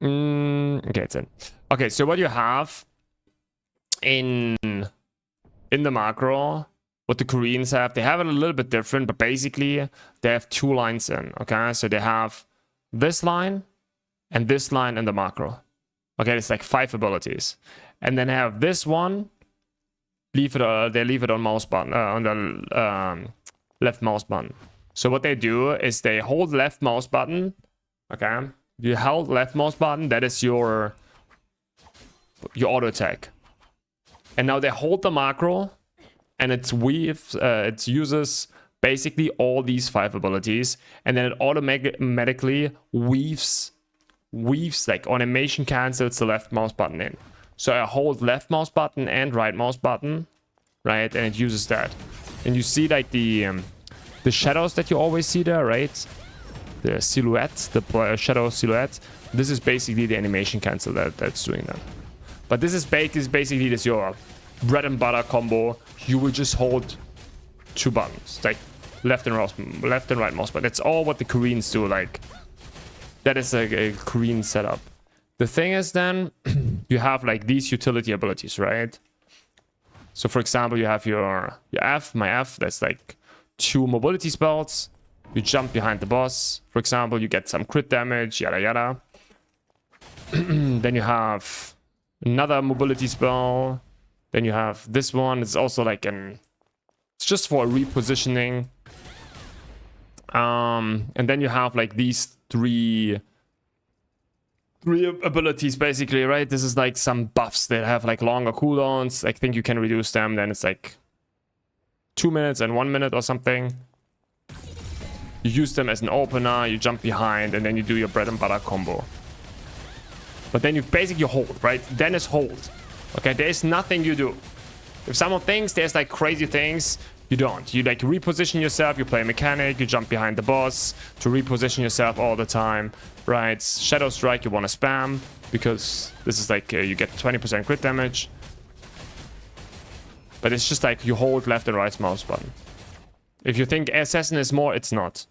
Okay, it's in. Okay, so what you have in the macro, what the Koreans have, they have it a little bit different, but basically they have 2 lines in. Okay, so they have this line and this line in the macro. Okay, it's like 5 abilities, and then have this one. They leave it on mouse button on the left mouse button. So what they do is they hold left mouse button. Okay, you hold left mouse button. That is your auto attack. And now they hold the macro, and it uses basically all these 5 abilities, and then it automatically weaves like animation cancels the left mouse button in. So I hold left mouse button and right mouse button, right, and it uses that. And you see like the shadows that you always see there, right? The silhouette, the shadow silhouette. This is basically the animation cancel that's doing that. But this is basically this your bread and butter combo. You will just hold 2 buttons, like left and right mouse button. That's all what the Koreans do. Like that is a Korean setup. The thing is then you have like these utility abilities, right? So for example, you have your my F, that's like 2 mobility spells. You jump behind the boss, for example, you get some crit damage, yada yada. Then you have another mobility spell. Then you have this one. It's also like it's just for repositioning. And then you have like these three abilities basically, right? This is like some buffs that have like longer cooldowns. I think you can reduce them. Then it's like 2 minutes and 1 minute or something. You use them as an opener, you jump behind, and then you do your bread and butter combo. But then you basically hold, right? Then it's hold. Okay, there's nothing you do. If someone thinks there's like crazy things, you don't. You like reposition yourself, you play mechanic, you jump behind the boss to reposition yourself all the time, right? Shadow Strike you want to spam, because this is like you get 20% crit damage. But it's just like you hold left and right mouse button. If you think Assassin is more, it's not.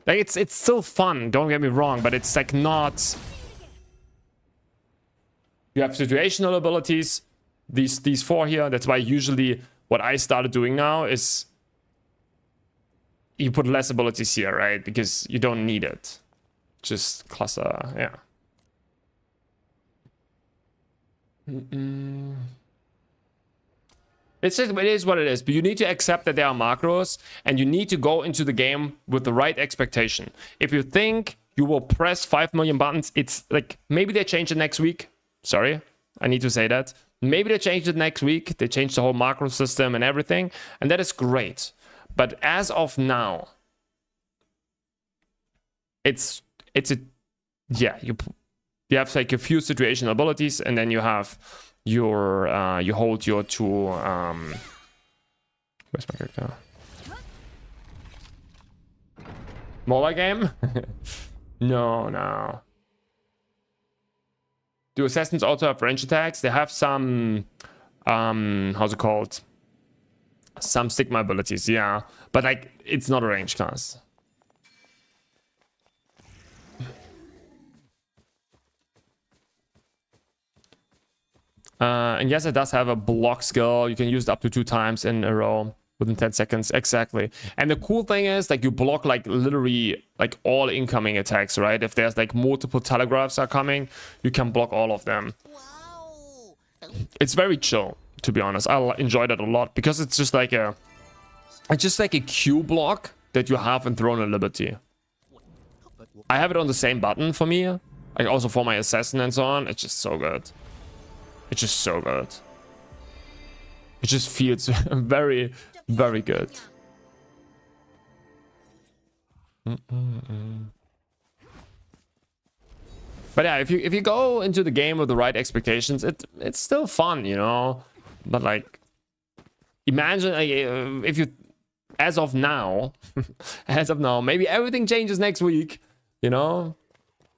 Like it's still fun, don't get me wrong, but it's like not... You have situational abilities, these 4 here. That's why usually what I started doing now is you put less abilities here, right? Because you don't need it. Just cluster, yeah. It's just, it is what it is, but you need to accept that there are macros, and you need to go into the game with the right expectation. If you think you will press 5 million buttons, it's like, maybe they change it next week. Sorry, I need to say that. Maybe they change it next week. They change the whole macro system and everything, and that is great. But as of now, it's a, yeah, you have like a few situational abilities, and then you have your you hold your 2 where's my character? Mola game? No. Do assassins also have range attacks? They have some how's it called? Some stigma abilities, yeah. But like it's not a range class. And yes, it does have a block skill. You can use it up to 2 times in a row within 10 seconds. Exactly. And the cool thing is like you block like literally like all incoming attacks, right? If there's like multiple telegraphs are coming, you can block all of them. Wow. It's very chill, to be honest. I enjoyed it a lot because it's just like a Q block that you have in Throne of Liberty. I have it on the same button for me, like also for my assassin and so on. It's just so good. It's just so good. It just feels very, very good. But yeah, if you go into the game with the right expectations, it's still fun, you know. But like, imagine like, if you, as of now, maybe everything changes next week, you know.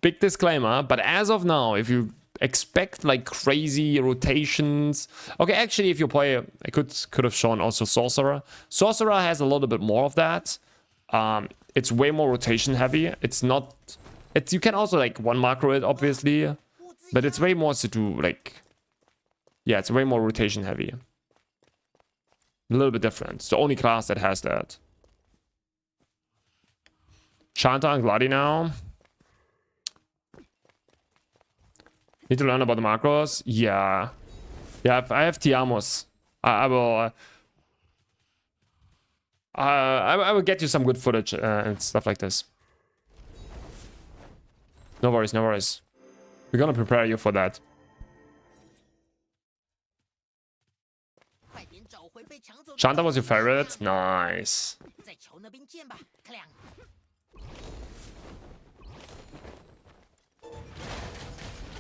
Big disclaimer, but as of now, if you expect like crazy rotations, okay, actually, if you play, I could have shown also Sorcerer. Sorcerer has a little bit more of that. It's way more rotation heavy. It's not. It's, you can also like one macro it obviously, but it's way more to do like, yeah, it's way more rotation heavy. A little bit different. It's the only class that has that. Shanta and Gladi now. Need to learn about the macros. Yeah, yeah. I have Tiamos. I will. I will get you some good footage and stuff like this. No worries, no worries. We're gonna prepare you for that. Shanta was your favorite? Nice.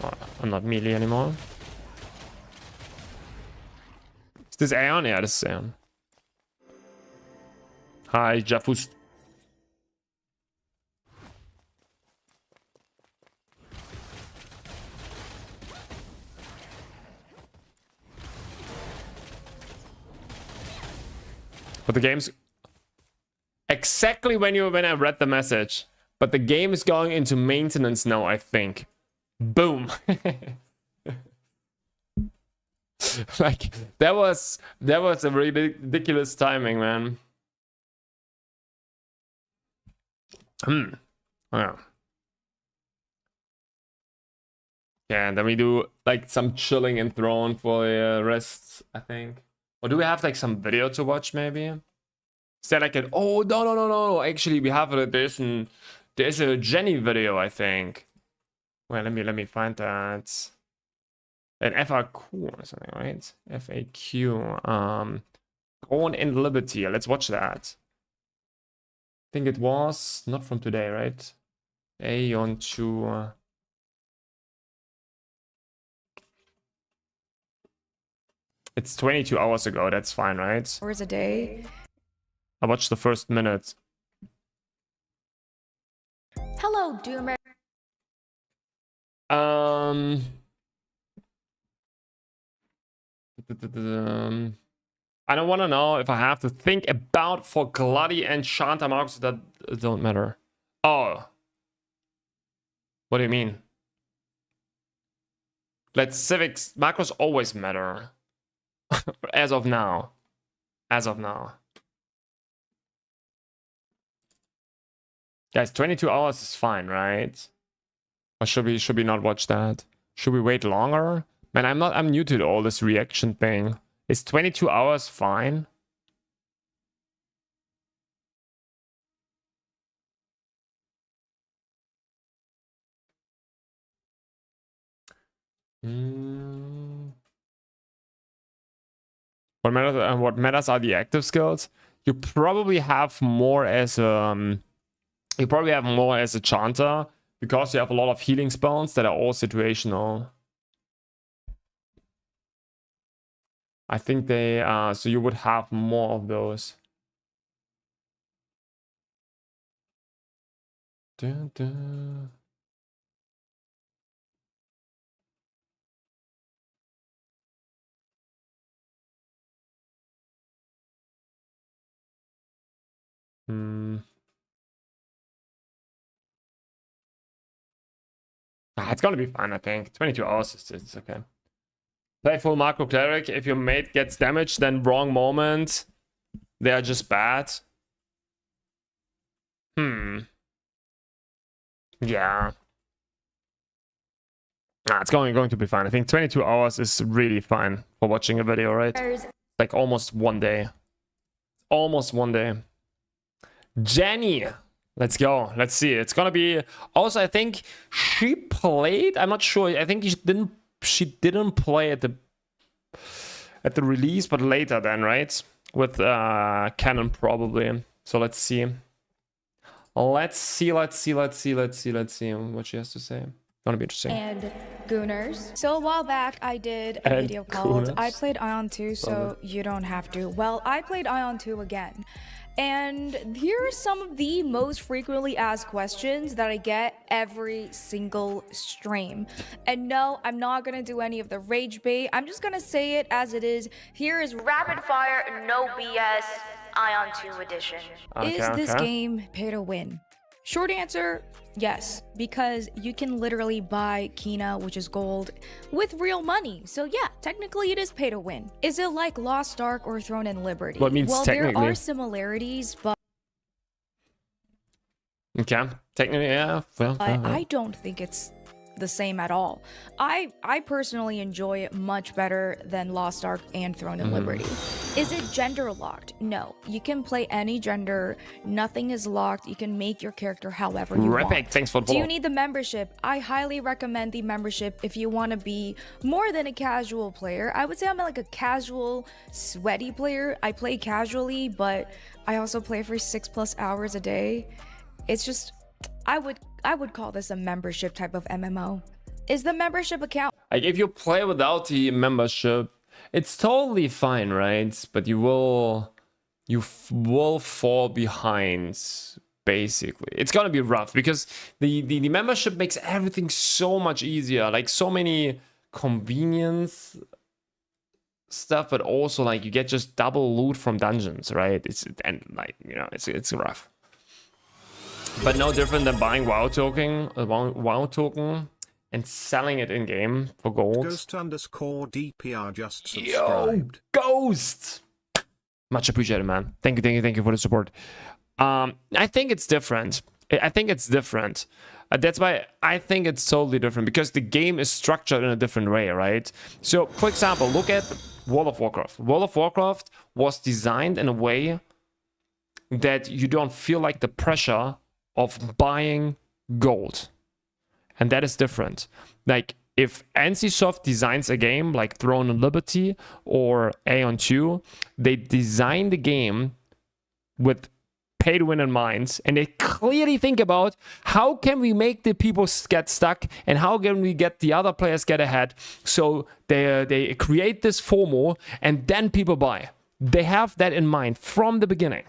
Oh, I'm not melee anymore. Is this Aeon? Yeah, this is Aeon. Hi, Jafus. But the game's exactly when I read the message. But the game is going into maintenance now, I think. Boom. Like that was a really ridiculous timing, man. Yeah. Yeah, and then we do like some chilling in Throne for the rest, I think. Or do we have like some video to watch maybe? Is there like an, oh no, actually we have there's a Jenny video, I think. Well, let me find that. An FAQ or something, right? FAQ. Own in Liberty. Let's watch that. I think it was not from today, right? Aeon 2. It's 22 hours ago. That's fine, right? Hours a day. I watched the first minute. Hello, Doomer. I don't want to know if I have to think about for Gladi and Shanta marks that don't matter. Oh. What do you mean? Let's civics macros always matter. As of now. As of now. Guys, 22 hours is fine, right? Or should we not watch that? Should we wait longer? Man, I'm new to all this reaction thing. Is 22 hours fine? What matters are the active skills. You probably have more as a chanter because you have a lot of healing spells that are all situational. I think they so you would have more of those. Dun, dun. It's gonna be fine, I think. 22 hours it's okay. Play full macro cleric. If your mate gets damaged, then wrong moment. They are just bad. Yeah. It's going to be fine. I think 22 hours is really fine for watching a video, right? Like almost one day. Almost one day. Jenny. Let's go. Let's see. It's gonna be. Also, I think she played. I'm not sure. I think she didn't play at at the release, but later then, right? With Canon probably. So let's see. Let's see what she has to say. Gonna be interesting. And Gooners. So a while back, I did a And video called Gooners. I played Ion 2, so you don't have to. Well, I played Ion 2 again. And here are some of the most frequently asked questions that I get every single stream. And no, I'm not gonna do any of the rage bait. I'm just gonna say it as it is. Here is rapid fire, no BS, Ion 2 edition. Is this game pay to win? Short answer, yes, because you can literally buy Kina, which is gold, with real money. So yeah, technically it is pay to win. Is it like Lost Ark or Throne and Liberty? What means well, there technically? are similarities, but Okay, technically, yeah. Well, I don't think it's the same at all. I personally enjoy it much better than Lost Ark and Throne and Liberty. Is it gender locked? No. You can play any gender. Nothing is locked. You can make your character however you want. Thanks for the Do you follow. need the membership? I highly recommend the membership if you want to be more than a casual player. I would say I'm like a casual, sweaty player. I play casually, but I also play for 6+ hours a day. It's just, I would call this a membership type of MMO. Is the membership account Like if you play without the membership, it's totally fine, right? But you will fall behind. Basically, it's gonna be rough because the membership makes everything so much easier. Like so many convenience stuff, but also like you get just double loot from dungeons, right? It's rough. But no different than buying WoW token and selling it in game for gold. Ghost_DPR just Yo, subscribed. Ghost! Much appreciated, man. Thank you for the support. I think it's different. That's why I think it's totally different because the game is structured in a different way, right? So, for example, look at World of Warcraft. World of Warcraft was designed in a way that you don't feel like the pressure of buying gold. And that is different. Like, if NCSoft designs a game like Throne and Liberty or Aeon 2, they design the game with pay to win in mind, and they clearly think about how can we make the people get stuck and how can we get the other players get ahead. So they create this FOMO and then people buy. They have that in mind from the beginning.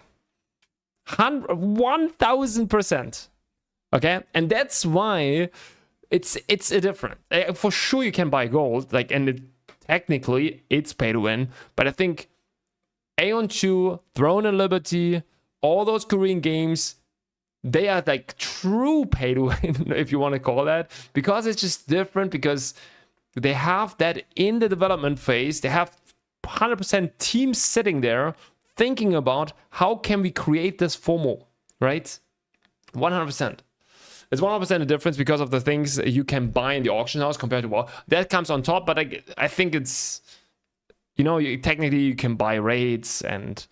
1000%. Okay, and that's why it's a different. For sure, you can buy gold, like, and technically it's pay to win. But I think Aeon 2, Throne and Liberty, all those Korean games, they are like true pay to win, if you want to call that, because it's just different. Because they have that in the development phase. They have 100% teams sitting there thinking about how can we create this FOMO, right? 100%. It's 100% a difference because of the things you can buy in the auction house compared to what that comes on top. But I think it's, technically you can buy raids and,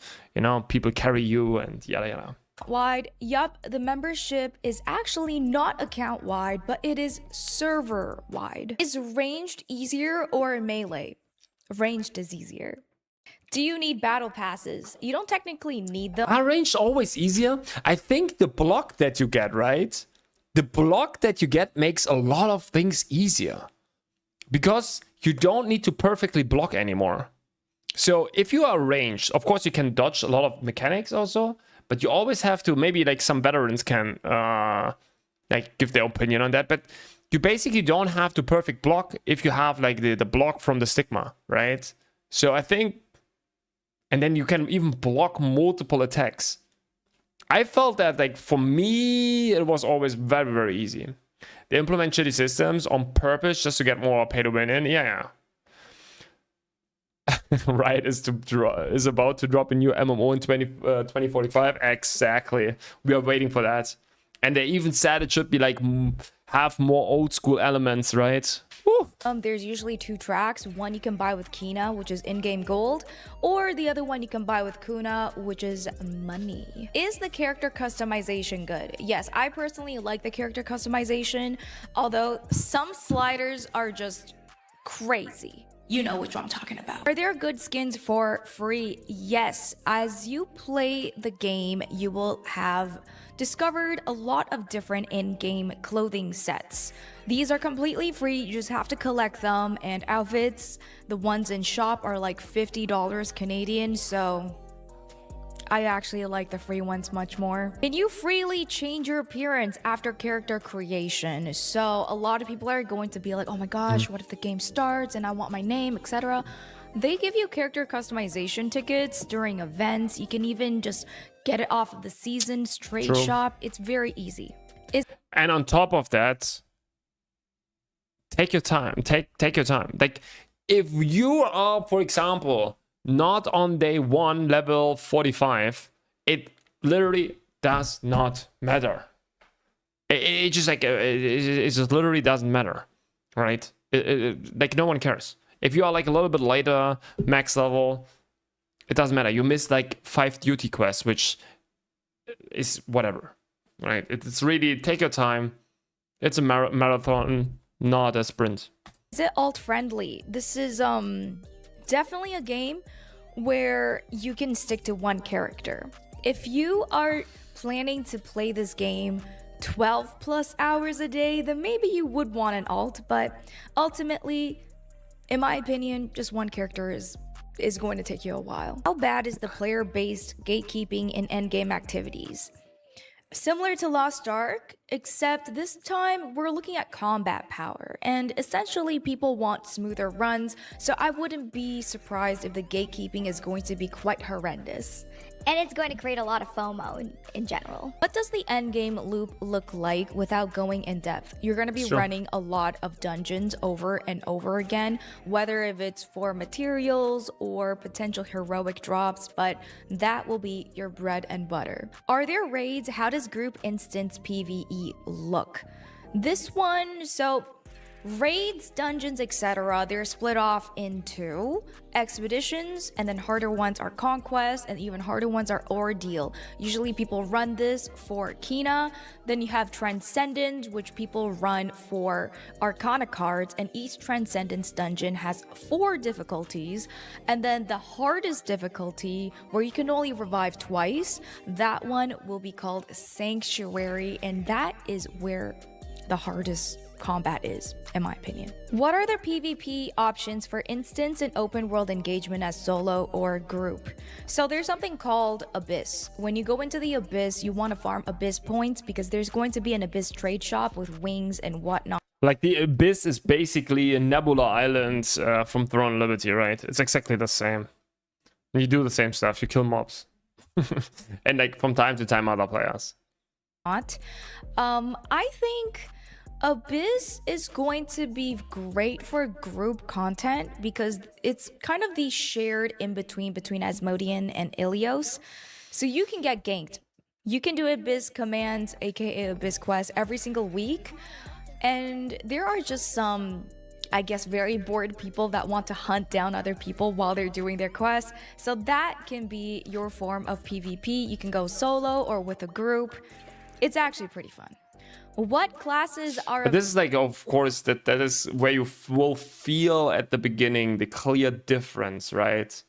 people carry you and yada yada. wide? Yup, the membership is actually not account wide, but it is server wide. Is ranged easier or melee? Ranged is easier. Do you need battle passes? You don't technically need them. Are ranged always easier? I think the block that you get, right? The block that you get makes a lot of things easier. Because you don't need to perfectly block anymore. So if you are ranged, of course you can dodge a lot of mechanics also, but you always have to, maybe like some veterans can give their opinion on that, but you basically don't have to perfect block if you have like the block from the stigma, right? So I think, and then you can even block multiple attacks. I felt that, like, for me, it was always very, very easy. They implement shitty systems on purpose just to get more pay to win in. Yeah. Riot is about to drop a new MMO in 2045. Exactly. We are waiting for that. And they even said it should be like have more old school elements, right? Woo. There's usually 2 tracks. One you can buy with Kina, which is in-game gold, or the other one you can buy with Kuna, which is money. Is the character customization good? Yes, I personally like the character customization, although some sliders are just crazy. You know which one I'm talking about. Are there good skins for free? Yes. As you play the game, you will have discovered a lot of different in-game clothing sets. These are completely free, you just have to collect them, and outfits, the ones in shop are like $50 Canadian, so I actually like the free ones much more. Can you freely change your appearance after character creation? So a lot of people are going to be like, oh my gosh, what if the game starts and I want my name, etc. They give you character customization tickets during events. You can even just get it off of the season's trade True. shop. It's very easy. And on top of that, take your time. Take your time. Like, if you are, for example, not on day 1 level 45, it literally does not matter. It just like it just literally doesn't matter, right? Like, no one cares. If you are like a little bit later, max level, it doesn't matter. You miss like 5 duty quests, which is whatever, right? It's really, take your time. It's a marathon, not a sprint. Is it alt friendly? This is definitely a game where you can stick to one character. If you are planning to play this game 12 plus hours a day, then maybe you would want an alt, but ultimately, in my opinion, just one character is going to take you a while. How bad is the player-based gatekeeping in endgame activities? Similar to Lost Ark, except this time we're looking at combat power, and essentially people want smoother runs, so I wouldn't be surprised if the gatekeeping is going to be quite horrendous. And it's going to create a lot of FOMO in general. What does the endgame loop look like without going in depth? You're going to be running a lot of dungeons over and over again, whether if it's for materials or potential heroic drops, but that will be your bread and butter. Are there raids? How does group instance PvE look? This one, so raids, dungeons, etc., they're split off into expeditions, and then harder ones are conquest, and even harder ones are ordeal. Usually people run this for Kina. Then you have transcendence, which people run for arcana cards, and each transcendence dungeon has 4 difficulties. And then the hardest difficulty, where you can only revive twice, that one will be called sanctuary, and that is where the hardest combat is, in my opinion. What are the PvP options for instance and open world engagement as solo or group? So there's something called Abyss. When you go into the Abyss, you want to farm Abyss points because there's going to be an Abyss trade shop with wings and whatnot. Like, the Abyss is basically a Nebula Island from Throne of Liberty, right? It's exactly the same. You do the same stuff, you kill mobs. And like from time to time other players. I think Abyss is going to be great for group content because it's kind of the shared in-between between Asmodean and Ilios. So you can get ganked. You can do Abyss commands, aka Abyss quests, every single week. And there are just some, I guess, very bored people that want to hunt down other people while they're doing their quests. So that can be your form of PvP. You can go solo or with a group. It's actually pretty fun. What classes are... But this is like, of course, that is where you will feel at the beginning the clear difference, right?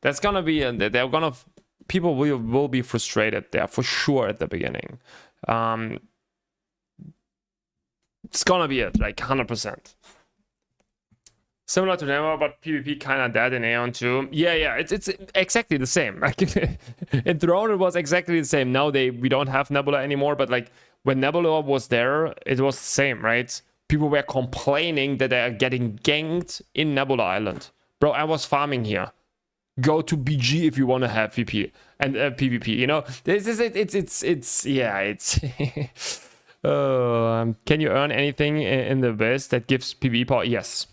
That's gonna be, people will be frustrated there for sure at the beginning. It's gonna be it, like 100%. Similar to Nemo, but PvP kind of dead in Aeon too. Yeah, it's exactly the same. Like in Throne, it was exactly the same. Now we don't have Nebula anymore, but like when Nebula was there, it was the same, right? People were complaining that they are getting ganked in Nebula Island. Bro, I was farming here. Go to BG if you want to have VP and PvP. You know, this is it. It's yeah. It's. Can you earn anything in the Abyss that gives PvE power? Yes.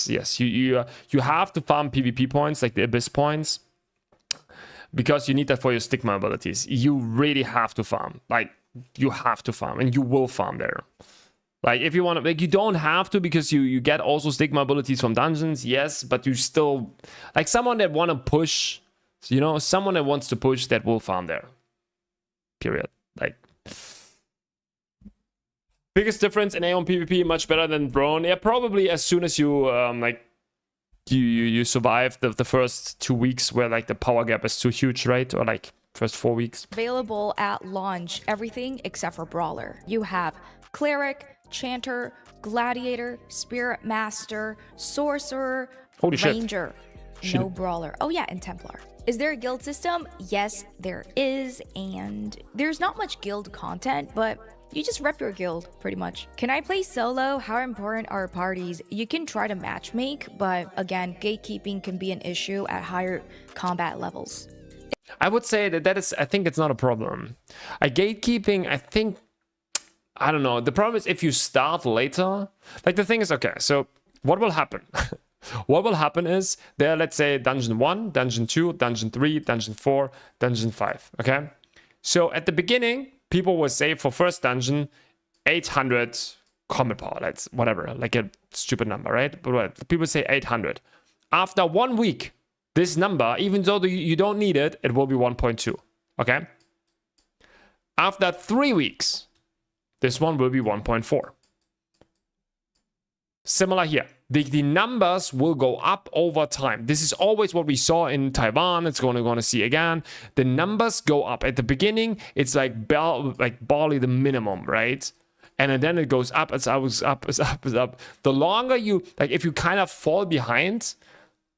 You have to farm PvP points, like the Abyss points, because you need that for your stigma abilities. You really have to farm. Like, you have to farm, and you will farm there. Like, if you want to, like, you don't have to because you get also stigma abilities from dungeons, yes, but you still, like, someone that want to push, you know, someone that wants to push, that will farm there. Period. Like, biggest difference in Aeon PvP, much better than Throne. Yeah, probably as soon as you like you survive the first 2 weeks where like the power gap is too huge, right? Or like first 4 weeks. Available at launch, everything except for Brawler. You have Cleric, Chanter, Gladiator, Spirit Master, Sorcerer, Holy shit. Ranger. No Brawler. Oh yeah, and Templar. Is there a guild system? Yes, there is, and there's not much guild content, but you just rep your guild, pretty much. Can I play solo? How important are parties? You can try to matchmake, but again, gatekeeping can be an issue at higher combat levels. I would say that is, I think it's not a problem. Gatekeeping, I think, I don't know. The problem is if you start later, like the thing is, okay, so what will happen? What will happen is there, let's say dungeon 1, dungeon 2, dungeon 3, dungeon 4, dungeon 5, okay? So at the beginning, people will say for first dungeon, 800 combat power, that's whatever, like a stupid number, right? But people say 800. After 1 week, this number, even though you don't need it, it will be 1.2, okay? After 3 weeks, this one will be 1.4. Similar here. The numbers will go up over time. This is always what we saw in Taiwan. It's going to see again. The numbers go up. At the beginning, it's like barely the minimum, right? And then it goes up, it's up, it's up, it's up, it's up. The longer you, like if you kind of fall behind,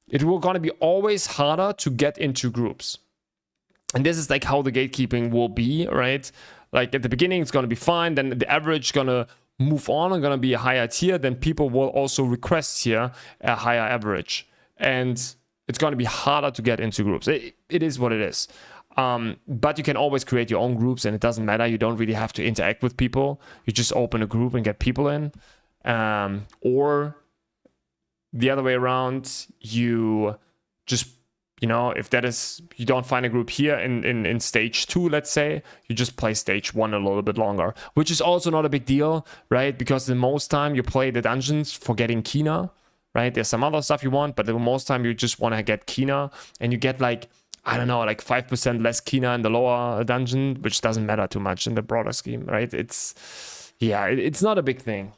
it will going to be always harder to get into groups. And this is like how the gatekeeping will be, right? Like at the beginning, it's going to be fine. Then the average going to move on and going to be a higher tier. Then people will also request here a higher average. And it's going to be harder to get into groups. It is what it is. But you can always create your own groups and it doesn't matter. You don't really have to interact with people. You just open a group and get people in. Or the other way around, you just, you know, if that is, you don't find a group here in stage 2, let's say, you just play stage 1 a little bit longer, which is also not a big deal, right? Because the most time you play the dungeons for getting Kina, right? There's some other stuff you want, but the most time you just want to get Kina, and you get like, I don't know, like 5% less Kina in the lower dungeon, which doesn't matter too much in the broader scheme, right? It's, yeah, it's not a big thing.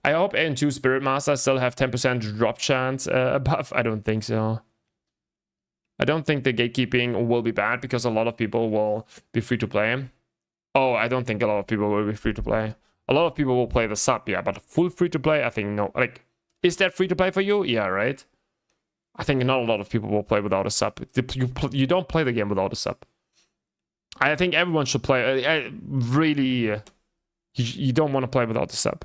I hope A2 Spirit Master still have 10% drop chance above. I don't think so. I don't think the gatekeeping will be bad because a lot of people will be free to play. Oh, I don't think a lot of people will be free to play. A lot of people will play the sub, yeah, but full free to play, I think no. Like, is that free to play for you? Yeah, right? I think not a lot of people will play without a sub. You don't play the game without a sub. I think everyone should play. Really, you don't want to play without the sub.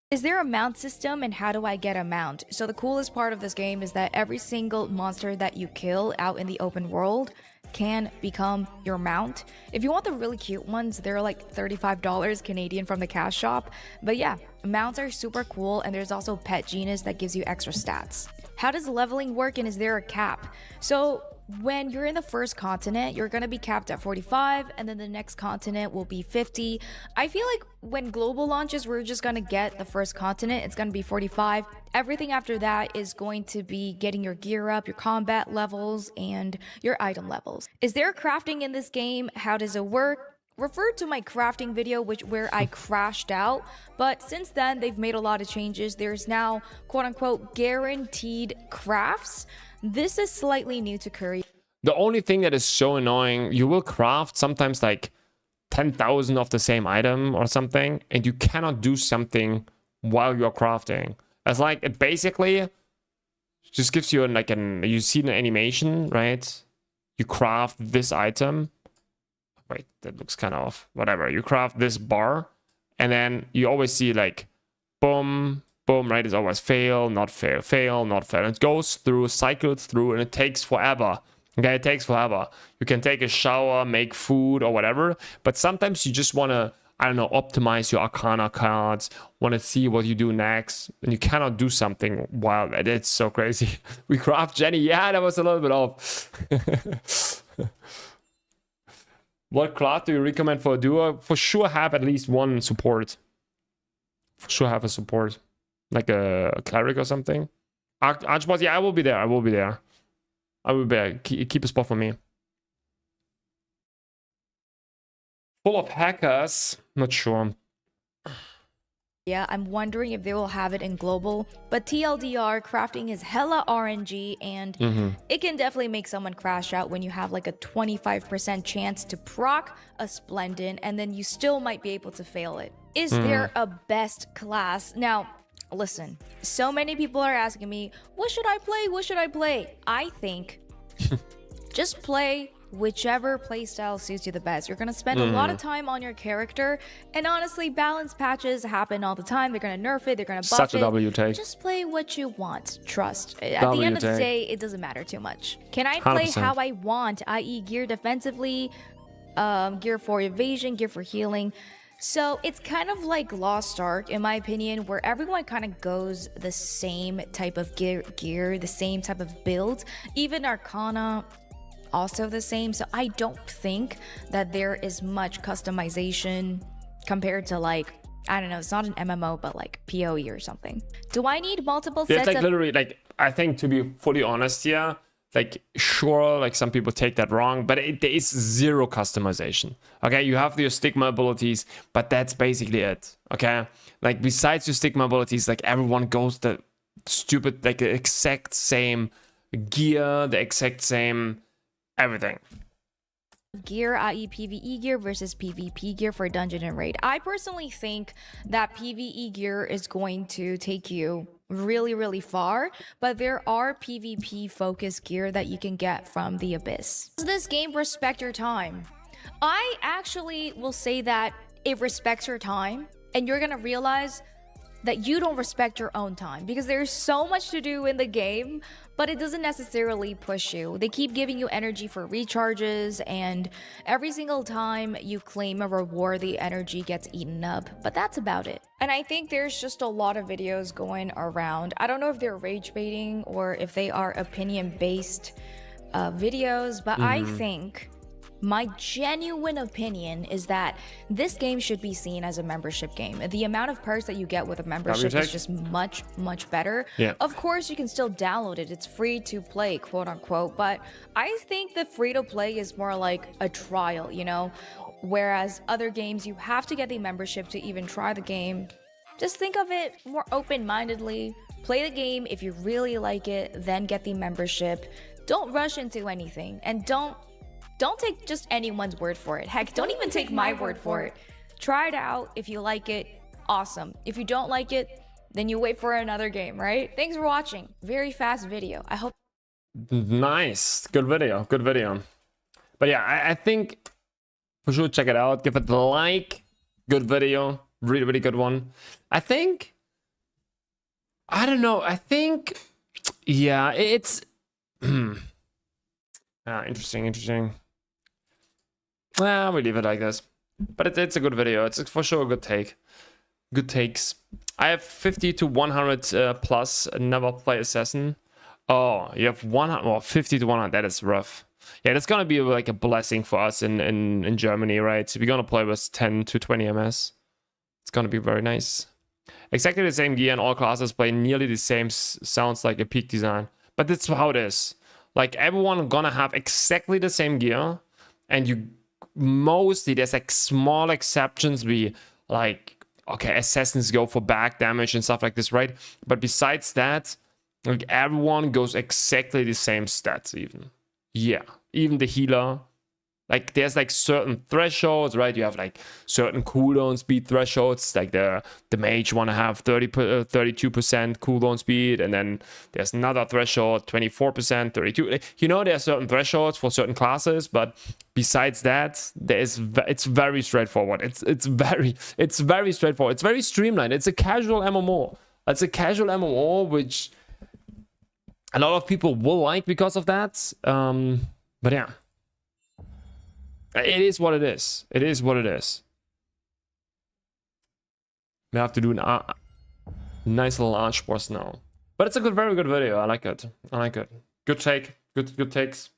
Is there a mount system, and how do I get a mount? So the coolest part of this game is that every single monster that you kill out in the open world can become your mount. If you want the really cute ones, they're like $35 Canadian from the cash shop. But yeah, mounts are super cool, and there's also pet genus that gives you extra stats. How does leveling work, and is there a cap? So when you're in the first continent, you're going to be capped at 45, and then the next continent will be 50. I feel like when global launches, we're just going to get the first continent. It's going to be 45. Everything after that is going to be getting your gear up, your combat levels, and your item levels. Is there crafting in this game? How does it work? Refer to my crafting video where I crashed out, but since then they've made a lot of changes. There's now quote-unquote guaranteed crafts. This is slightly new to Korea. The only thing that is so annoying, you will craft sometimes like 10,000 of the same item or something, and you cannot do something while you're crafting. It's like, it basically just gives you you see an animation, right? You craft this item. Wait, that looks kind of off. Whatever. You craft this bar, and then you always see like, boom, boom, right? It's always fail, not fail, fail, not fail. And it goes through, cycles through, and it takes forever. Okay, it takes forever. You can take a shower, make food, or whatever. But sometimes you just want to, I don't know, optimize your Arcana cards, want to see what you do next, and you cannot do something while it's so crazy. We craft Jenny. Yeah, that was a little bit off. What class do you recommend for a duo? For sure have at least one support. For sure have a support. Like a cleric or something. Archboss, yeah, I will be there. I will be there. I will be there. Keep a spot for me. Full of hackers? Not sure. Yeah, I'm wondering if they will have it in global, but TLDR, crafting is hella RNG, and it can definitely make someone crash out when you have like a 25% chance to proc a Splendid, and then you still might be able to fail it. Is there a best class? Now, listen, so many people are asking me, what should I play? What should I play? I think just play whichever playstyle suits you the best. You're gonna spend a lot of time on your character, and honestly, balance patches happen all the time. They're gonna nerf it, they're gonna buff Such a it. W take. Just play what you want. Trust. At the end of the take. day, it doesn't matter too much. Can I play 100%. how I want, i.e. gear defensively, gear for evasion, gear for healing? So it's kind of like Lost Ark, in my opinion, where everyone kind of goes the same type of gear, the same type of build. Even Arcana, also the same. So I don't think that there is much customization compared to, like, I don't know, it's not an MMO, but like PoE or something. Do I need multiple There's sets like of... literally, like, I think, to be fully honest here, like, sure, like some people take that wrong, but there is zero customization. Okay, you have your stigma abilities, but that's basically it. Okay, like, besides your stigma abilities, like, everyone goes the stupid, like, the exact same gear, the exact same everything. gear, i.e. PvE gear versus PvP gear for dungeon and raid. I personally think that PvE gear is going to take you really, really far, but there are PvP focused gear that you can get from the Abyss. Does this game respect your time? I actually will say that it respects your time, and you're gonna realize that you don't respect your own time because there's so much to do in the game, but it doesn't necessarily push you. They keep giving you energy for recharges, and every single time you claim a reward, the energy gets eaten up, but that's about it. And I think there's just a lot of videos going around. I don't know if they're rage baiting or if they are opinion-based videos, but I think my genuine opinion is that this game should be seen as a membership game. The amount of perks that you get with a membership is just much, much better. Yeah. Of course, you can still download it. It's free to play, quote unquote. But I think the free to play is more like a trial, you know? Whereas other games, you have to get the membership to even try the game. Just think of it more open-mindedly. Play the game. If you really like it, then get the membership. Don't rush into anything. And don't take just anyone's word for it. Heck, don't even take my word for it. Try it out. If you like it, awesome. If you don't like it, then you wait for another game, right? Thanks for watching. Very fast video. I hope... Nice. Good video. Good video. But yeah, I think for sure check it out. Give it a like. Good video. Really, really good one. I think... I don't know. I think... Yeah, it's... interesting. Well, we leave it like this. But it's a good video. It's for sure a good take. Good takes. I have 50 to 100 plus. Never play Assassin. Oh, you have 100. Well, 50 to 100. That is rough. Yeah, that's gonna be like a blessing for us in Germany, right? So we're gonna play with 10 to 20 MS. It's gonna be very nice. Exactly the same gear and all classes play nearly the same. Sounds like a peak design. But that's how it is. Like, everyone gonna have exactly the same gear, and you mostly, there's like small exceptions. We like, okay, assassins go for back damage and stuff like this, right? But besides that, like, everyone goes exactly the same stats even. Yeah, even the healer. Like, there's like certain thresholds, right? You have like certain cooldown speed thresholds. Like the mage want to have 32% cooldown speed, and then there's another threshold, 24%, 32. You know, there are certain thresholds for certain classes, but besides that, it's very straightforward. It's very straightforward. It's very streamlined. It's a casual MMO. It's a casual MMO, which a lot of people will like because of that. But yeah. It is what it is. It is what it is. We have to do a nice little Archboss now. But it's a very good video. I like it. I like it. Good take. Good takes.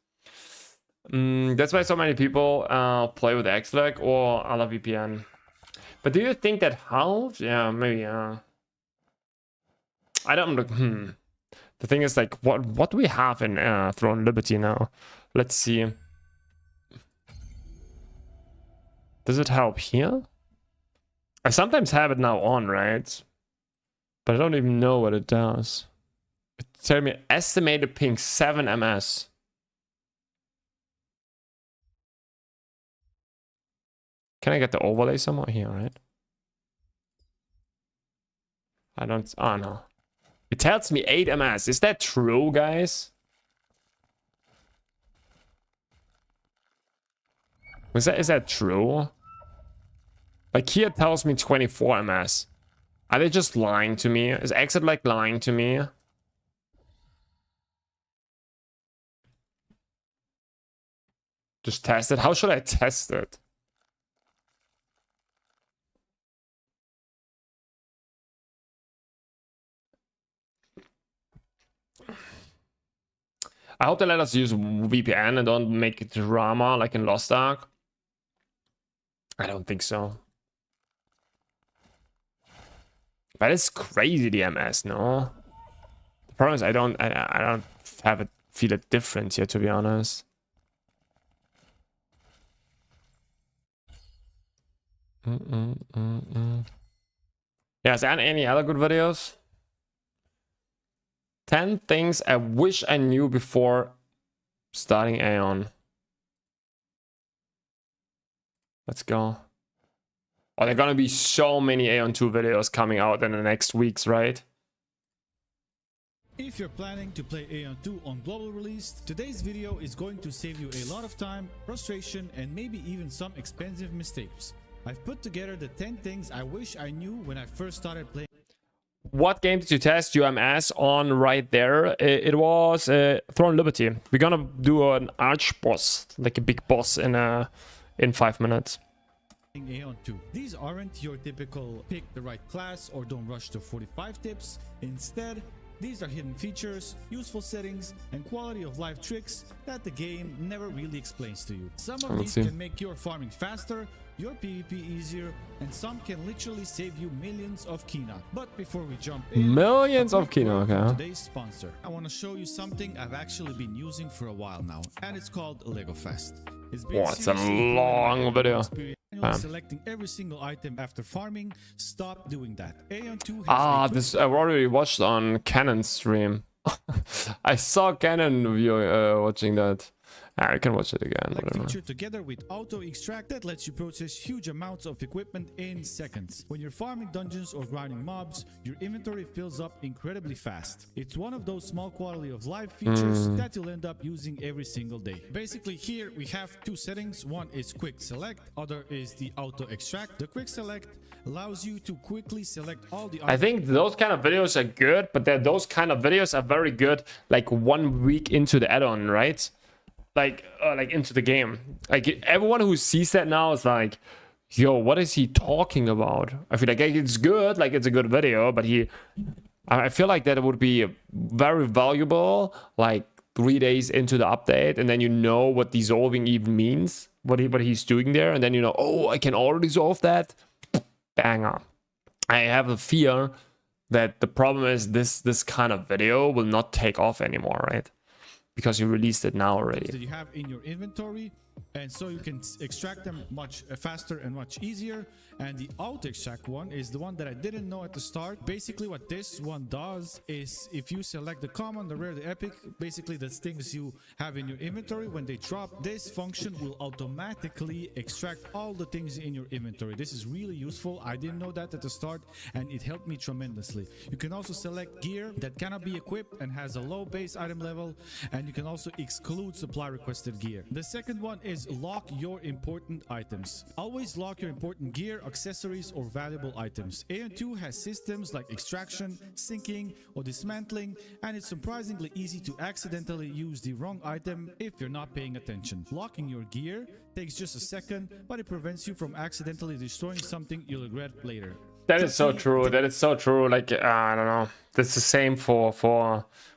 That's why so many people play with X-Flag or other VPN. But do you think that helps? Yeah, maybe. I don't look. The thing is, like, what do we have in Throne Liberty now? Let's see. Does it help here? I sometimes have it now on, right? But I don't even know what it does. Tell me estimated ping 7 ms. Can I get the overlay somewhere here, right? I don't, oh no. It tells me 8 ms. Is that true, guys? Is that true? Like here it tells me 24 ms. Are they just lying to me? Is Exit like lying to me? Just test it. How should I test it? I hope they let us use VPN and don't make it drama like in Lost Ark. I don't think so. But it's crazy, the MS, no? The problem is I don't have it feel it different here, to be honest. Yeah, is there any other good videos? 10 things I wish I knew before starting Aeon. Let's go. Oh, there are gonna be so many Aeon 2 videos coming out in the next weeks, right? If you're planning to play Aeon 2 on global release, today's video is going to save you a lot of time, frustration, and maybe even some expensive mistakes. I've put together the 10 things I wish I knew when I first started playing. What game did you test UMS on right there? It was Throne Liberty. We're gonna do an Archboss, like a big boss in 5 minutes. Aeon 2. These aren't your typical pick the right class or don't rush to 45 tips. Instead, these are hidden features, useful settings, and quality of life tricks that the game never really explains to you. Some of these can make your farming faster, your PvP easier, and some can literally save you millions of Kina. But before we jump in, millions of Kina, okay. Today's sponsor. I want to show you something I've actually been using for a while now, and it's called Lego Fest. It's a long video. Selecting every single item after farming. Stop doing that. Aeon 2 has this I already watched on Canon's stream. I saw Canon watching that. I can watch it again. Feature together with auto extract that lets you process huge amounts of equipment in seconds. When you're farming dungeons or grinding mobs, your inventory fills up incredibly fast. It's one of those small quality of life features that you'll end up using every single day. Basically here we have two settings. One is quick select, other is the auto extract. The quick select allows you to quickly select all the items. I think those kind of videos are good, but those kind of videos are very good like 1 week into the add-on, right? Like into the game. Like everyone who sees that now is like, yo, what is he talking about? I feel like it's good, like it's a good video, but I feel like that it would be very valuable like 3 days into the update, and then you know what dissolving even means, what he's doing there, and then you know, oh, I can already dissolve that. Banger. I have a fear that the problem is this kind of video will not take off anymore, right? Because you released it now already. That you have in your inventory, and so you can extract them much faster and much easier. And the auto extract one is the one that I didn't know at the start. Basically what this one does is if you select the common, the rare, the epic, basically the things you have in your inventory, when they drop, this function will automatically extract all the things in your inventory. This is really useful. I didn't know that at the start, and it helped me tremendously. You can also select gear that cannot be equipped and has a low base item level, and you can also exclude supply requested gear. The second one is lock your important items. Always lock your important gear, accessories, or valuable items. Aeon 2 has systems like extraction, syncing, or dismantling, and it's surprisingly easy to accidentally use the wrong item if you're not paying attention. Locking your gear takes just a second, but it prevents you from accidentally destroying something you'll regret later. That is so true. That is so true. Like I don't know. That's the same for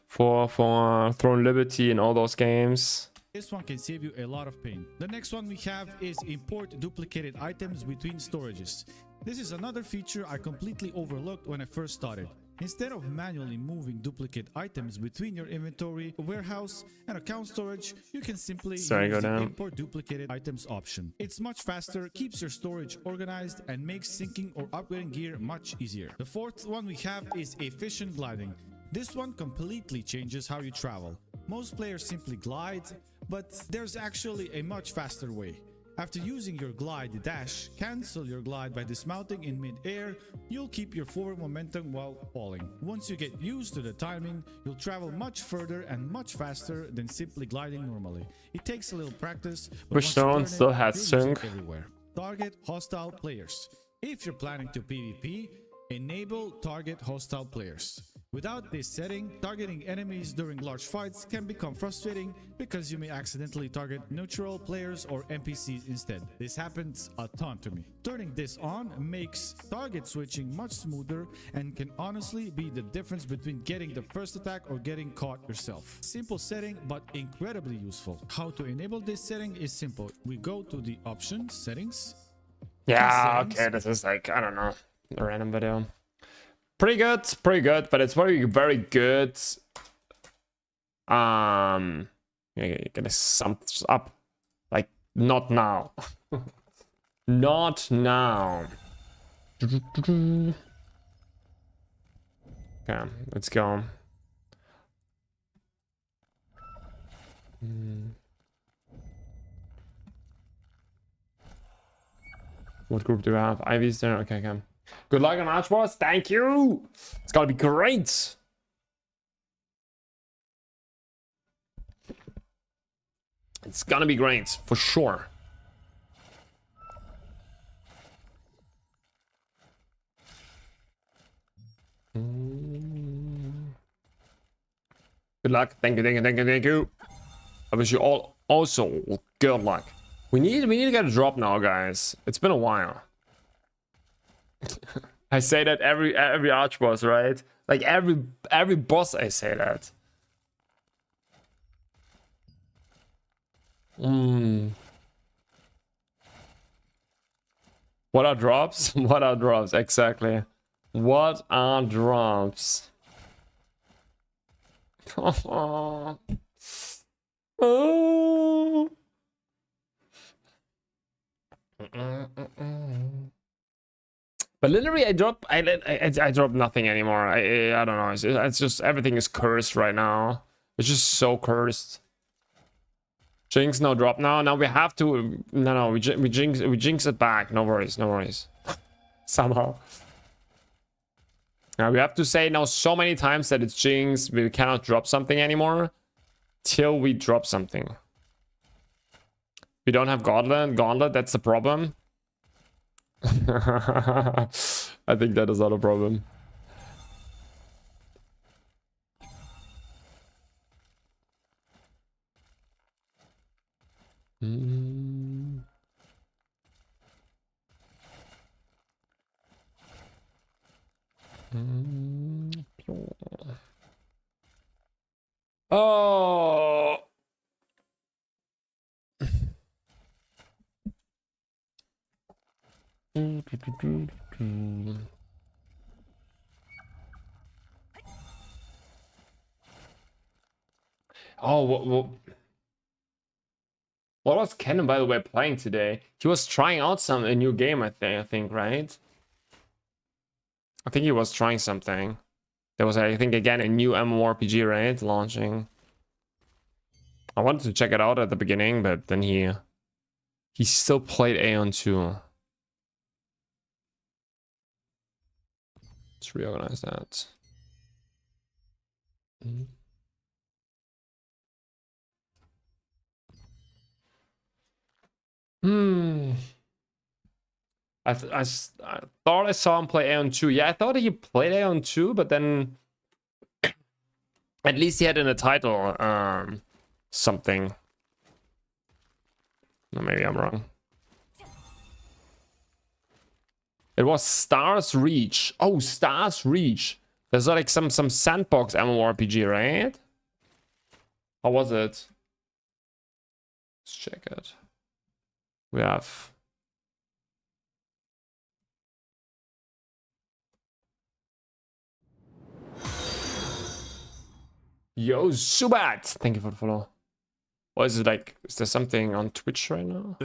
Throne Liberty and all those games. This one can save you a lot of pain. The next one we have is import duplicated items between storages. This is another feature I completely overlooked when I first started. Instead of manually moving duplicate items between your inventory, warehouse, and account storage, you can simply use the import duplicated items option. It's much faster, keeps your storage organized, and makes syncing or upgrading gear much easier. The fourth one we have is efficient gliding. This one completely changes how you travel. Most players simply glide, but there's actually a much faster way. After using your glide dash, cancel your glide by dismounting in mid-air. You'll keep your forward momentum while falling. Once you get used to the timing, you'll travel much further and much faster than simply gliding normally. It takes a little practice, but Which one still has sync? Everywhere. Target hostile players. If you're planning to PvP, enable target hostile players. Without this setting, targeting enemies during large fights can become frustrating because you may accidentally target neutral players or NPCs instead. This happens a ton to me. Turning this on makes target switching much smoother and can honestly be the difference between getting the first attack or getting caught yourself. Simple setting, but incredibly useful. How to enable this setting is simple. We go to the options, settings. Yeah, okay, this is like, I don't know, a random video. Pretty good, but it's very, very good. You're gonna sum this up. Like, not now. Not now. Okay, let's go. What group do we have? Ivy's there. Okay, okay. Good luck on Archboss. Thank you. It's gonna be great. It's gonna be great for sure. Good luck. Thank you, thank you, thank you, thank you. I wish you all also good luck. We need to get a drop now, guys. It's been a while. I say that every Archboss, right? Like every boss I say that. What are drops? What are drops? Exactly. What are drops? Oh. But literally, I drop nothing anymore. I don't know. It's just everything is cursed right now. It's just so cursed. Jinx, no drop now. Now we have to. No, we jinx it back. No worries, no worries. Somehow. Now we have to say now so many times that it's jinx. We cannot drop something anymore till we drop something. We don't have gauntlet. That's the problem. I think that is not a problem. Oh. Oh, what was Kennen, by the way, playing today? He was trying out a new game, I think, right? I think he was trying something. There was, I think, again, a new MMORPG, right? Launching. I wanted to check it out at the beginning, but then he still played Aeon 2. Let's reorganize that. I thought I saw him play Aeon 2. Yeah, I thought he played Aeon 2, but then at least he had in the title something. Or maybe I'm wrong. It was Stars Reach. Oh, Stars Reach. There's like some sandbox MMORPG, right? How was it? Let's check it. We have... Yo, Subat! Thank you for the follow. Or is it like, is there something on Twitch right now?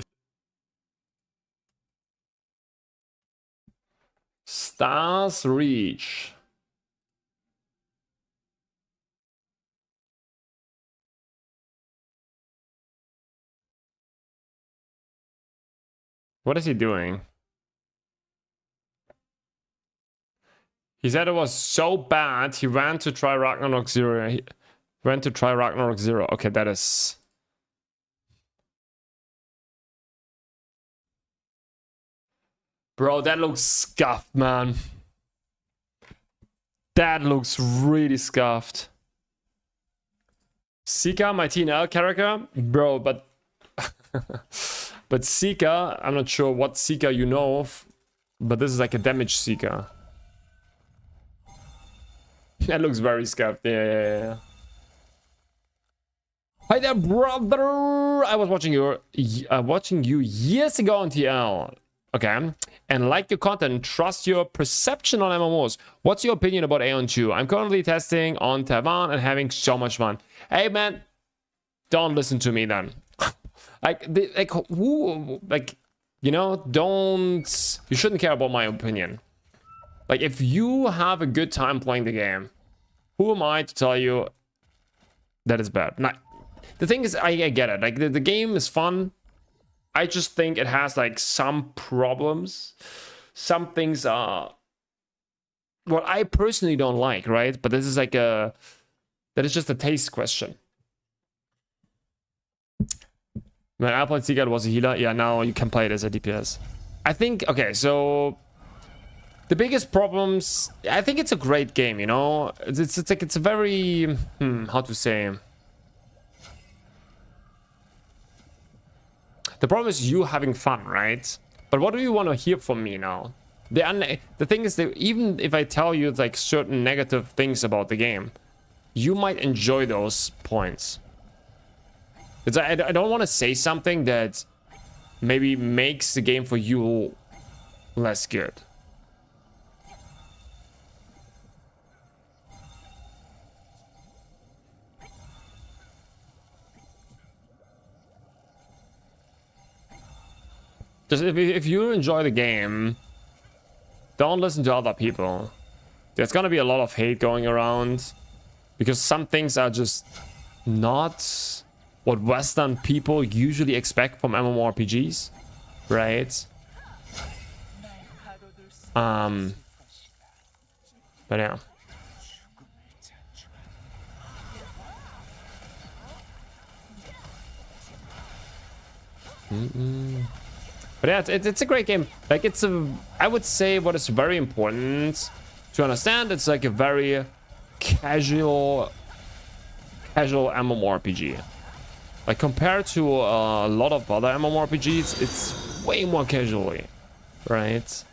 Stars Reach. What is he doing? He said it was so bad, he ran to try Ragnarok Zero. He went to try Ragnarok Zero. Okay, that is... Bro, that looks scuffed, man. That looks really scuffed. Sika, my TNL character? Bro, but... but Sika, I'm not sure what Sika you know of, but this is like a damage Sika. That looks very scuffed. Yeah. Hi there, brother. I was watching you years ago on TL. Okay, and like your content, trust your perception on MMOs. What's your opinion about Aeon 2? I'm currently testing on Taiwan and having so much fun. Hey man, don't listen to me then. You know, don't. You shouldn't care about my opinion. Like, if you have a good time playing the game, who am I to tell you that it's bad? Nah, the thing is, I get it. Like, the game is fun. I just think it has, like, some problems. Some things are what I personally don't like, right? But this is like that is just a taste question. When I played Seagull was a healer, yeah, now you can play it as a DPS. I think, okay, so... The biggest problems, I think it's a great game, you know? It's like, it's a very, how to say? The problem is you having fun, right? But what do you want to hear from me now? The thing is that even if I tell you like certain negative things about the game, you might enjoy those points. I don't want to say something that maybe makes the game for you less good. Just if you enjoy the game, don't listen to other people. There's gonna be a lot of hate going around because some things are just not what Western people usually expect from MMORPGs, right? But yeah. But yeah, it's a great game. Like, I would say what is very important to understand, it's like a very casual MMORPG. Like, compared to a lot of other MMORPGs, it's way more casually, right?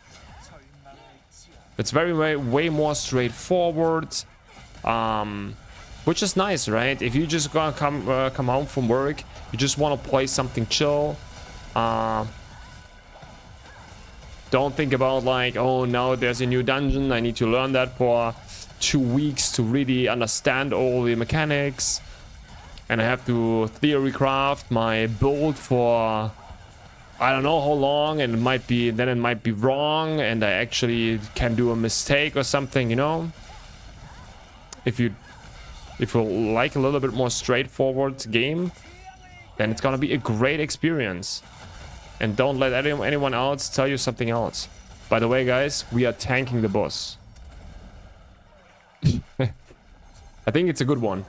It's way more straightforward, which is nice, right? If you just gonna come home from work, you just want to play something chill. Don't think about like, oh, now there's a new dungeon, I need to learn that for 2 weeks to really understand all the mechanics, and I have to theory craft my build for I don't know how long, and it might be wrong, and I actually can do a mistake or something, you know. If you like a little bit more straightforward game, then it's gonna be a great experience. And don't let anyone else tell you something else. By the way, guys, we are tanking the boss. I think it's a good one.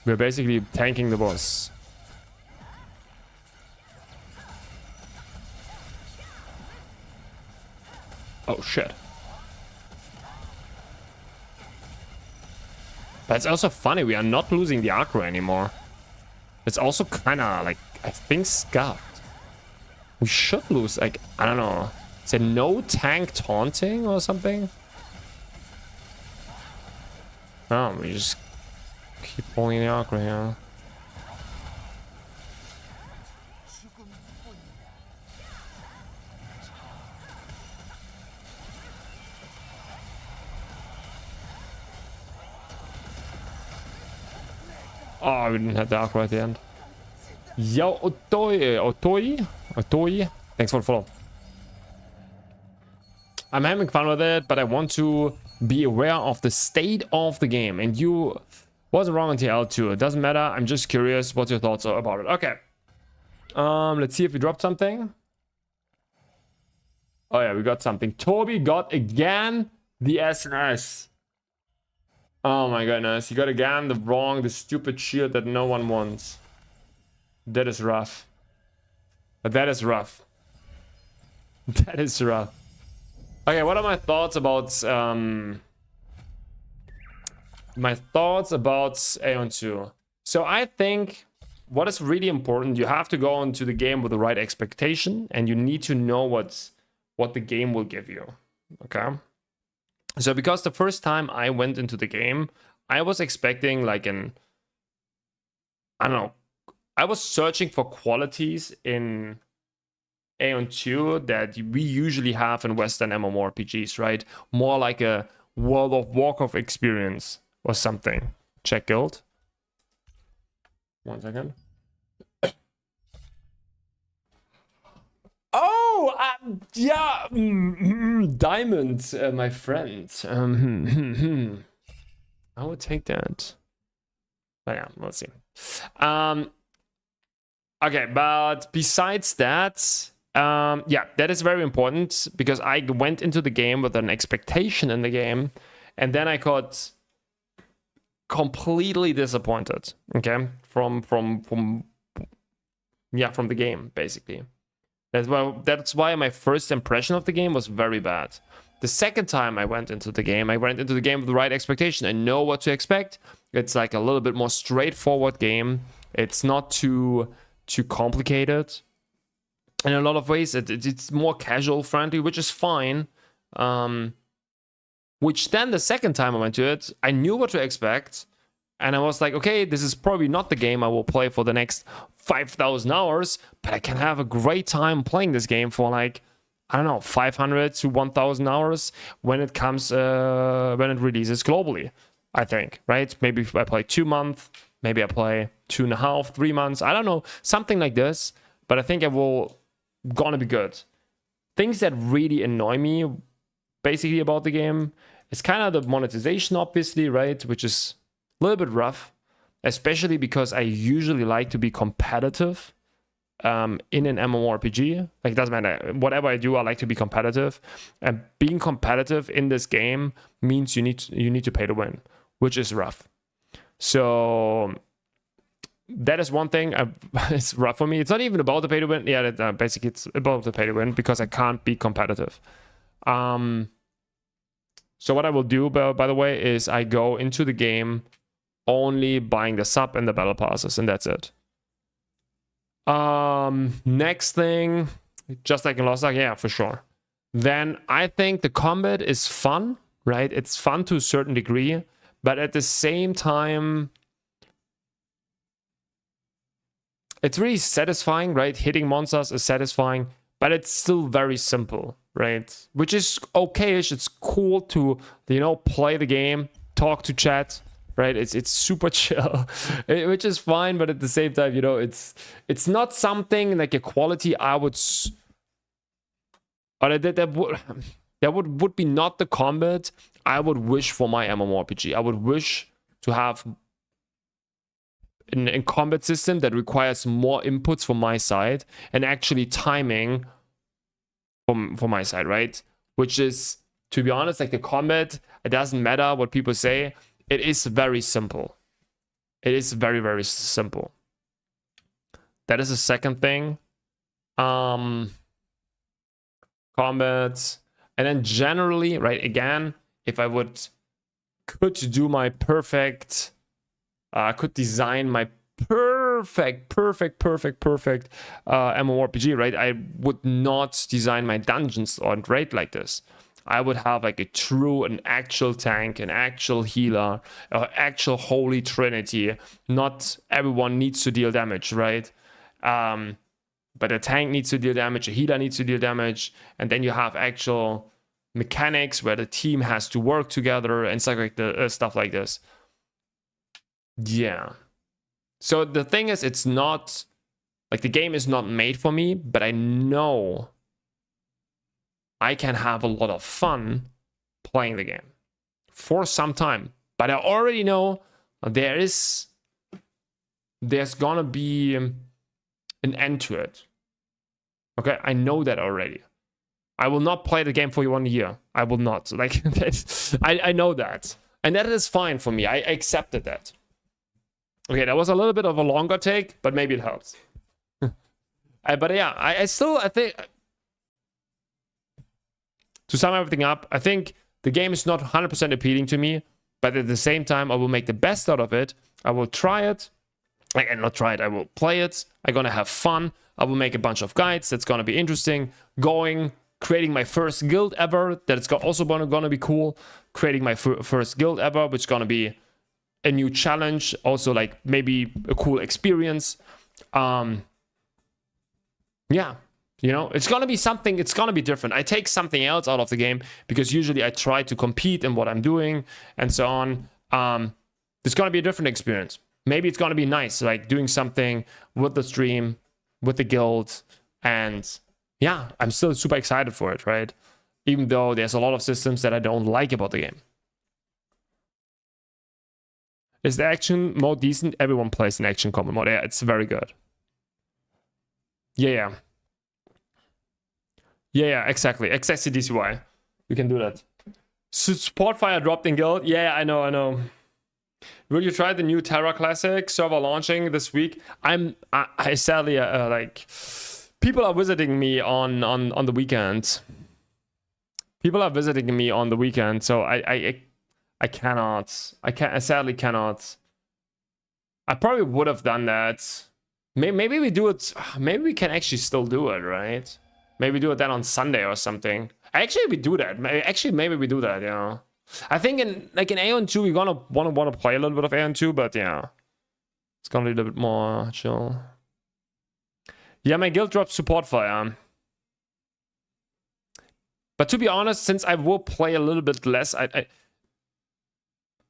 We're basically tanking the boss. Oh, shit. But it's also funny, we are not losing the Acro anymore. It's also kind of like, I think, scuffed. We should lose, like, I don't know. Is it no tank taunting or something? Oh, we just keep pulling the Acro here. Oh, we didn't have the aqua at the end. Yo, Otoi. Thanks for the follow. I'm having fun with it, but I want to be aware of the state of the game. And you wasn't wrong on TL2. It doesn't matter. I'm just curious what your thoughts are about it. Okay. Let's see if we dropped something. Oh yeah, we got something. Toby got again the SNS. Oh my goodness. He got again the stupid shield that no one wants. That is rough. But that is rough. That is rough. Okay, what are my thoughts about Aeon 2? So I think what is really important, you have to go into the game with the right expectation, and you need to know what the game will give you. Okay? So because the first time I went into the game, I was expecting like I don't know, I was searching for qualities in Aeon 2 that we usually have in Western MMORPGs, right? More like a World of Warcraft experience or something. Check guild. 1 second. Oh, yeah, Diamond, my friend. I would take that. But yeah, let's see. Okay, but besides that, yeah, that is very important because I went into the game with an expectation in the game, and then I got completely disappointed. Okay, from the game basically. That's why my first impression of the game was very bad. The second time I went into the game with the right expectation. I know what to expect. It's like a little bit more straightforward game. It's not too complicated. In a lot of ways, it's more casual friendly, which is fine. Which then the second time I went to it, I knew what to expect. And I was like, okay, this is probably not the game I will play for the next 5,000 hours, but I can have a great time playing this game for like, I don't know, 500 to 1,000 hours when it comes, when it releases globally, I think, right? Maybe if I play 2 months, maybe I play 2.5, 3 months, I don't know, something like this, but I think it will gonna be good. Things that really annoy me basically about the game is kind of the monetization, obviously, right? Which is a little bit rough, especially because I usually like to be competitive in an MMORPG. Like, it doesn't matter. Whatever I do, I like to be competitive. And being competitive in this game means you need to pay to win, which is rough. So that is one thing. It's rough for me. It's not even about the pay to win. Yeah, basically it's about the pay to win because I can't be competitive. So what I will do, by the way, is I go into the game only buying the sub and the battle passes, and that's it. Next thing, just like in Lost Ark, yeah, for sure. Then I think the combat is fun, right? It's fun to a certain degree, but at the same time, it's really satisfying, right? Hitting monsters is satisfying, but it's still very simple, right? Which is okay-ish. It's cool to, play the game, talk to chat, right? It's super chill, which is fine, but at the same time, it's not something like a quality I would, or that would be not the combat I would wish for my MMORPG. I would wish to have a combat system that requires more inputs from my side and actually timing from my side, right? Which is, to be honest, like the combat, it doesn't matter what people say. It is very simple. It is very, very simple. That is the second thing. Combat. And then generally, right, again, if I could do my perfect, could design my perfect MMORPG, right? I would not design my dungeons or raid like this. I would have like an actual tank, an actual healer, an actual holy trinity. Not everyone needs to deal damage, right? But a tank needs to deal damage, a healer needs to deal damage, and then you have actual mechanics where the team has to work together and stuff like this. Yeah. So the thing is, it's not like the game is not made for me, but I know I can have a lot of fun playing the game for some time. But I already know there's gonna be an end to it. Okay, I know that already. I will not play the game for 1 year. I will not. Like, I know that. And that is fine for me. I accepted that. Okay, that was a little bit of a longer take, but maybe it helps. But yeah, I think, to sum everything up, I think the game is not 100% appealing to me, but at the same time, I will make the best out of it. I will try it. And not try it, I will play it. I'm gonna have fun. I will make a bunch of guides. That's gonna be interesting. Creating my first guild ever. That's also gonna be cool. Creating my first guild ever, which is gonna be a new challenge. Also, like, maybe a cool experience. Yeah, you know, it's gonna be something. It's gonna be different. I take something else out of the game because usually I try to compete in what I'm doing and so on. It's gonna be a different experience. Maybe it's gonna be nice, like doing something with the stream, with the guild, and yeah, I'm still super excited for it, right? Even though there's a lot of systems that I don't like about the game. Is the action mode decent? Everyone plays an action combat mode. Yeah, it's very good. Yeah, exactly. Exactly DCY. You can do that. Support fire dropped in guild. Yeah, I know. Will you try the new Terra Classic server launching this week? I sadly like, people are visiting me on the weekend. People are visiting me on the weekend, so I sadly cannot. I probably would have done that. Maybe we do it. Maybe we can actually still do it, right? Maybe do it then on Sunday or something. Actually, we do that. Maybe we do that. Yeah. I think in Aeon 2, we're gonna want to play a little bit of Aeon 2, but yeah, it's gonna be a little bit more chill. Yeah, my guild drops support fire. But to be honest, since I will play a little bit less,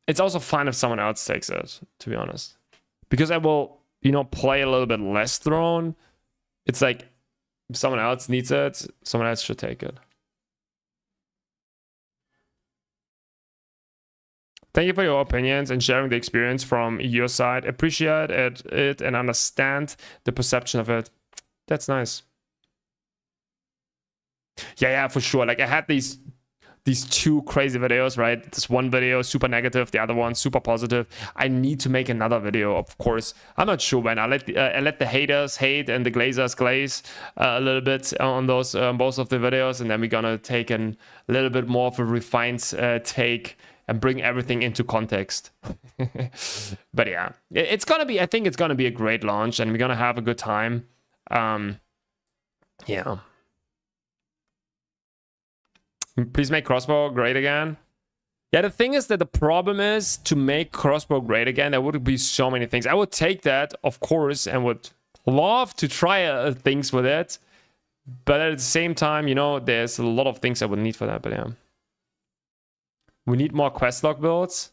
it's also fine if someone else takes it, to be honest. Because I will, you know, play a little bit less throne. It's like, if someone else needs it, someone else should take it. Thank you for your opinions and sharing the experience from your side. Appreciate it and understand the perception of it. That's nice. Yeah, for sure. Like, I had these two crazy videos, right? This one video super negative, the other one super positive. I need to make another video, of course. I'm not sure when. I let the haters hate and the glazers glaze a little bit on those both of the videos, and then we're gonna take a little bit more of a refined take and bring everything into context. But yeah, it's gonna be. I think it's gonna be a great launch, and we're gonna have a good time. Yeah. Please make crossbow great again. Yeah, the thing is that the problem is to make crossbow great again, there would be so many things. I would take that, of course, and would love to try things with it. But at the same time, you know, there's a lot of things I would need for that. But yeah. We need more questlog builds.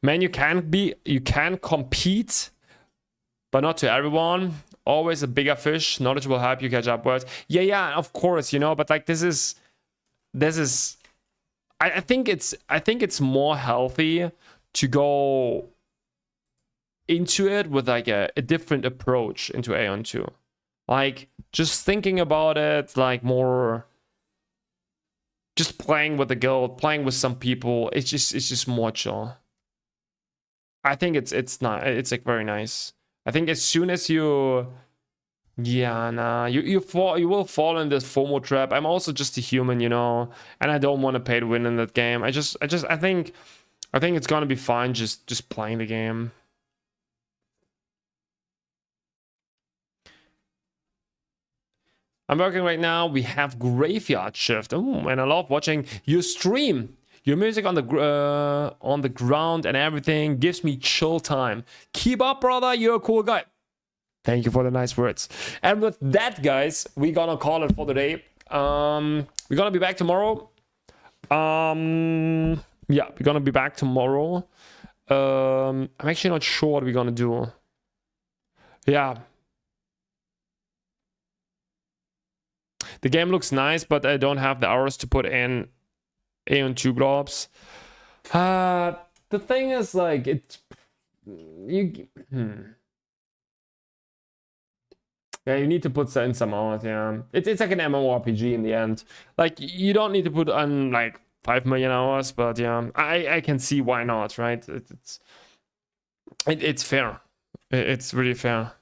Man, you can compete, but not to everyone. Always a bigger fish. Knowledge will help you catch up with. Yeah, of course, you know, but like this is I think it's more healthy to go into it with like a different approach into Aeon 2. Like, just thinking about it, like, more just playing with the guild, playing with some people, it's just more chill. I think it's not, it's like very nice. I think as soon as you you will fall in this FOMO trap. I'm also just a human, you know, and I don't want to pay to win in that game. I think it's gonna be fine just playing the game. I'm working right now. We have Graveyard Shift. Ooh, and I love watching you stream. Your music on the ground and everything gives me chill time. Keep up, brother. You're a cool guy. Thank you for the nice words. And with that, guys, we're gonna call it for the day. We're gonna be back tomorrow. Yeah, we're gonna be back tomorrow. I'm actually not sure what we're gonna do. Yeah. The game looks nice, but I don't have the hours to put in Aeon 2 globs. The thing is, like, yeah, you need to put in some hours, yeah. It's like an MMORPG in the end. Like, you don't need to put on, like, 5 million hours, but yeah, I can see why not, right? It's fair. It's really fair.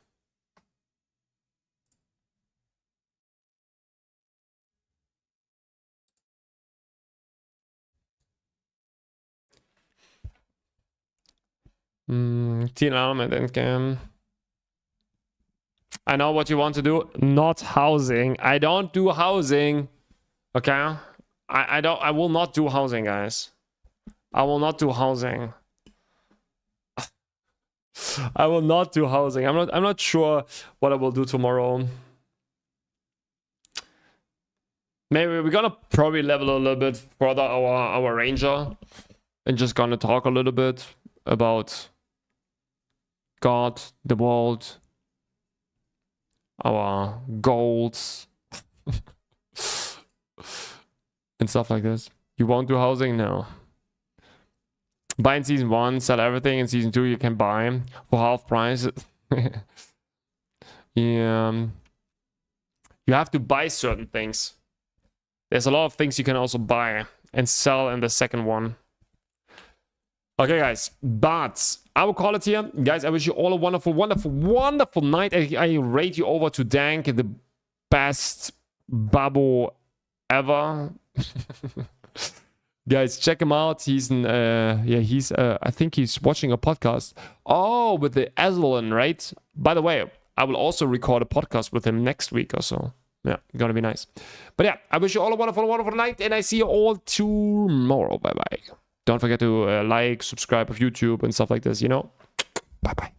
Teen element endgame. I know what you want to do. Not housing. I don't do housing. Okay? I will not do housing, guys. I will not do housing. I will not do housing. I'm not sure what I will do tomorrow. Maybe we're gonna probably level a little bit further our ranger and just gonna talk a little bit about God, the world, our goals, and stuff like this. You won't do housing? No. Buy in season 1, sell everything. In season 2, you can buy for half price. Yeah. You have to buy certain things. There's a lot of things you can also buy and sell in the second one. Okay, guys, but I will call it here. Guys, I wish you all a wonderful, wonderful, wonderful night. I rate you over to Dank, the best babo ever. Guys, check him out. He's an, I think he's watching a podcast. Oh, with the Aslan, right? By the way, I will also record a podcast with him next week or so. Yeah, gonna be nice. But yeah, I wish you all a wonderful, wonderful night, and I see you all tomorrow. Bye-bye. Don't forget to like, subscribe of YouTube and stuff like this, you know? Bye-bye.